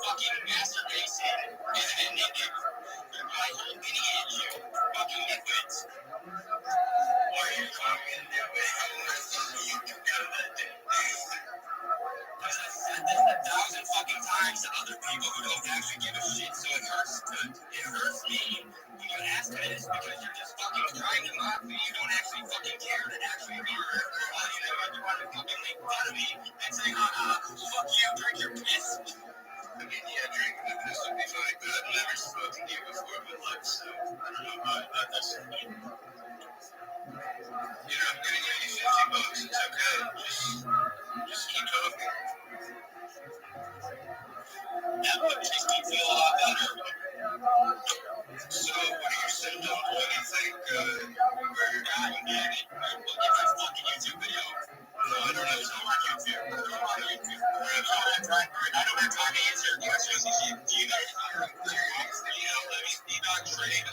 fucking masturbation is an enigma. My whole idiot you fucking liquids. Why are you talking that way? You gotta do this. Because I said this 1,000 fucking times to other people who don't actually give a shit, so it hurts. It hurts me when you ask me this because you're just fucking trying to mock me. You don't actually fucking care to actually be hurt. You want to fucking make fun of me and say, fuck you, drink your piss. I mean, yeah, drinking the piss would be fine, but I've never spoken to you before in my life, so I don't know about that. That's something. I'm gonna give you $50. It's okay. Just keep talking. That would make me feel a lot better. So, what are your symptoms? What do you think, where you're going with it? Look at my fucking YouTube video. No, I don't have time on YouTube. I don't have time to answer your questions. Do you guys trade you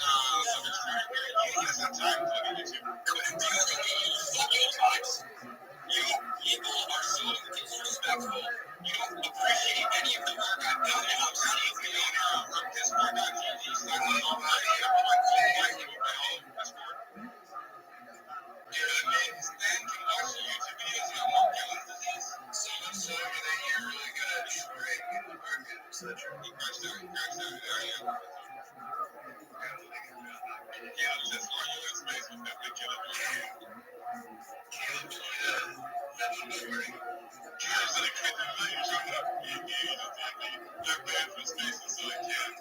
guys have time to look at YouTube? Do you think you fucking times? You people are so disrespectful. You don't appreciate any of the work I've done, and I'm telling you, the owner of this work on TV, so I'm on my own Discord. You know what I mean? And can watch the YouTube videos and I'm working on disease. So much so that you're really good at spraying in the market, etc. You crushed out, yeah. Yeah, that's why you in space with that big killer. Caleb joined that's recording. Caleb's like, I can't do that. You're showing up. They're banned from spaces, so I can't.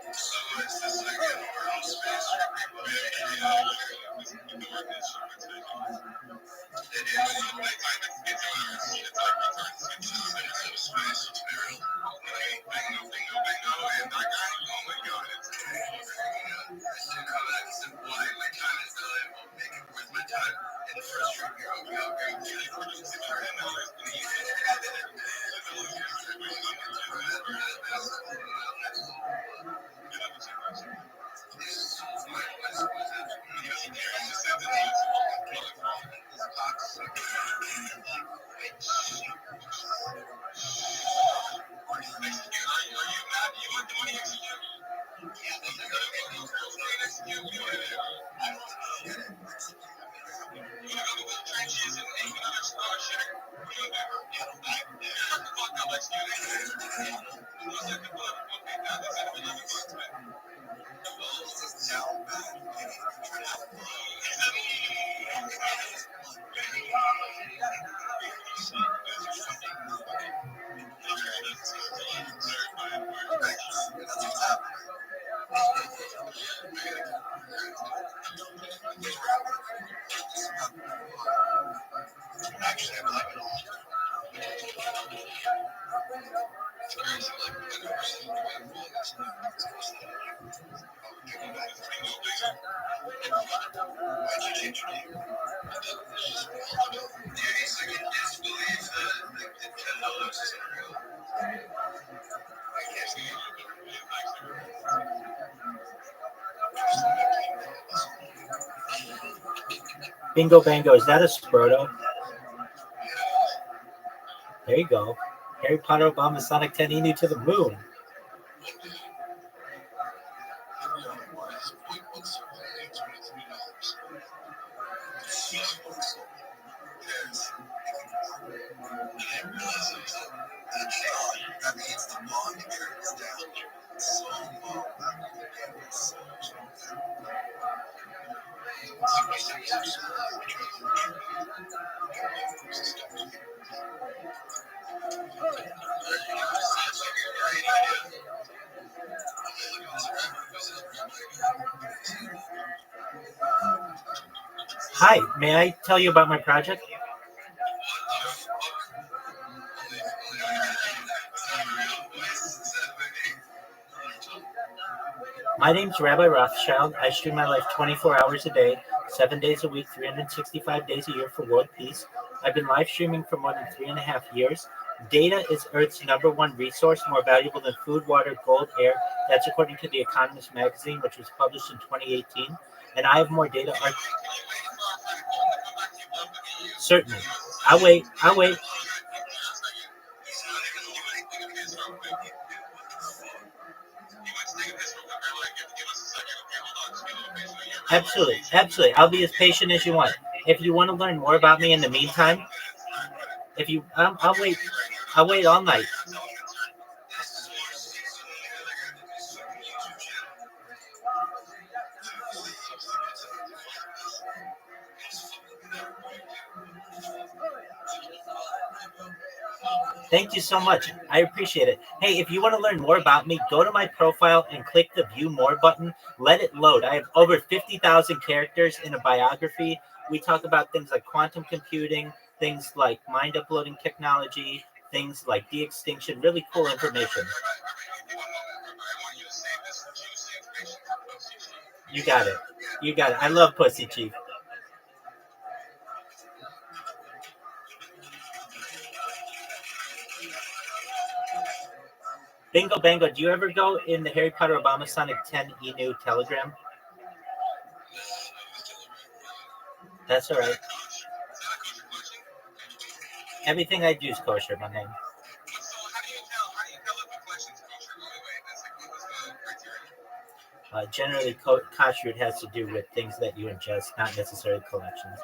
So it's this like an oral space for people to the work is super tight. It is like it's ours. It's like retards. It's a space. It's very bingo, and that guy, oh my god, it's why my time is valuable. Make it worth my time. And the first trip you're Bingo Bango, is that a Sproto? There you go. Harry Potter, Obama, Sonic 10 Inu to the moon. Hi, may I tell you about my project? My name's Rabbi Rothschild. I stream my life 24 hours a day, 7 days a week, 365 days a year for world peace. I've been live streaming for more than 3.5 years. Data is Earth's #1 resource, more valuable than food, water, gold, air. That's according to The Economist magazine, which was published in 2018. and I have more data. Certainly. I'll wait. Absolutely. I'll be as patient as you want. If you want to learn more about me in the meantime, I'll wait. I'll wait all night. Thank you so much. I appreciate it. Hey, if you want to learn more about me, go to my profile and click the View More button. Let it load. I have over 50,000 characters in a biography. We talk about things like quantum computing, things like mind uploading technology, things like de-extinction, really cool information. You got it. I love Pussy Chief. Bingo Bango, do you ever go in the Harry Potter Obama Sonic 10 Enu Telegram? That's all right. Everything I do is kosher, my name. Generally, kosher has to do with things that you ingest, not necessarily collections.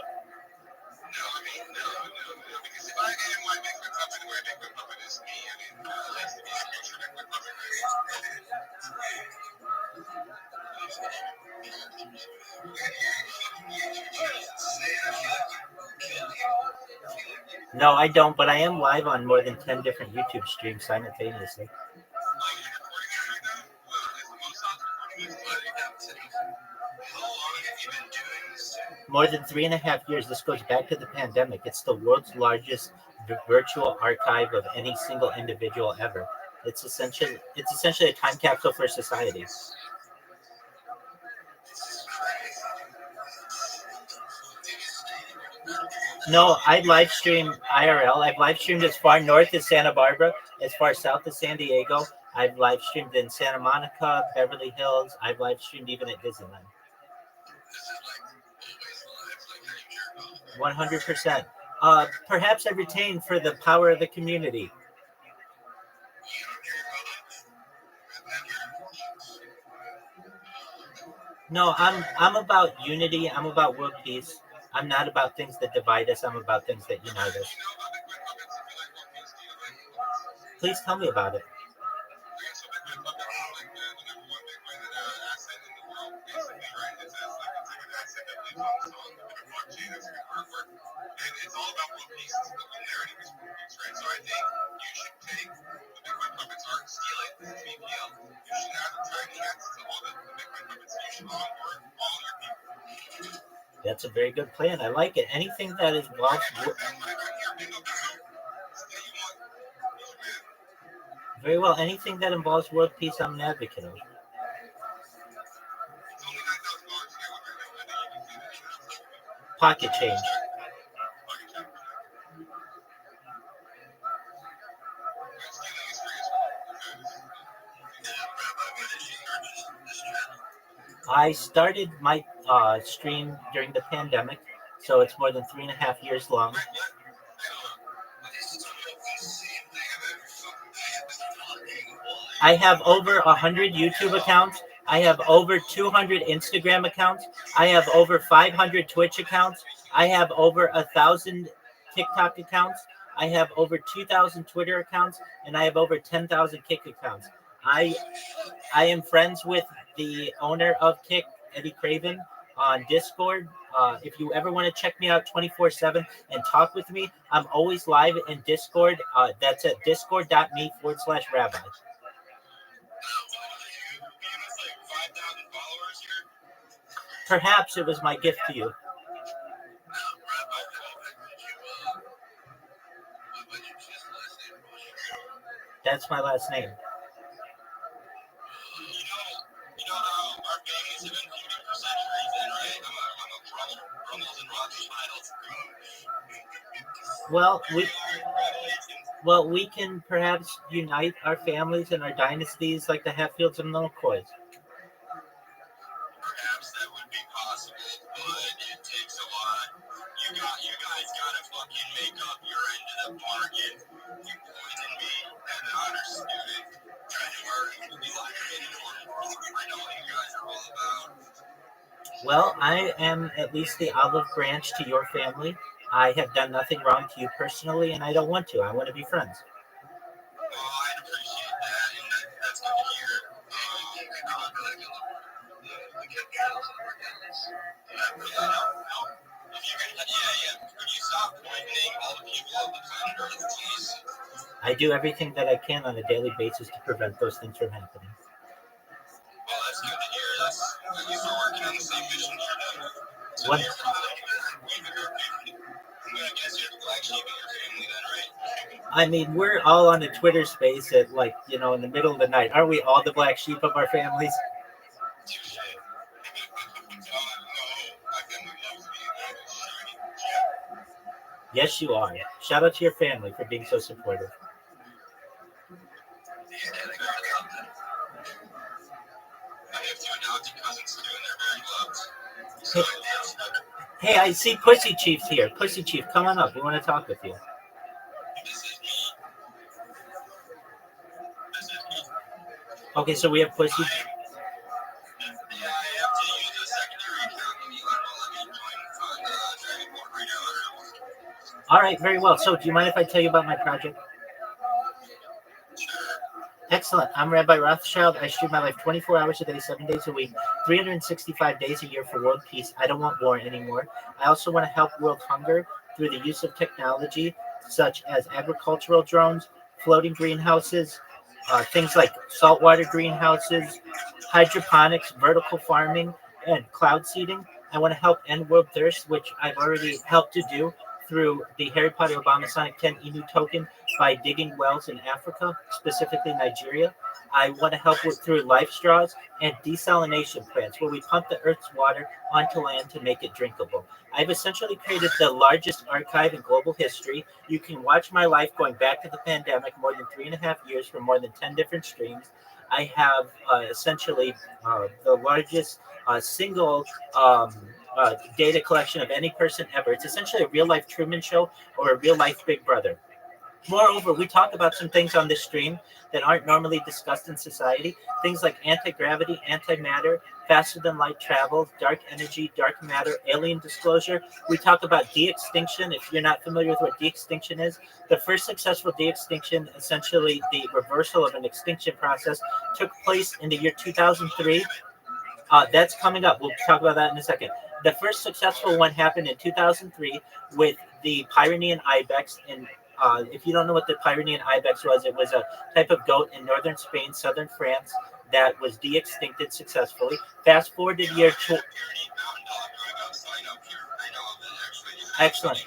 No, I don't, but I am live on more than 10 different YouTube streams simultaneously. More than 3.5 years. This goes back to the pandemic. It's the world's largest virtual archive of any single individual ever. It's essentially a time capsule for society. No, I live stream IRL. I've live streamed as far north as Santa Barbara, as far south as San Diego. I've live streamed in Santa Monica, Beverly Hills. I've live streamed even at Disneyland. 100%. Perhaps I retain for the power of the community. No, I'm about unity. I'm about world peace. I'm not about things that divide us. I'm about things that unite us. Please tell me about it. It's all about world peace. The narrative is world peace, right? So I think you should take the Bitcoin puppets art, steal it, BPL. You should have tracking access to all the Bitcoin puppets. You should onboard all your people. That's a very good plan. I like it. Anything that is involved. Very well. Anything that involves world peace, I'm an advocate of. Pocket change. I started my stream during the pandemic, so it's more than 3.5 years long. I have over 100 YouTube accounts. I have over 200 Instagram accounts. I have over 500 Twitch accounts. I have over 1,000 TikTok accounts. I have over 2,000 Twitter accounts, and I have over 10,000 Kick accounts. I am friends with the owner of Kick, Eddie Craven, on Discord. If you ever want to check me out 24/7 and talk with me, I'm always live in Discord. That's at discord.me/rabbi. Perhaps it was my gift to you. That's my last name. You know how our families have been feuding for centuries, and right? I'm a brother. Rummels and Rothschild. Well, we can perhaps unite our families and our dynasties like the Hatfields and the McCoys. Perhaps that would be possible. but it takes a lot. You guys gotta fucking make up your end of the bargain. You boys and me and the honor student trying to be like I know what you guys are all about. Well, I am at least the olive branch to your family. I have done nothing wrong to you personally, and I don't want to. I want to be friends. Well, I'd appreciate that, and that's good to hear. I really feel the chemtrails and organics. If you could, could you stop poisoning all the people of the planet Earth, please? I do everything that I can on a daily basis to prevent those things from happening. Well, that's good to hear. That's at least we're working on the same mission here. So What? you're probably I'm gonna guess you're the black sheep of your family then, right? I mean, we're all on a Twitter space at in the middle of the night. Aren't we all the black sheep of our families? Touche. No, my family loves me. I'm a shiny gem. Yes, you are. Shout out to your family for being so supportive. These guys are something. I have 2 adopted cousins too, and they're very loved. So, Hey, I see Pussy Chief's here. Pussy Chief, come on up. We want to talk with you. this is me. This is me. Okay, so we have Pussy. Yeah, I have to use a secondary account. Maybe you won't let me join on Dragon Board right now. All right, very well. So, do you mind if I tell you about my project? Sure. Excellent. I'm Rabbi Rothschild. I stream my life 24 hours a day, 7 days a week, 365 days a year for world peace. I don't want war anymore. I also want to help world hunger through the use of technology such as agricultural drones, floating greenhouses, things like saltwater greenhouses, hydroponics, vertical farming, and cloud seeding. I want to help end world thirst, which I've already helped to do through the Harry Potter Obama Sonic 10 Inu token by digging wells in Africa, specifically Nigeria. I want to help through life straws and desalination plants, where we pump the Earth's water onto land to make it drinkable. I've essentially created the largest archive in global history. You can watch my life going back to the pandemic, more than 3.5 years from more than 10 different streams. I have essentially the largest single data collection of any person ever. It's essentially a real life Truman Show or a real life Big Brother. Moreover, we talk about some things on this stream that aren't normally discussed in society. Things like anti-gravity, antimatter, faster than light travel, dark energy, dark matter, alien disclosure. We talk about de-extinction. If you're not familiar with what de-extinction is, the first successful de-extinction, essentially the reversal of an extinction process, took place in the year 2003. That's coming up. We'll talk about that in a second. The first successful one happened in 2003 with the Pyrenean ibex. And if you don't know what the Pyrenean ibex was, it was a type of goat in northern Spain, southern France, that was de-extincted successfully. Fast forward to the year... Excellent.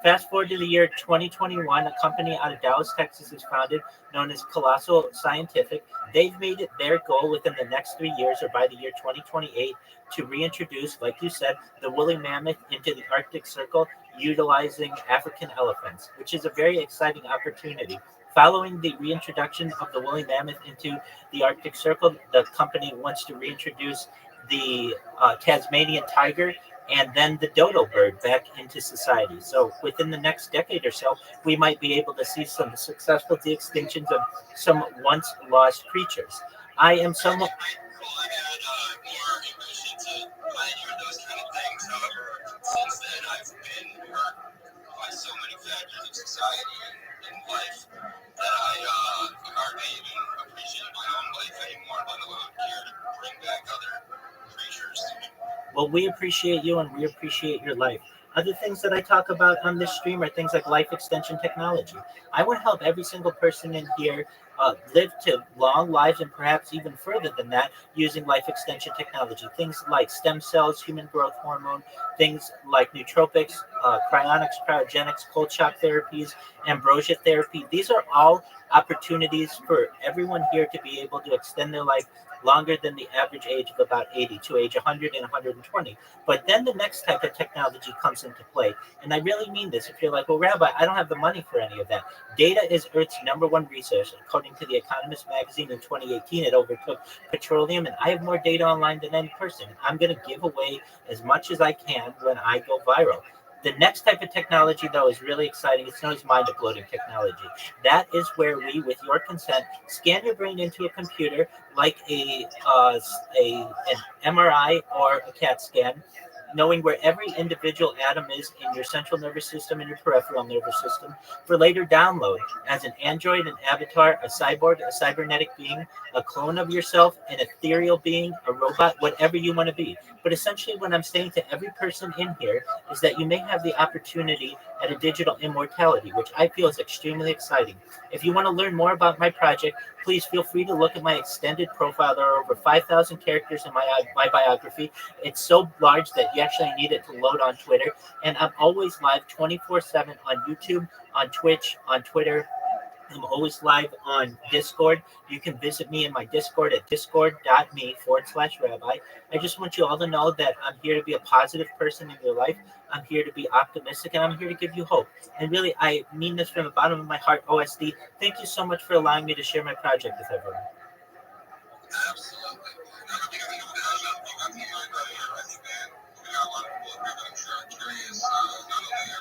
Fast forward to the year 2021, a company out of Dallas, Texas is founded, known as Colossal Scientific. They've made it their goal within the next 3 years, or by the year 2028, to reintroduce, like you said, the woolly mammoth into the Arctic Circle, utilizing African elephants, which is a very exciting opportunity. Following the reintroduction of the woolly mammoth into the Arctic Circle, the company wants to reintroduce the Tasmanian tiger and then the dodo bird back into society. So within the next decade or so, we might be able to see some successful de-extinctions of some once lost creatures. I am somewhat... I had more ambition to pioneer those kind of things. However, since then, I've been hurt by so many factors of society and life that I hardly even appreciate my own life anymore, let alone care to bring back other creatures. Well, we appreciate you and we appreciate your life. Other things that I talk about on this stream are things like life extension technology. I want to help every single person in here live to long lives and perhaps even further than that using life extension technology. Things like stem cells, human growth hormone, things like nootropics, cryonics, cryogenics, cold shock therapies, ambrosia therapy. These are all opportunities for everyone here to be able to extend their life longer than the average age of about 80 to age 100 and 120. But then the next type of technology comes into play. And I really mean this. If you're like, well, Rabbi, I don't have the money for any of that. Data is Earth's #1 resource. According to The Economist magazine in 2018, it overtook petroleum, and I have more data online than any person. I'm going to give away as much as I can when I go viral. The next type of technology, though, is really exciting. It's known as mind uploading technology. That is where we, with your consent, scan your brain into a computer like an MRI or a CAT scan, knowing where every individual atom is in your central nervous system and your peripheral nervous system, for later download as an android, an avatar, a cyborg, a cybernetic being, a clone of yourself, an ethereal being, a robot, whatever you want to be. But essentially, what I'm saying to every person in here is that you may have the opportunity at a digital immortality, which I feel is extremely exciting. If you want to learn more about my project, please feel free to look at my extended profile. There are over 5,000 characters in my biography. It's so large that you actually need it to load on Twitter. And I'm always live 24/7 on YouTube, on Twitch, on Twitter. I'm always live on Discord. You can visit me in my Discord at discord.me/rabbi. I just want you all to know that I'm here to be a positive person in your life. I'm here to be optimistic, and I'm here to give you hope. And really, I mean this from the bottom of my heart, OSD. Thank you so much for allowing me to share my project with everyone. Absolutely. I think that we got a lot of people here that I'm sure are curious, not only of your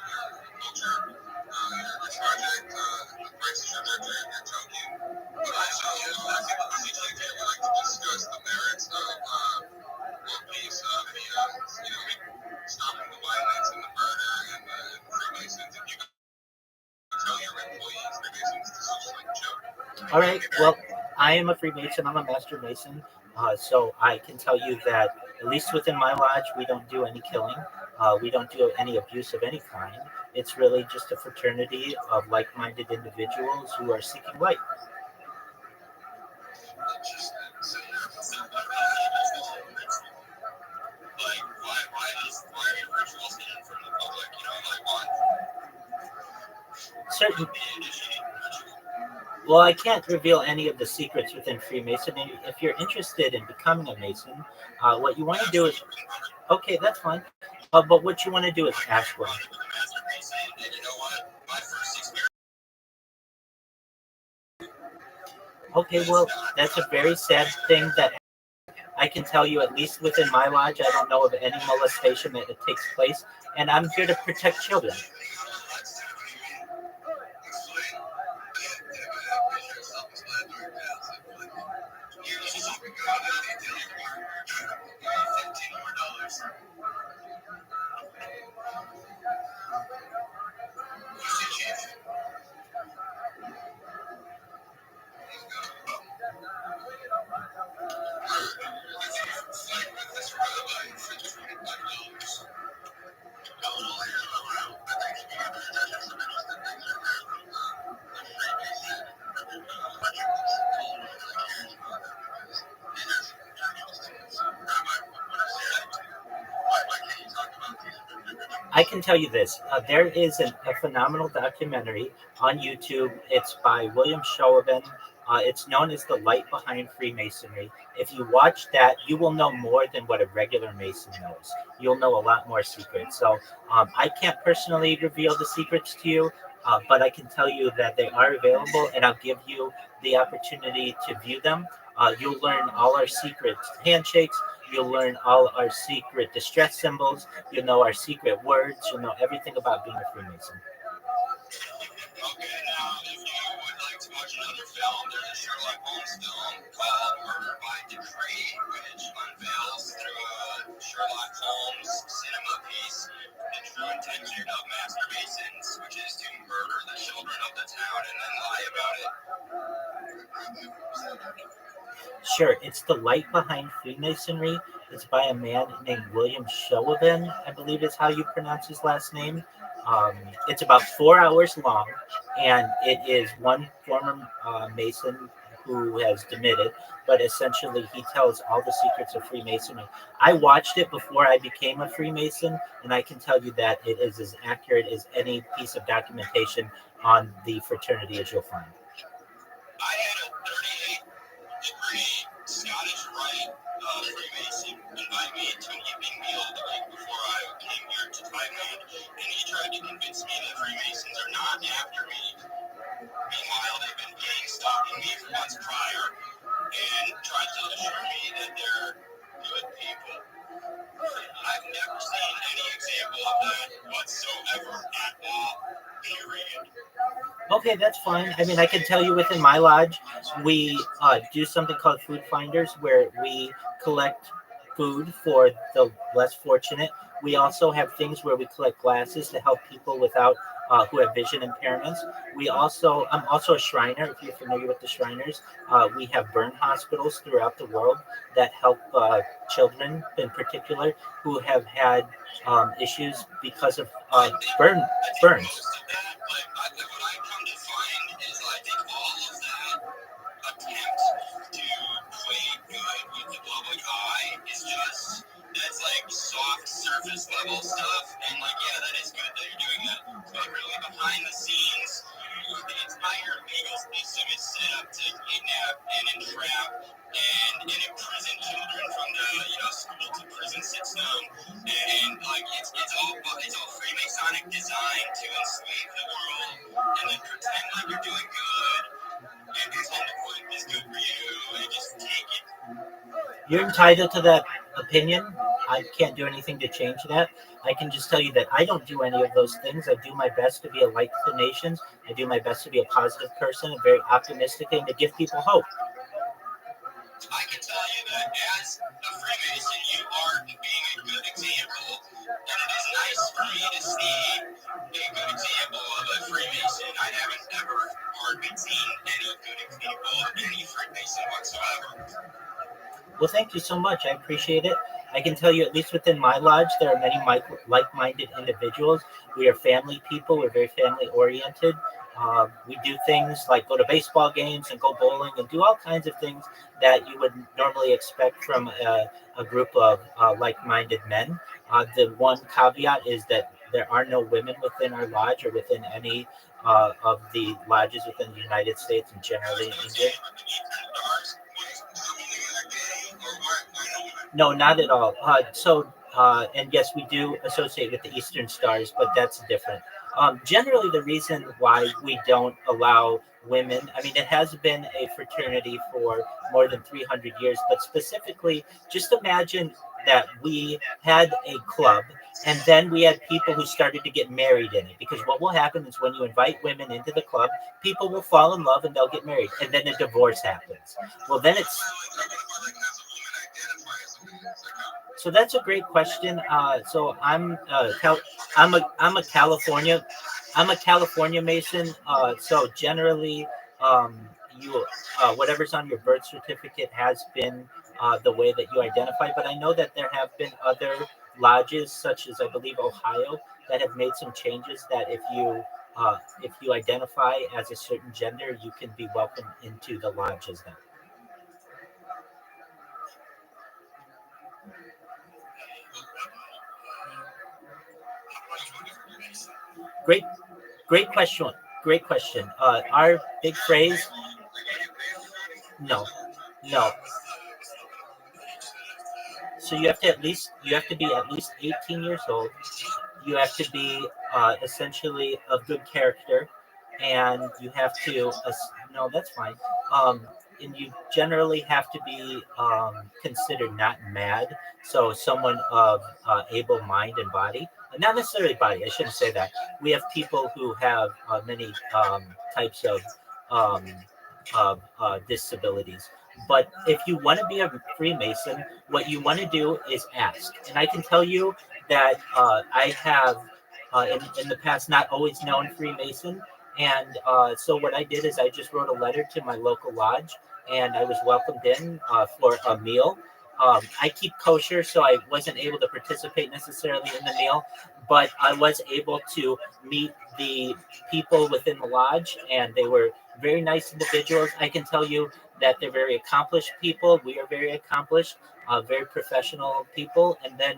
culture, your project, the prices trajectory of your token, but also, I think the CTK would like to discuss the merits of world peace, stopping the violence and the murder and the Freemasons. If you can tell your employees, Freemasons, this is just like a joke. All right. Well, I am a Freemason. I'm a Master Mason. So I can tell you that, at least within my lodge, we don't do any killing. We don't do any abuse of any kind. It's really just a fraternity of like-minded individuals who are seeking light. Certain. Well, I can't reveal any of the secrets within Freemasonry. If you're interested in becoming a Mason, what you want to do is, okay, that's fine. But what you want to do is ask one. Okay, well, that's a very sad thing that I can tell you, at least within my lodge, I don't know of any molestation that takes place, and I'm here to protect children. I can tell you this. There is a phenomenal documentary on YouTube. It's by William Shoaben. It's known as The Light Behind Freemasonry. If you watch that, you will know more than what a regular Mason knows. You'll know a lot more secrets. So I can't personally reveal the secrets to you, but I can tell you that they are available, and I'll give you the opportunity to view them. You'll learn all our secret handshakes. You'll learn all our secret distress symbols. You'll know our secret words. You'll know everything about being a Freemason. Okay, now if you would like to watch another film, there's a Sherlock Holmes film called Murder by Decree, which unveils through a Sherlock Holmes cinema piece the true intention of Master Masons, which is to murder the children of the town and then lie about it. Sure, it's The Light Behind Freemasonry. It's by a man named William Shoaben, I believe is how you pronounce his last name. It's about 4 hours long, and it is one former Mason who has demitted, but essentially he tells all the secrets of Freemasonry. I watched it before I became a Freemason, and I can tell you that it is as accurate as any piece of documentation on the fraternity as you'll find. I had a 38-degree Scottish tried to convince me that Freemasons are not after me. Meanwhile, they've been gang stalking me for months prior and tried to assure me that they're good people. I've never seen any example of that whatsoever at all. Period. Okay, that's fine. I mean, I can tell you within my lodge, we do something called food finders where we collect food for the less fortunate. We also have things where we collect glasses to help people without who have vision impairments. I'm also a Shriner. If you're familiar with the Shriners, we have burn hospitals throughout the world that help children in particular who have had issues because of burns. Most of that, what I come to find is I think all of that attempt to play good with the public eye is just that's like soft surface level stuff, and like yeah, that is good that you're doing that, but really behind the scenes, the entire legal system is set up to kidnap and entrap and imprison children from the school to prison system, and like it's all Freemasonic design to enslave the world and then pretend like you're doing good and pretend to what is good for you and just take it. You're entitled to that opinion. I can't do anything to change that. I can just tell you that I don't do any of those things. I do my best to be a light to the nations. I do my best to be a positive person, and very optimistic, and to give people hope. I can tell you that as a Freemason, you are being a good example, and it is nice for me to see a good example of a Freemason. I haven't ever hardly seen any good example of any Freemason whatsoever. Well, thank you so much. I appreciate it. I can tell you, at least within my lodge, there are many like-minded individuals. We are family people. We're very family-oriented. We do things like go to baseball games and go bowling and do all kinds of things that you would normally expect from a group of like-minded men. The one caveat is that there are no women within our lodge or within any of the lodges within the United States and generally in England. No, not at all. And yes, we do associate with the Eastern Stars, but that's different. Generally, the reason why we don't allow women, I mean, it has been a fraternity for more than 300 years, but specifically, just imagine that we had a club and then we had people who started to get married in it. Because what will happen is when you invite women into the club, people will fall in love and they'll get married, and then a divorce happens. Well, then it's so that's a great question. So I'm a California Mason. So generally, you whatever's on your birth certificate has been the way that you identify. But I know that there have been other lodges, such as I believe Ohio, that have made some changes. That if you identify as a certain gender, you can be welcomed into the lodges then. Great, great question. Great question. Our big phrase, no, no. So you have to be at least 18 years old. You have to be essentially of good character, and you have to no, that's fine. Um, and you generally have to be considered not mad, so someone of able mind and body. Not necessarily body. I shouldn't say that. We have people who have many types um, of disabilities. But if you want to be a Freemason, what you want to do is ask. And I can tell you that I have in the past not always known Freemason. And so what I did is I just wrote a letter to my local lodge, and I was welcomed in for a meal. I keep kosher, so I wasn't able to participate necessarily in the meal, but I was able to meet the people within the lodge, and they were very nice individuals. I can tell you that they're very accomplished people. We are very accomplished, very professional people. And then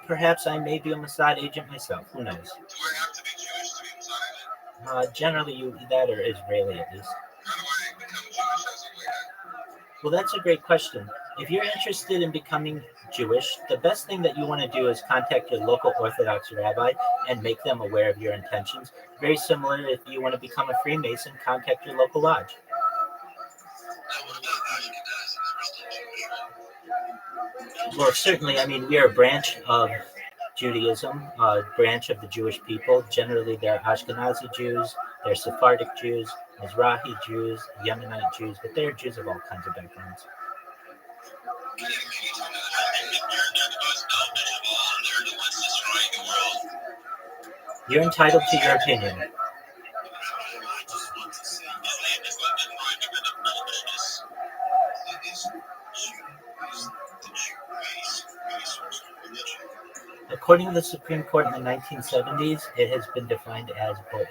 perhaps I may be a Mossad agent myself. Who knows? Generally, you that or Israeli at least. Well, that's a great question. If you're interested in becoming Jewish, the best thing that you want to do is contact your local Orthodox rabbi and make them aware of your intentions. Very similar if you want to become a Freemason, contact your local lodge. Well, certainly, I mean, we are a branch of Judaism, a branch of the Jewish people. Generally, they're Ashkenazi Jews, they're Sephardic Jews, Mizrahi Jews, Yemenite Jews, but they're Jews of all kinds of backgrounds. You're entitled to your opinion. According to the Supreme Court in the 1970s, it has been defined as both.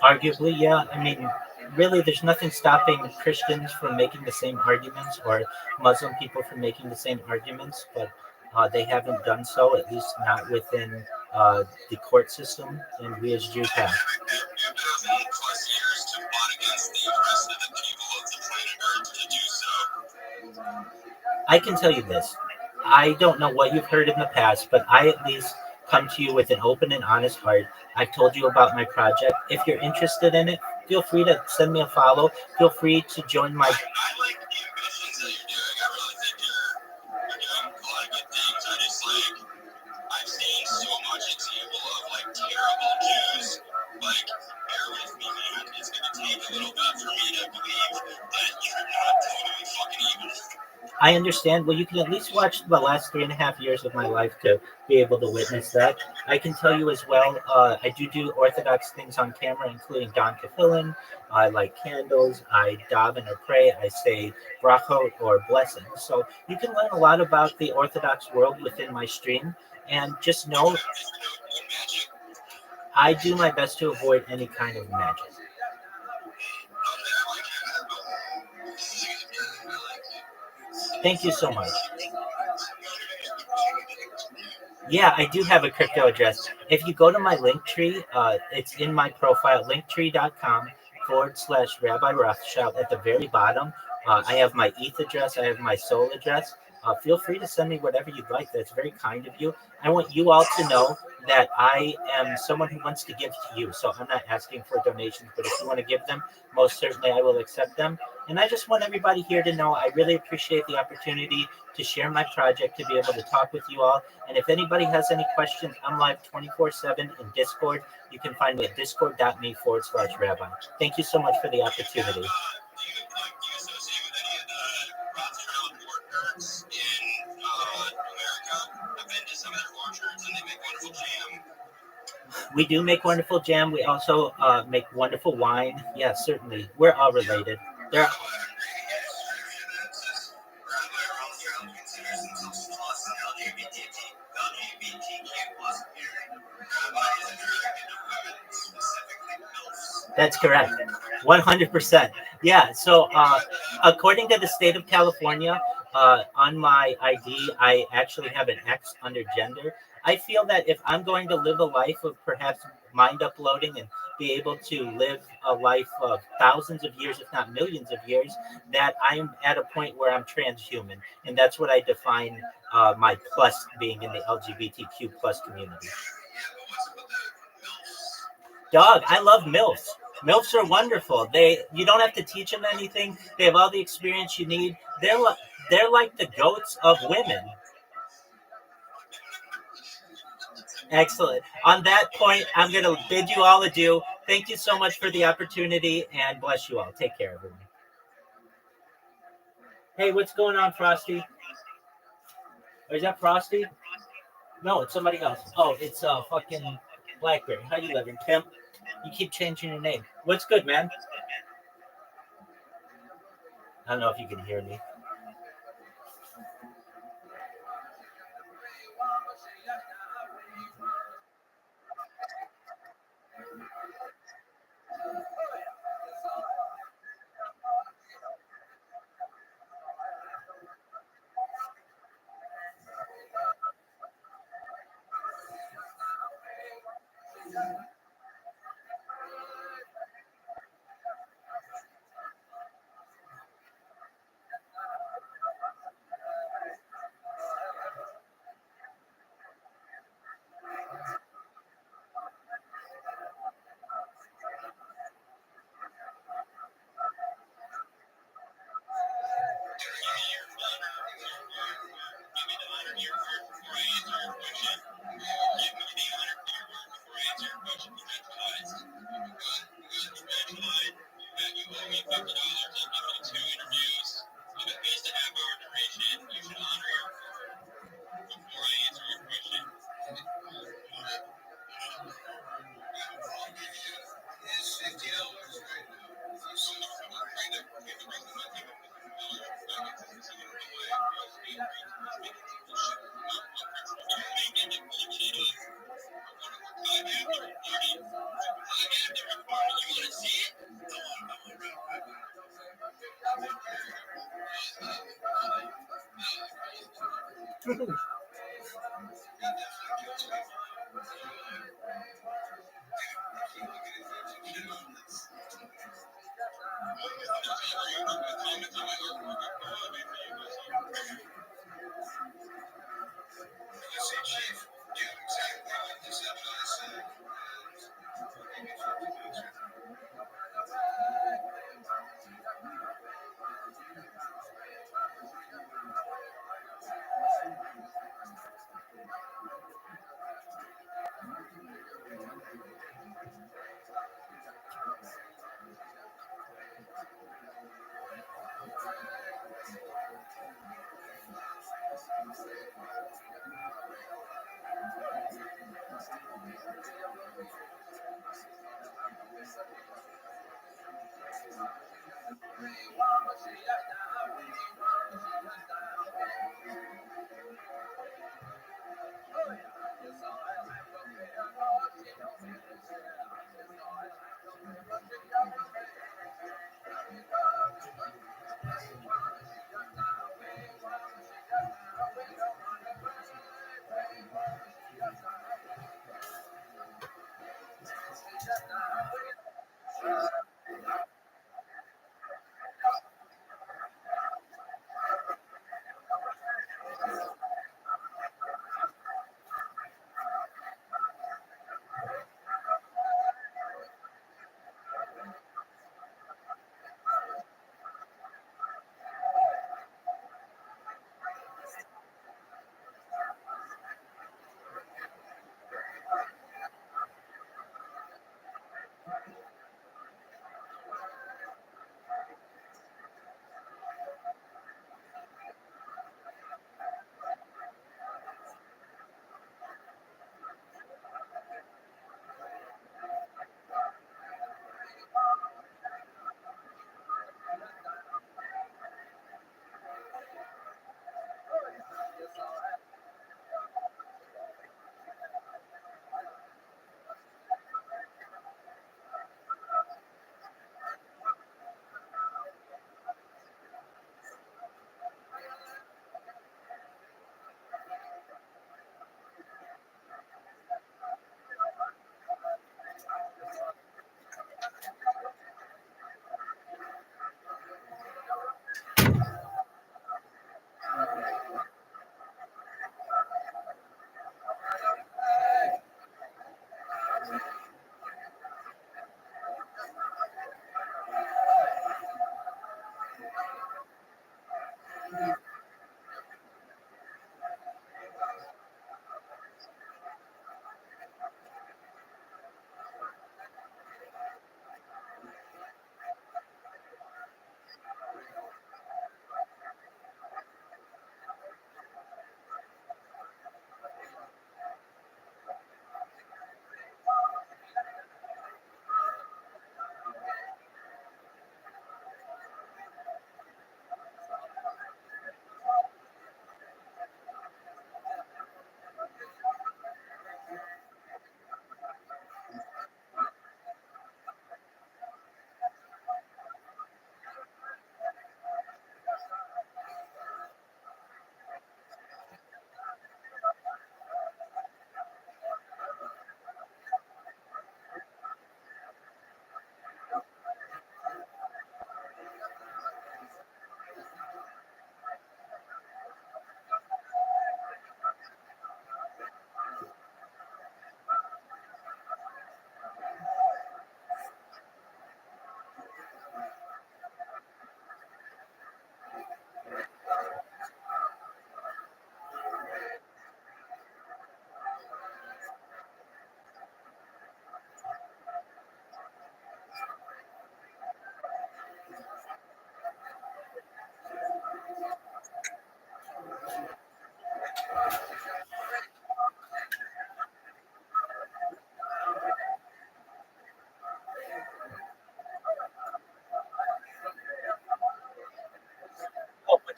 Arguably, yeah. I mean, really, there's nothing stopping Christians from making the same arguments or Muslim people from making the same arguments, but they haven't done so, at least not within the court system, and we as Jews have. I can tell you this. I don't know what you've heard in the past, but I at least come to you with an open and honest heart. I've told you about my project. If you're interested in it, feel free to send me a follow. Feel free to join my. I like the ambitions that you're doing. I really think you're doing a lot of good things. I just I've seen so much example of terrible Jews. Bear with me, man. It's gonna take a little bit for me to believe that you're not totally fucking evil. I understand. Well, you can at least watch the last 3.5 years of my life to be able to witness that. I can tell you as well, I do Orthodox things on camera, including Don Tefillin. I light candles. I daven or pray. I say brachot or blessing. So you can learn a lot about the Orthodox world within my stream. And just know, I do my best to avoid any kind of magic. Thank you so much. Yeah, I do have a crypto address. If you go to my link tree, it's in my profile, linktree.com/Rabbi Rothschild at the very bottom. I have my ETH address, I have my Soul address. Feel free to send me whatever you'd like. That's very kind of you. I want you all to know that I am someone who wants to give to you. So I'm not asking for donations, but if you want to give them, most certainly I will accept them. And I just want everybody here to know I really appreciate the opportunity to share my project, to be able to talk with you all. And if anybody has any questions, I'm live 24/7 in Discord. You can find me at discord.me/rabbi. Thank you so much for the opportunity. We do make wonderful jam. We also make wonderful wine. Yeah, certainly. We're all related. There. That's correct. 100%. Yeah. So, according to the state of California, on my ID, I actually have an X under gender. I feel that if I'm going to live a life of perhaps mind uploading and be able to live a life of thousands of years, if not millions of years, that I'm at a point where I'm transhuman. And that's what I define my plus being in the LGBTQ plus community. Dog, I love MILFs. MILFs are wonderful. You don't have to teach them anything. They have all the experience you need. They're like the goats of women. Excellent. On that point, I'm going to bid you all adieu. Thank you so much for the opportunity, and bless you all. Take care, everyone. Hey, what's going on, Frosty? Or is that Frosty? No, it's somebody else. Oh, it's fucking Blackberry. How you living, pimp? You keep changing your name. What's good, man? I don't know if you can hear me.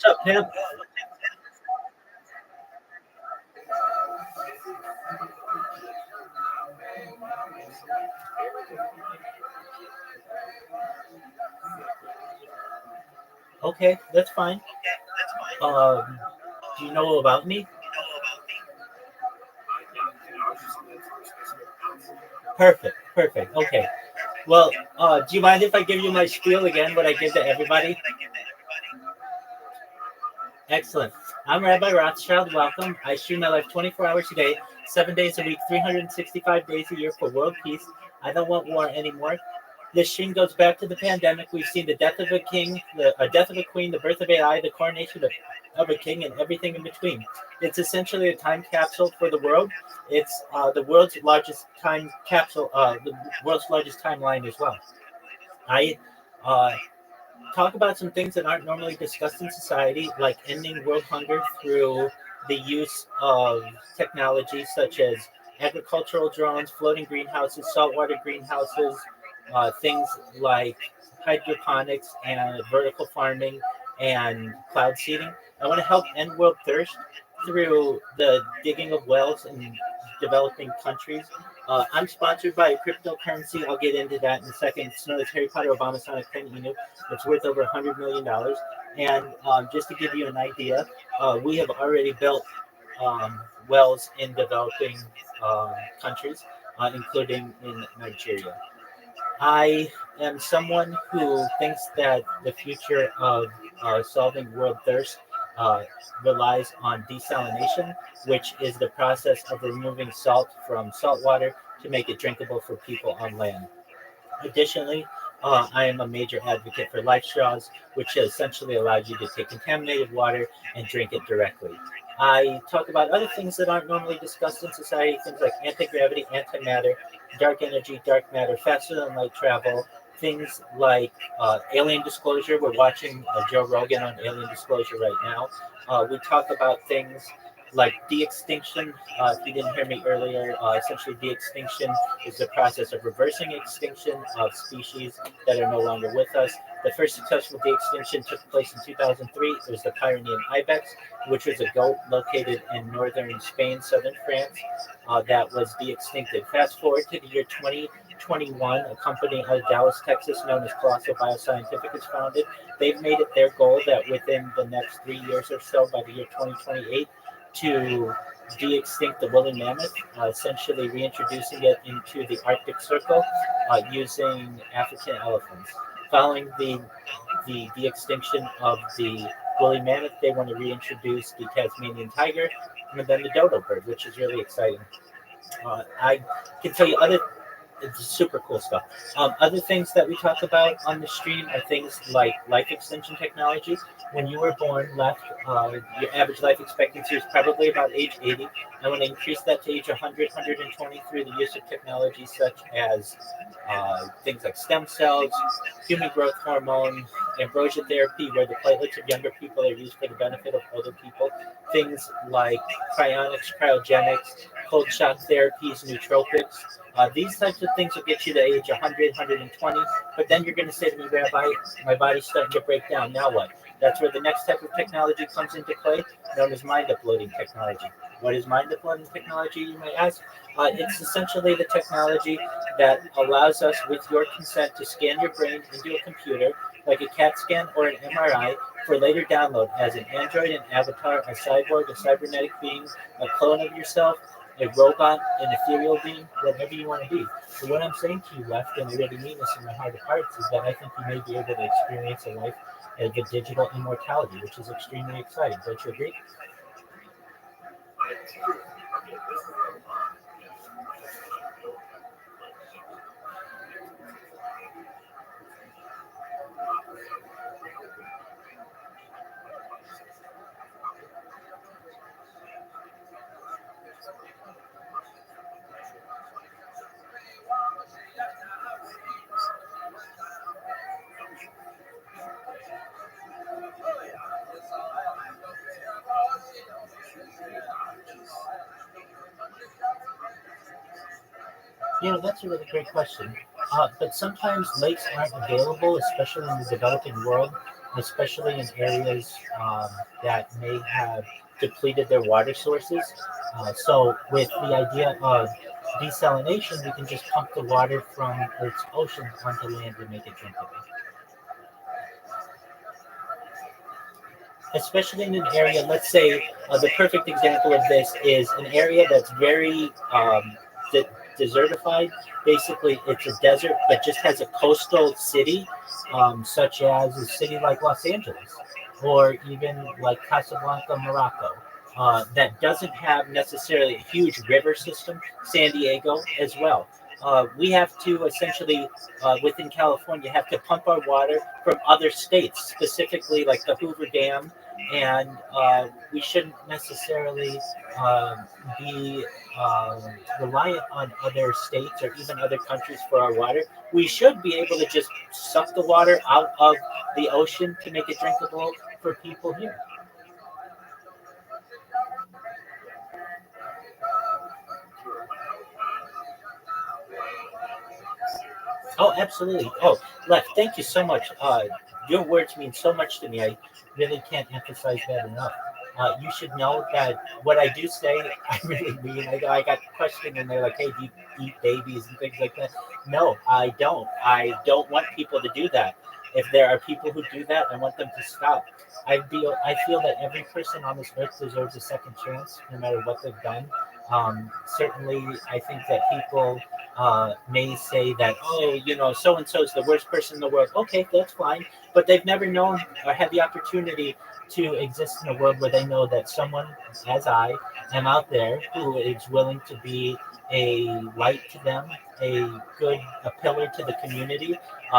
What's up, Pam? Okay, that's fine. Um, do you know about me? Perfect, perfect. Okay. Well, do you mind if I give you my spiel again, what I give to everybody? Excellent. I'm Rabbi Rothschild. Welcome. I stream my life 24 hours a day, 7 days a week, 365 days a year for world peace. I don't want war anymore. This stream goes back to the pandemic. We've seen the death of a king, a death of a queen, the birth of AI, the coronation of a king, and everything in between. It's essentially a time capsule for the world. It's the world's largest time capsule, the world's largest timeline as well. I uh, talk about some things that aren't normally discussed in society, like ending world hunger through the use of technology such as agricultural drones, floating greenhouses, saltwater greenhouses, things like hydroponics and vertical farming and cloud seeding. I want to help end world thirst through the digging of wells in developing countries. I'm sponsored by cryptocurrency. I'll get into that in a second. It's known as Harry Potter Obama Sonic Pen Inu. It's worth over $100 million. And just to give you an idea, we have already built wells in developing countries, including in Nigeria. I am someone who thinks that the future of solving world thirst uh, relies on desalination, which is the process of removing salt from salt water to make it drinkable for people on land. Additionally, I am a major advocate for life straws, which essentially allows you to take contaminated water and drink it directly. I talk about other things that aren't normally discussed in society, things like anti-gravity, antimatter, dark energy, dark matter, faster than light travel, things like alien disclosure. We're watching Joe Rogan on alien disclosure right now. We talk about things like de-extinction. If you didn't hear me earlier, essentially de-extinction is the process of reversing extinction of species that are no longer with us. The first successful de-extinction took place in 2003. It was the Pyrenean ibex, which was a goat located in northern Spain, southern France, that was de-extincted. Fast forward to the year 2021, a company out of Dallas, Texas, known as Colossal Bioscientific is founded. They've made it their goal that within the next 3 years or so, by the year 2028, to de-extinct the woolly mammoth, essentially reintroducing it into the Arctic Circle using African elephants. Following the de-extinction of the woolly mammoth, they want to reintroduce the Tasmanian tiger and then the dodo bird, which is really exciting. I can tell you other it's super cool stuff. Other things that we talk about on the stream are things like life extension technology. When you were born, your average life expectancy is probably about age 80. I want to increase that to age 100, 120 through the use of technology such as things like stem cells, human growth hormone, ambrosia therapy, where the platelets of younger people are used for the benefit of older people. Things like cryonics, cryogenics, cold shock therapies, nootropics. These types of things will get you to age 100, 120, but then you're going to say to me, Rabbi, my body's starting to break down. Now what? That's where the next type of technology comes into play, known as mind uploading technology. What is mind uploading technology, you may ask? It's essentially the technology that allows us, with your consent, to scan your brain into a computer, like a CAT scan or an MRI, for later download as an android, an avatar, a cyborg, a cybernetic being, a clone of yourself, a robot, an ethereal being, whatever you want to be. So what I'm saying to you, Left, and I really mean this in my heart of hearts, is that I think you may be able to experience a life of a digital immortality, which is extremely exciting. Don't you agree? That's a really great question. But sometimes lakes aren't available, especially in the developing world. especially in areas that may have depleted their water sources. So, with the idea of desalination, we can just pump the water from Earth's oceans onto land and make it drinkable. Especially in an area, let's say the perfect example of this is an area that's very de- desertified. Basically, it's a desert, but just has a coastal city, such as a city like Los Angeles, or even like Casablanca, Morocco. That doesn't have necessarily a huge river system. San Diego as well. We have to essentially, within California, have to pump our water from other states, specifically like the Hoover Dam, and we shouldn't necessarily be reliant on other states or even other countries for our water. We should be able to just suck the water out of the ocean to make it drinkable for people here. Oh, absolutely. Oh, Lex, thank you so much. Your words mean so much to me. I really can't emphasize that enough. You should know that what I do say, I really mean. I got questioned and they're like, hey, do you eat babies and things like that? No, I don't. I don't want people to do that. If there are people who do that, I want them to stop. I feel that every person on this earth deserves a second chance, no matter what they've done. Certainly, I think that people may say that, oh, so and so is the worst person in the world. Okay, that's fine. But they've never known or had the opportunity to exist in a world where they know that someone, as I, am out there who is willing to be a light to them, a pillar to the community,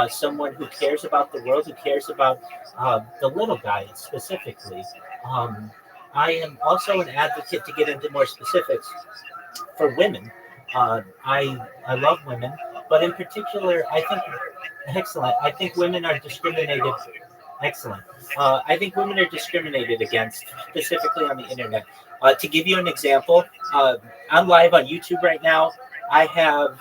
someone who cares about the world, who cares about the little guy specifically. Um, I am also an advocate to get into more specifics for women. I love women, but in particular, I think excellent. I think women are discriminated. Excellent. I think women are discriminated against, specifically on the internet. To give you an example, I'm live on YouTube right now. I have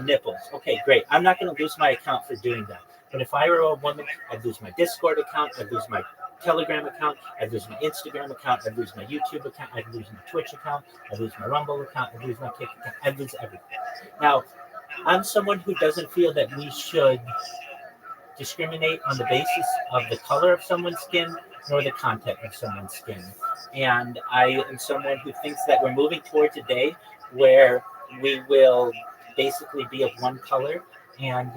nipples. Okay, great. I'm not going to lose my account for doing that. But if I were a woman, I'd lose my Discord account, I'd lose my Telegram account, I'd lose my Instagram account, I'd lose my YouTube account, I'd lose my Twitch account, I'd lose my Rumble account, I'd lose my Kick account, I'd lose everything. Now, I'm someone who doesn't feel that we should discriminate on the basis of the color of someone's skin nor the content of someone's skin. And I am someone who thinks that we're moving towards a day where we will basically be of one color. And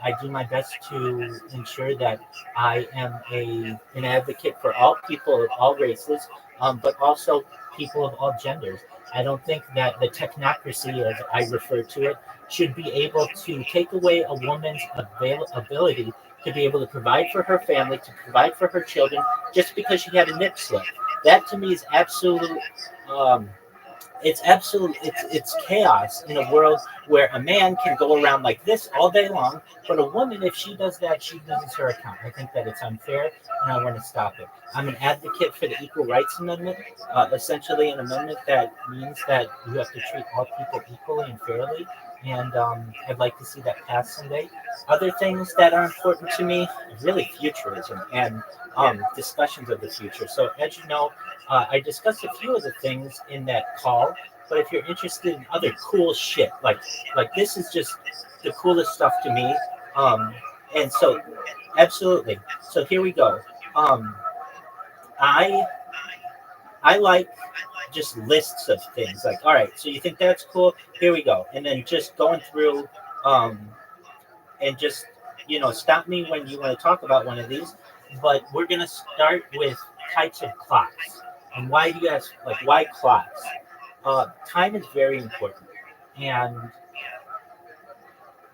I do my best to ensure that I am an advocate for all people of all races, but also people of all genders. I don't think that the technocracy, as I refer to it, should be able to take away a woman's ability to be able to provide for her family, to provide for her children, just because she had a nip slip. That to me is absolute. It's chaos in a world where a man can go around like this all day long, but a woman, if she does that, she loses her account. I think that it's unfair, and I want to stop it. I'm an advocate for the Equal Rights Amendment, essentially an amendment that means that you have to treat all people equally and fairly, and I'd like to see that pass someday. Other things that are important to me, really futurism and discussions of the future. So as you know, I discussed a few of the things in that call, but if you're interested in other cool shit, like this is just the coolest stuff to me. And so, absolutely. So here we go. I I like just lists of things. Like, all right, so you think that's cool? Here we go, and then just going through, um, and just stop me when you want to talk about one of these. But we're gonna start with types of clocks. And why do you ask, like, why clocks? Time is very important, and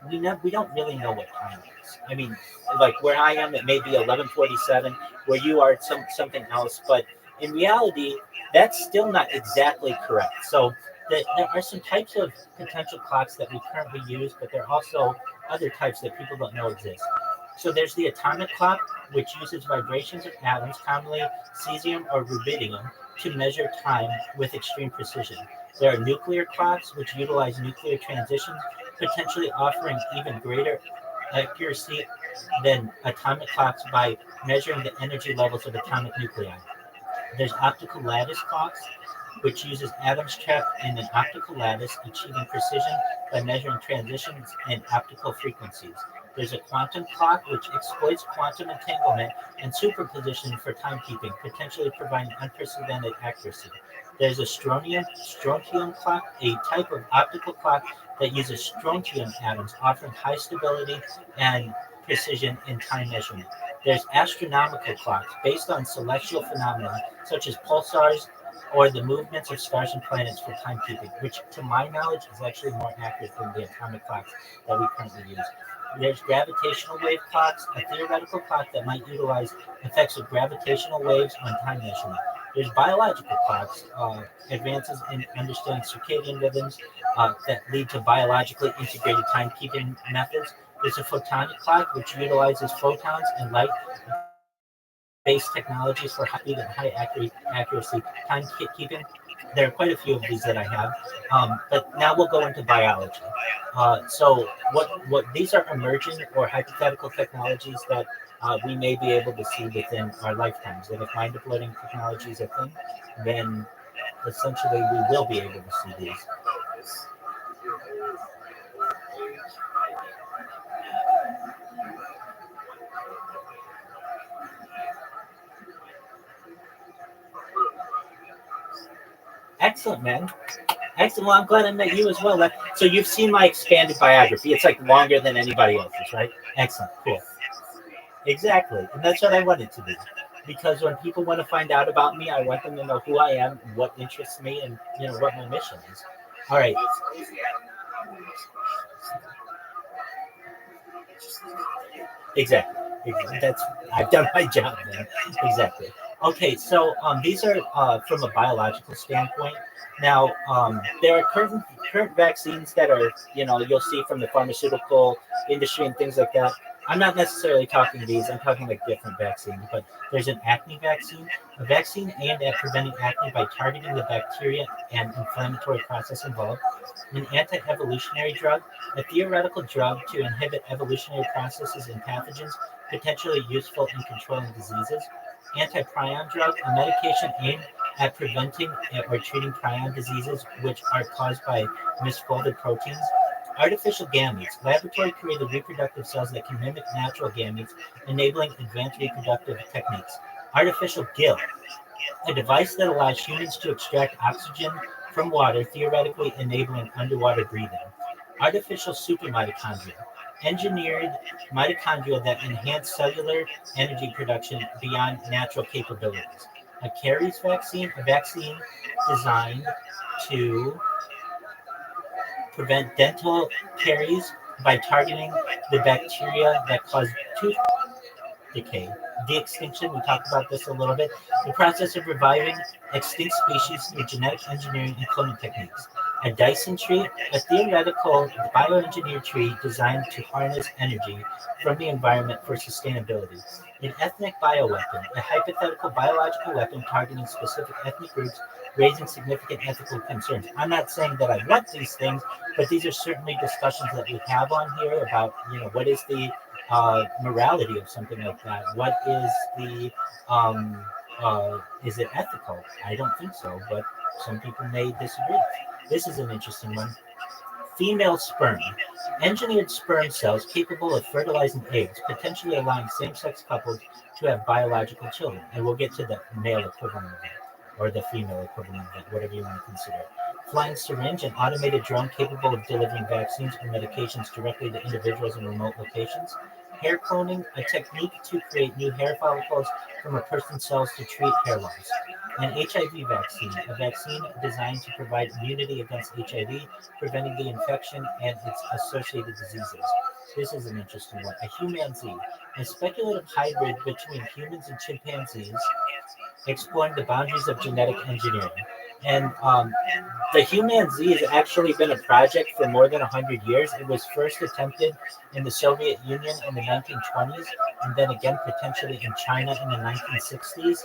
we don't really know what time is. I mean, like where I am, it may be 11:47. Where you are, something else. But in reality, that's still not exactly correct. So there are some types of potential clocks that we currently use, but there are also other types that people don't know exist. So there's the atomic clock, which uses vibrations of atoms, commonly cesium or rubidium, to measure time with extreme precision. There are nuclear clocks, which utilize nuclear transitions, potentially offering even greater accuracy than atomic clocks by measuring the energy levels of atomic nuclei. There's optical lattice clocks, which uses atoms trapped in an optical lattice, achieving precision by measuring transitions in optical frequencies. There's a quantum clock, which exploits quantum entanglement and superposition for timekeeping, potentially providing unprecedented accuracy. There's a strontium clock, a type of optical clock that uses strontium atoms, offering high stability and precision in time measurement. There's astronomical clocks based on celestial phenomena such as pulsars or the movements of stars and planets for timekeeping, which to my knowledge is actually more accurate than the atomic clocks that we currently use. There's gravitational wave clocks, a theoretical clock that might utilize effects of gravitational waves on time measurement. There's biological clocks, advances in understanding circadian rhythms that lead to biologically integrated timekeeping methods. There's a photonic clock, which utilizes photons and light based technologies for high speed and high accuracy timekeeping. There are quite a few of these that I have, but now we'll go into biology. So, what these are emerging or hypothetical technologies that we may be able to see within our lifetimes. And if mind uploading technology is a thing, then essentially we will be able to see these. Excellent, man. Excellent. Well, I'm glad I met you as well. So you've seen my expanded biography. It's like longer than anybody else's, right? Excellent. Cool. Exactly. And that's what I wanted to do. Because when people want to find out about me, I want them to know who I am, what interests me, and what my mission is. All right. Exactly. I've done my job then. Exactly. Okay, so these are from a biological standpoint. Now, there are current vaccines that are, you'll see from the pharmaceutical industry and things like that. I'm not necessarily talking these. I'm talking like different vaccines. But there's an acne vaccine, a vaccine aimed at preventing acne by targeting the bacteria and inflammatory process involved. An anti-evolutionary drug, a theoretical drug to inhibit evolutionary processes in pathogens, potentially useful in controlling diseases. Anti-prion drug, a medication aimed at preventing or treating prion diseases, which are caused by misfolded proteins. Artificial gametes, laboratory-created reproductive cells that can mimic natural gametes, enabling advanced reproductive techniques. Artificial gill, a device that allows humans to extract oxygen from water, theoretically enabling underwater breathing. Artificial supermitochondria, engineered mitochondria that enhance cellular energy production beyond natural capabilities. A caries vaccine, a vaccine designed to prevent dental caries by targeting the bacteria that cause tooth decay. De-extinction, we talked about this a little bit. The process of reviving extinct species through genetic engineering and cloning techniques. A Dyson tree, a theoretical bioengineered tree designed to harness energy from the environment for sustainability. An ethnic bioweapon, a hypothetical biological weapon targeting specific ethnic groups, raising significant ethical concerns. I'm not saying that I want these things, but these are certainly discussions that we have on here about, what is the morality of something like that? What is the, is it ethical? I don't think so, but some people may disagree. This is an interesting one. Female sperm. Engineered sperm cells capable of fertilizing eggs, potentially allowing same-sex couples to have biological children. And we'll get to the male equivalent of that, or the female equivalent of that, whatever you want to consider it. Flying syringe, an automated drone capable of delivering vaccines or medications directly to individuals in remote locations. Hair cloning, a technique to create new hair follicles from a person's cells to treat hair loss. An HIV vaccine, a vaccine designed to provide immunity against HIV, preventing the infection and its associated diseases. This is an interesting one. A humanzee, a speculative hybrid between humans and chimpanzees, exploring the boundaries of genetic engineering. And the humanzee has actually been a project for more than 100 years. It was first attempted in the Soviet Union in the 1920s. and then again potentially in China in the 1960s.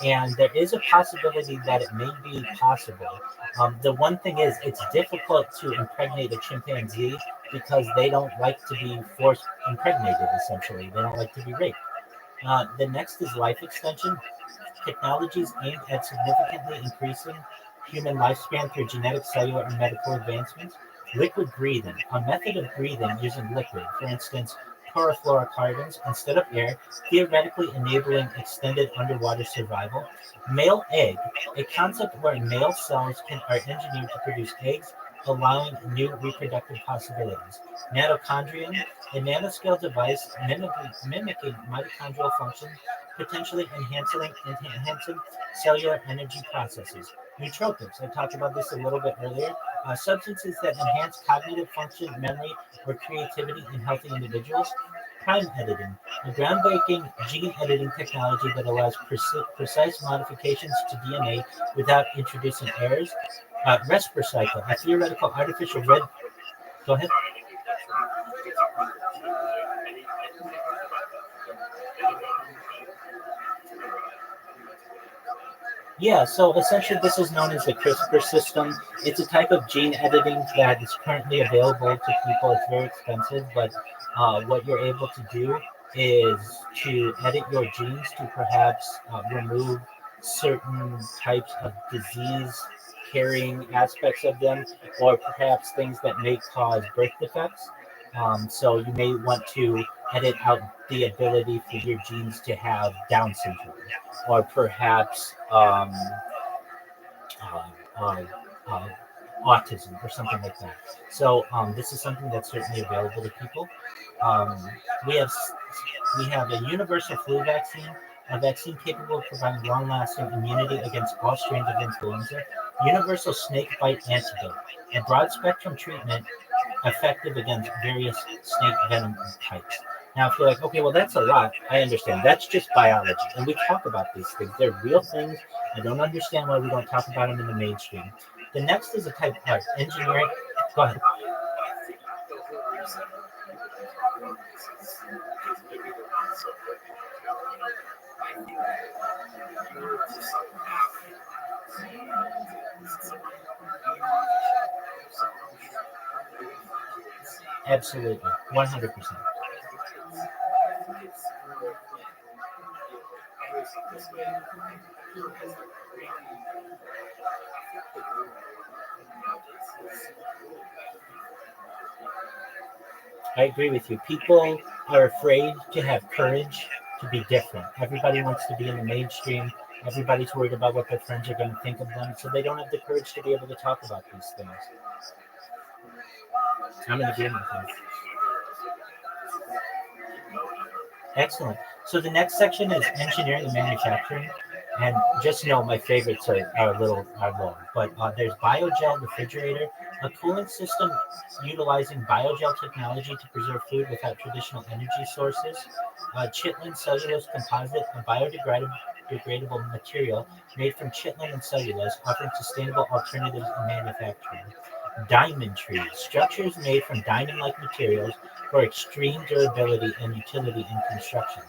And there is a possibility that it may be possible. The one thing is, it's difficult to impregnate a chimpanzee because they don't like to be force impregnated, essentially. They don't like to be raped. The next is life extension. Technologies aimed at significantly increasing human lifespan through genetic, cellular, and medical advancements. Liquid breathing, a method of breathing using liquid, for instance, chlorofluorocarbons instead of air, theoretically enabling extended underwater survival. Male egg, a concept where male cells are engineered to produce eggs, allowing new reproductive possibilities. Mitochondrion, a nanoscale device mimicking mitochondrial function, potentially enhancing cellular energy processes. Nootropics, I talked about this a little bit earlier, substances that enhance cognitive function, memory, or creativity in healthy individuals. Prime editing, a groundbreaking gene editing technology that allows precise modifications to DNA without introducing errors. Respir cycle, a theoretical artificial red. Go ahead. Yeah, so essentially this is known as the CRISPR system. It's a type of gene editing that is currently available to people. It's very expensive, but what you're able to do is to edit your genes to perhaps remove certain types of disease carrying aspects of them, or perhaps things that may cause birth defects. So you may want to edit out the ability for your genes to have Down syndrome, or perhaps uh, uh, uh, autism or something like that. So this is something that's certainly available to people. Um, we have we have a universal flu vaccine, a vaccine capable of providing long-lasting immunity against all strains of influenza. Universal snake bite antidote, a broad-spectrum treatment effective against various snake venom types. Now, if you're like, okay, well, that's a lot, I understand. That's just biology. And we talk about these things. They're real things. I don't understand why we don't talk about them in the mainstream. The next is a type of engineering. Go ahead. Absolutely. 100%. I agree with you. People are afraid to have courage to be different. Everybody wants to be in the mainstream. Everybody's worried about what their friends are going to think of them, so they don't have the courage to be able to talk about these things. I'm in agreement with you. Excellent. So the next section is engineering and manufacturing. And just know my favorites are long. But there's biogel refrigerator, a cooling system utilizing biogel technology to preserve food without traditional energy sources. Chitlin cellulose composite, a biodegradable material made from chitlin and cellulose, offering sustainable alternatives in manufacturing. Diamond trees, structures made from diamond-like materials for extreme durability and utility in construction.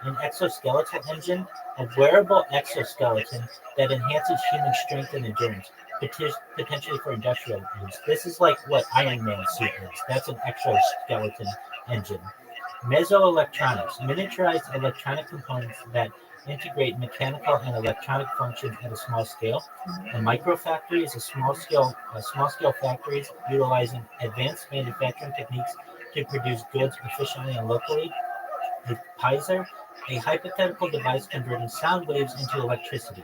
An exoskeletal engine, a wearable exoskeleton that enhances human strength and endurance, potentially for industrial use. This is like what Iron Man suit is. That's an exoskeleton engine. Mesoelectronics, miniaturized electronic components that integrate mechanical and electronic functions at a small scale. A microfactory is a small scale factories utilizing advanced manufacturing techniques to produce goods efficiently and locally. A Pizer, a hypothetical device converting sound waves into electricity,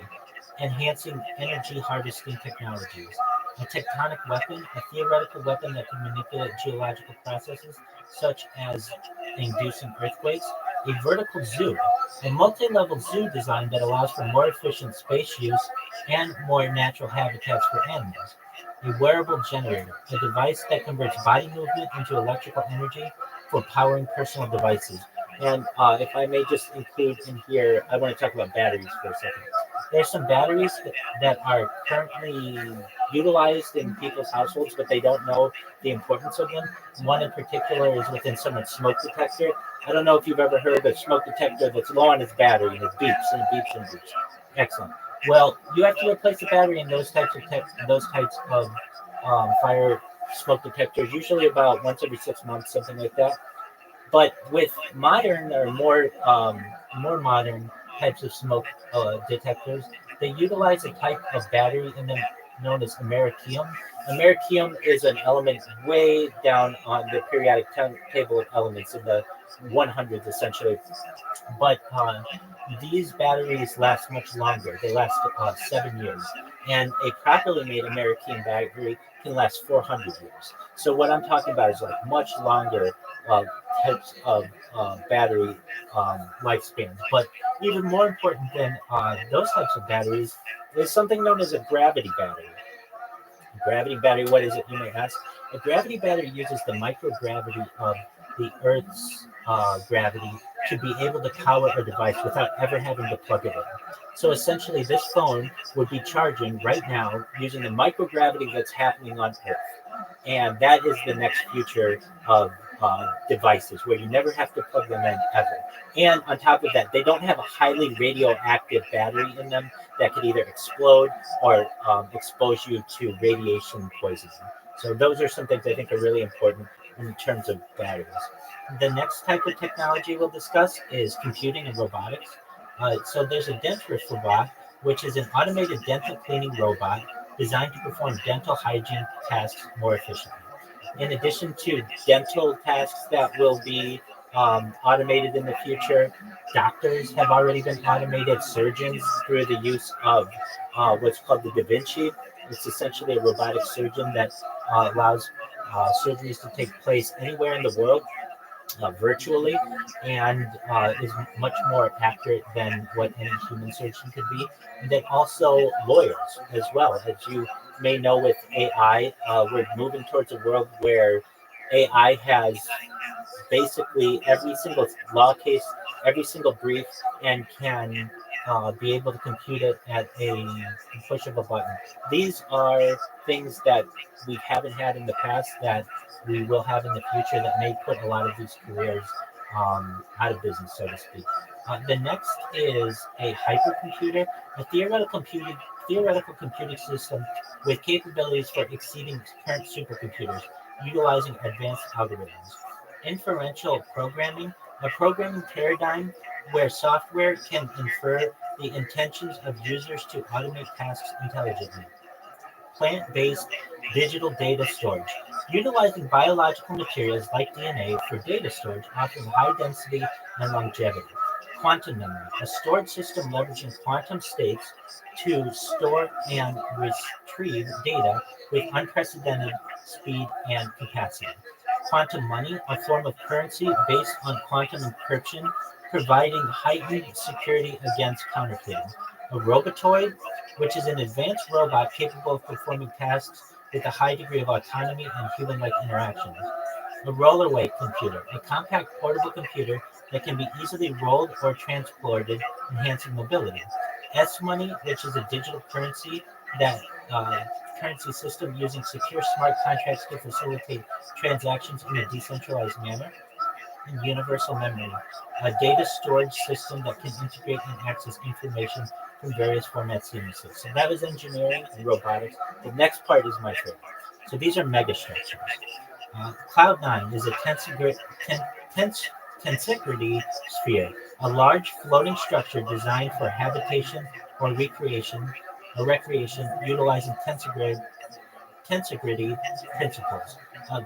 enhancing energy harvesting technologies. A tectonic weapon, a theoretical weapon that can manipulate geological processes such as inducing earthquakes. A vertical zoo, a multi-level zoo design that allows for more efficient space use and more natural habitats for animals. A wearable generator, a device that converts body movement into electrical energy for powering personal devices. And if I may just include in here, I want to talk about batteries for a second. There's some batteries that are currently utilized in people's households, but they don't know the importance of them. One in particular is within someone's smoke detector. I don't know if you've ever heard of a smoke detector that's low on its battery and it beeps and it beeps and beeps. Excellent. Well, you have to replace the battery in those types of fire smoke detectors, usually about once every 6 months, something like that. But with modern or more modern types of smoke detectors, they utilize a type of battery in them known as americium. Americium is an element way down on the periodic table of elements in the 100s, essentially. But these batteries last much longer. They last 7 years. And a properly made American battery can last 400 years. So what I'm talking about is like much longer uh, types of battery lifespans. But even more important than those types of batteries is something known as a gravity battery. Gravity battery, what is it, you may ask? A gravity battery uses the microgravity of the Earth's gravity to be able to power a device without ever having to plug it in. So essentially, this phone would be charging right now using the microgravity that's happening on Earth. And that is the next future of devices where you never have to plug them in ever. And on top of that, they don't have a highly radioactive battery in them that could either explode or expose you to radiation poisoning. So those are some things I think are really important in terms of batteries. The next type of technology we'll discuss is computing and robotics. So there's a dentalist robot, which is an automated dental cleaning robot designed to perform dental hygiene tasks more efficiently. In addition to dental tasks that will be automated in the future, doctors have already been automated, surgeons through the use of what's called the Da Vinci. It's essentially a robotic surgeon that allows surgeries to take place anywhere in the world virtually and is much more accurate than what any human surgeon could be. And then also lawyers as well. As you may know with AI, we're moving towards a world where AI has basically every single law case, every single brief, and can be able to compute it at a push of a button. These are things that we haven't had in the past that we will have in the future that may put a lot of these careers out of business, so to speak. The next is a hypercomputer, a theoretical computing system with capabilities for exceeding current supercomputers, utilizing advanced algorithms. Inferential programming, a programming paradigm where software can infer the intentions of users to automate tasks intelligently. Plant-based digital data storage, utilizing biological materials like DNA for data storage, offering high density and longevity. Quantum memory, a storage system leveraging quantum states to store and retrieve data with unprecedented speed and capacity. Quantum money, a form of currency based on quantum encryption, providing heightened security against counterfeiting. A robotoid, which is an advanced robot capable of performing tasks with a high degree of autonomy and human-like interactions. A rollerweight computer, a compact portable computer that can be easily rolled or transported, enhancing mobility. S-money, which is a digital that currency system using secure smart contracts to facilitate transactions in a decentralized manner. And universal memory, a data storage system that can integrate and access information from various formats seamlessly. So that was engineering and robotics. The next part is my favorite. So these are megastructures. Cloud9 is a tensegrity sphere, a large floating structure designed for habitation or recreation, utilizing tensegrity principles.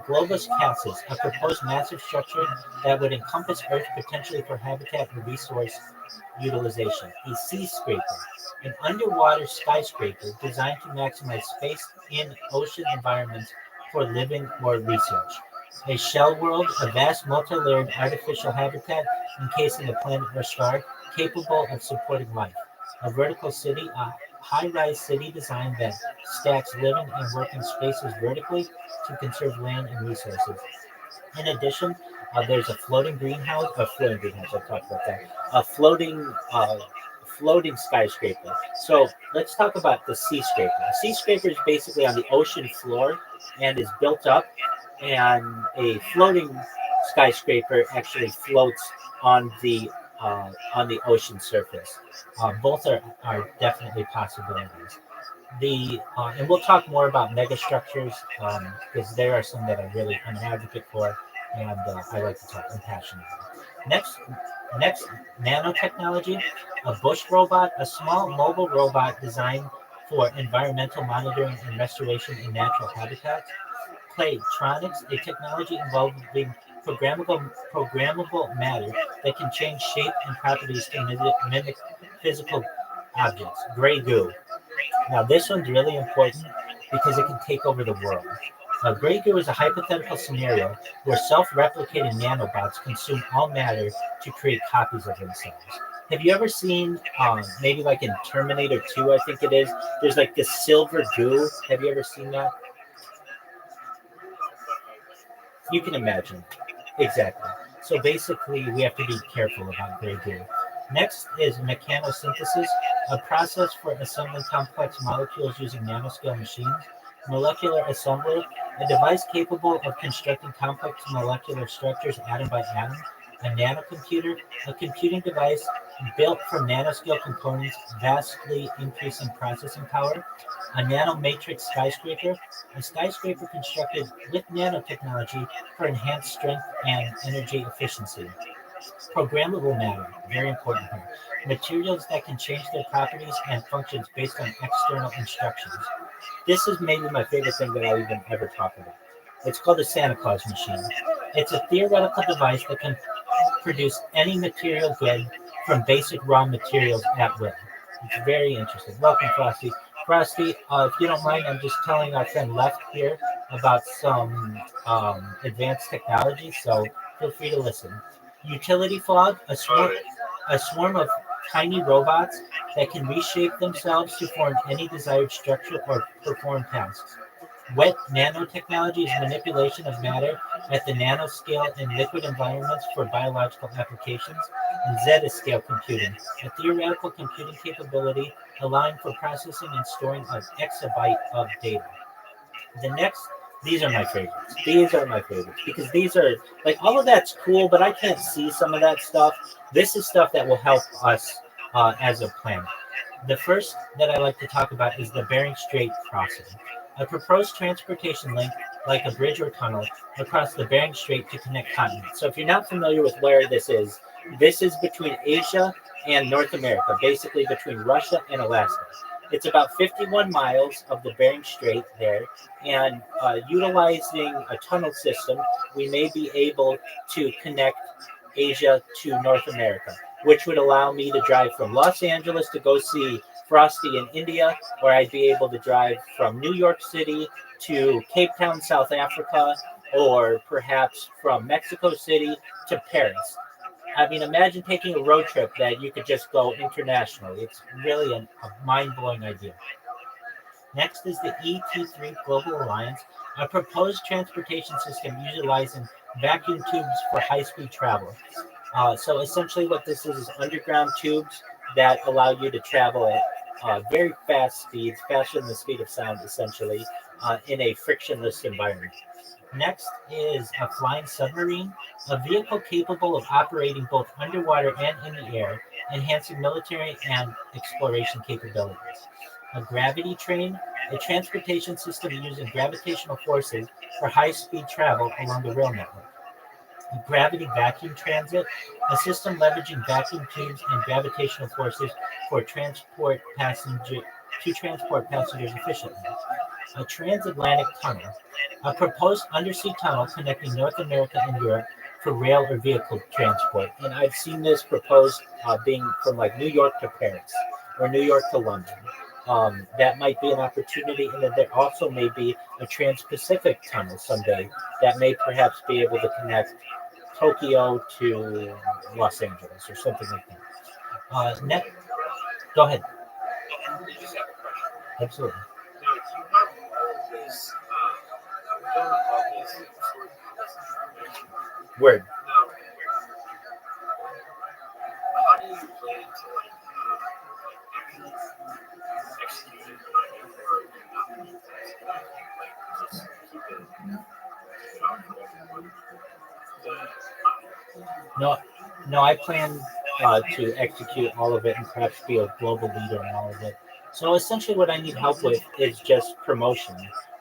Globus Cassis, a proposed massive structure that would encompass Earth potentially for habitat and resource utilization. A sea scraper, an underwater skyscraper designed to maximize space in ocean environments for living or research. A shell world, a vast multi-layered artificial habitat encasing a planet or star capable of supporting life. A vertical city, a high-rise city design that stacks living and working spaces vertically to conserve land and resources. In addition, there's a floating greenhouse. I talked about that. A floating floating skyscraper. So let's talk about the sea scraper. A sea scraper is basically on the ocean floor and is built up, and a floating skyscraper actually floats on the ocean surface. Both are definitely possibilities. And we'll talk more about megastructures because there are some that I really am an advocate for, and I like to talk. I'm passionate about. Next, nanotechnology. A bush robot, a small mobile robot designed for environmental monitoring and restoration in natural habitats. Claytronics, a technology involving programmable matter that can change shape and properties to mimic physical objects. Gray goo. Now, this one's really important because it can take over the world. Grey goo is a hypothetical scenario where self-replicating nanobots consume all matter to create copies of themselves. Have you ever seen, maybe like in Terminator 2, I think it is, there's like this silver goo. Have you ever seen that? You can imagine. Exactly. So basically, we have to be careful about gray goo. Next is mechanosynthesis, a process for assembling complex molecules using nanoscale machines. Molecular assembly, a device capable of constructing complex molecular structures atom by atom. A nanocomputer, a computing device built from nanoscale components, vastly increasing processing power. A nanomatrix skyscraper, a skyscraper constructed with nanotechnology for enhanced strength and energy efficiency. Programmable matter, very important here. Materials that can change their properties and functions based on external instructions. This is maybe my favorite thing that I'll even ever talk about. It's called the Santa Claus machine. It's a theoretical device that can produce any material good from basic raw materials at will. It's very interesting. Welcome, Frosty. Frosty, if you don't mind, I'm just telling our friend Left here about some advanced technology, so feel free to listen. Utility fog, a swarm of tiny robots that can reshape themselves to form any desired structure or perform tasks. Wet nanotechnology is manipulation of matter at the nanoscale in liquid environments for biological applications. And zettascale computing, a theoretical computing capability allowing for processing and storing of exabyte of data. The next, these are my favorites. These are my favorites because these are like all of that's cool, but I can't see some of that stuff. This is stuff that will help us as a planet. The first that I like to talk about is the Bering Strait crossing, a proposed transportation link like a bridge or tunnel across the Bering Strait to connect continents. So if you're not familiar with where this is between Asia and North America, basically between Russia and Alaska. It's about 51 miles of the Bering Strait there, and utilizing a tunnel system, we may be able to connect Asia to North America, which would allow me to drive from Los Angeles to go see Frosty in India, or I'd be able to drive from New York City to Cape Town, South Africa, or perhaps from Mexico City to Paris. I mean, imagine taking a road trip that you could just go internationally. It's really a mind-blowing idea. Next is the ET3 Global Alliance, a proposed transportation system utilizing vacuum tubes for high-speed travel. So essentially what this is underground tubes that allow you to travel at very fast speeds, faster than the speed of sound, essentially, in a frictionless environment. Next is a flying submarine, a vehicle capable of operating both underwater and in the air, enhancing military and exploration capabilities. A gravity train, a transportation system using gravitational forces for high-speed travel along the rail network. A gravity vacuum transit, a system leveraging vacuum tubes and gravitational forces for transport passengers efficiently. A transatlantic tunnel, a proposed undersea tunnel connecting North America and Europe for rail or vehicle transport. And I've seen this proposed being from like New York to Paris or New York to London. That might be an opportunity, and then there also may be a Trans-Pacific tunnel someday that may perhaps be able to connect Tokyo to Los Angeles or something like that. Go ahead. Absolutely. Now, you have all this, all this Word. Now, how do you plan to No, no, I plan to execute all of it and perhaps be a global leader in all of it. So essentially, what I need help with is just promotion.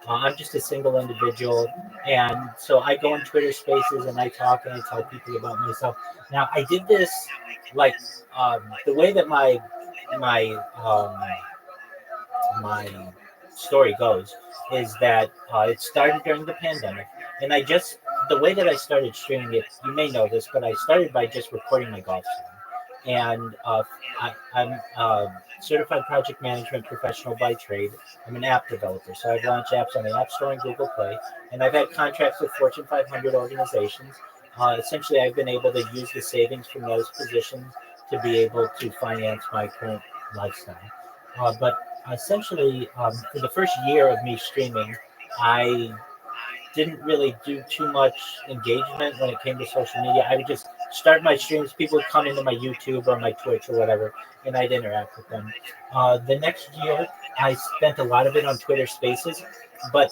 I'm just a single individual, and so I go on Twitter Spaces and I talk and I tell people about myself. Now, I did this like the way that my story goes is that it started during the pandemic, and I just the way that I started streaming it, you may know this, but I started by just recording my golf swing, and I'm a certified project management professional by trade. I'm an app developer, so I've launched apps on the App Store and Google Play, and I've had contracts with Fortune 500 organizations. Essentially, I've been able to use the savings from those positions to be able to finance my current lifestyle. But essentially, for the first year of me streaming, I didn't really do too much engagement when it came to social media. I would just start my streams. People would come into my YouTube or my Twitch or whatever, and I'd interact with them. The next year, I spent a lot of it on Twitter Spaces, but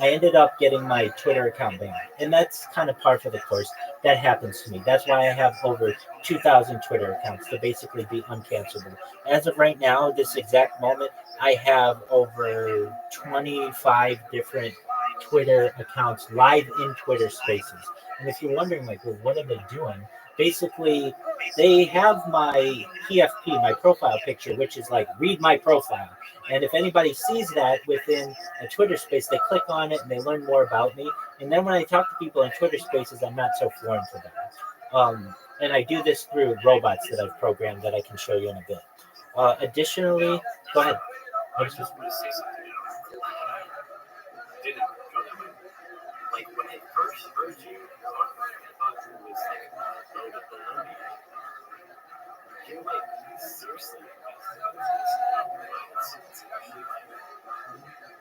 I ended up getting my Twitter account banned, and that's kind of par for the course. That happens to me. That's why I have over 2,000 Twitter accounts to basically be uncancelable. As of right now, this exact moment, I have over 25 different Twitter accounts live in Twitter Spaces. And if you're wondering, like, well, what are they doing? Basically, they have my PFP, my profile picture, which is like, read my profile. And if anybody sees that within a Twitter space, they click on it and they learn more about me. And then when I talk to people in Twitter spaces, I'm not so foreign to them. And I do this through robots that I've programmed that I can show you in a bit. Additionally, go ahead. I was just going to say something. Didn't go that way. Like when I first heard you talk about it, I thought it was like low to below me. You're like seriously invested in this. It's actually like, you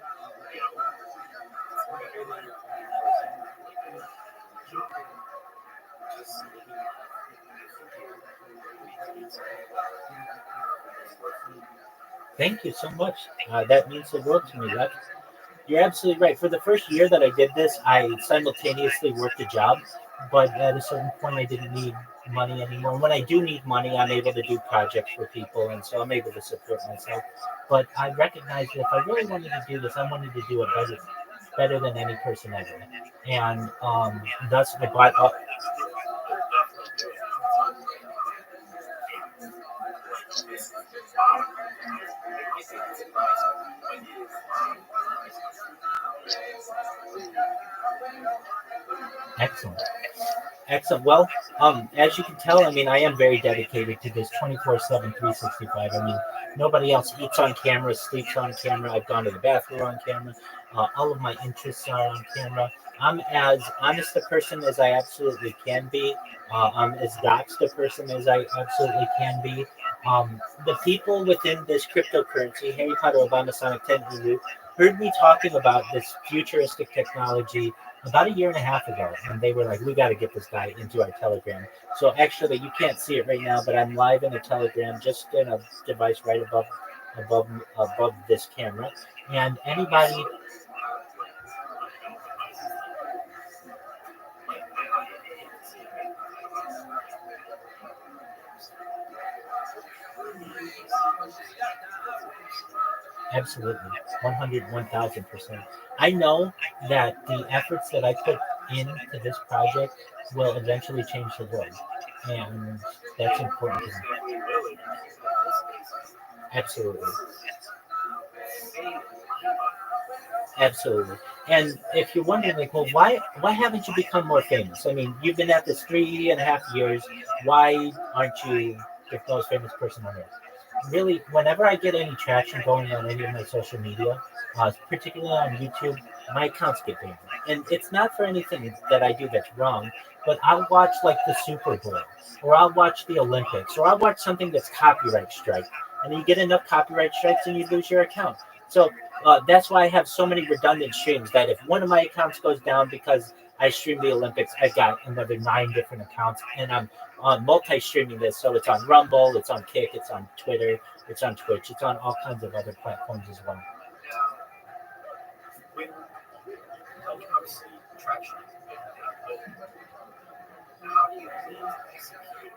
know, it's better than like a job. Just living Thank you so much. That means the world to me, Lex. You're absolutely right. For the first year that I did this, I simultaneously worked a job, but at a certain point, I didn't need money anymore. When I do need money, I'm able to do projects for people, and so I'm able to support myself. But I recognized that if I really wanted to do this, I wanted to do it better than any person ever. And thus, I bought up. Excellent. Excellent. Well, as you can tell, I mean, I am very dedicated to this 24/7, 365. I mean, nobody else eats on camera, sleeps on camera. I've gone to the bathroom on camera. All of my interests are on camera. I'm as honest a person as I absolutely can be. I'm as doxed a person as I absolutely can be. The people within this cryptocurrency, Harry Potter, Obama, Sonic 10, Hulu, heard me talking about this futuristic technology about a year and a half ago, and they were like, "We got to get this guy into our Telegram." So actually, you can't see it right now, but I'm live in a Telegram, just in a device right above this camera, and anybody. Absolutely, 100, 1,000%. I know that the efforts that I put into this project will eventually change the world, and that's important to me. Absolutely. Absolutely. And if you're wondering, like, well, why haven't you become more famous? I mean, you've been at this 3.5 years. Why aren't you the most famous person on earth? Really, whenever I get any traction going on any of my social media, particularly on YouTube, my accounts get banned. And it's not for anything that I do that's wrong, but I'll watch like the Super Bowl, or I'll watch the Olympics, or I'll watch something that's copyright strike. And you get enough copyright strikes and you lose your account. So that's why I have so many redundant streams that if one of my accounts goes down because I stream the Olympics, I've got another 9 different accounts, and I'm multi-streaming this. So it's on Rumble, it's on Kick, it's on Twitter, it's on Twitch, it's on all kinds of other platforms as well. when, like, obviously traction is a big thing. How do you plan to execute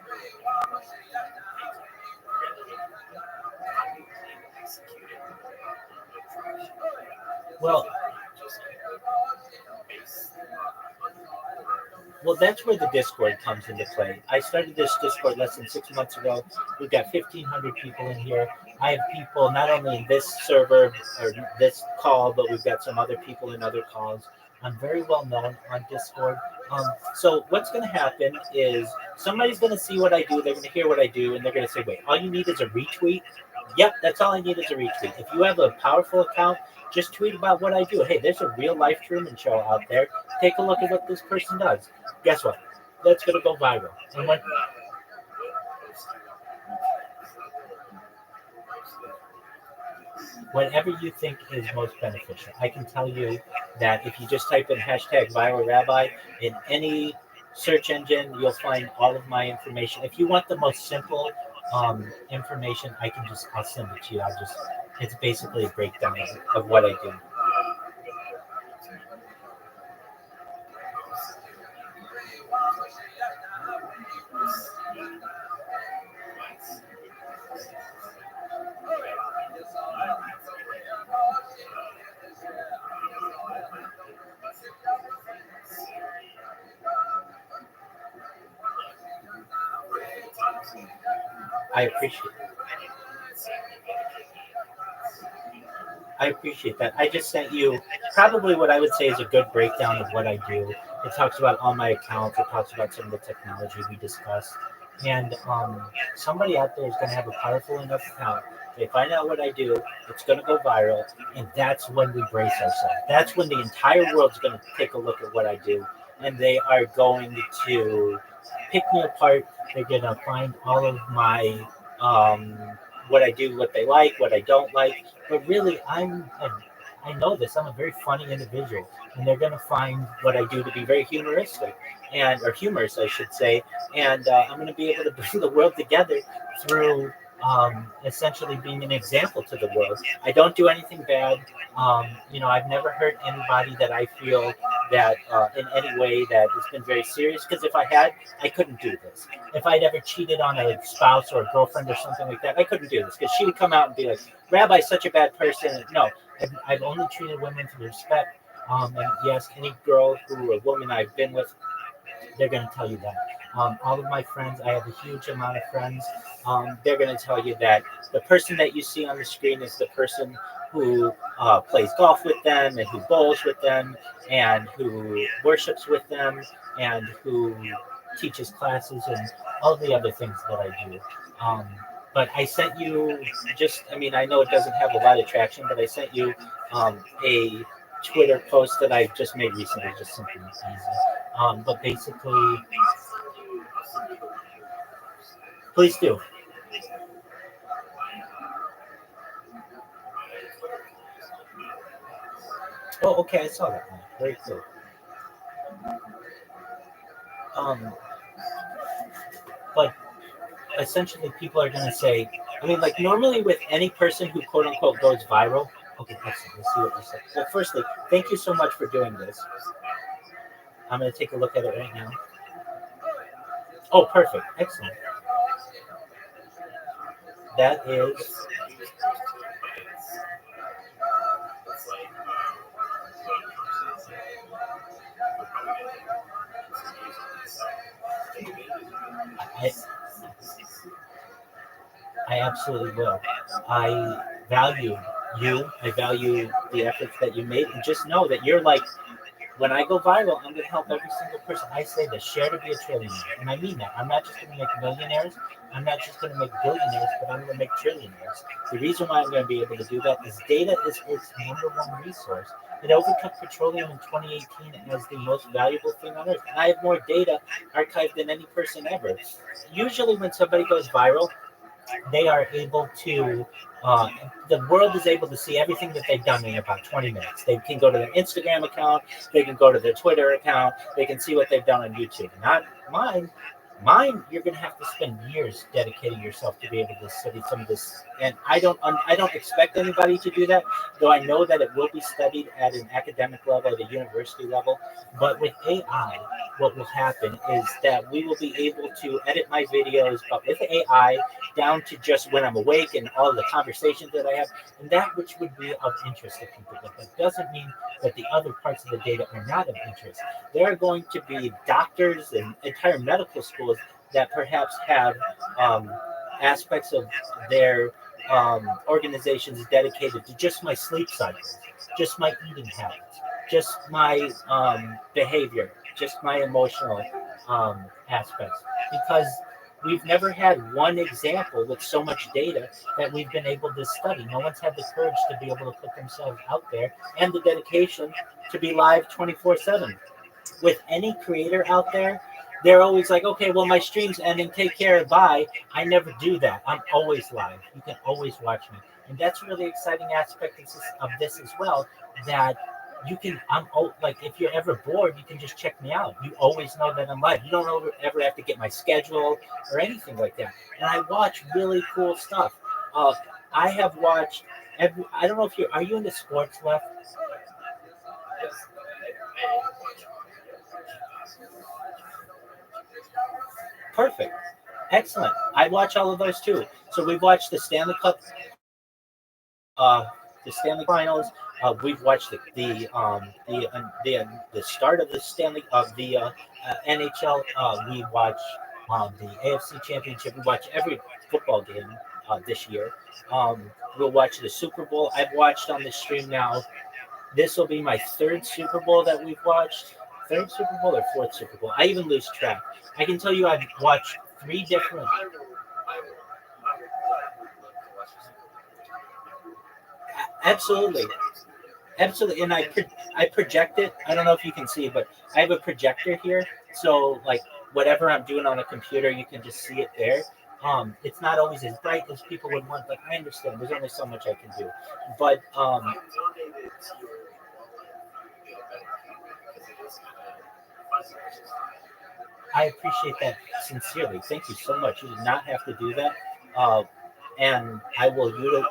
Well, that's where the Discord comes into play. I started this Discord less than 6 months ago. We've got 1,500 people in here. I have people not only in this server or this call, but we've got some other people in other calls. I'm very well known on Discord. So what's going to happen is somebody's going to see what I do. They're going to hear what I do, and they're going to say, wait, all you need is a retweet? Yep, that's all I need is a retweet. If you have a powerful account, just tweet about what I do. Hey, there's a real life Truman Show out there. Take a look at what this person does. Guess what? That's going to go viral. And whatever you think is most beneficial. I can tell you that if you just type in hashtag viral rabbi in any search engine, you'll find all of my information. If you want the most simple information, I'll send it to you. It's basically a breakdown of what I do. I appreciate that. I just sent you probably what I would say is a good breakdown of what I do. It talks about all my accounts. It talks about some of the technology we discussed. And somebody out there is going to have a powerful enough account. They find out what I do. It's going to go viral. And that's when we brace ourselves. That's when the entire world's going to take a look at what I do. And they are going to pick me apart. They're going to find all of my what I do, what they like, what I don't like. But really, I know this. I'm a very funny individual, and they're going to find what I do to be very humoristic, or humorous, I should say. And I'm going to be able to bring the world together through essentially being an example to the world. I don't do anything bad. I've never hurt anybody that I feel that in any way that has been very serious. Because if I had, I couldn't do this. If I'd ever cheated on a spouse or a girlfriend or something like that, I couldn't do this. Because she would come out and be like, Rabbi's such a bad person. No, I've only treated women with respect. And yes, any girl or woman I've been with, they're going to tell you that. All of my friends, I have a huge amount of friends. They're going to tell you that the person that you see on the screen is the person who plays golf with them and who bowls with them and who worships with them and who teaches classes and all the other things that I do. But I sent you I know it doesn't have a lot of traction, but I sent you a Twitter post that I just made recently, just something easy. But basically, please do. Oh, okay, I saw that one. Very cool. But essentially, people are going to say, normally with any person who quote unquote goes viral. Okay, excellent. Let's see what you said. Well, firstly, thank you so much for doing this. I'm going to take a look at it right now. Oh, perfect. Excellent. That is. I absolutely will. I value you. I value the efforts that you made. And just know that you're like, when I go viral, I'm going to help every single person. I say this, share to be a trillionaire. And I mean that. I'm not just going to make millionaires. I'm not just going to make billionaires, but I'm going to make trillionaires. The reason why I'm going to be able to do that is data is its number one resource. It overtook petroleum in 2018 as the most valuable thing on earth. And I have more data archived than any person ever. Usually when somebody goes viral, they are able to, the world is able to see everything that they've done in about 20 minutes. They can go to their Instagram account, they can go to their Twitter account, they can see what they've done on YouTube. Not mine. Mine, you're going to have to spend years dedicating yourself to be able to study some of this, and I don't expect anybody to do that. Though I know that it will be studied at an academic level, at a university level. But with AI, what will happen is that we will be able to edit my videos, but with AI, down to just when I'm awake and all the conversations that I have, and that which would be of interest to people. But that doesn't mean that the other parts of the data are not of interest. There are going to be doctors and entire medical schools that perhaps have aspects of their organizations dedicated to just my sleep cycles, just my eating habits, just my behavior, just my emotional aspects. Because we've never had one example with so much data that we've been able to study. No one's had the courage to be able to put themselves out there and the dedication to be live 24/7. With any creator out there, they're always like, okay, well, my stream's ending, take care, bye. I never do that. I'm always live. You can always watch me. And that's a really exciting aspect of this as well, that you can, like, if you're ever bored, you can just check me out. You always know that I'm live. You don't ever have to get my schedule or anything like that. And I watch really cool stuff. I have watched I don't know if are you into sports, left? Perfect. Excellent. I watch all of those too. So we've watched uh, the Stanley Finals. We've watched the start of the Stanley of the NHL. We watch the AFC Championship. We watch every football game this year. We'll watch the Super Bowl. I've watched on the stream now. This will be my third Super Bowl that we've watched. Third Super Bowl or fourth Super Bowl? I even lose track. I can tell you I've watched three different. Absolutely, absolutely. And I project it. I don't know if you can see, but I have a projector here. So like whatever I'm doing on a computer, you can just see it there. It's not always as bright as people would want, but I understand. There's only so much I can do. But I appreciate that sincerely. Thank you so much. You did not have to do that. Uh, and I will utilize.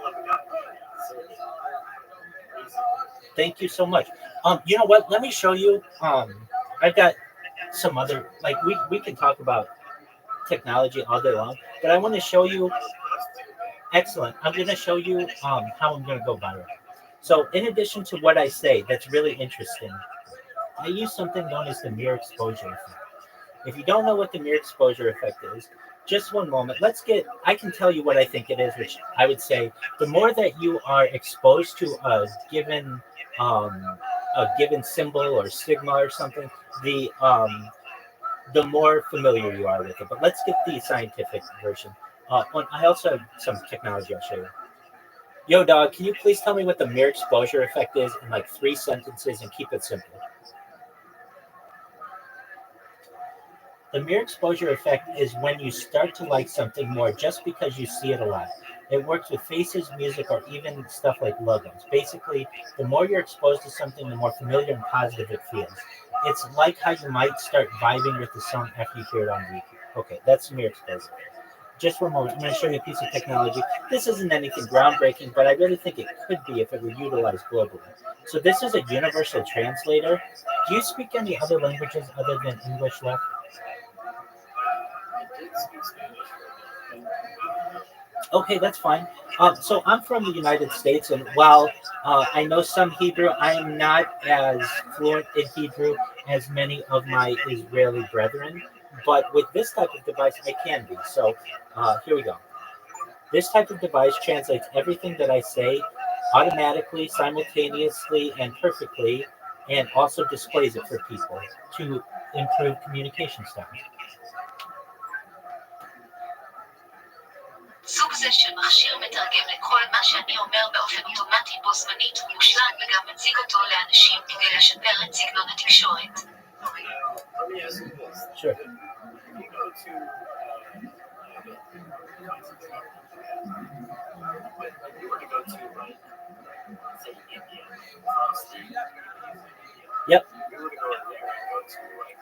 Thank you so much. You know what? Let me show you. I've got some other we can talk about technology all day long, but I want to show you. Excellent. I'm going to show you how I'm going to go viral. So, in addition to what I say, that's really interesting. I use something known as the mere exposure effect. If you don't know what the mere exposure effect is, just one moment. I can tell you what I think it is, which I would say the more that you are exposed to a given symbol or sigma or something, the more familiar you are with it. But let's get the scientific version. I also have some technology I'll show you. Yo, dog, can you please tell me what the mere exposure effect is in like 3 sentences and keep it simple? The mere exposure effect is when you start to like something more just because you see it a lot. It works with faces, music, or even stuff like logos. Basically, the more you're exposed to something, the more familiar and positive it feels. It's like how you might start vibing with the song after you hear it on repeat. Okay, that's mere exposure. Just one moment. I'm going to show you a piece of technology. This isn't anything groundbreaking, but I really think it could be if it were utilized globally. So this is a universal translator. Do you speak any other languages other than English, left? Okay, that's fine. So I'm from the United States, and while I know some Hebrew, I am not as fluent in Hebrew as many of my Israeli brethren. But with this type of device, I can be. So here we go. This type of device translates everything that I say automatically, simultaneously, and perfectly, and also displays it for people to improve communication styles. סוג זה של מכשיר מתרגם לכל מה שאני אומר באופן אוטומטי בו זמנית ומושלם וגם מציג אותו לאנשים כדי לשפר את סגנון התקשורת. Let me ask you this. Sure. If you go to like you were to go to like say India, France, Yep. you were to go in there and go to like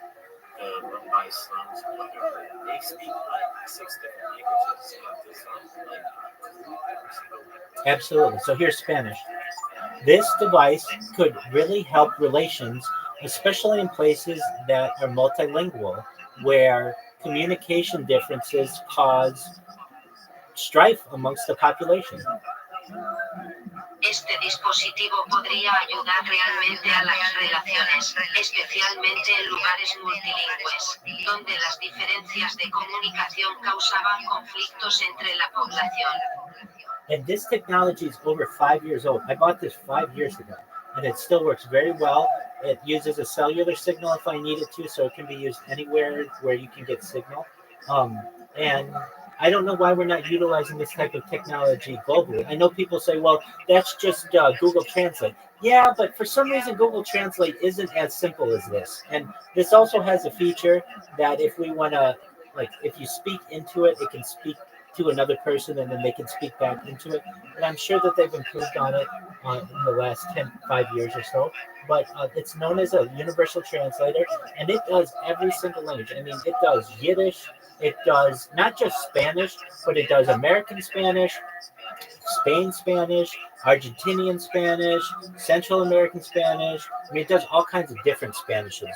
run by slums or whatever, they speak like 6 different languages. So it's not like Absolutely. So here's Spanish. This device could really help relations, especially in places that are multilingual, where communication differences cause strife amongst the population. Este dispositivo podría ayudar realmente a las relaciones, especialmente en lugares multilingües, donde las diferencias de comunicación causaban conflictos entre la población. And this technology is over 5 years old. I bought this 5 years ago, and it still works very well. It uses a cellular signal if I need it to, so it can be used anywhere where you can get signal. And I don't know why we're not utilizing this type of technology globally. I know people say, well, that's just Google Translate. Yeah, but for some reason, Google Translate isn't as simple as this. And this also has a feature that if we want to, like, if you speak into it, it can speak to another person and then they can speak back into it. And I'm sure that they've improved on it in the last 5 years or so. But it's known as a universal translator, and it does every single language. I mean, it does Yiddish, it does not just Spanish, but it does American Spanish, Spain Spanish, Argentinian Spanish, Central American Spanish. I mean, it does all kinds of different Spanishes.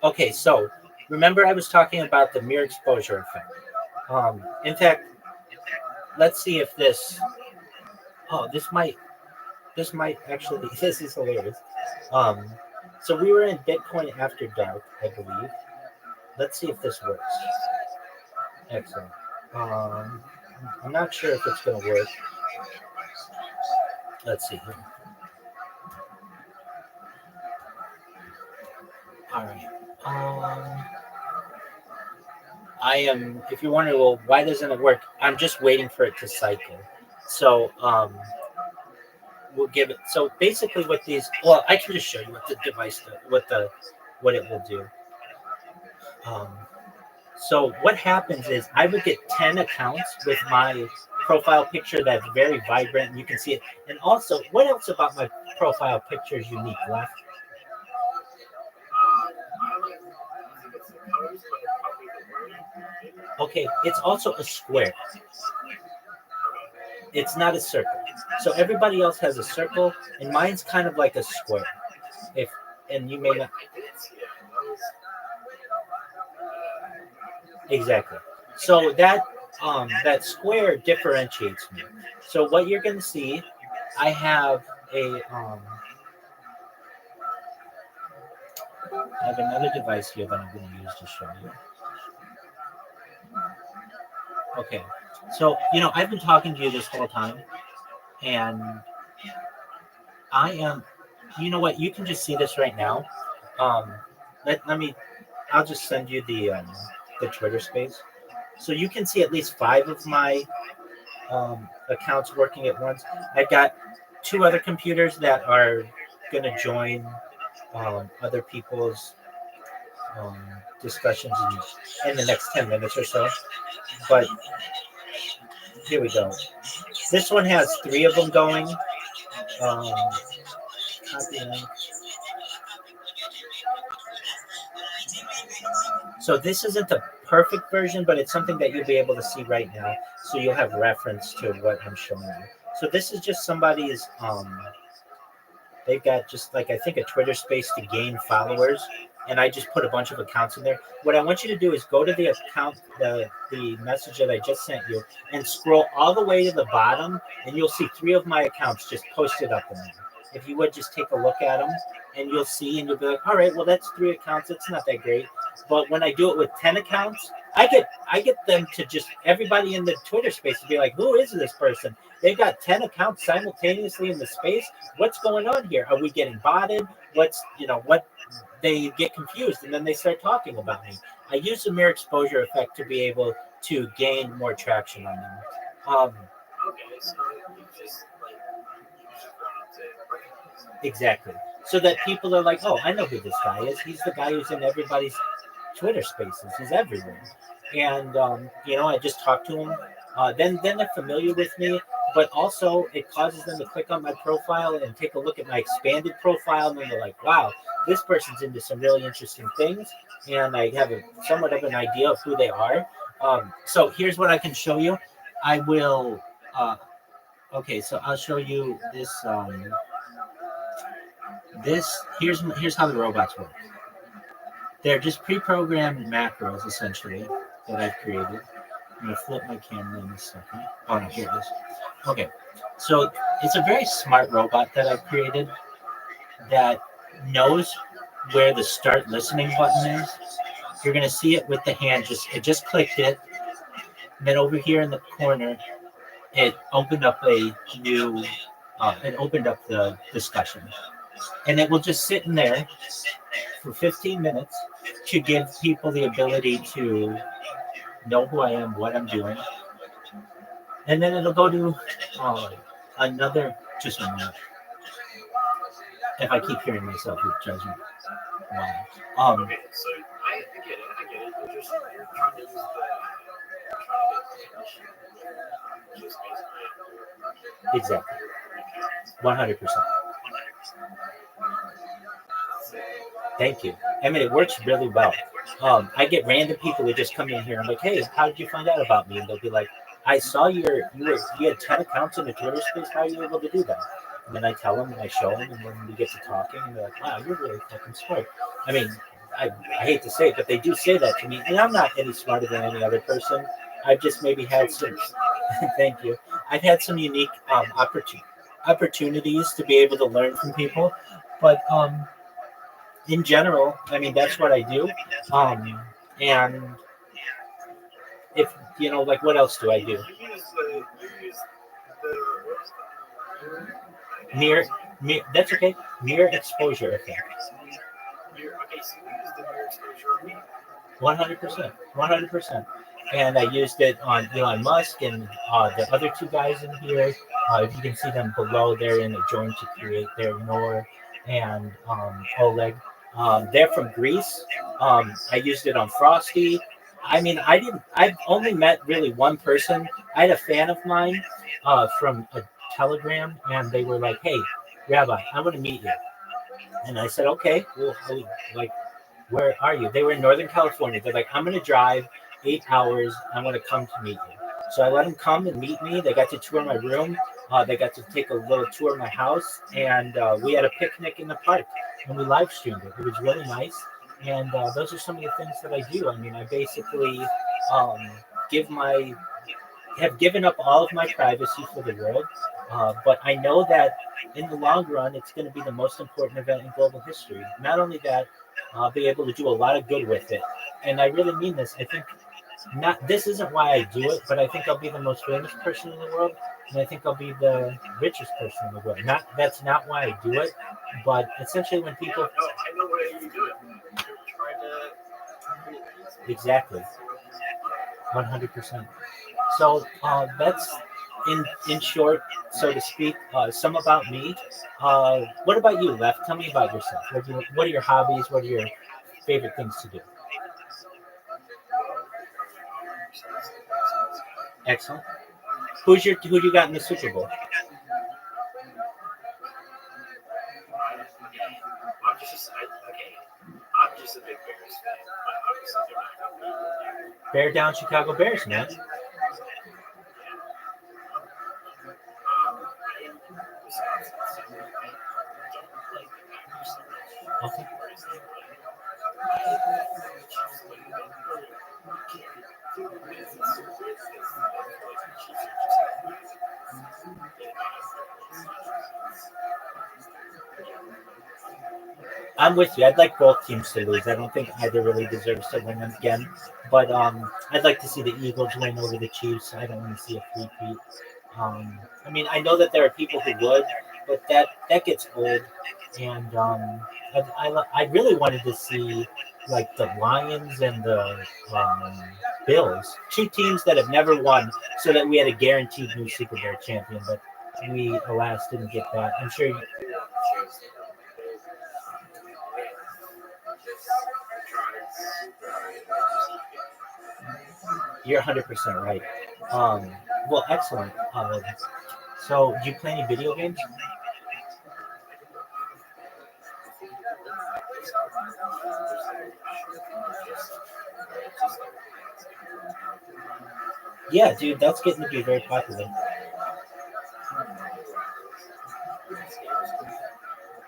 Okay, so remember I was talking about the mere exposure effect. In fact, let's see if this. Oh, this might actually. This is hilarious. So we were in Bitcoin After Dark, I believe. Let's see if this works. Excellent. I'm not sure if it's going to work. Let's see here. All right. I am. If you're wondering, well, why doesn't it work? I'm just waiting for it to cycle. So we'll give it. So basically, with these, well, I can just show you what the device, what it will do. So what happens is I would get 10 accounts with my profile picture that's very vibrant, and you can see it. And also, what else about my profile picture is unique, Left? Okay, it's also a square. It's not a circle. So everybody else has a circle, and mine's kind of like a square. And you may not. Exactly. So that square differentiates me. So what you're going to see, I have another device here that I'm going to use to show you. Okay. So, I've been talking to you this whole time, and I am, you know what, you can just see this right now. I'll just send you the Twitter space. So you can see at least 5 of my accounts working at once. I've got 2 other computers that are going to join other people's discussions in the next 10 minutes or so. But here we go. This one has 3 of them going. Copy link. So this isn't the perfect version, but it's something that you'll be able to see right now. So you'll have reference to what I'm showing you. So this is just somebody's, they've got just like, I think, a Twitter space to gain followers. And I just put a bunch of accounts in there. What I want you to do is go to the account, the message that I just sent you, and scroll all the way to the bottom, and you'll see 3 of my accounts just posted up in there. If you would just take a look at them, and you'll see, and you'll be like, all right, well, that's 3 accounts. It's not that great. But when I do it with 10 accounts, I get them to just, everybody in the Twitter space to be like, who is this person? They've got 10 accounts simultaneously in the space. What's going on here? Are we getting botted? What? They get confused, and then they start talking about me. I use the mere exposure effect to be able to gain more traction on them. Okay, so you just Exactly. So that people are like, oh, I know who this guy is. He's the guy who's in everybody's Twitter spaces. He's everywhere. And, I just talk to him. Then they're familiar with me, but also it causes them to click on my profile and take a look at my expanded profile. And then they're like, wow, this person's into some really interesting things, and I have somewhat of an idea of who they are. So here's what I can show you. I will. Okay, so I'll show you this. Here's how the robots work. They're just pre-programmed macros essentially that I've created. I'm gonna flip my camera in a second. Oh no, here it is. Okay, so it's a very smart robot that I've created that knows where the start listening button is. You're gonna see it with the hand. It just clicked it. And then over here in the corner, it opened up a new. It opened up the discussion, and it will just sit in there for 15 minutes to give people the ability to know who I am, what I'm doing, and then it'll go to another. Just a minute. If I keep hearing myself, it drives me wild. Okay, so I get it. You're trying to use just basically. Exactly. 100%. Thank you. I mean, it works really well. I get random people who just come in here. I'm like, hey, how did you find out about me? And they'll be like, I saw you had 10 accounts in the Twitter space. How are you able to do that? And then I tell them and I show them, and then we get to talking, and they're like, wow, you're really fucking smart. I mean, I hate to say it, but they do say that to me. And I'm not any smarter than any other person. I've just maybe had some, thank you. I've had some unique opportunities to be able to learn from people. But in general, I mean, that's what I do. And if, like, what else do I do? Near, that's okay. Near exposure effect. 100%. And I used it on Elon Musk and the other two guys in here. If you can see them below, they're in a joint to create their Nor and Oleg. They're from Greece. I used it on Frosty. I mean, I've only met really one person. I had a fan of mine from a Telegram, and they were like, hey, Rabbi, I want to meet you. And I said, okay, well, like, where are you? They were in Northern California. They're like, I'm going to drive 8 hours. I want to come to meet you. So I let them come and meet me. They got to tour my room. They got to take a little tour of my house. And we had a picnic in the park. And we live streamed it. It was really nice. And those are some of the things that I do. I mean, I basically have given up all of my privacy for the world. But I know that in the long run, it's going to be the most important event in global history. Not only that, I'll be able to do a lot of good with it. And I really mean this. I think this isn't why I do it, but I think I'll be the most famous person in the world. And I think I'll be the richest person in the world. That's not why I do it, but essentially when people... I know why you do it. You're trying to... Exactly. 100%. So that's, in short, so to speak, some about me. What about you, Lef? Tell me about yourself. What are your hobbies? What are your favorite things to do? Excellent. Who do you got in the Super Bowl? I'm just a big Bears fan, but obviously they're not. Bear down Chicago Bears, man. Okay. I'm with you. I'd like both teams to lose. I don't think either really deserves to win again. But I'd like to see the Eagles win over the Chiefs. I don't want to see a three-peat. I mean, I know that there are people who would, but that gets old. And I really wanted to see like the Lions and the Bills, two teams that have never won, so that we had a guaranteed new Super Bowl champion. But we, alas, didn't get that. I'm sure. You're 100% right. Well, excellent. So, do you play any video games? Yeah, dude, that's getting to be very popular.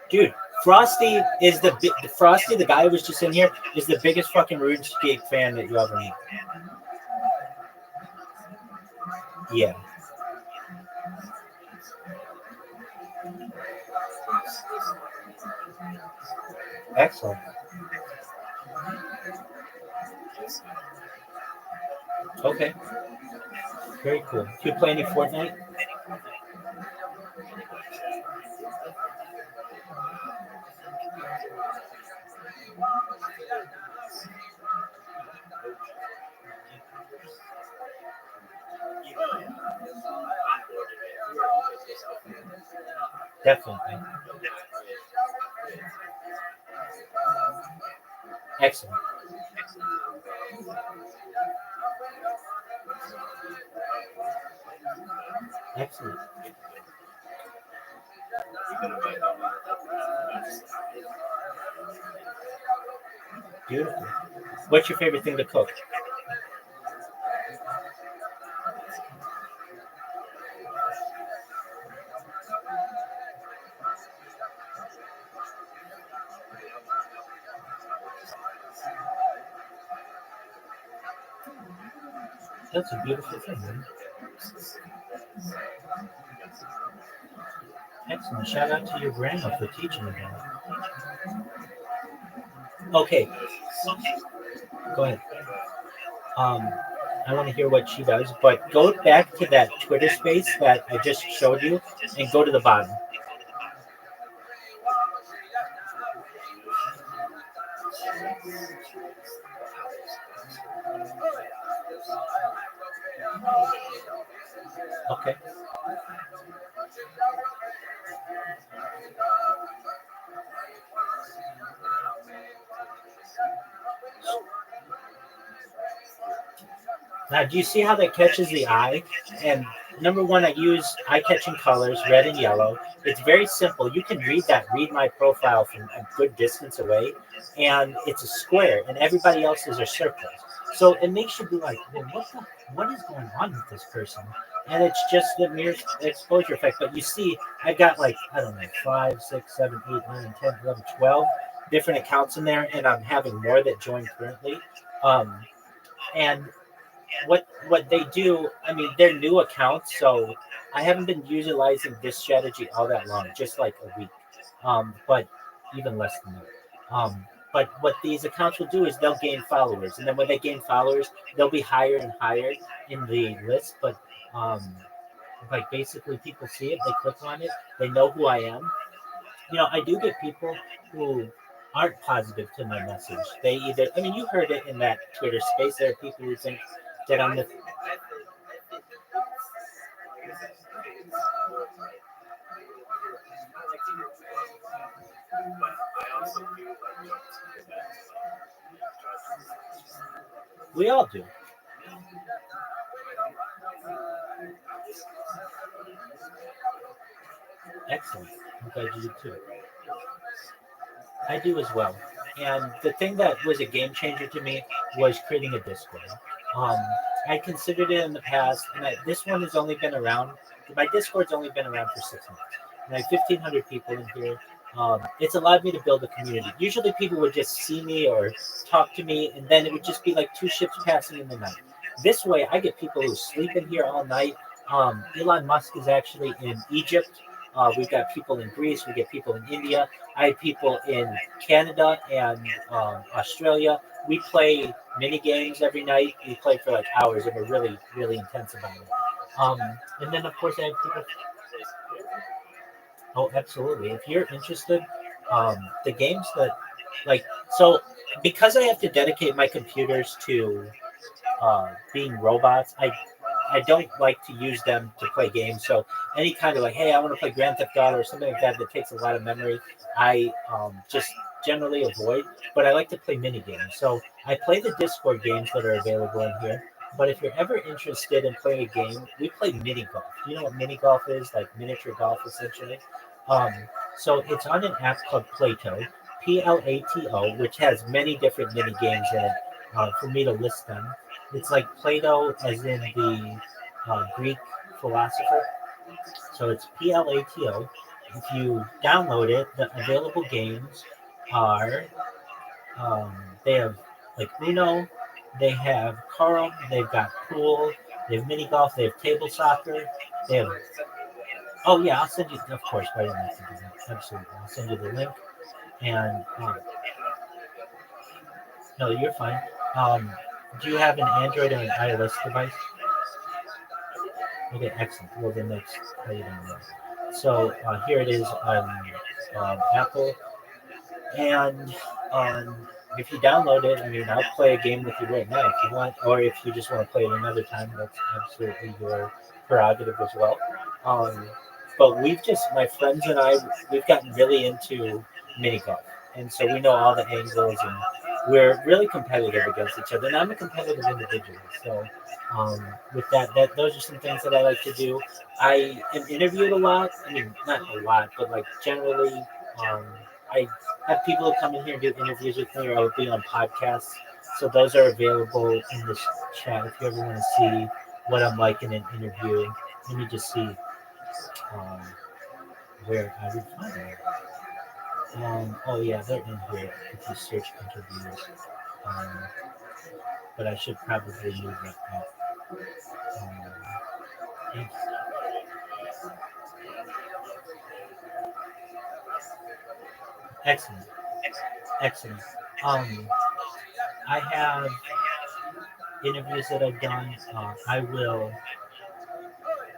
Dude, Frosty is Frosty, the guy who was just in here, is the biggest fucking RuneScape fan that you ever meet. Yeah. Excellent. Okay. Very cool. Do you play any Fortnite? Definitely. Excellent. Excellent. Beautiful. What's your favorite thing to cook? That's a beautiful thing, man. Excellent. Shout out to your grandma for teaching you that. Okay. Go ahead. Um, I want to hear what she does, but go back to that Twitter space that I just showed you and go to the bottom. Okay. Now, do you see how that catches the eye? And number one, I use eye-catching colors, red and yellow. It's very simple. You can read my profile from a good distance away, and it's a square, and everybody else's are circles. So it makes you be like, well, what is going on with this person? And it's just the mere exposure effect. But you see, I've got like, I don't know, 5, 6, 7, 8, 9, 10, 11, 12 different accounts in there, and I'm having more that join currently. And what they do, I mean, they're new accounts, so I haven't been utilizing this strategy all that long, just like a week, but even less than that. But what these accounts will do is they'll gain followers, and then when they gain followers, they'll be higher and higher in the list. But like basically, people see it, they click on it, they know who I am. I do get people who aren't positive to my message. They either, I mean, you heard it in that Twitter space. There are people who think that I'm the. We all do. Excellent. I'm glad you do too. I do as well. And the thing that was a game changer to me was creating a Discord. Um, I considered it in the past, and this one has only been around. My Discord's only been around for 6 months, and I have 1,500 people in here. It's allowed me to build a community. Usually, people would just see me or talk to me, and then it would just be like two ships passing in the night. This way, I get people who sleep in here all night. Elon Musk is actually in Egypt. We've got people in Greece. We get people in India. I have people in Canada and Australia. We play mini games every night. We play for like hours, and we're really, really intense about it. And then, of course, I have people. Oh, absolutely. If you're interested, the games that, like, so because I have to dedicate my computers to being robots, I don't like to use them to play games. So any kind of like, hey, I want to play Grand Theft Auto or something like that that takes a lot of memory, I just generally avoid. But I like to play mini games. So I play the Discord games that are available in here. But if you're ever interested in playing a game, we play mini golf. Do you know what mini golf is? Like miniature golf, essentially. Um, so it's on an app called Plato, Plato, which has many different mini games in it for me to list them. It's like Plato, as in the Greek philosopher. So it's Plato. If you download it, the available games are they have like Uno, they have Carl, they've got pool, they have mini golf, they have table soccer, they have. Oh yeah, I'll send you. Of course, I don't have to do that. Absolutely, I'll send you the link. And no, you're fine. Um, do you have an Android or an iOS device? Okay, excellent. Well, then that's how you download it. So here it is on Apple, and if you download it, I mean, I'll play a game with you right now if you want, or if you just want to play it another time, that's absolutely your prerogative as well. Um, but my friends and I, we've gotten really into mini golf, and so we know all the angles, and we're really competitive against each other. And I'm a competitive individual, so with that, those are some things that I like to do. I am interviewed a lot. I mean, not a lot, but like generally, I have people who come in here and do interviews with me, or I'll be on podcasts. So those are available in this chat if you ever want to see what I'm like in an interview. Let me just see um, where I would find them. Oh yeah, they're in here if you search interviews. Um, but I should probably move that up. Um, excellent, excellent. Um, I have interviews that I've done. I will.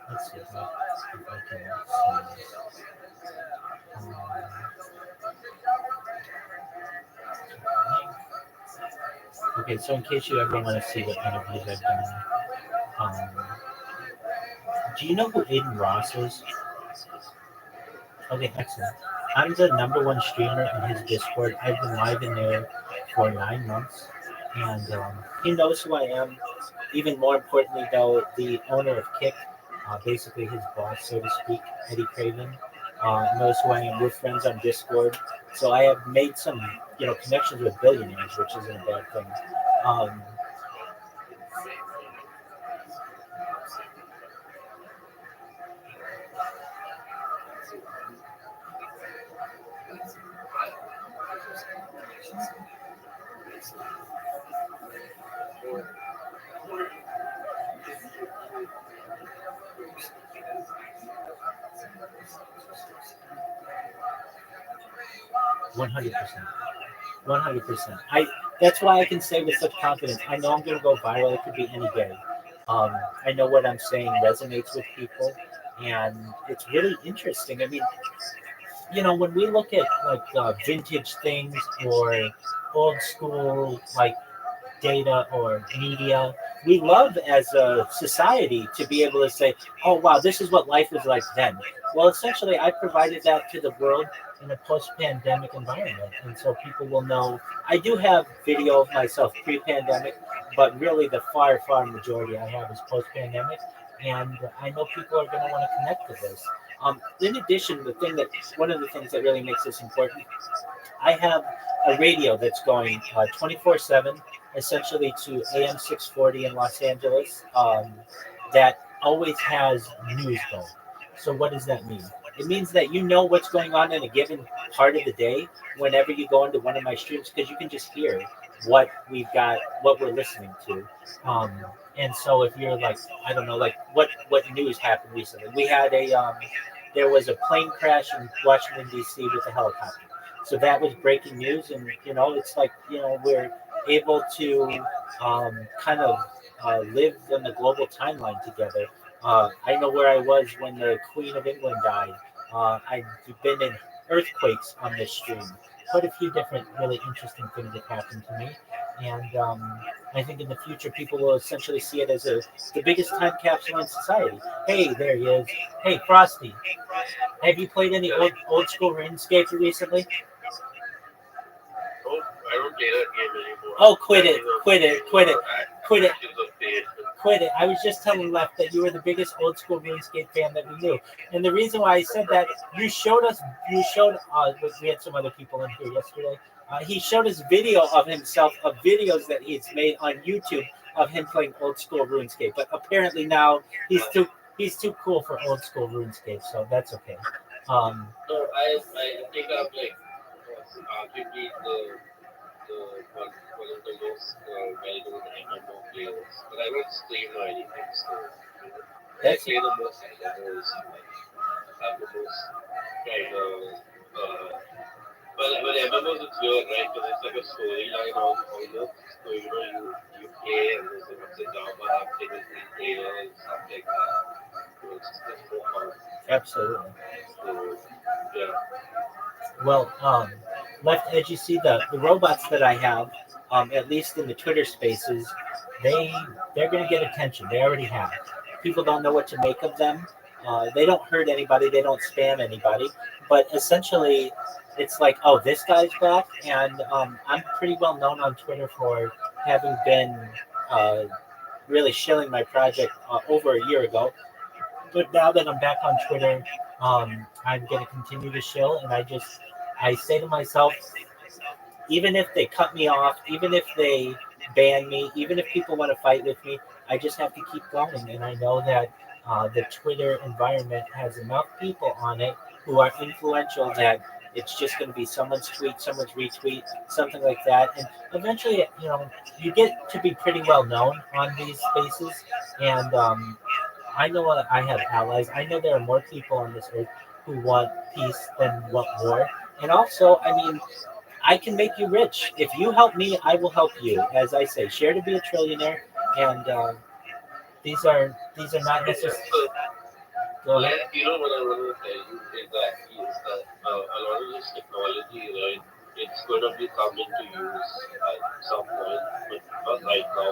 Let's see if I can see this. Um, okay, so in case you ever want to see what interviews I've done, um, do you know who Aiden Ross is? Okay, excellent. I'm the number one streamer in his Discord. I've been live in there for 9 months, and he knows who I am. Even more importantly, though, the owner of Kick, basically his boss, so to speak, Eddie Craven, knows who I am. We're friends on Discord, so I have made some, connections with billionaires, which isn't a bad thing. Um, 100%. 100%. That's why I can say with such confidence, I know I'm going to go viral. It could be any day. I know what I'm saying resonates with people, and it's really interesting. I mean, when we look at like vintage things or old school like data or media, we love as a society to be able to say, oh, wow, this is what life was like then. Well, essentially, I provided that to the world in a post-pandemic environment. And so people will know I do have video of myself pre-pandemic, but really the far, far majority I have is post-pandemic. And I know people are going to want to connect to this. In addition, one of the things that really makes this important, I have a radio that's going 24/7, essentially to AM 640 in Los Angeles, that always has news going. So what does that mean? It means that you know what's going on in a given part of the day whenever you go into one of my streams, because you can just hear what we've got, what we're listening to. Um, and so if you're like, I don't know, like what news happened recently? There was a plane crash in Washington D.C. with a helicopter. So that was breaking news, and it's like we're able to kind of live in the global timeline together. I know where I was when the Queen of England died. I've been in earthquakes on this stream. Quite a few different really interesting things have happened to me, and I think in the future people will essentially see it as the biggest time capsule in society. Hey, there he is. Hey, Frosty. Have you played any old school RuneScape recently? Oh, I don't play that game anymore. Oh, quit it. I was just telling Left that you were the biggest old school RuneScape fan that we knew. And the reason why I said that, we had some other people in here yesterday. He showed us video of himself, of videos that he's made on YouTube of him playing old school RuneScape. But apparently now he's too cool for old school RuneScape, so that's okay. No, I think I'm like arguably one of the most well-known MMO players, but I don't stream or anything, so I That's play the most MMOs, like have the most kind of but MMOs it's weird, right? Because it's like a storyline almost. So you play and there's a bunch of drama happening between players and stuff like that. So it's more fun. absolutely. So yeah. Well, Left Edge, you see the robots that I have, at least in the Twitter spaces, they're going to get attention. They already have. People don't know what to make of them. They don't hurt anybody. They don't spam anybody. But essentially, it's like, oh, this guy's back, and I'm pretty well known on Twitter for having been really shilling my project over a year ago. But now that I'm back on Twitter, I'm going to continue to shill, and I say to myself, even if they cut me off, even if they ban me, even if people want to fight with me, I just have to keep going. And I know that the Twitter environment has enough people on it who are influential that it's just going to be someone's tweet, someone's retweet, something like that. And eventually, you get to be pretty well known on these spaces. And I know I have allies. I know there are more people on this earth who want peace than want war. And also, I mean, I can make you rich. If you help me, I will help you. As I say, share to be a trillionaire. And these are not necessarily. Go ahead. You know what I want to tell you exactly is that a lot of this technology, right, it's going to be coming to use at some point, but not right now.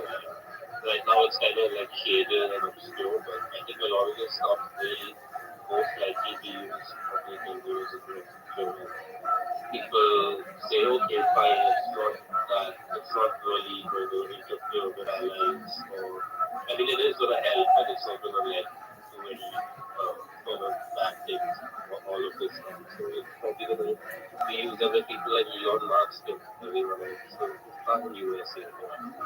Right now, it's kind of like shaded and obscure, but I think a lot of this stuff will most likely be used for making videos in the future. People say, okay, fine, it's not really going to interfere with our lives, or I mean, it is going to help, but it's not going to like do any sort of bad things for all of this stuff. So it's probably going to be used by people like Elon Musk and everyone else. So it's not in the USA.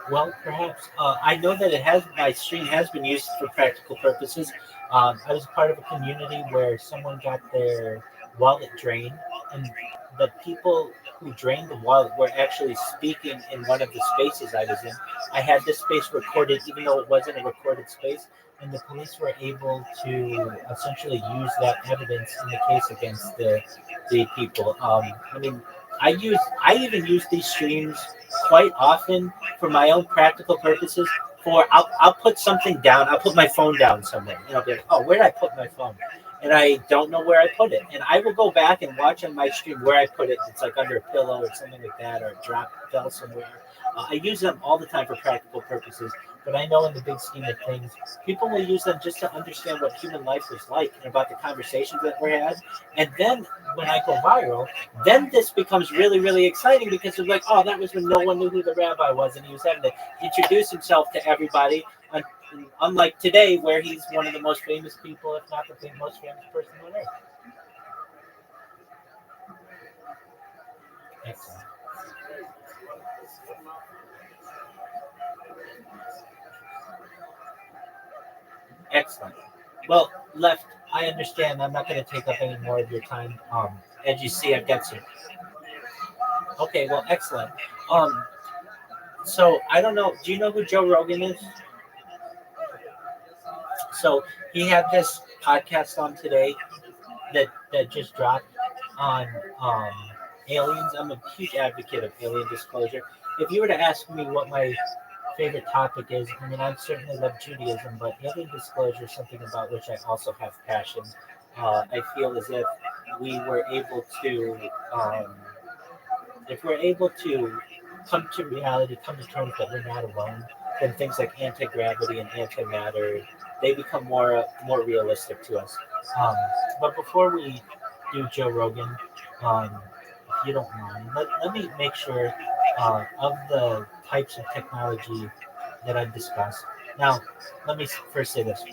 Well, perhaps I know that my stream has been used for practical purposes. I was part of a community where someone got their wallet drained, and the people who drained the wallet were actually speaking in one of the spaces I was in. I had this space recorded, even though it wasn't a recorded space, and the police were able to essentially use that evidence in the case against the people. I mean, I even use these streams quite often for my own practical purposes. I'll put something down. I'll put my phone down somewhere, and I'll be like, oh, where did I put my phone? And I don't know where I put it. And I will go back and watch on my stream where I put it. It's like under a pillow or something like that, or it fell somewhere. I use them all the time for practical purposes. But I know in the big scheme of things, people will use them just to understand what human life was like and about the conversations that were had. And then when I go viral, then this becomes really, really exciting because it's like, oh, that was when no one knew who the rabbi was, and he was having to introduce himself to everybody. Unlike today, where he's one of the most famous people, if not the most famous person on earth. Excellent. Excellent. Well, Left, I understand. I'm not going to take up any more of your time. As you see, I've got some. Okay, well, excellent. So I don't know. Do you know who Joe Rogan is? So he had this podcast on today that just dropped on aliens. I'm a huge advocate of alien disclosure. If you were to ask me what my favorite topic is, I mean, I certainly love Judaism, but alien disclosure is something about which I also have passion. I feel as we were able to, if we're able to come to reality, come to terms that we're not alone, then things like anti-gravity and antimatter, they become more realistic to us. But before we do Joe Rogan, if you don't mind, let me make sure of the types of technology that I've discussed. Now, let me first say this.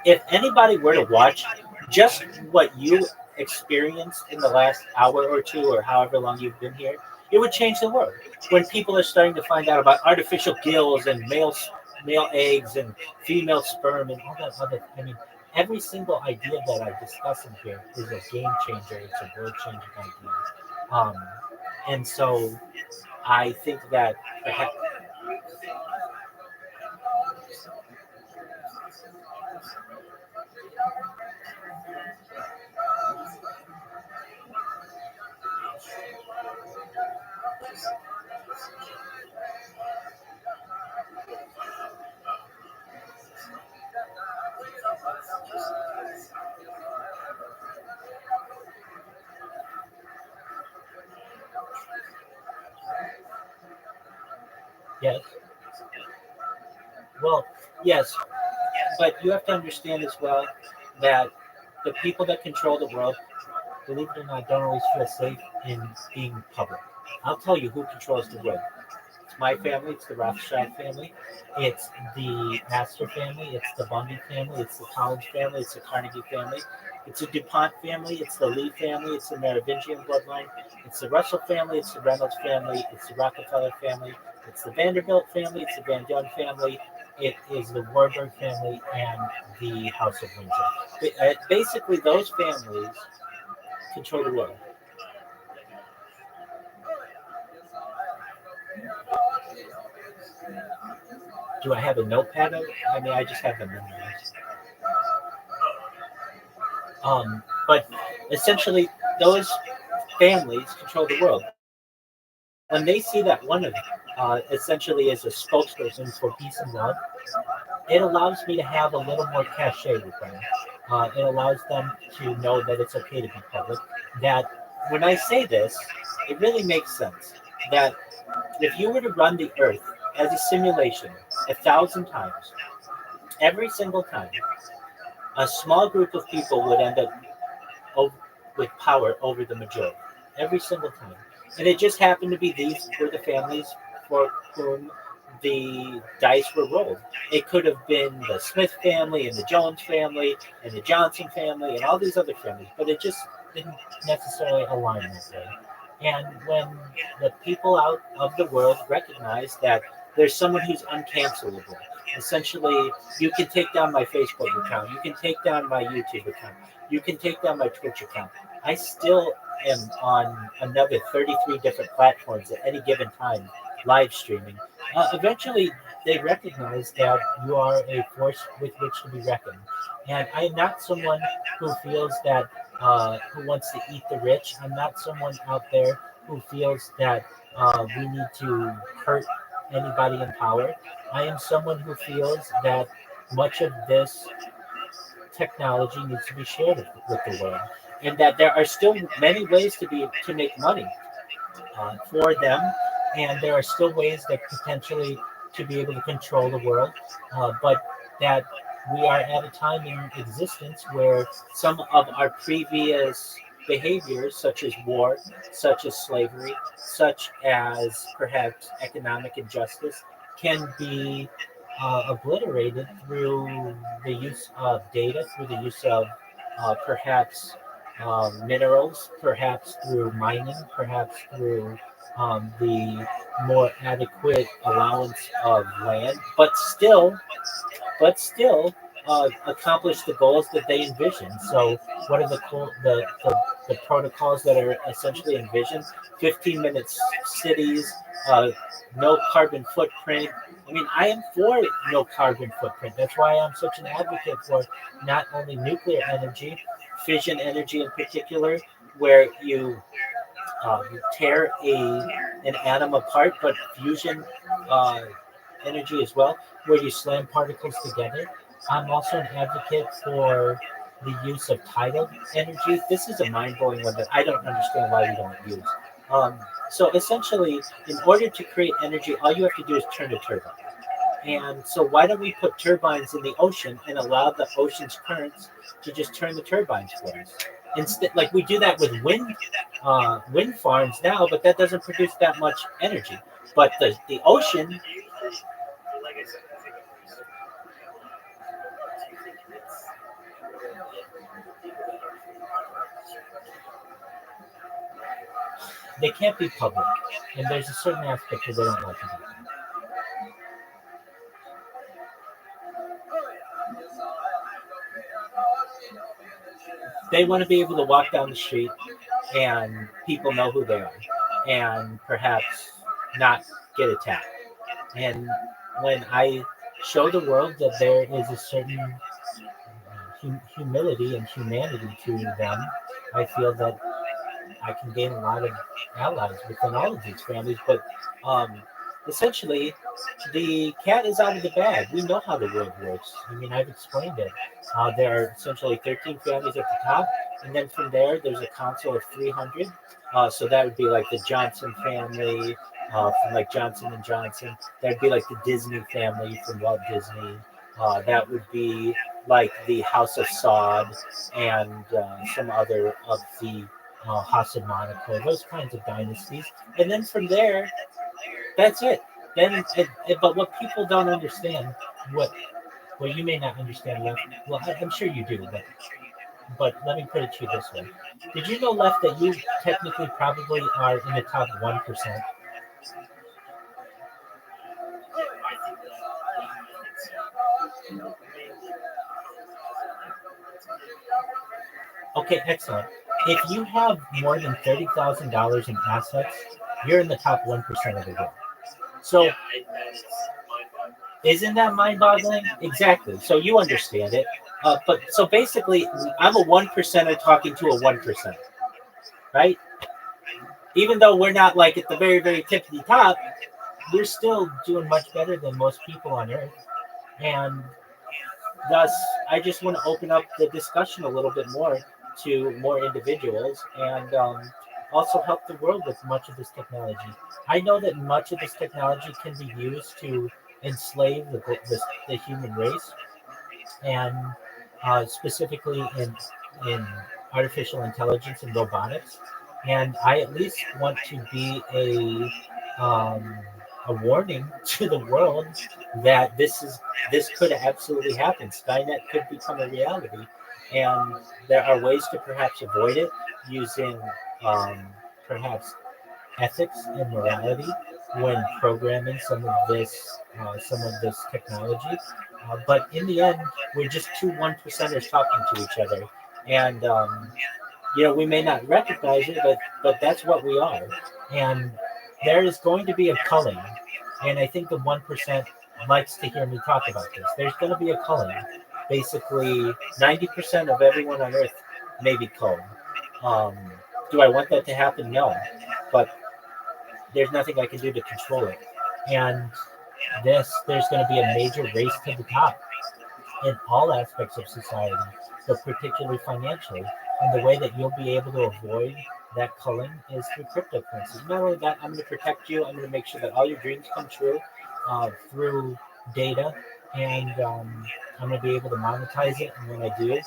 If anybody were to watch just what you experienced in the last hour or two or however long you've been here, It would change the world. When people are starting to find out about artificial gills and male eggs and female sperm and all that other, I mean, every single idea that I discuss in here is a game changer. It's a world changing idea. Um, and so I think that perhaps, yes, well, yes, but you have to understand as well that the people that control the world, believe it or not, don't always feel safe in being public. I'll tell you who controls the world. It's my family, it's the Rothschild family, it's the Astor family, it's the Bundy family, it's the Collins family, it's the Carnegie family, it's the DuPont family, it's the Lee family, it's the Merovingian bloodline, it's the Russell family, it's the Reynolds family, it's the Rockefeller family, it's the Vanderbilt family, it's the Van Dorn family, it is the Warburg family, and the House of Windsor. Basically, those families control the world. Do I have a notepad? I mean, I just have them memorized. But essentially, those families control the world. When they see that one of them essentially is a spokesperson for peace and love, it allows me to have a little more cachet with them. It allows them to know that it's okay to be public. That when I say this, it really makes sense. That if you were to run the Earth as a simulation 1,000 times, every single time, a small group of people would end up with power over the majority every single time. And it just happened to be these were the families for whom the dice were rolled. It could have been the Smith family and the Jones family and the Johnson family and all these other families, but it just didn't necessarily align that way. And when the people out of the world recognize that there's someone who's uncancelable, essentially, you can take down my Facebook account, you can take down my YouTube account, you can take down my Twitch account. I still am on another 33 different platforms at any given time, live streaming. Eventually, they recognize that you are a force with which to be reckoned. And I'm not someone who feels that, who wants to eat the rich. I'm not someone out there who feels that we need to hurt anybody in power. I am someone who feels that much of this technology needs to be shared with the world, and that there are still many ways to make money for them, and there are still ways that potentially to be able to control the world, but that we are at a time in existence where some of our previous behaviors, such as war, such as slavery, such as perhaps economic injustice, can be obliterated through the use of data, through the use of perhaps minerals, perhaps through mining, perhaps through the more adequate allowance of land, but still accomplish the goals that they envision. So, what are the protocols that are essentially envisioned? 15-minute cities, uh, no carbon footprint. I mean, I am for no carbon footprint. That's why I'm such an advocate for not only nuclear energy, fission energy in particular, where you tear an atom apart, but fusion uh, energy as well, where you slam particles together. I'm also an advocate for the use of tidal energy. This is a mind-blowing one that I don't understand why we don't use. Um, so essentially, in order to create energy, all you have to do is turn a turbine. And so why don't we put turbines in the ocean and allow the ocean's currents to just turn the turbines for us? Instead, like we do that with wind farms now, but that doesn't produce that much energy. But the ocean, Like I said, I think they can't be public, and there's a certain aspect that they don't like to do. They want to be able to walk down the street and people know who they are, and perhaps not get attacked. And when I show the world that there is a certain humility and humanity to them, I feel that I can gain a lot of allies within all of these families. But essentially, the cat is out of the bag. We know how the world works. I mean, I've explained it. There are essentially 13 families at the top, and then from there, there's a council of 300. So that would be like the Johnson family, from like Johnson and Johnson. That'd be like the Disney family from Walt Disney. That would be like the House of Saud and some other of the House of Monaco, those kinds of dynasties. And then from there, that's it. Then, but what people don't understand, what you may not understand, Left. Well, I'm sure you do, but let me put it to you this way: did you know, Left, that you technically probably are in the top 1%? Okay, excellent. If you have more than $30,000 in assets, you're in the top 1% of the world. So, isn't that mind-boggling? Exactly. So you understand it. But so basically, I'm a 1%er talking to a 1%, right? Even though we're not like at the very, very tip of the top, we're still doing much better than most people on Earth. And thus, I just want to open up the discussion a little bit more to more individuals, and also help the world with much of this technology. I know that much of this technology can be used to enslave the human race, and specifically in artificial intelligence and robotics. And I at least want to be a warning to the world that this could absolutely happen. Skynet could become a reality, and there are ways to perhaps avoid it using perhaps ethics and morality when programming some of this technology. But in the end, we're just two 1%ers talking to each other, and we may not recognize it, but that's what we are. And there is going to be a culling, and I think the 1% likes to hear me talk about this. There's going to be a culling. Basically, 90% of everyone on Earth may be culled. Um, do I want that to happen? No, but there's nothing I can do to control it. And there's going to be a major race to the top in all aspects of society, but particularly financially. And the way that you'll be able to avoid that culling is through cryptocurrency. Not only that, I'm going to protect you. I'm going to make sure that all your dreams come true through data, and I'm going to be able to monetize it. And when I do,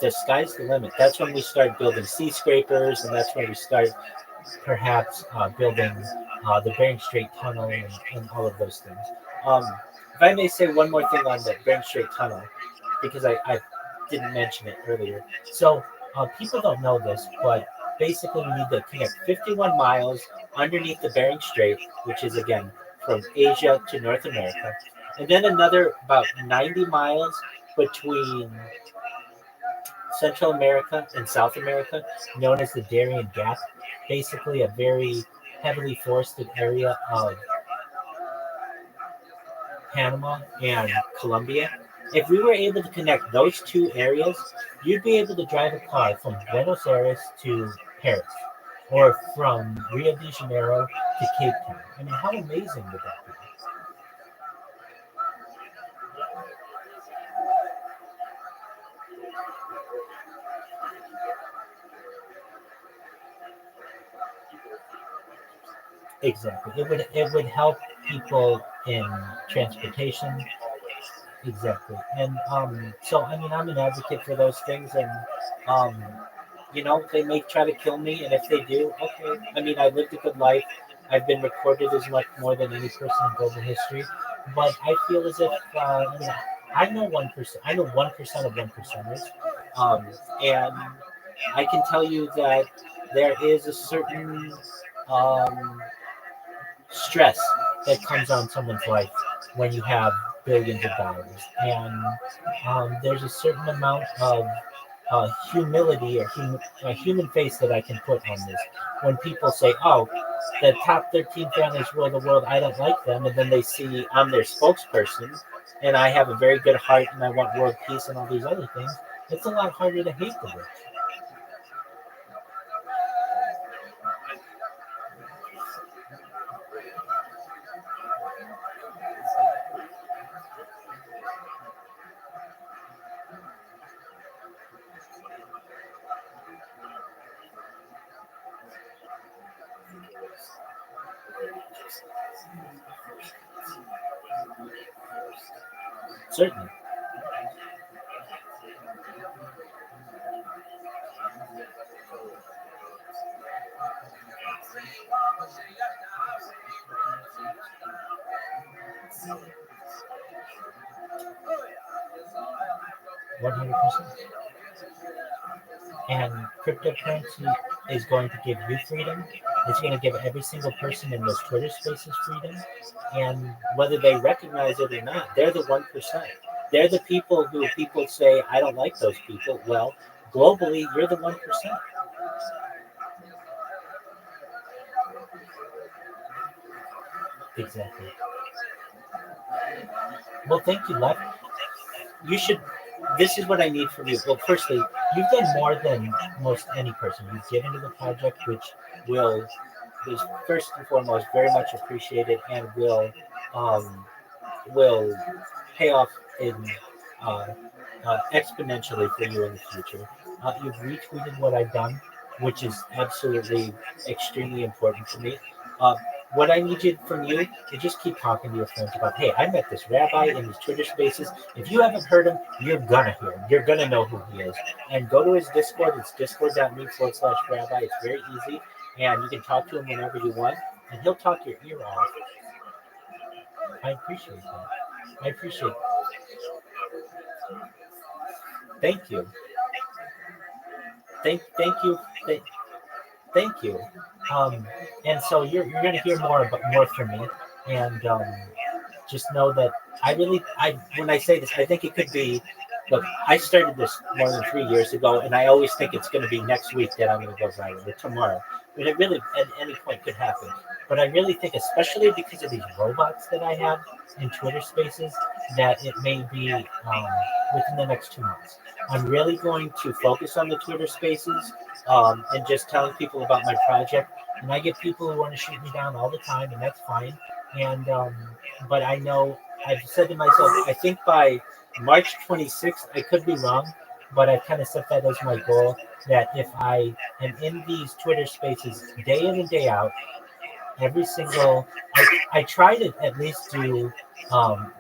the sky's the limit. That's when we start building sea scrapers, and that's when we start perhaps building the Bering Strait Tunnel and all of those things. If I may say one more thing on the Bering Strait Tunnel, because I didn't mention it earlier. So people don't know this, but basically we need to connect 51 miles underneath the Bering Strait, which is, again, from Asia to North America, and then another about 90 miles between Central America and South America, known as the Darien Gap, basically a very heavily forested area of Panama and Colombia. If we were able to connect those two areas, you'd be able to drive a car from Buenos Aires to Paris, or from Rio de Janeiro to Cape Town. I mean, how amazing would that be? Exactly. It would help people in transportation. Exactly. And so I mean, I'm an advocate for those things, and um they may try to kill me, and if they do, okay. I mean, I lived a good life. I've been recorded as much more than any person in global history, but I feel as if I know 1%. I know 1% of 1%ers, and I can tell you that there is a certain um, stress that comes on someone's life when you have billions of dollars, and there's a certain amount of humility or a human face that I can put on this. When people say, "Oh, the top 13 families rule the world," I don't like them, and then they see I'm their spokesperson, and I have a very good heart, and I want world peace and all these other things. It's a lot harder to hate the rich. Certainly. $100%. And cryptocurrency is going to give you freedom. It's going to give every single person in those Twitter spaces freedom. And whether they recognize it or not, they're the 1%. They're the people who people say, I don't like those people. Well, globally, you're the 1%. Exactly. Well, thank you, Lev. You should. This is what I need from you. Well, firstly, you've done more than most any person. You've given to the project, which will is first and foremost very much appreciated and um, will pay off in uh, exponentially for you in the future. You've retweeted what I've done, which is absolutely extremely important to me. Uh, what I need you from you is just keep talking to your friends about, hey, I met this rabbi in his Twitter spaces. If you haven't heard him, you're gonna hear him. You're gonna know who he is. And go to his Discord. It's discord.me/rabbi. It's very easy. And you can talk to him whenever you want. And he'll talk your ear off. I appreciate that. I appreciate it. Thank you. Thank you. Thank you. Um, and so you're going to hear more from me, and just know that I when I say this, I think it could be. Look, I started this more than 3 years ago, and I always think it's going to be next week that I'm going to go viral or tomorrow. But it really at any point could happen. But I really think, especially because of these robots that I have in Twitter Spaces, that it may be within the next 2 months. I'm really going to focus on the Twitter Spaces and just telling people about my project. And I get people who want to shoot me down all the time, and that's fine. And but I know I've said to myself, I think by March 26th, I could be wrong, but I kind of set that as my goal. That if I am in these Twitter Spaces day in and day out, every single I try to at least do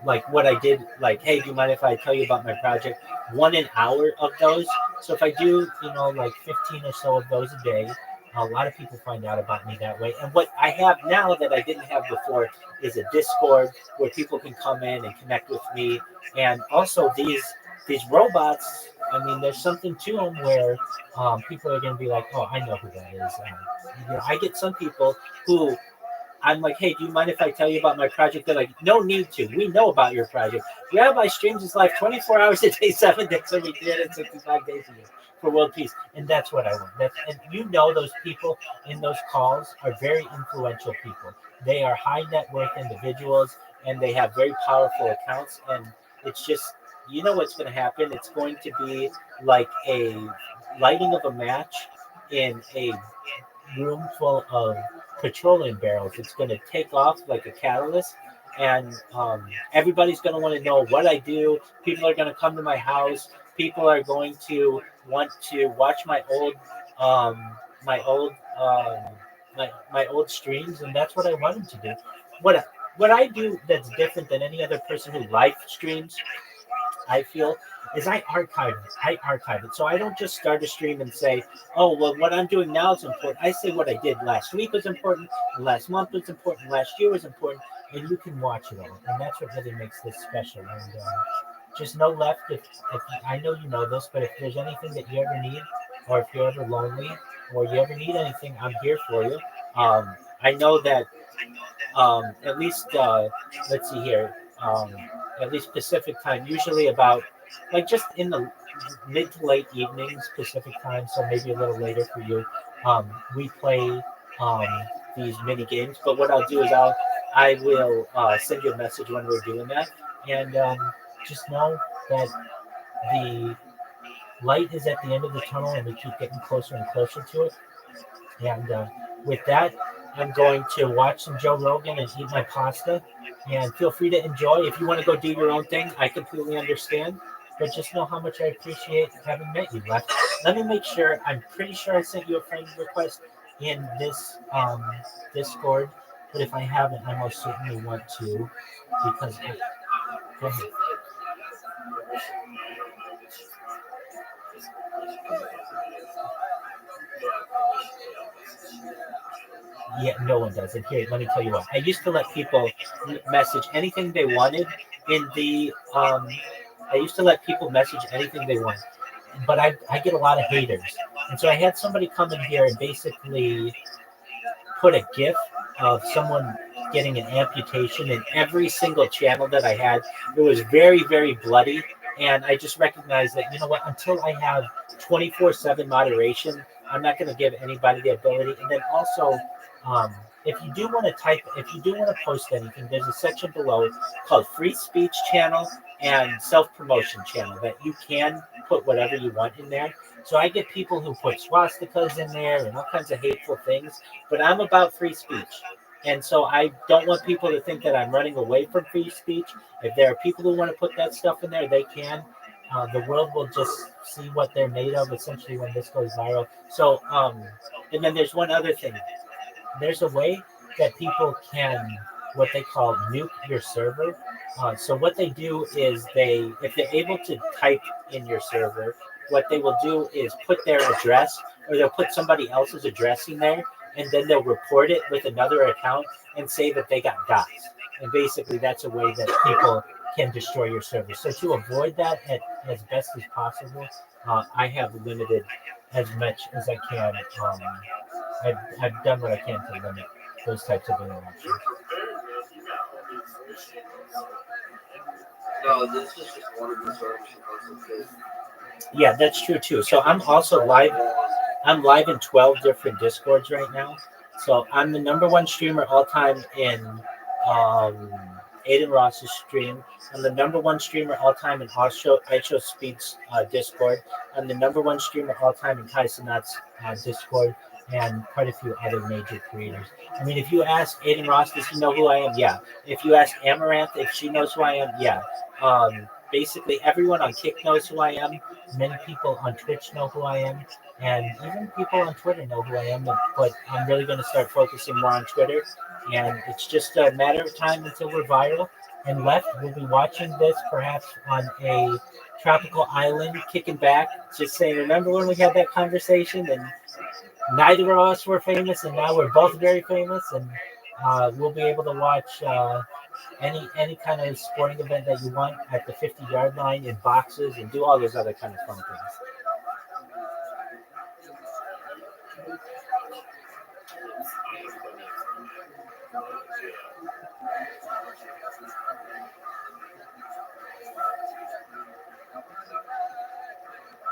like what I did, like, hey, do you mind if I tell you about my project, one an hour of those. So if I do, like 15 or so of those a day, a lot of people find out about me that way. And what I have now that I didn't have before is a Discord where people can come in and connect with me. And also these robots, I mean, there's something to them where people are going to be like, oh, I know who that is. I get some people who I'm like, hey, do you mind if I tell you about my project? They're like, no need to. We know about your project. Rabbi streams his life 24 hours a day, 7 days a week, 365 days a year for world peace. And that's what I want. And those people in those calls are very influential people. They are high net worth individuals, and they have very powerful accounts. And it's just, what's going to happen? It's going to be like a lighting of a match in a room full of petroleum barrels. It's going to take off like a catalyst, and everybody's going to want to know what I do. People are going to come to my house. People are going to want to watch my old my old streams, and that's what I want them to do. What I do that's different than any other person who live streams, I feel, is I archive it. So I don't just start a stream and say, oh, well, what I'm doing now is important. I say what I did last week was important, last month was important, last year was important, and you can watch it all. And that's what really makes this special. And just know, Left, if I know you know this, but if there's anything that you ever need, or if you're ever lonely, or you ever need anything, I'm here for you. I know that at least let's see here, at least Pacific time, usually about like just in the mid to late evenings Pacific time, so maybe a little later for you. We play um, these mini games, but what I'll do is I will send you a message when we're doing that, and just know that the light is at the end of the tunnel, and we keep getting closer and closer to it. And with that, I'm going to watch some Joe Rogan and eat my pasta. And feel free to enjoy. If you want to go do your own thing, I completely understand. But just know how much I appreciate having met you. Let me make sure. I'm pretty sure I sent you a friend request in this Discord. But if I haven't, I most certainly want to because. Go ahead. Yeah, no one does. And here, let me tell you what. I used to let people message anything they wanted in the. I used to let people message anything they want, but I get a lot of haters, and so I had somebody come in here and basically put a GIF of someone getting an amputation in every single channel that I had. It was very, very bloody. And I just recognized that, you know what, until I have 24/7 moderation, I'm not going to give anybody the ability. And then also, if you do want to if you do want to post anything, there's a section below called free speech channel and self-promotion channel that you can put whatever you want in there. So I get people who put swastikas in there and all kinds of hateful things, but I'm about free speech. And so I don't want people to think that I'm running away from free speech. If there are people who want to put that stuff in there, they can. The world will just see what they're made of essentially when this goes viral. So, and then there's one other thing. There's a way that people can what they call nuke your server. So what they do is if they're able to type in your server, what they will do is put their address, or they'll put somebody else's address in there, and then they'll report it with another account and say that they got doxxed. And basically, that's a way that people can destroy your server. So to avoid that as best as possible, I have limited as much as I can. I've done what I can to limit those types of interactions. No, this is just one of the services. Yeah, that's true too. So I'm also live. I'm live in 12 different Discords right now. So I'm the number one streamer all time in Aiden Ross's stream. I'm the number one streamer all time in iShow Speed's Discord. I'm the number one streamer all time in Kai Sanat's Discord, and quite a few other major creators. I mean, if you ask Aiden Ross, does he know who I am? Yeah. If you ask Amaranth if she knows who I am, yeah. Basically, everyone on Kick knows who I am. Many people on Twitch know who I am. And even people on Twitter know who I am. But I'm really going to start focusing more on Twitter. And it's just a matter of time until we're viral. And Left will be watching this perhaps on a tropical island, kicking back, just saying, remember when we had that conversation? And neither of us were famous, and now we're both very famous. And we'll be able to watch any kind of sporting event that you want at the 50-yard line in boxes and do all those other kind of fun things.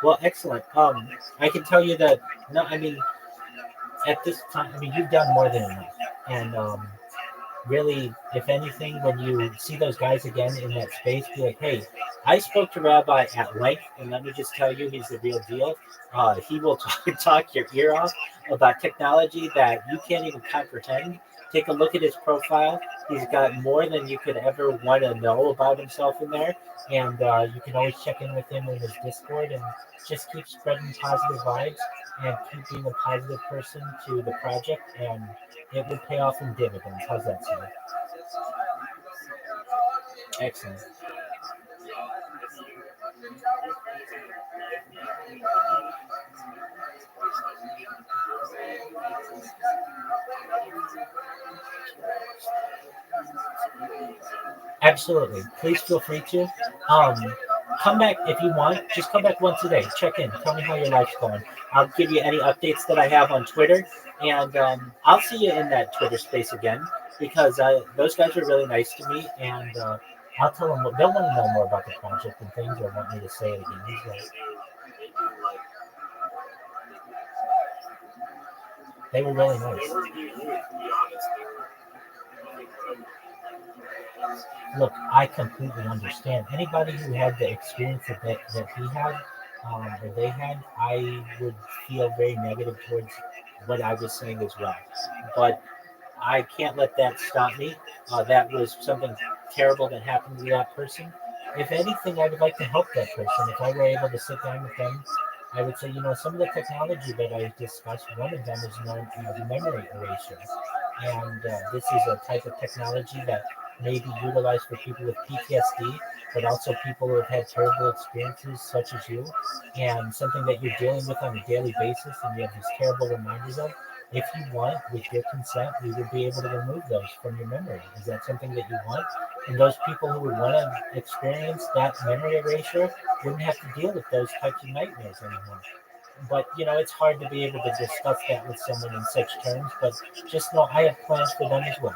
Well, excellent. I can tell you that, no, I mean, at this time, I mean, you've done more than enough. And really, if anything, when you see those guys again in that space, be like, hey, I spoke to Rabbi at length, and let me just tell you, he's the real deal. He will talk your ear off about technology that you can't even comprehend. Take a look at his profile. He's got more than you could ever want to know about himself in there. And you can always check in with him in his Discord and just keep spreading positive vibes and keep being a positive person to the project. And it will pay off in dividends. How's that sound? Excellent. Absolutely. Please feel free to. come back if you want. Just come back once a day. Check in. Tell me how your life's going. I'll give you any updates that I have on Twitter, and I'll see you in that Twitter space again because those guys are really nice to me, and I'll tell them they'll want to know more about the project and things, or want me to say it again. They were really nice. Look, I completely understand. Anybody who had the experience that he had, or they had, I would feel very negative towards what I was saying as well. But I can't let that stop me. That was something terrible that happened to that person. If anything, I would like to help that person. If I were able to sit down with them, I would say, some of the technology that I discussed, one of them is known as memory erasure. And this is a type of technology that may be utilized for people with PTSD, but also people who have had terrible experiences, such as you, and something that you're dealing with on a daily basis, and you have these terrible reminders of. If you want, with your consent, we would be able to remove those from your memory. Is that something that you want? And those people who would want to experience that memory erasure wouldn't have to deal with those types of nightmares anymore. But it's hard to be able to discuss that with someone in such terms. But just know I have plans for them as well.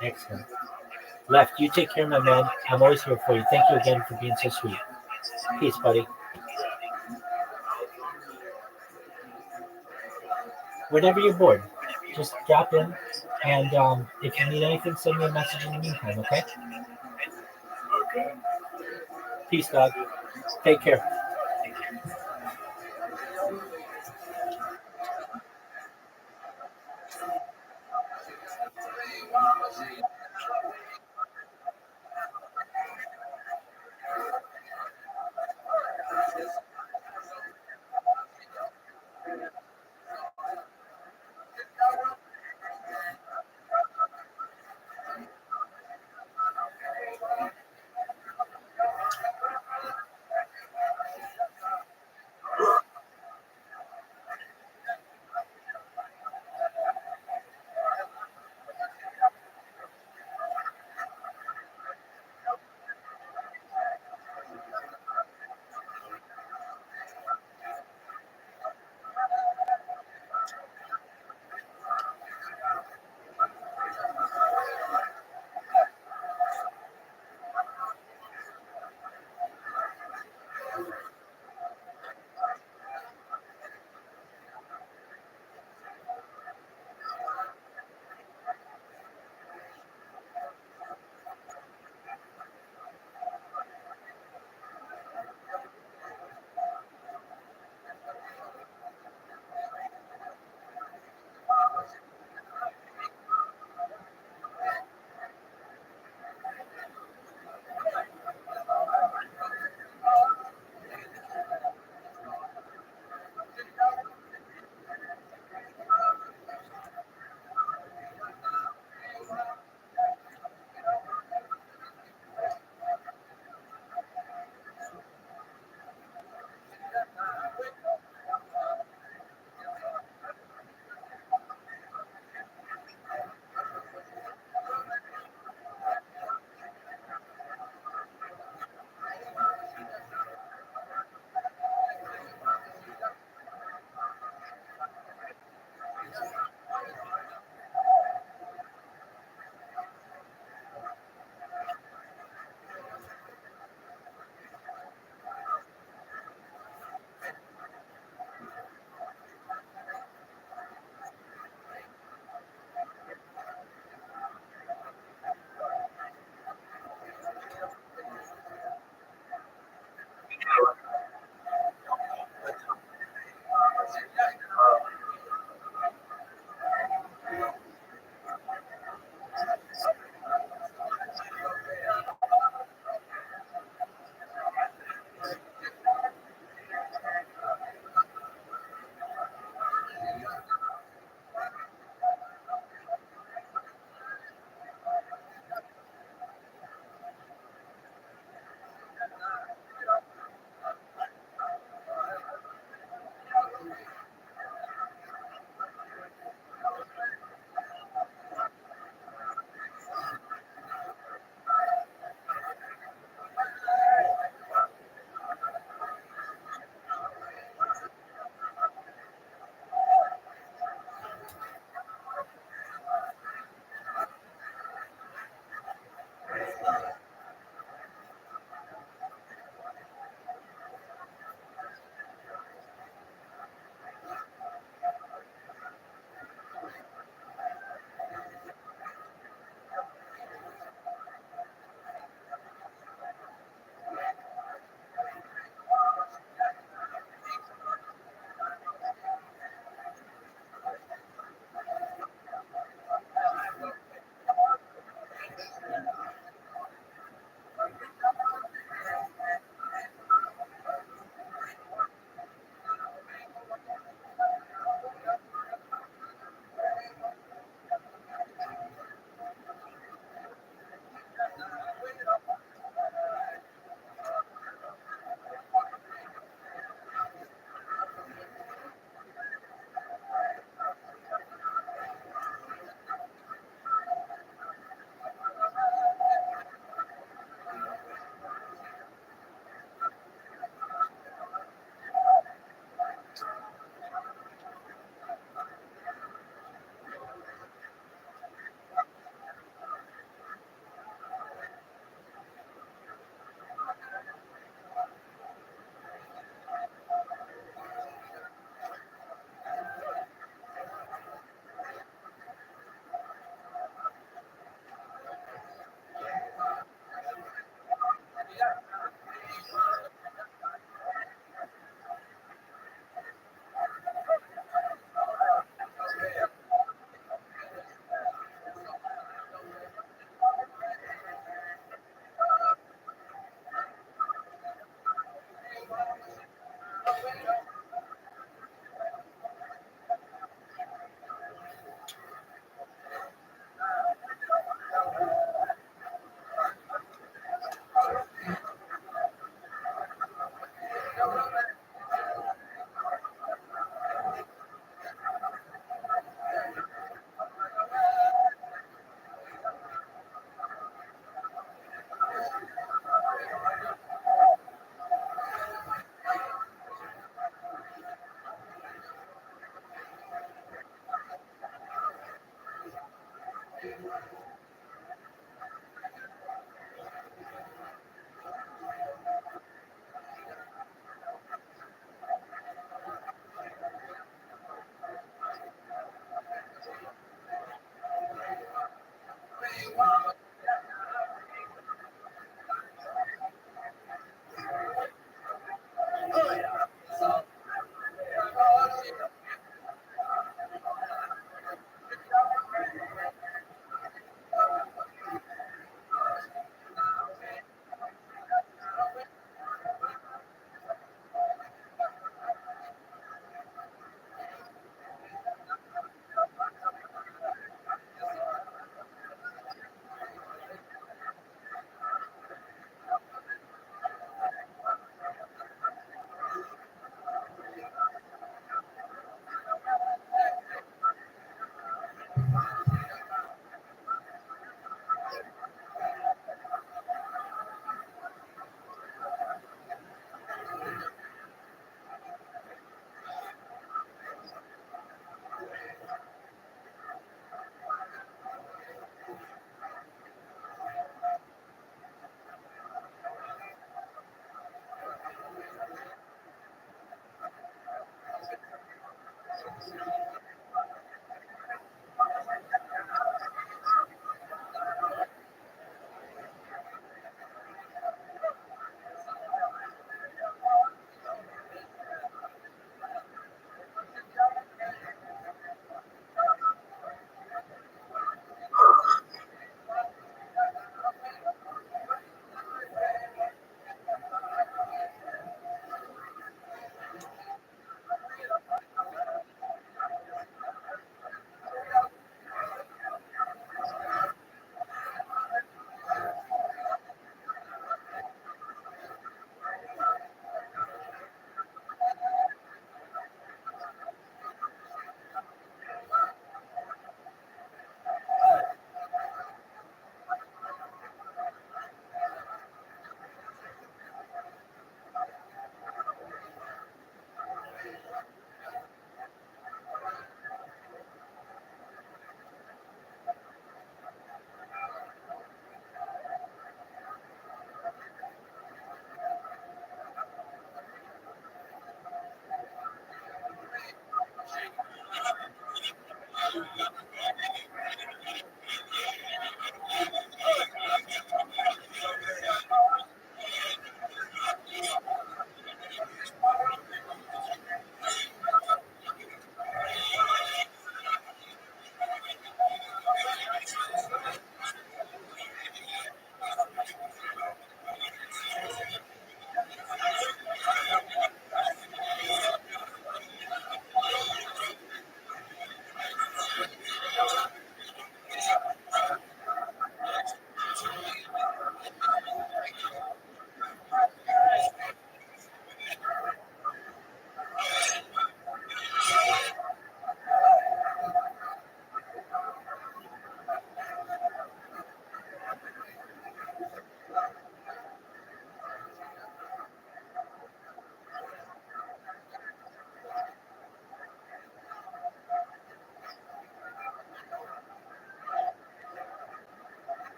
Excellent. Left, you take care, my man. I'm always here for you. Thank you again for being so sweet. Peace, buddy. Whenever you're bored, just drop in. And if you need anything, send me a message in the meantime, okay? Peace, dog. Take care.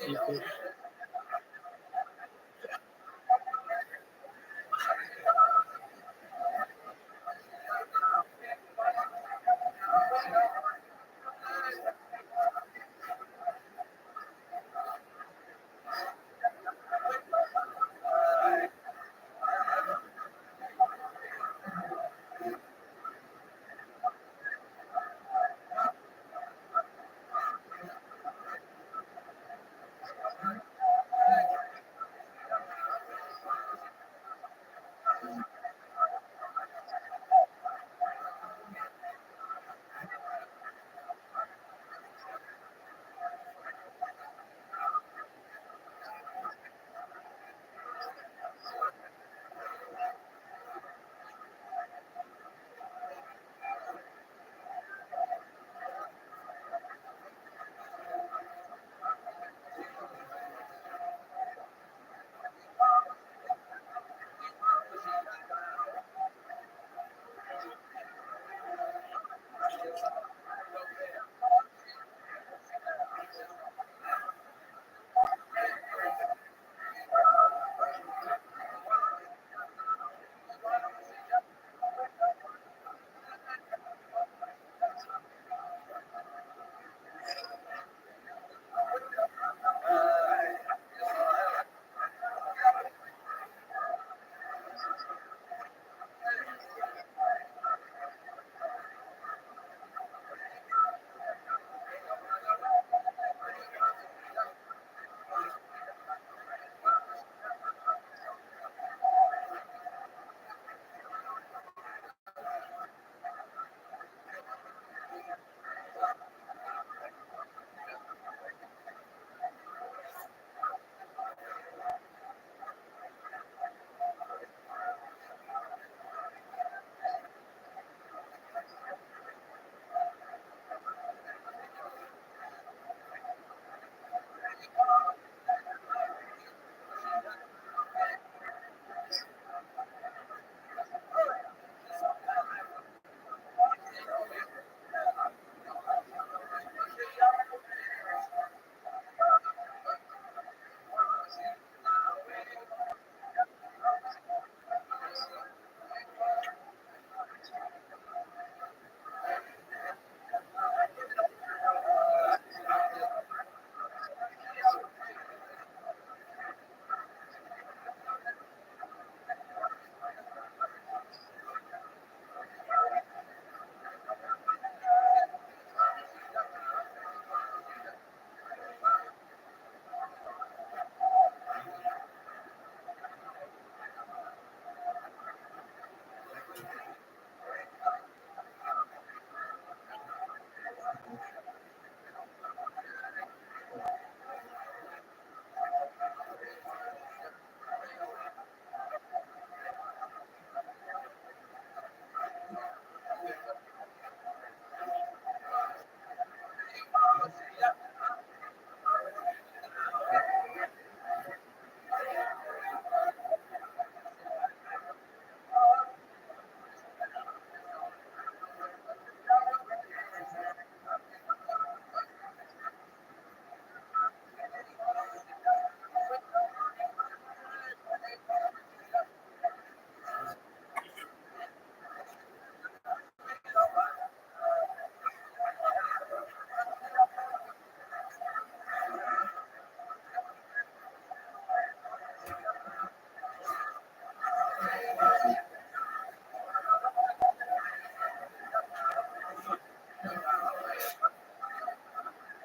seafish.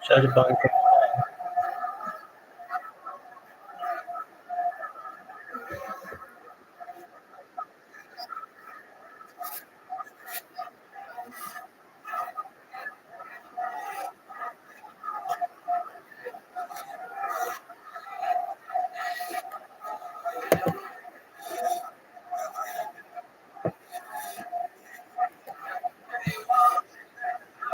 Try to buy.